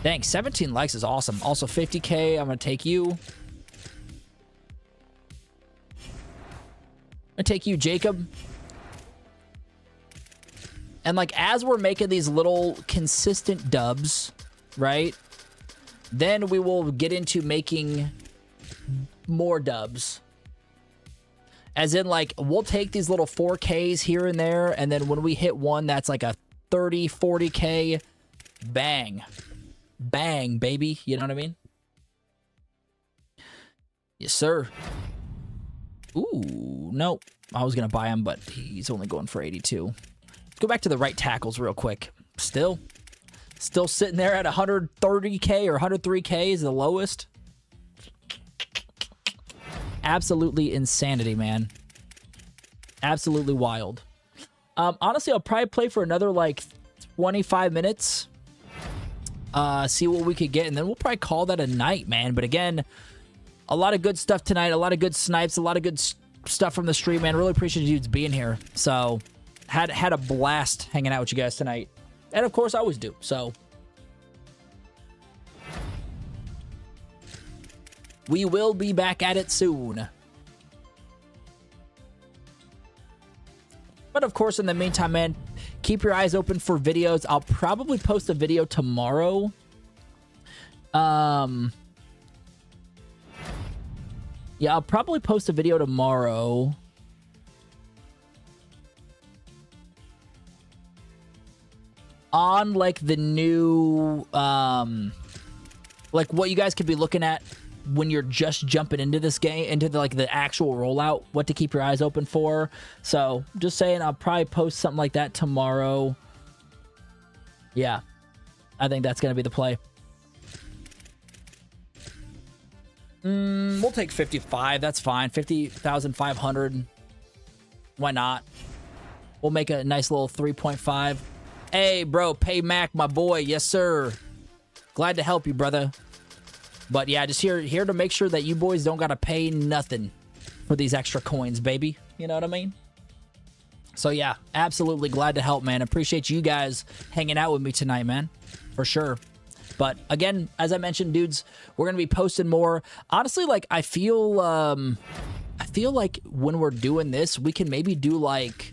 Thanks. 17 likes is awesome. Also, 50K. I'm going to take you. I take you, Jacob. And like, as we're making these little consistent dubs, right? Then we will get into making more dubs. As in, like, we'll take these little 4Ks here and there, and then when we hit one that's like a 30, 40K, bang. Bang, baby. You know what I mean? Yes, sir. Ooh, nope. I was going to buy him, but he's only going for 82. Let's go back to the right tackles real quick. Still sitting there at 130K or 103K is the lowest. Absolutely insanity, man. Absolutely wild. Honestly, I'll probably play for another, like, 25 minutes. See what we could get, and then we'll probably call that a night, man. But again, a lot of good stuff tonight, a lot of good snipes, a lot of good stuff from the stream, man. Really appreciate you dudes being here. So, had a blast hanging out with you guys tonight. And, of course, I always do, so. We will be back at it soon. But, of course, in the meantime, man, keep your eyes open for videos. I'll probably post a video tomorrow. Yeah, I'll probably post a video tomorrow. On, like, the new, like, what you guys could be looking at when you're just jumping into this game, into the actual rollout, what to keep your eyes open for. So, just saying, I'll probably post something like that tomorrow. Yeah, I think that's going to be the play. We'll take 55. That's fine. 50,500. Why not? We'll make a nice little 3.5. Hey, bro, pay Mac, my boy. Yes, sir. Glad to help you, brother. But yeah, just here to make sure that you boys don't gotta pay nothing for these extra coins, baby. You know what I mean? So yeah, absolutely glad to help, man. Appreciate you guys hanging out with me tonight, man. For sure. But again, as I mentioned, dudes, we're gonna be posting more. Honestly, like I feel like when we're doing this, we can maybe do like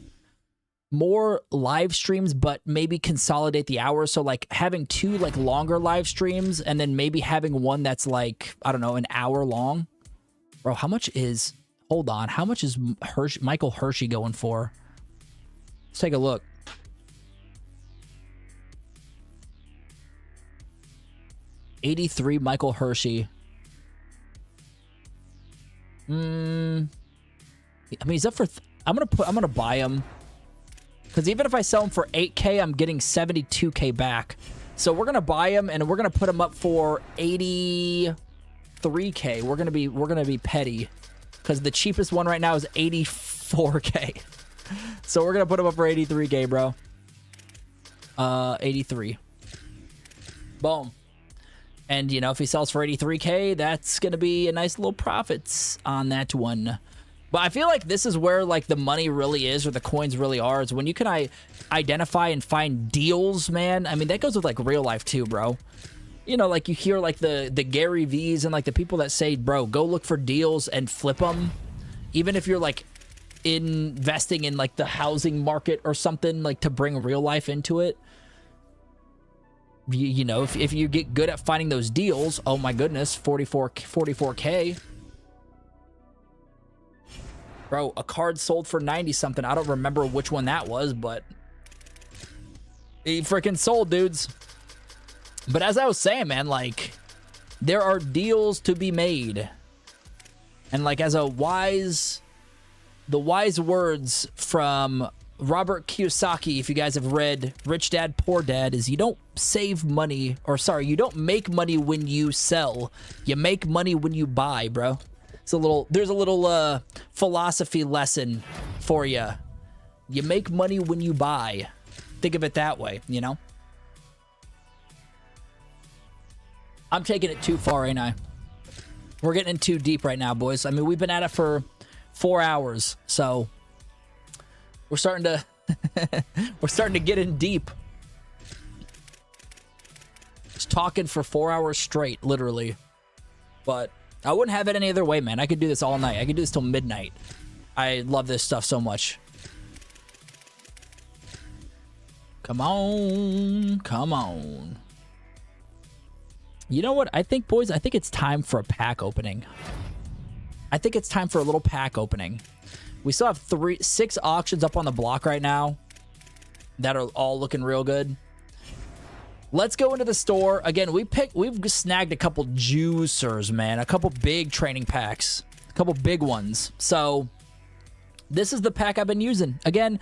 more live streams, but maybe consolidate the hours. So like having 2 like longer live streams and then maybe having one that's like, I don't know, an hour long. Bro, how much is, hold on, how much is Michael Hershey going for? Let's take a look. $83 Michael Hershey. I mean, he's up for, I'm gonna buy him. Because even if I sell him for 8K, I'm getting 72K back. So we're gonna buy him and we're gonna put him up for 83K. We're gonna be petty, because the cheapest one right now is 84K. So we're gonna put him up for 83K, bro. 83. Boom. And you know, if he sells for 83K, that's gonna be a nice little profits on that one. But I feel like this is where like the money really is, or the coins really are, is when you can identify and find deals, man. I mean, that goes with like real life too, bro. You know, like you hear like the Gary V's and like the people that say, bro, go look for deals and flip them. Even if you're like investing in like the housing market or something, like to bring real life into it. You know, if you get good at finding those deals, oh my goodness, 44K. Bro, a card sold for 90 something. I don't remember which one that was, but he freaking sold, dudes. But as I was saying, man, like there are deals to be made. And like as the wise words from Robert Kiyosaki, if you guys have read Rich Dad Poor Dad, is you don't save money, or sorry, you don't make money when you sell. You make money when you buy, bro. There's a little philosophy lesson for you. You make money when you buy. Think of it that way, you know? I'm taking it too far, ain't I? We're getting in too deep right now, boys. I mean, we've been at it for 4 hours, so we're starting to get in deep. Just talking for 4 hours straight, literally. But I wouldn't have it any other way, man. I could do this all night. I could do this till midnight. I love this stuff so much. Come on. Come on. You know what? I think, boys, I think it's time for a pack opening. I think it's time for a little pack opening. We still have 6 auctions up on the block right now that are all looking real good. Let's go into the store. Again, we've snagged a couple juicers, man. A couple big training packs. A couple big ones. So, this is the pack I've been using. Again,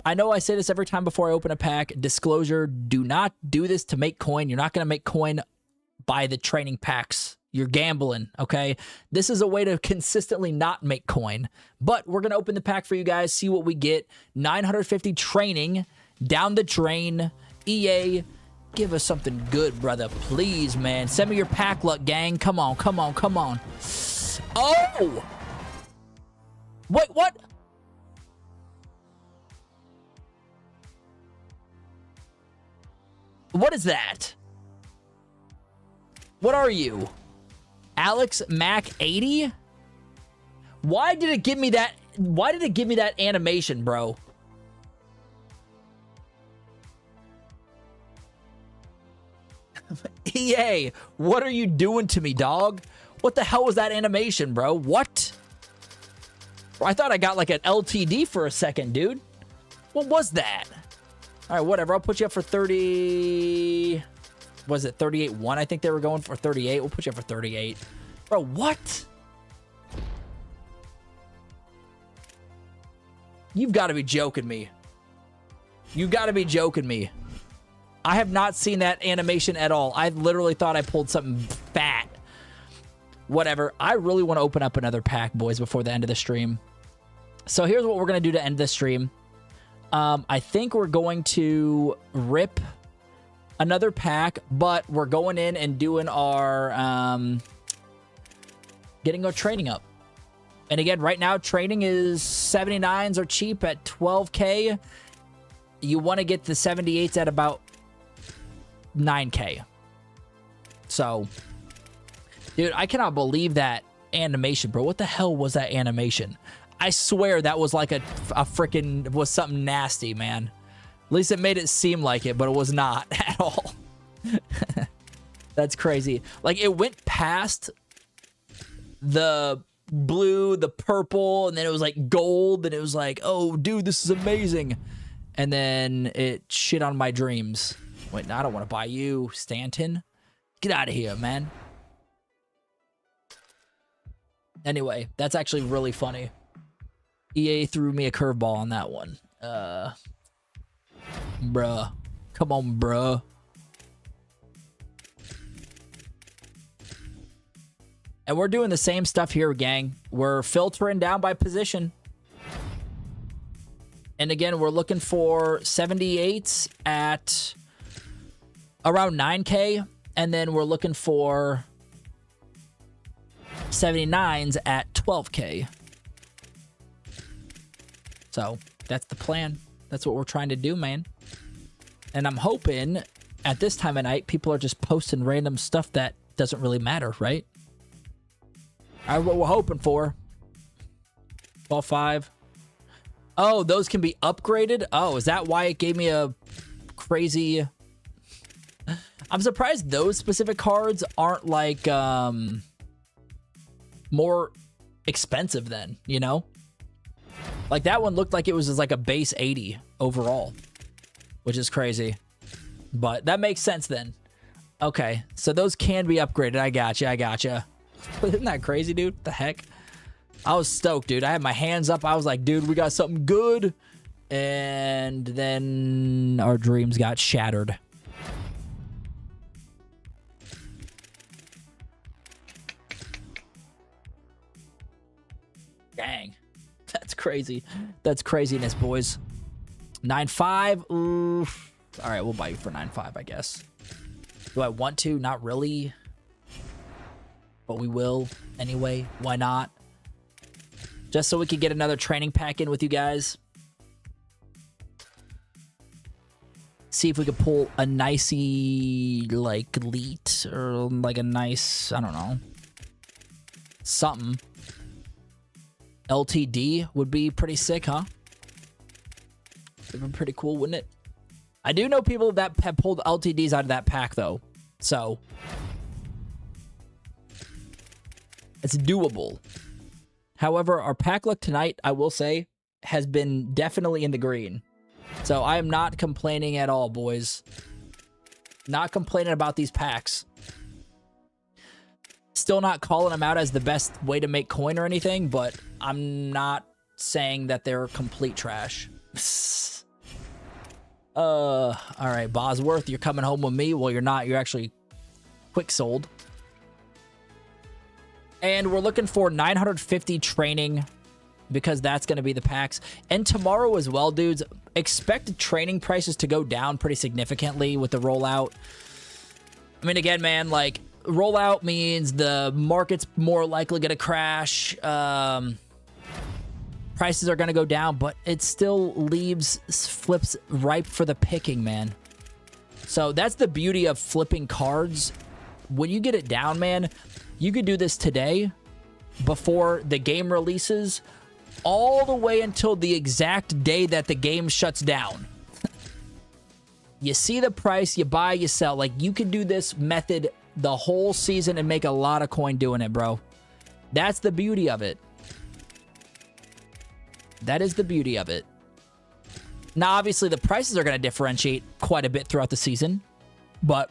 I know I say this every time before I open a pack. Disclosure, do not do this to make coin. You're not going to make coin by the training packs. You're gambling, okay? This is a way to consistently not make coin. But we're going to open the pack for you guys, see what we get. 950 training, down the drain. EA, give us something good, brother. Please, man. Send me your pack luck, gang. Come on, come on, come on. Oh! Wait, what? What is that? What are you? Alex Mac 80? Why did it give me that? Why did it give me that animation, bro? EA, what are you doing to me, dog? What the hell was that animation, bro? What? I thought I got like an LTD for a second, dude. What was that? All right, whatever. I'll put you up for 30... Was it 38-1? I think they were going for 38. We'll put you up for 38. Bro, what? You've got to be joking me. You've got to be joking me. I have not seen that animation at all. I literally thought I pulled something fat. Whatever. I really want to open up another pack, boys, before the end of the stream. So here's what we're going to do to end the stream. I think we're going to rip another pack, but we're going in and doing our, getting our training up. And again, right now, training is 79s are cheap at 12K. You want to get the 78s at about 9K. So, dude, I cannot believe that animation, bro. What the hell was that animation? I swear that was like a freaking, was something nasty, man. At least it made it seem like it, but it was not at all. That's crazy. Like, it went past the blue, the purple, and then it was like gold, and it was like, oh, dude, this is amazing. And then it shit on my dreams. Wait, no, I don't want to buy you, Stanton. Get out of here, man. Anyway, that's actually really funny. EA threw me a curveball on that one. Bruh. Come on, bruh. And we're doing the same stuff here, gang. We're filtering down by position. And again, we're looking for 78s at around 9K. And then we're looking for 79s at 12K. So that's the plan. That's what we're trying to do, man. And I'm hoping at this time of night, people are just posting random stuff that doesn't really matter, right? All right, what we're hoping for. Ball 5. Oh, those can be upgraded? Oh, is that why it gave me a crazy... I'm surprised those specific cards aren't like more expensive then, you know? Like that one looked like it was just like a base 80 overall, which is crazy. But that makes sense then. Okay, so those can be upgraded. I gotcha, I gotcha. Isn't that crazy, dude? What the heck? I was stoked, dude. I had my hands up. I was like, dude, we got something good. And then our dreams got shattered. Dang. That's crazy. That's craziness, boys. 9.5. Oof. All right, we'll buy you for 9.5, I guess. Do I want to? Not really. But we will anyway. Why not? Just so we can get another training pack in with you guys. See if we could pull a nicey, like, elite or like a nice, I don't know, something. LTD would be pretty sick, huh? Would be pretty cool, wouldn't it? I do know people that have pulled LTDs out of that pack, though. So, it's doable. However, our pack luck tonight, I will say, has been definitely in the green. So I am not complaining at all, boys. Not complaining about these packs. Still not calling them out as the best way to make coin or anything, but I'm not saying that they're complete trash. All right, Bosworth, you're coming home with me. Well, you're not. You're actually quick sold. And we're looking for 950 training because that's going to be the packs. And tomorrow as well, dudes, expect training prices to go down pretty significantly with the rollout. I mean, again, man, like, rollout means the market's more likely going to crash. Prices are going to go down, but it still leaves flips ripe for the picking, man. So that's the beauty of flipping cards. When you get it down, man, you could do this today before the game releases all the way until the exact day that the game shuts down. You see the price, you buy, you sell. Like, you could do this method the whole season and make a lot of coin doing it, bro. That's the beauty of it. That is the beauty of it. Now, obviously, the prices are going to differentiate quite a bit throughout the season. But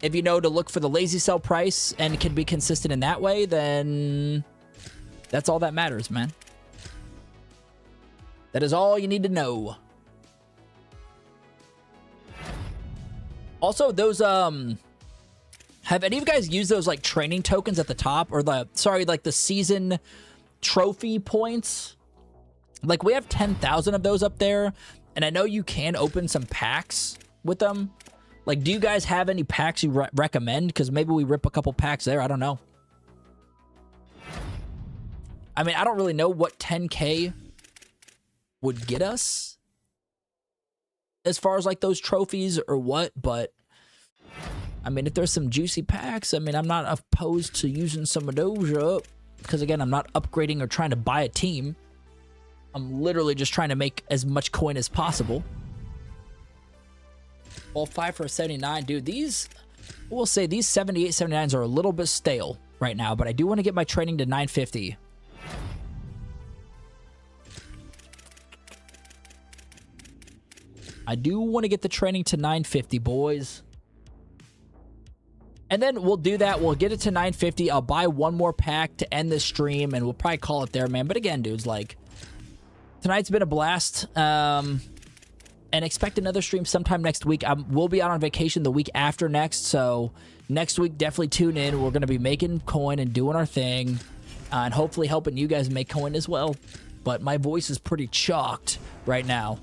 if you know to look for the lazy sell price and can be consistent in that way, then that's all that matters, man. That is all you need to know. Also, those, have any of you guys used those, like, training tokens at the top? Or the, sorry, like, the season trophy points? Like, we have 10,000 of those up there, and I know you can open some packs with them. Like, do you guys have any packs you recommend? Because maybe we rip a couple packs there. I don't know. I mean, I don't really know what 10K would get us as far as, like, those trophies or what, but I mean, if there's some juicy packs, I mean, I'm not opposed to using some of those up. Because, again, I'm not upgrading or trying to buy a team. I'm literally just trying to make as much coin as possible. All 5 for 79. Dude, these, we'll say these 78, 79s are a little bit stale right now, but I do want to get my training to 950. I do want to get the training to 950, boys. And then we'll do that. We'll get it to 950. I'll buy one more pack to end this stream, and we'll probably call it there, man. But again, dudes, like, tonight's been a blast. And expect another stream sometime next week. We'll be out on vacation the week after next, so next week, definitely tune in. We're going to be making coin and doing our thing, and hopefully helping you guys make coin as well. But my voice is pretty chalked right now.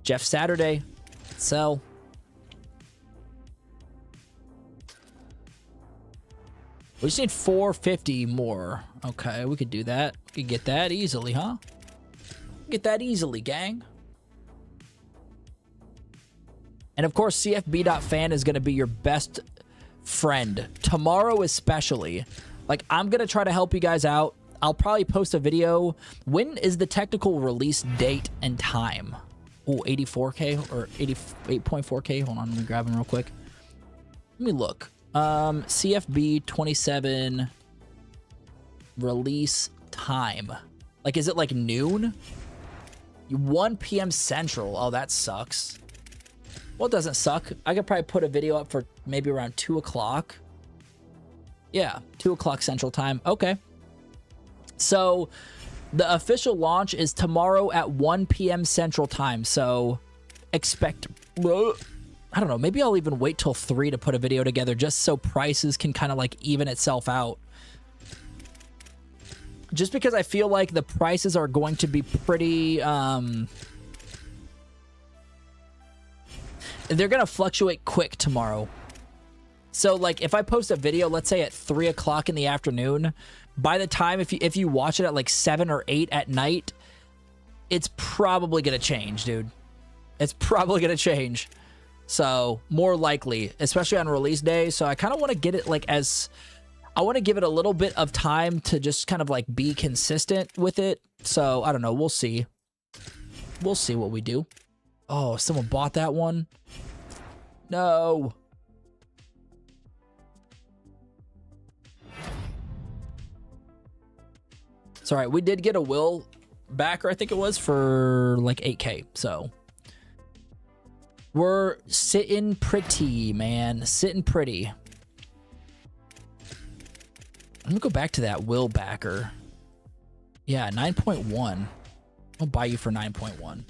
Jeff Saturday. Sell. We just need 450 more. Okay, we could do that. We could get that easily, huh? Get that easily, gang. And of course, CFB.fan is going to be your best friend. Tomorrow especially. Like, I'm going to try to help you guys out. I'll probably post a video. When is the technical release date and time? Oh, 84K or 88.4K. Hold on, let me grab them real quick. Let me look. CFB 27 release time. Like, is it like noon? 1 p.m. Central. Oh, that sucks. Well, it doesn't suck. I could probably put a video up for maybe around 2 o'clock. Yeah, 2 o'clock Central Time. Okay. So, the official launch is tomorrow at 1 p.m. Central Time. So, expect... I don't know. Maybe I'll even wait till 3 to put a video together just so prices can kind of, like, even itself out. Just because I feel like the prices are going to be pretty... they're going to fluctuate quick tomorrow. So, like, if I post a video, let's say at 3 o'clock in the afternoon, by the time, if you watch it at, like, 7 or 8 at night, it's probably going to change, dude. It's probably going to change. So, more likely, especially on release day. So, I kind of want to get it, like, as... I want to give it a little bit of time to just kind of, like, be consistent with it. So, I don't know. We'll see. We'll see what we do. Oh, someone bought that one? No. It's all right. We did get a Will backer, I think it was, for like 8K. So we're sitting pretty, man. Sitting pretty. I'm going to go back to that Will backer. Yeah, 9.1. I'll buy you for 9.1.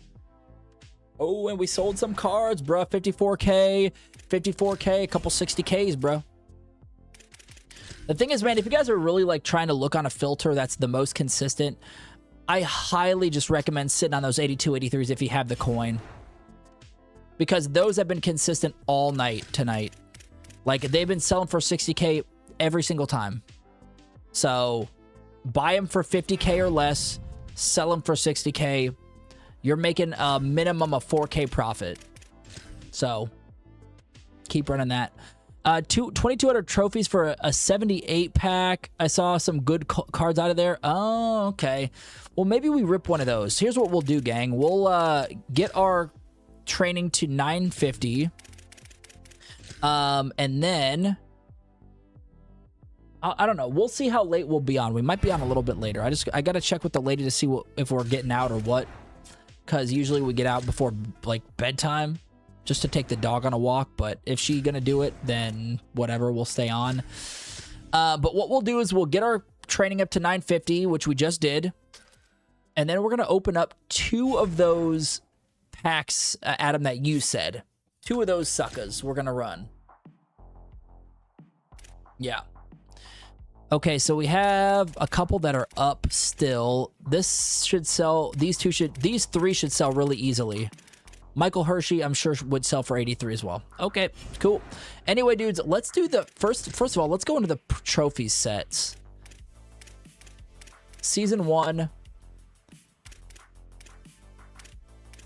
Oh, and we sold some cards, bro. 54K, 54K, a couple 60Ks, bro. The thing is, man, if you guys are really like trying to look on a filter that's the most consistent, I highly just recommend sitting on those 82, 83s if you have the coin. Because those have been consistent all night tonight. Like, they've been selling for 60K every single time. So, buy them for 50K or less, sell them for 60K. You're making a minimum of 4K profit. So, keep running that. 2,200 trophies for a 78 pack. I saw some good cards out of there. Oh, okay. Well, maybe we rip one of those. Here's what we'll do, gang. We'll get our training to 950. And then I don't know. We'll see how late we'll be on. We might be on a little bit later. I got to check with the lady to see if we're getting out or what. Because usually we get out before like bedtime just to take the dog on a walk. But if she's going to do it, then whatever, we'll stay on. But what we'll do is we'll get our training up to 950, which we just did. And then we're going to open up 2 of those packs, Adam, that you said. 2 of those suckers we're going to run. Yeah. Okay, so we have a couple that are up still. This should sell. These 3 should sell really easily. Michael Hershey, I'm sure, would sell for 83 as well. Okay, cool. Anyway, dudes, let's do the first of all, let's go into the trophy sets. Season 1.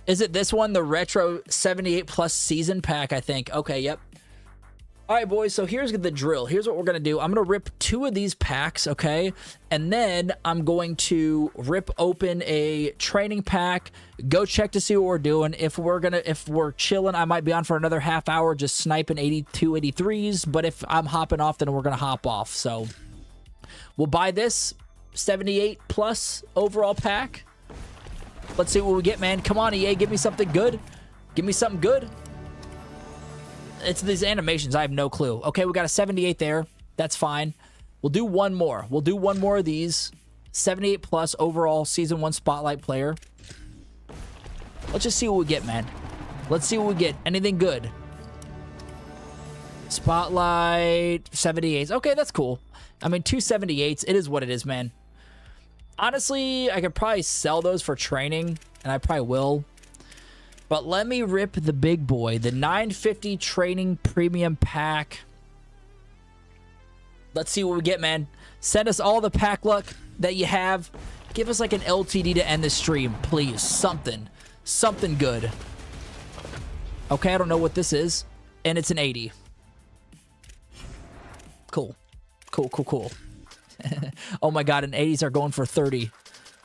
Is it this one? The Retro 78 Plus Season Pack, I think. Okay, yep. All right, boys, so here's the drill. Here's what we're going to do. I'm going to rip 2 of these packs, okay? And then I'm going to rip open a training pack, go check to see what we're doing. If we're chilling, I might be on for another half hour just sniping 82, 83s. But if I'm hopping off, then we're going to hop off. So we'll buy this 78 plus overall pack. Let's see what we get, man. Come on, EA, give me something good. Give me something good. It's these animations. I have no clue. Okay, we got a 78 there. That's fine. We'll do one more. We'll do one more of these. 78 plus overall Season 1 Spotlight player. Let's just see what we get, man. Let's see what we get. Anything good? Spotlight 78s. Okay, that's cool. I mean, 2 78s. It is what it is, man. Honestly, I could probably sell those for training, and I probably will. But let me rip the big boy, the 950 Training Premium Pack. Let's see what we get, man. Send us all the pack luck that you have. Give us like an LTD to end the stream, please. Something. Something good. Okay, I don't know what this is. And it's an 80. Cool. Cool, cool, cool. Oh my god, and 80s are going for 30.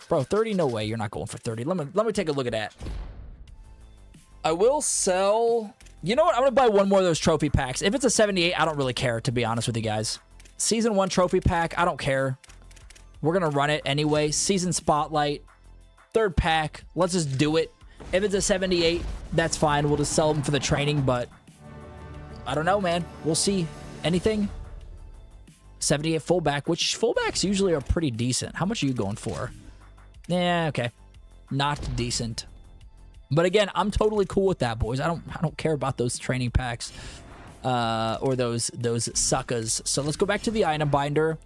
Bro, 30? No way, you're not going for 30. Let me take a look at that. I will sell... You know what? I'm going to buy one more of those trophy packs. If it's a 78, I don't really care, to be honest with you guys. Season 1 trophy pack, I don't care. We're going to run it anyway. Season Spotlight, 3rd pack. Let's just do it. If it's a 78, that's fine. We'll just sell them for the training, but... I don't know, man. We'll see. Anything? 78 fullback, which fullbacks usually are pretty decent. How much are you going for? Yeah, okay. Not decent. But again, I'm totally cool with that, boys. I don't care about those training packs or those suckers. So let's go back to the item binder.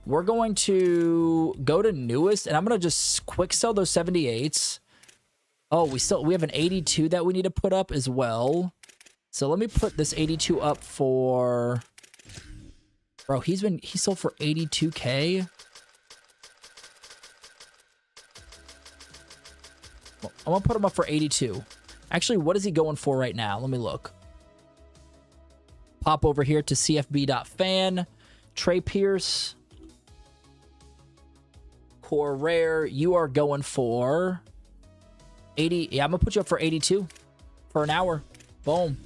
We're going to go to newest, and I'm gonna just quick sell those 78s. Oh, we have an 82 that we need to put up as well. So let me put this 82 up for... Bro, he sold for 82K. I'm going to put him up for 82. Actually, what is he going for right now? Let me look. Pop over here to cfb.fan. Trey Pierce. Core Rare. You are going for 80. Yeah, I'm going to put you up for 82 for an hour. Boom.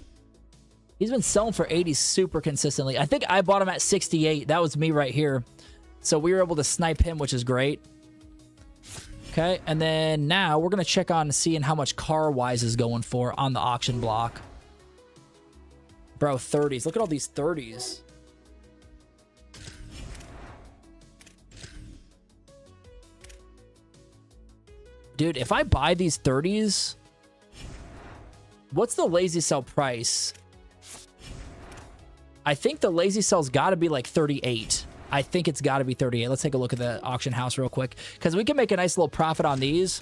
He's been selling for 80 super consistently. I think I bought him at 68. That was me right here. So we were able to snipe him, which is great. Okay, and then now we're going to check on seeing how much Car-Wise is going for on the auction block. Bro, 30s. Look at all these 30s. Dude, if I buy these 30s, what's the lazy sell price? I think the lazy sell's got to be like 38. I think it's got to be 38. Let's take a look at the auction house real quick, because we can make a nice little profit on these.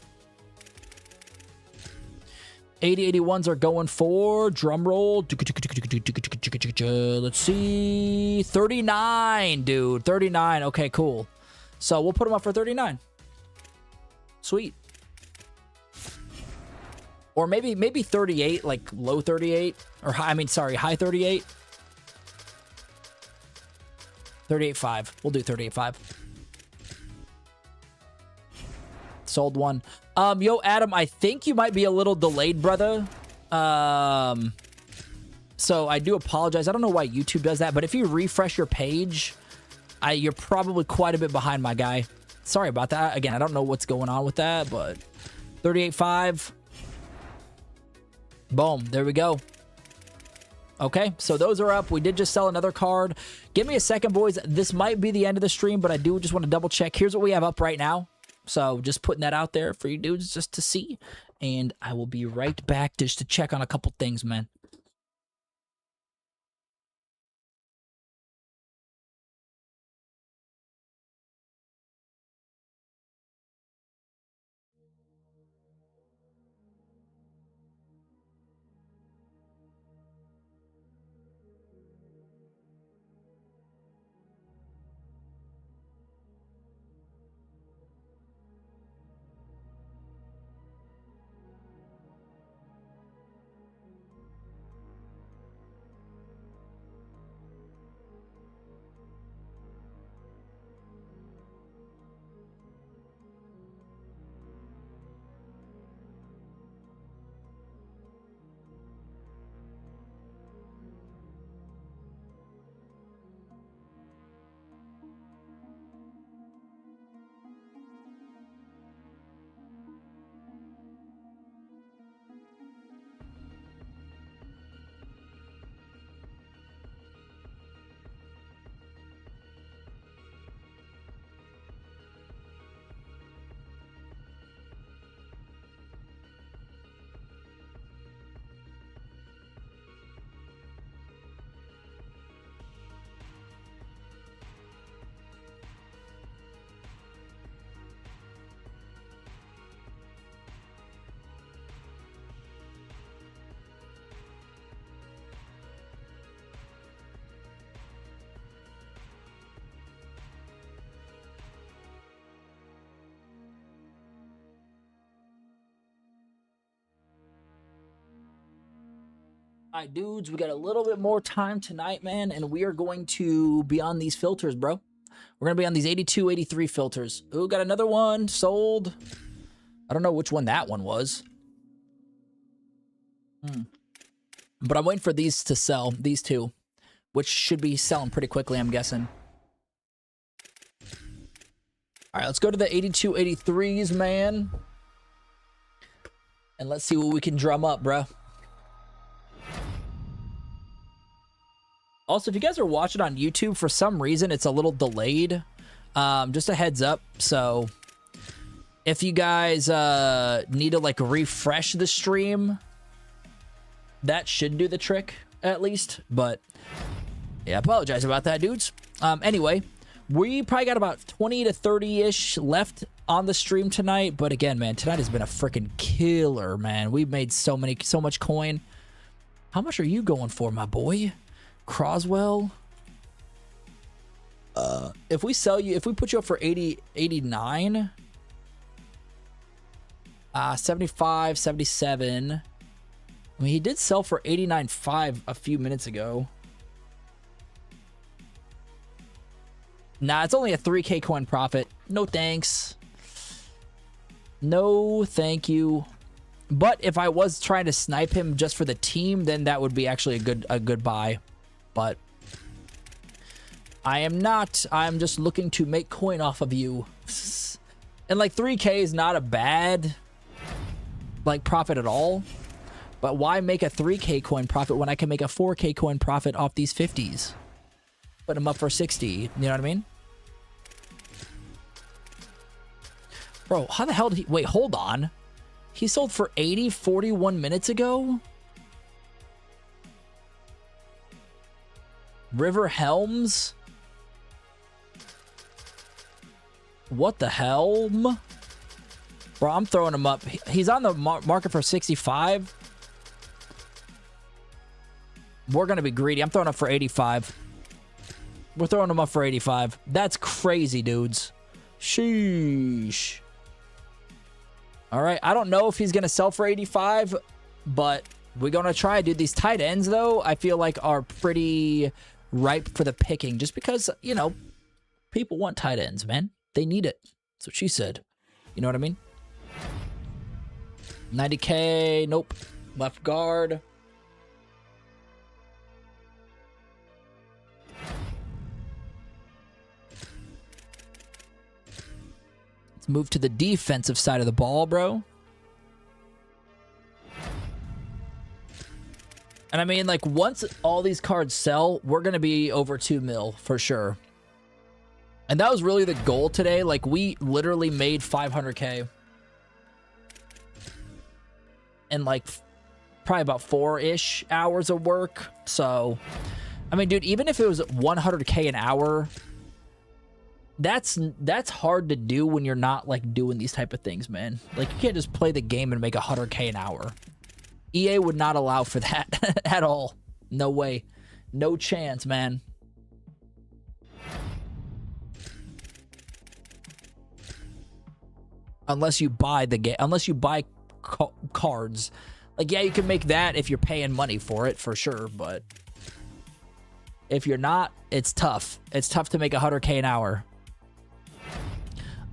8081s are going for, drum roll, let's see, 39, dude, 39. Okay, cool. So we'll put them up for 39. Sweet. Or maybe 38, like low 38, or high, I mean, sorry, high 38. 38.5. We'll do 38.5. Sold one. Yo, Adam, I think you might be a little delayed, brother. So I do apologize. I don't know why YouTube does that, but if you refresh your page, you're probably quite a bit behind, my guy. Sorry about that. Again, I don't know what's going on with that, but 38.5. Boom. There we go. Okay, so those are up. We did just sell another card. Give me a second, boys. This might be the end of the stream, but I do just want to double check. Here's what we have up right now. So just putting that out there for you dudes just to see. And I will be right back just to check on a couple things, man. All right, dudes, we got a little bit more time tonight, man, and we are going to be on these filters, bro. We're going to be on these 82, 83 filters. Ooh, got another one sold. I don't know which one that one was. But I'm waiting for these to sell, these two, which should be selling pretty quickly, I'm guessing. All right, let's go to the 82, 83s, man. And let's see what we can drum up, bro. Also, if you guys are watching on YouTube, for some reason, it's a little delayed. Just a heads up. So if you guys need to like refresh the stream, that should do the trick at least. But yeah, I apologize about that, dudes. Anyway, we probably got about 20 to 30-ish left on the stream tonight. But again, man, tonight has been a freaking killer, man. We've made so much coin. How much are you going for, my boy? Croswell, if we put you up for 80, 89, 75, 77. I mean, he did sell for 89.5 a few minutes ago. Nah, it's only a 3K coin profit. No thanks. No, thank you. But if I was trying to snipe him just for the team, then that would be actually a good buy. But I am not. I'm just looking to make coin off of you. And like 3K is not a bad like profit at all. But why make a 3K coin profit when I can make a 4K coin profit off these 50s? Put them up for 60. You know what I mean? Bro, how the hell did he... Wait, hold on. He sold for 80 41 minutes ago? River Helms? What the hell? Bro, I'm throwing him up. He's on the market for 65. We're going to be greedy. I'm throwing up for 85. We're throwing him up for 85. That's crazy, dudes. Sheesh. All right. I don't know if he's going to sell for 85, but we're going to try. Dude, these tight ends, though, I feel like are pretty ripe for the picking just because, you know, people want tight ends, man. They need it. That's what she said. You know what I mean? 90K. Nope. Left guard. Let's move to the defensive side of the ball, bro. And I mean, like, once all these cards sell, we're going to be over 2 mil for sure. And that was really the goal today. Like, we literally made 500K. In, like, probably about 4-ish hours of work. So, I mean, dude, even if it was 100K an hour, that's hard to do when you're not, like, doing these type of things, man. Like, you can't just play the game and make 100K an hour. EA would not allow for that at all. No way. No chance, man. Unless you buy the game. Unless you buy cards. Like, yeah, you can make that if you're paying money for it, for sure. But if you're not, it's tough. It's tough to make 100K an hour.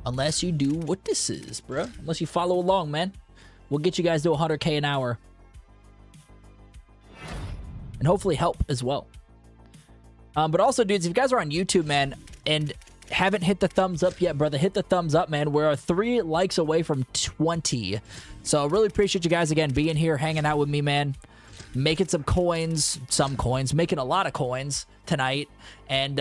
Unless you do what this is, bro. Unless you follow along, man. We'll get you guys to 100K an hour. And hopefully help as well. But also, dudes, if you guys are on YouTube, man, and haven't hit the thumbs up yet, brother, hit the thumbs up, man. We're 3 likes away from 20. So I really appreciate you guys, again, being here, hanging out with me, man. Making some coins, making a lot of coins tonight. And,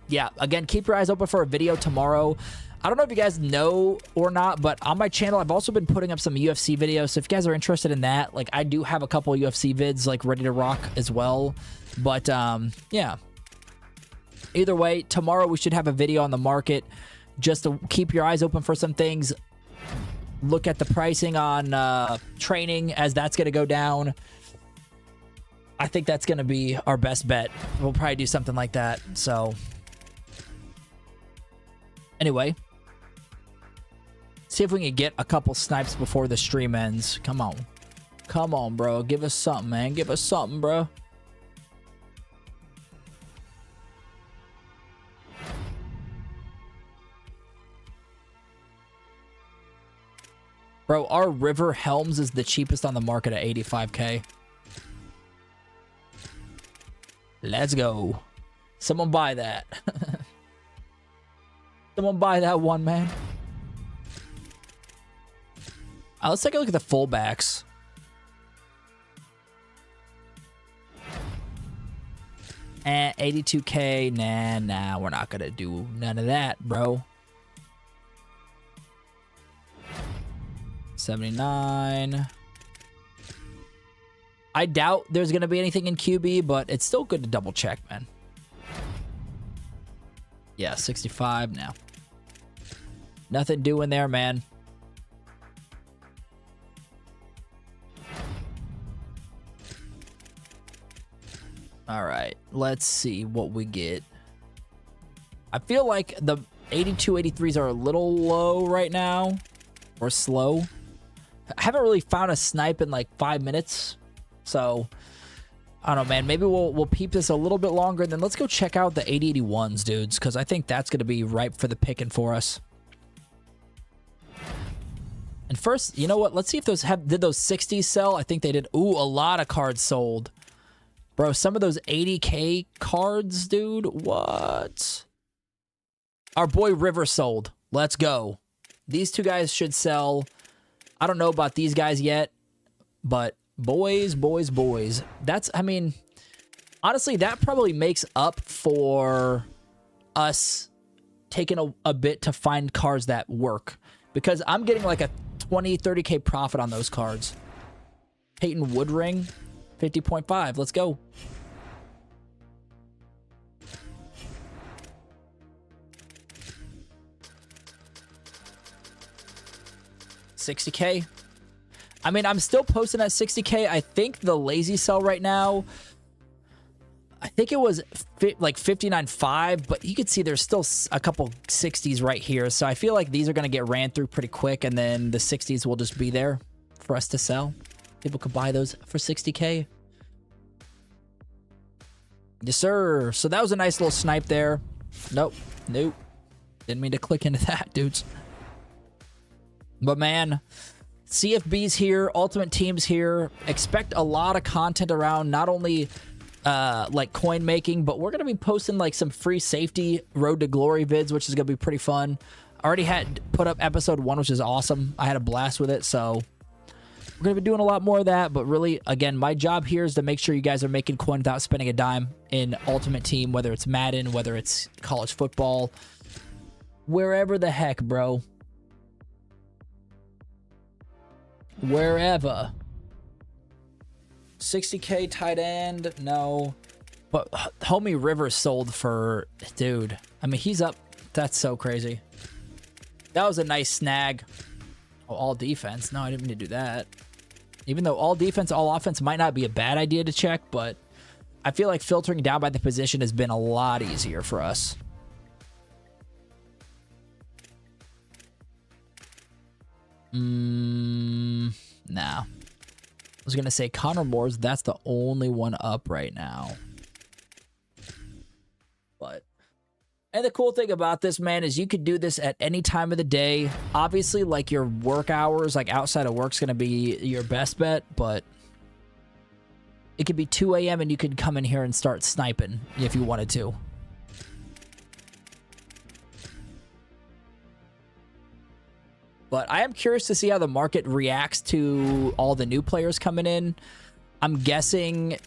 yeah, again, keep your eyes open for a video tomorrow. I don't know if you guys know or not, but on my channel, I've also been putting up some UFC videos. So if you guys are interested in that, like, I do have a couple of UFC vids, like, ready to rock as well. But, yeah. Either way, tomorrow we should have a video on the market. Just to keep your eyes open for some things. Look at the pricing on training as that's going to go down. I think that's going to be our best bet. We'll probably do something like that. So, anyway. See if we can get a couple snipes before the stream ends. Come on. Come on, bro. Give us something, man. Give us something, bro. Bro, our River Helms is the cheapest on the market at 85K. Let's go. Someone buy that. Someone buy that one, man. Let's take a look at the fullbacks. And 82K. Nah, we're not going to do none of that, bro. 79. I doubt there's going to be anything in QB, but it's still good to double check, man. Yeah, 65 now. Nothing doing there, man. All right, let's see what we get. I feel like the 82, 83s are a little low right now, or slow. I haven't really found a snipe in like 5 minutes, so I don't know, man. Maybe we'll peep this a little bit longer, and then let's go check out the 80, 81s, dudes, because I think that's going to be ripe for the picking for us. And first, you know what? Let's see if did those 60s sell? I think they did. Ooh, a lot of cards sold. Bro, some of those 80K cards, dude. What? Our boy River sold. Let's go. These two guys should sell. I don't know about these guys yet, but boys. That's, I mean, honestly, that probably makes up for us taking a bit to find cards that work, because I'm getting like a 20, 30K profit on those cards. Peyton Woodring, 50.5. Let's go. $60K. I mean, I'm still posting at $60K. I think the lazy sell right now, I think it was like 59.5, but you could see there's still a couple 60s right here. So I feel like these are going to get ran through pretty quick, and then the 60s will just be there for us to sell. People could buy those for $60K. Yes, sir. So that was a nice little snipe there. Nope. Didn't mean to click into that, dudes. But man, CFB's here, Ultimate Team's here. Expect a lot of content around not only like coin making, but we're gonna be posting like some free safety Road to Glory vids, which is gonna be pretty fun. I already had put up episode 1, which is awesome. I had a blast with it, so we're gonna be doing a lot more of that. But really, again, my job here is to make sure you guys are making coin without spending a dime in Ultimate Team, whether it's Madden, whether it's college football, wherever the heck, bro. Wherever. 60K tight end, no. But homie Rivers sold for, dude, I mean, he's up. That's so crazy. That was a nice snag. Oh, all defense. No, I didn't mean to do that. Even though all defense, all offense might not be a bad idea to check, but I feel like filtering down by the position has been a lot easier for us. Nah. I was going to say Connor Moore's. That's the only one up right now. But, and the cool thing about this, man, is you could do this at any time of the day. Obviously, like your work hours, like outside of work's going to be your best bet, but it could be 2 a.m. and you could come in here and start sniping if you wanted to. But I am curious to see how the market reacts to all the new players coming in. I'm guessing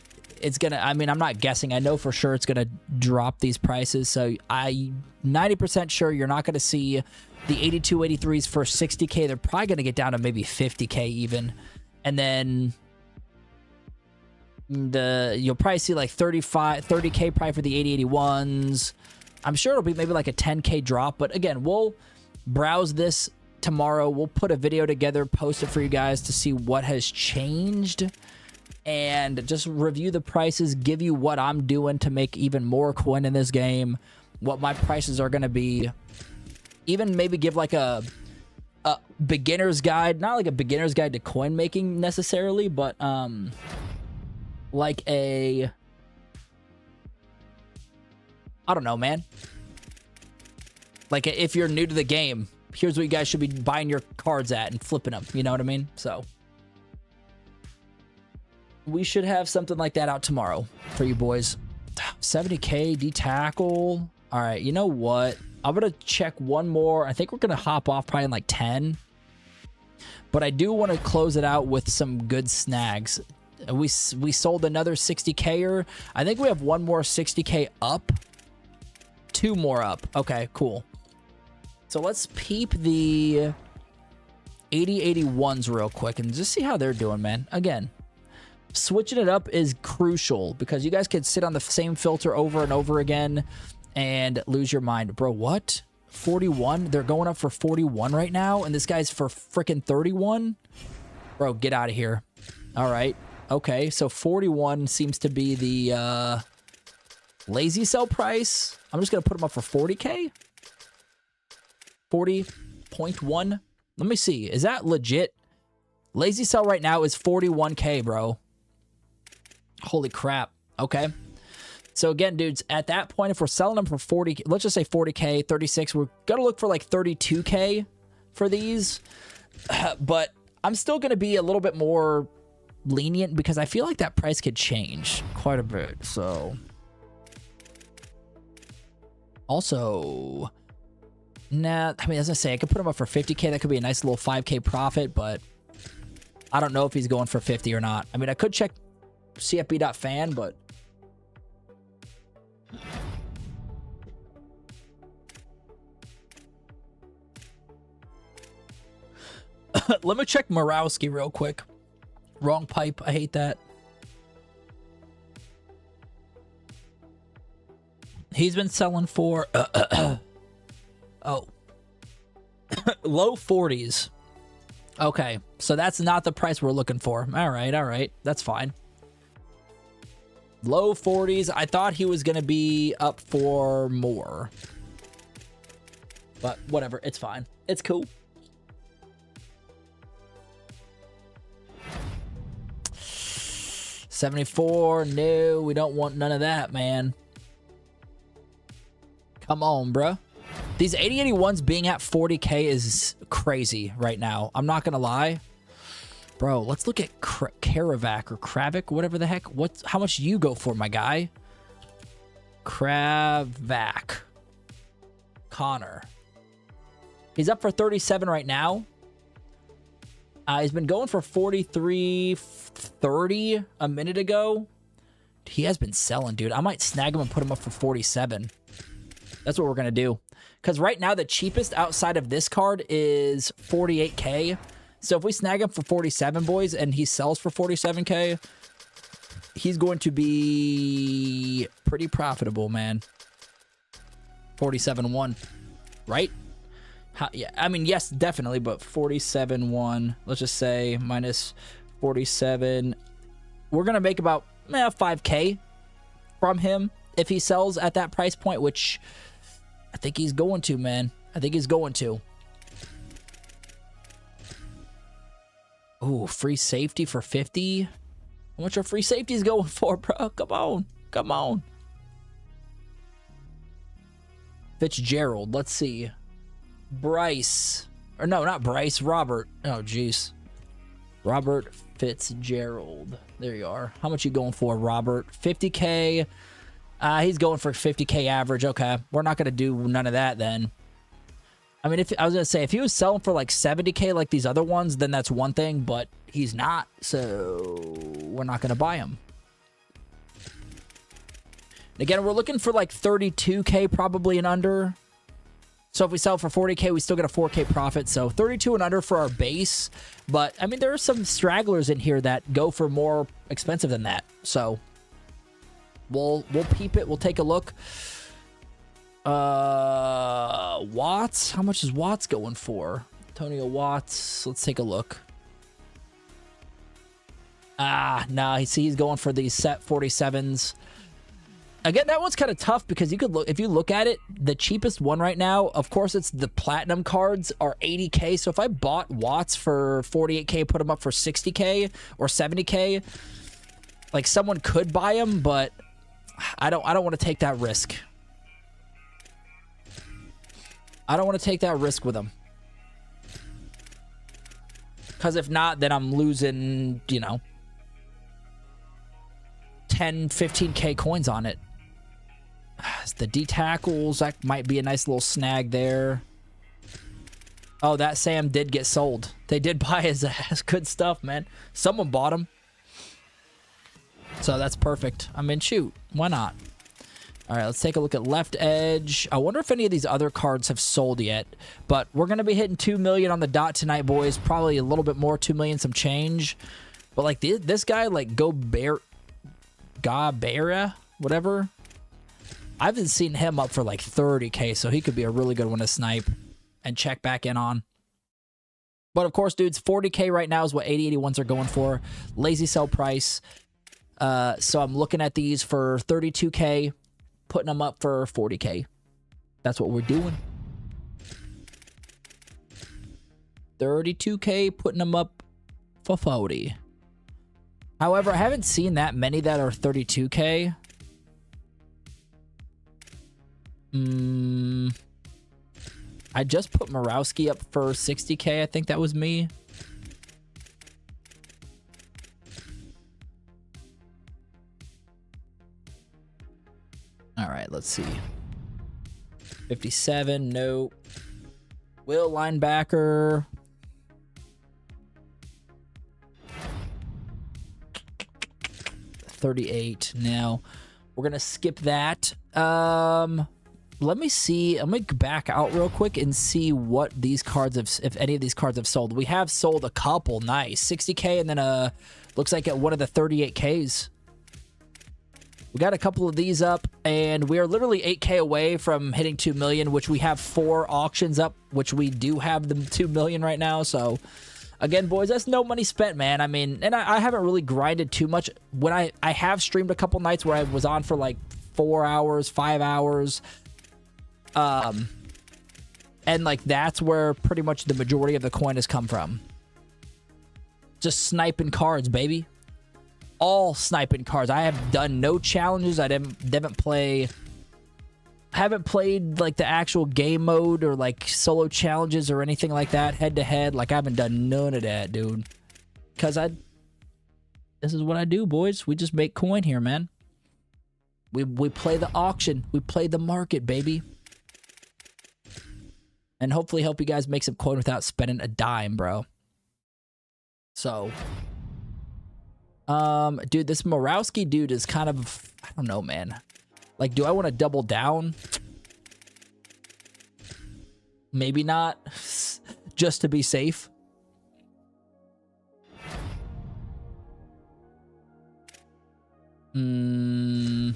it's going to, I mean, I'm not guessing. I know for sure it's going to drop these prices. So I'm 90% sure you're not going to see the 82, 83s for 60K. They're probably going to get down to maybe 50K even. And then you'll probably see like 30K probably for the 80, 81s. I'm sure it'll be maybe like a 10K drop. But again, we'll browse this tomorrow. We'll put a video together, post it for you guys to see what has changed, and just review the prices, give you what I'm doing to make even more coin in this game, what my prices are going to be, even maybe give like a beginner's guide, not like a beginner's guide to coin making necessarily, but like a, I don't know, man, like if you're new to the game, here's what you guys should be buying your cards at and flipping them. You know what I mean? So we should have something like that out tomorrow for you boys. 70K D-tackle. All right, you know what? I'm going to check one more. I think we're going to hop off probably in like 10. But I do want to close it out with some good snags. We sold another 60K-er. I think we have one more 60K up. 2 more up. Okay, cool. So let's peep the 80-81s real quick and just see how they're doing, man. Again, switching it up is crucial because you guys could sit on the same filter over and over again and lose your mind. Bro, what? 41? They're going up for 41 right now, and this guy's for freaking 31? Bro, get out of here. All right. Okay, so 41 seems to be the lazy sell price. I'm just going to put them up for 40K. 40.1. Let me see. Is that legit? Lazy sell right now is 41K, bro. Holy crap. Okay. So again, dudes, at that point, if we're selling them for 40, let's just say 40K, 36, we're going to look for like 32K for these. But I'm still going to be a little bit more lenient because I feel like that price could change quite a bit. So also, Nah, I mean, as I say, I could put him up for 50K. That could be a nice little 5K profit, but I don't know if he's going for 50 or not. I mean, I could check CFB.fan, but let me check Morawski real quick. Wrong pipe. I hate that. He's been selling for oh, low 40s. Okay, so that's not the price we're looking for. All right, that's fine. Low 40s. I thought he was gonna be up for more, but whatever. It's fine. It's cool. $74. No, we don't want none of that, man. Come on, bruh. These 8081s being at 40K is crazy right now. I'm not gonna lie. Bro, let's look at Karavac or Kravik, whatever the heck. How much do you go for, my guy? Kravac. Connor. He's up for 37 right now. He's been going for 43.30 a minute ago. He has been selling, dude. I might snag him and put him up for 47. That's what we're going to do. Because right now, the cheapest outside of this card is 48K. So if we snag him for 47, boys, and he sells for 47K, he's going to be pretty profitable, man. 47-1, right? Yeah, I mean, yes, definitely, but 47-1, let's just say minus 47. We're going to make about 5K from him if he sells at that price point, which I think he's going to, man. I think he's going to. Ooh, free safety for 50. How much are free safeties going for, bro? Come on. Come on. Fitzgerald, let's see. Bryce. Or no, not Bryce. Robert. Oh, jeez. Robert Fitzgerald. There you are. How much you going for, Robert? 50K. He's going for 50K average. Okay. We're not going to do none of that then. I mean, if I was going to say, if he was selling for like 70K like these other ones, then that's one thing, but he's not. So we're not going to buy him. And again, we're looking for like 32K probably and under. So if we sell for 40K, we still get a 4K profit. So 32 and under for our base. But, I mean, there are some stragglers in here that go for more expensive than that. So we'll peep it. We'll take a look. Watts. How much is Watts going for? Antonio Watts. Let's take a look. No, he's going for these set 47s. Again, that one's kind of tough because you could look, if you look at it, the cheapest one right now, of course, it's the platinum cards are 80K. So if I bought Watts for 48K, put them up for 60K or 70K, like someone could buy them, but I don't want to take that risk. I don't want to take that risk with them. Because if not, then I'm losing, 10, 15K coins on it. The D tackles, that might be a nice little snag there. Oh, that Sam did get sold. They did buy his ass. Good stuff, man. Someone bought him. So that's perfect. I mean, shoot. Why not? All right, let's take a look at left edge. I wonder if any of these other cards have sold yet. But we're going to be hitting 2 million on the dot tonight, boys. Probably a little bit more, 2 million, some change. But like this guy, like Gabera, whatever. I haven't seen him up for like 30K, so he could be a really good one to snipe and check back in on. But of course, dudes, 40K right now is what 8081s are going for. Lazy sell price. So I'm looking at these for 32K, putting them up for 40K. That's what we're doing. 32K, putting them up for 40. However, I haven't seen that many that are 32K. I just put Morawski up for 60K. I think that was me. All right, let's see. 57, nope. Will linebacker. $38. Now we're gonna skip that. Let me see. I'm gonna back out real quick and see what these cards have, if any of these cards have sold. We have sold a couple. Nice. 60K, and then looks like at one of the 38Ks. We got a couple of these up, and we are literally 8K away from hitting 2 million, which we have 4 auctions up, which we do have the 2 million right now. So again, boys, that's no money spent, man. I mean, and I haven't really grinded too much. When I have streamed a couple nights where I was on for like 4 hours, 5 hours. And like that's where pretty much the majority of the coin has come from. Just sniping cards, baby. All sniping cards. I have done no challenges. I haven't played like the actual game mode or like solo challenges or anything like that head to head. Like I haven't done none of that, dude. Cause this is what I do, boys. We just make coin here, man. We play the auction. We play the market, baby. And hopefully help you guys make some coin without spending a dime, bro. So, dude, this Morawski dude is kind of, I don't know, man. Like, do I want to double down? Maybe not, just to be safe. You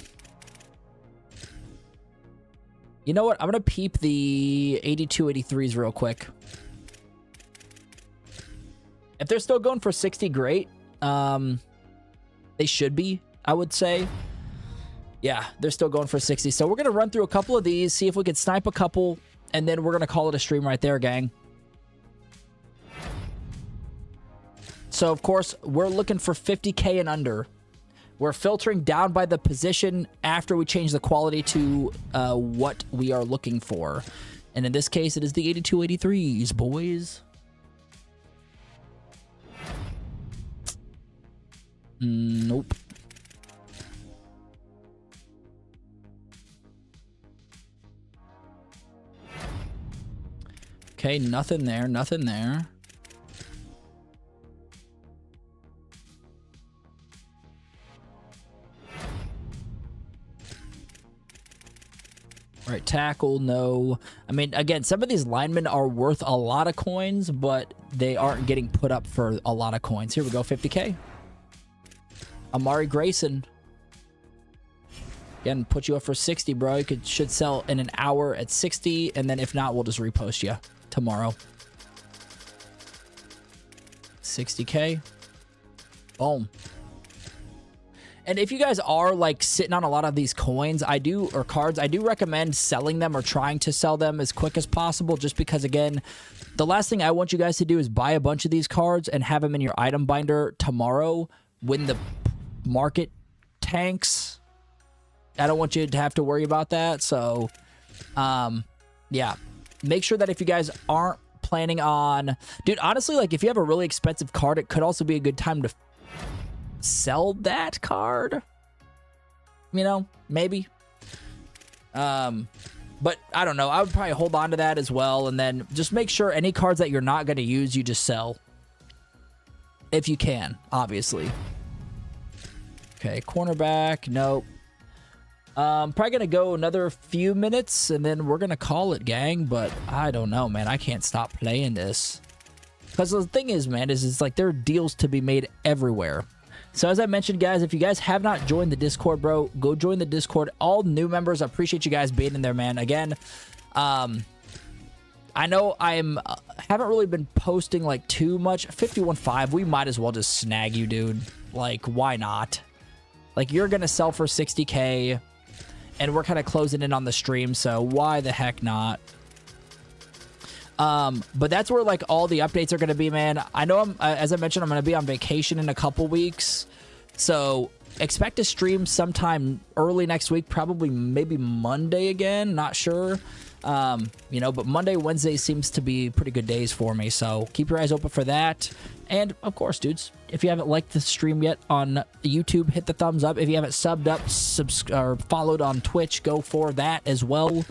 know what? I'm going to peep the 82-83s real quick. If they're still going for 60, great. They should be, I would say. Yeah, they're still going for 60. So we're going to run through a couple of these, see if we can snipe a couple, and then we're going to call it a stream right there, gang. So, of course, we're looking for 50K and under. We're filtering down by the position after we change the quality to what we are looking for. And in this case, it is the 82-83s, boys. Nope. Okay, nothing there, nothing there. Right tackle, no. I mean, again, some of these linemen are worth a lot of coins, but they aren't getting put up for a lot of coins. Here we go, 50K. Amari Grayson. Again, put you up for 60, bro. You should sell in an hour at 60, and then if not, we'll just repost you tomorrow. 60K. Boom. And if you guys are like sitting on a lot of these coins, or cards, I do recommend selling them or trying to sell them as quick as possible, just because, again, the last thing I want you guys to do is buy a bunch of these cards and have them in your item binder tomorrow when the market tanks. I don't want you to have to worry about that. So, yeah, make sure that if you guys aren't planning on, dude, honestly, like if you have a really expensive card, it could also be a good time to sell that card, you know, maybe. But I don't know. I would probably hold on to that as well, and then just make sure any cards that you're not going to use, you just sell if you can, obviously. Okay, cornerback, nope. Probably gonna go another few minutes, and then we're gonna call it, gang. But I don't know, man. I can't stop playing this because the thing is, man, is it's like there are deals to be made everywhere. So as I mentioned, guys, if you guys have not joined the Discord, bro, go join the Discord. All new members, I appreciate you guys being in there, man. Again, I know haven't really been posting like too much. 51.5, we might as well just snag you, dude. Like, why not? Like, you're gonna sell for 60K, and we're kind of closing in on the stream, so why the heck not? But that's where like all the updates are going to be, man. I know as I mentioned, I'm going to be on vacation in a couple weeks, so expect to stream sometime early next week, probably maybe Monday again, not sure. You know, but Monday, Wednesday seems to be pretty good days for me, so keep your eyes open for that. And of course, dudes, if you haven't liked the stream yet on YouTube, hit the thumbs up. If you haven't subbed up or followed on Twitch, go for that as well.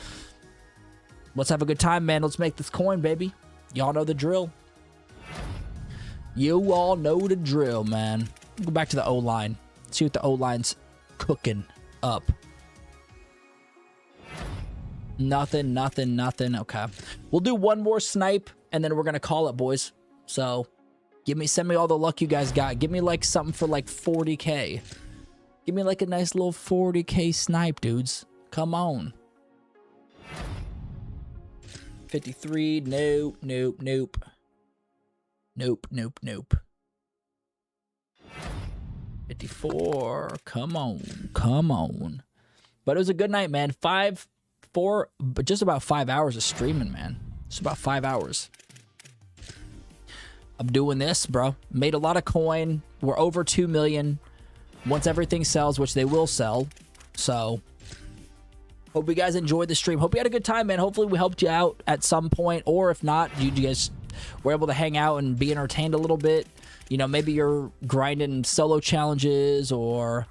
Let's have a good time, man. Let's make this coin, baby. Y'all know the drill. You all know the drill, man. Go back to the O-line. See what the O-line's cooking up. Nothing, nothing, nothing. Okay. We'll do one more snipe, and then we're going to call it, boys. So, send me all the luck you guys got. Give me, like, something for, like, 40K. Give me, like, a nice little 40K snipe, dudes. Come on. 53. Nope, nope, nope. Nope, nope, nope. 54. Come on. Come on. But it was a good night, man. Just about 5 hours of streaming, man. Just about 5 hours. I'm doing this, bro. Made a lot of coin. We're over 2 million. Once everything sells, which they will sell. So, hope you guys enjoyed the stream. Hope you had a good time, man. Hopefully we helped you out at some point. Or if not, you guys were able to hang out and be entertained a little bit. You know, maybe you're grinding solo challenges or...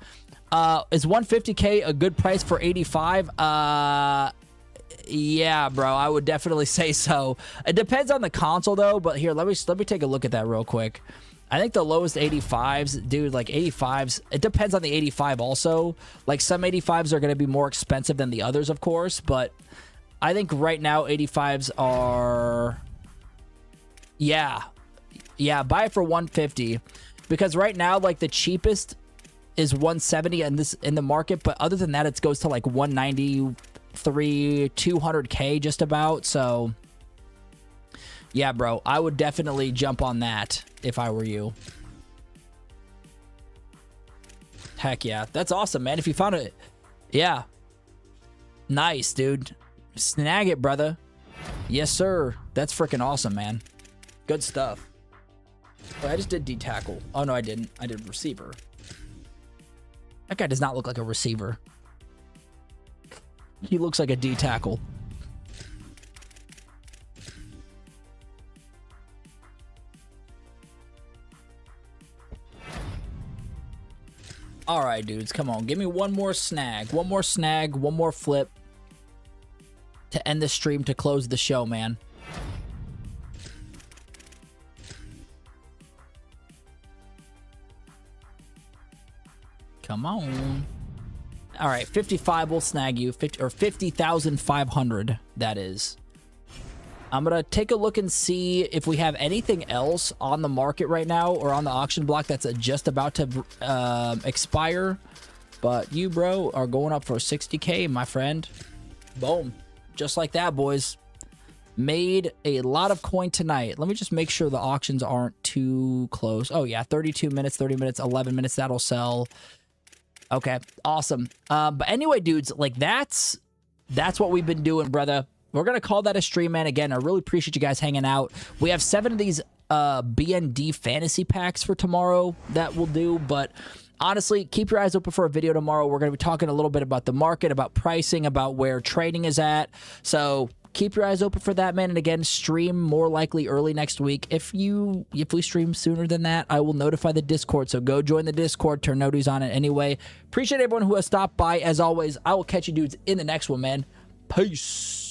is 150K a good price for 85? Yeah, bro, I would definitely say so. It depends on the console though, but here, let me take a look at that real quick. I think the lowest 85s, dude, like 85s, it depends on the 85 also. Like some 85s are going to be more expensive than the others, of course, but I think right now 85s are yeah, buy it for 150 because right now like the cheapest is 170 in the market, but other than that it goes to like 193, 200K just about. So yeah, bro, I would definitely jump on that if I were you. Heck yeah, that's awesome, man. If you found it, yeah, nice, dude. Snag it, brother. Yes, sir. That's freaking awesome, man. Good stuff. Oh, I just did D tackle. Oh no, I didn't. I did receiver. That guy does not look like a receiver. He looks like a D tackle. All right, dudes, come on. Give me one more snag. One more snag. One more flip to end the stream, to close the show, man. Come on. All right, 55 will snag you. 50,500, that is. I'm going to take a look and see if we have anything else on the market right now or on the auction block that's just about to expire. But you, bro, are going up for 60K, my friend. Boom. Just like that, boys. Made a lot of coin tonight. Let me just make sure the auctions aren't too close. Oh, yeah, 32 minutes, 30 minutes, 11 minutes. That'll sell. Okay, awesome. But anyway, dudes, like that's what we've been doing, brother. We're going to call that a stream, man. Again, I really appreciate you guys hanging out. We have 7 of these BND fantasy packs for tomorrow that we'll do. But honestly, keep your eyes open for a video tomorrow. We're going to be talking a little bit about the market, about pricing, about where trading is at. So keep your eyes open for that, man. And again, stream more likely early next week. If we stream sooner than that, I will notify the Discord. So go join the Discord, turn notice on it anyway. Appreciate everyone who has stopped by. As always, I will catch you dudes in the next one, man. Peace.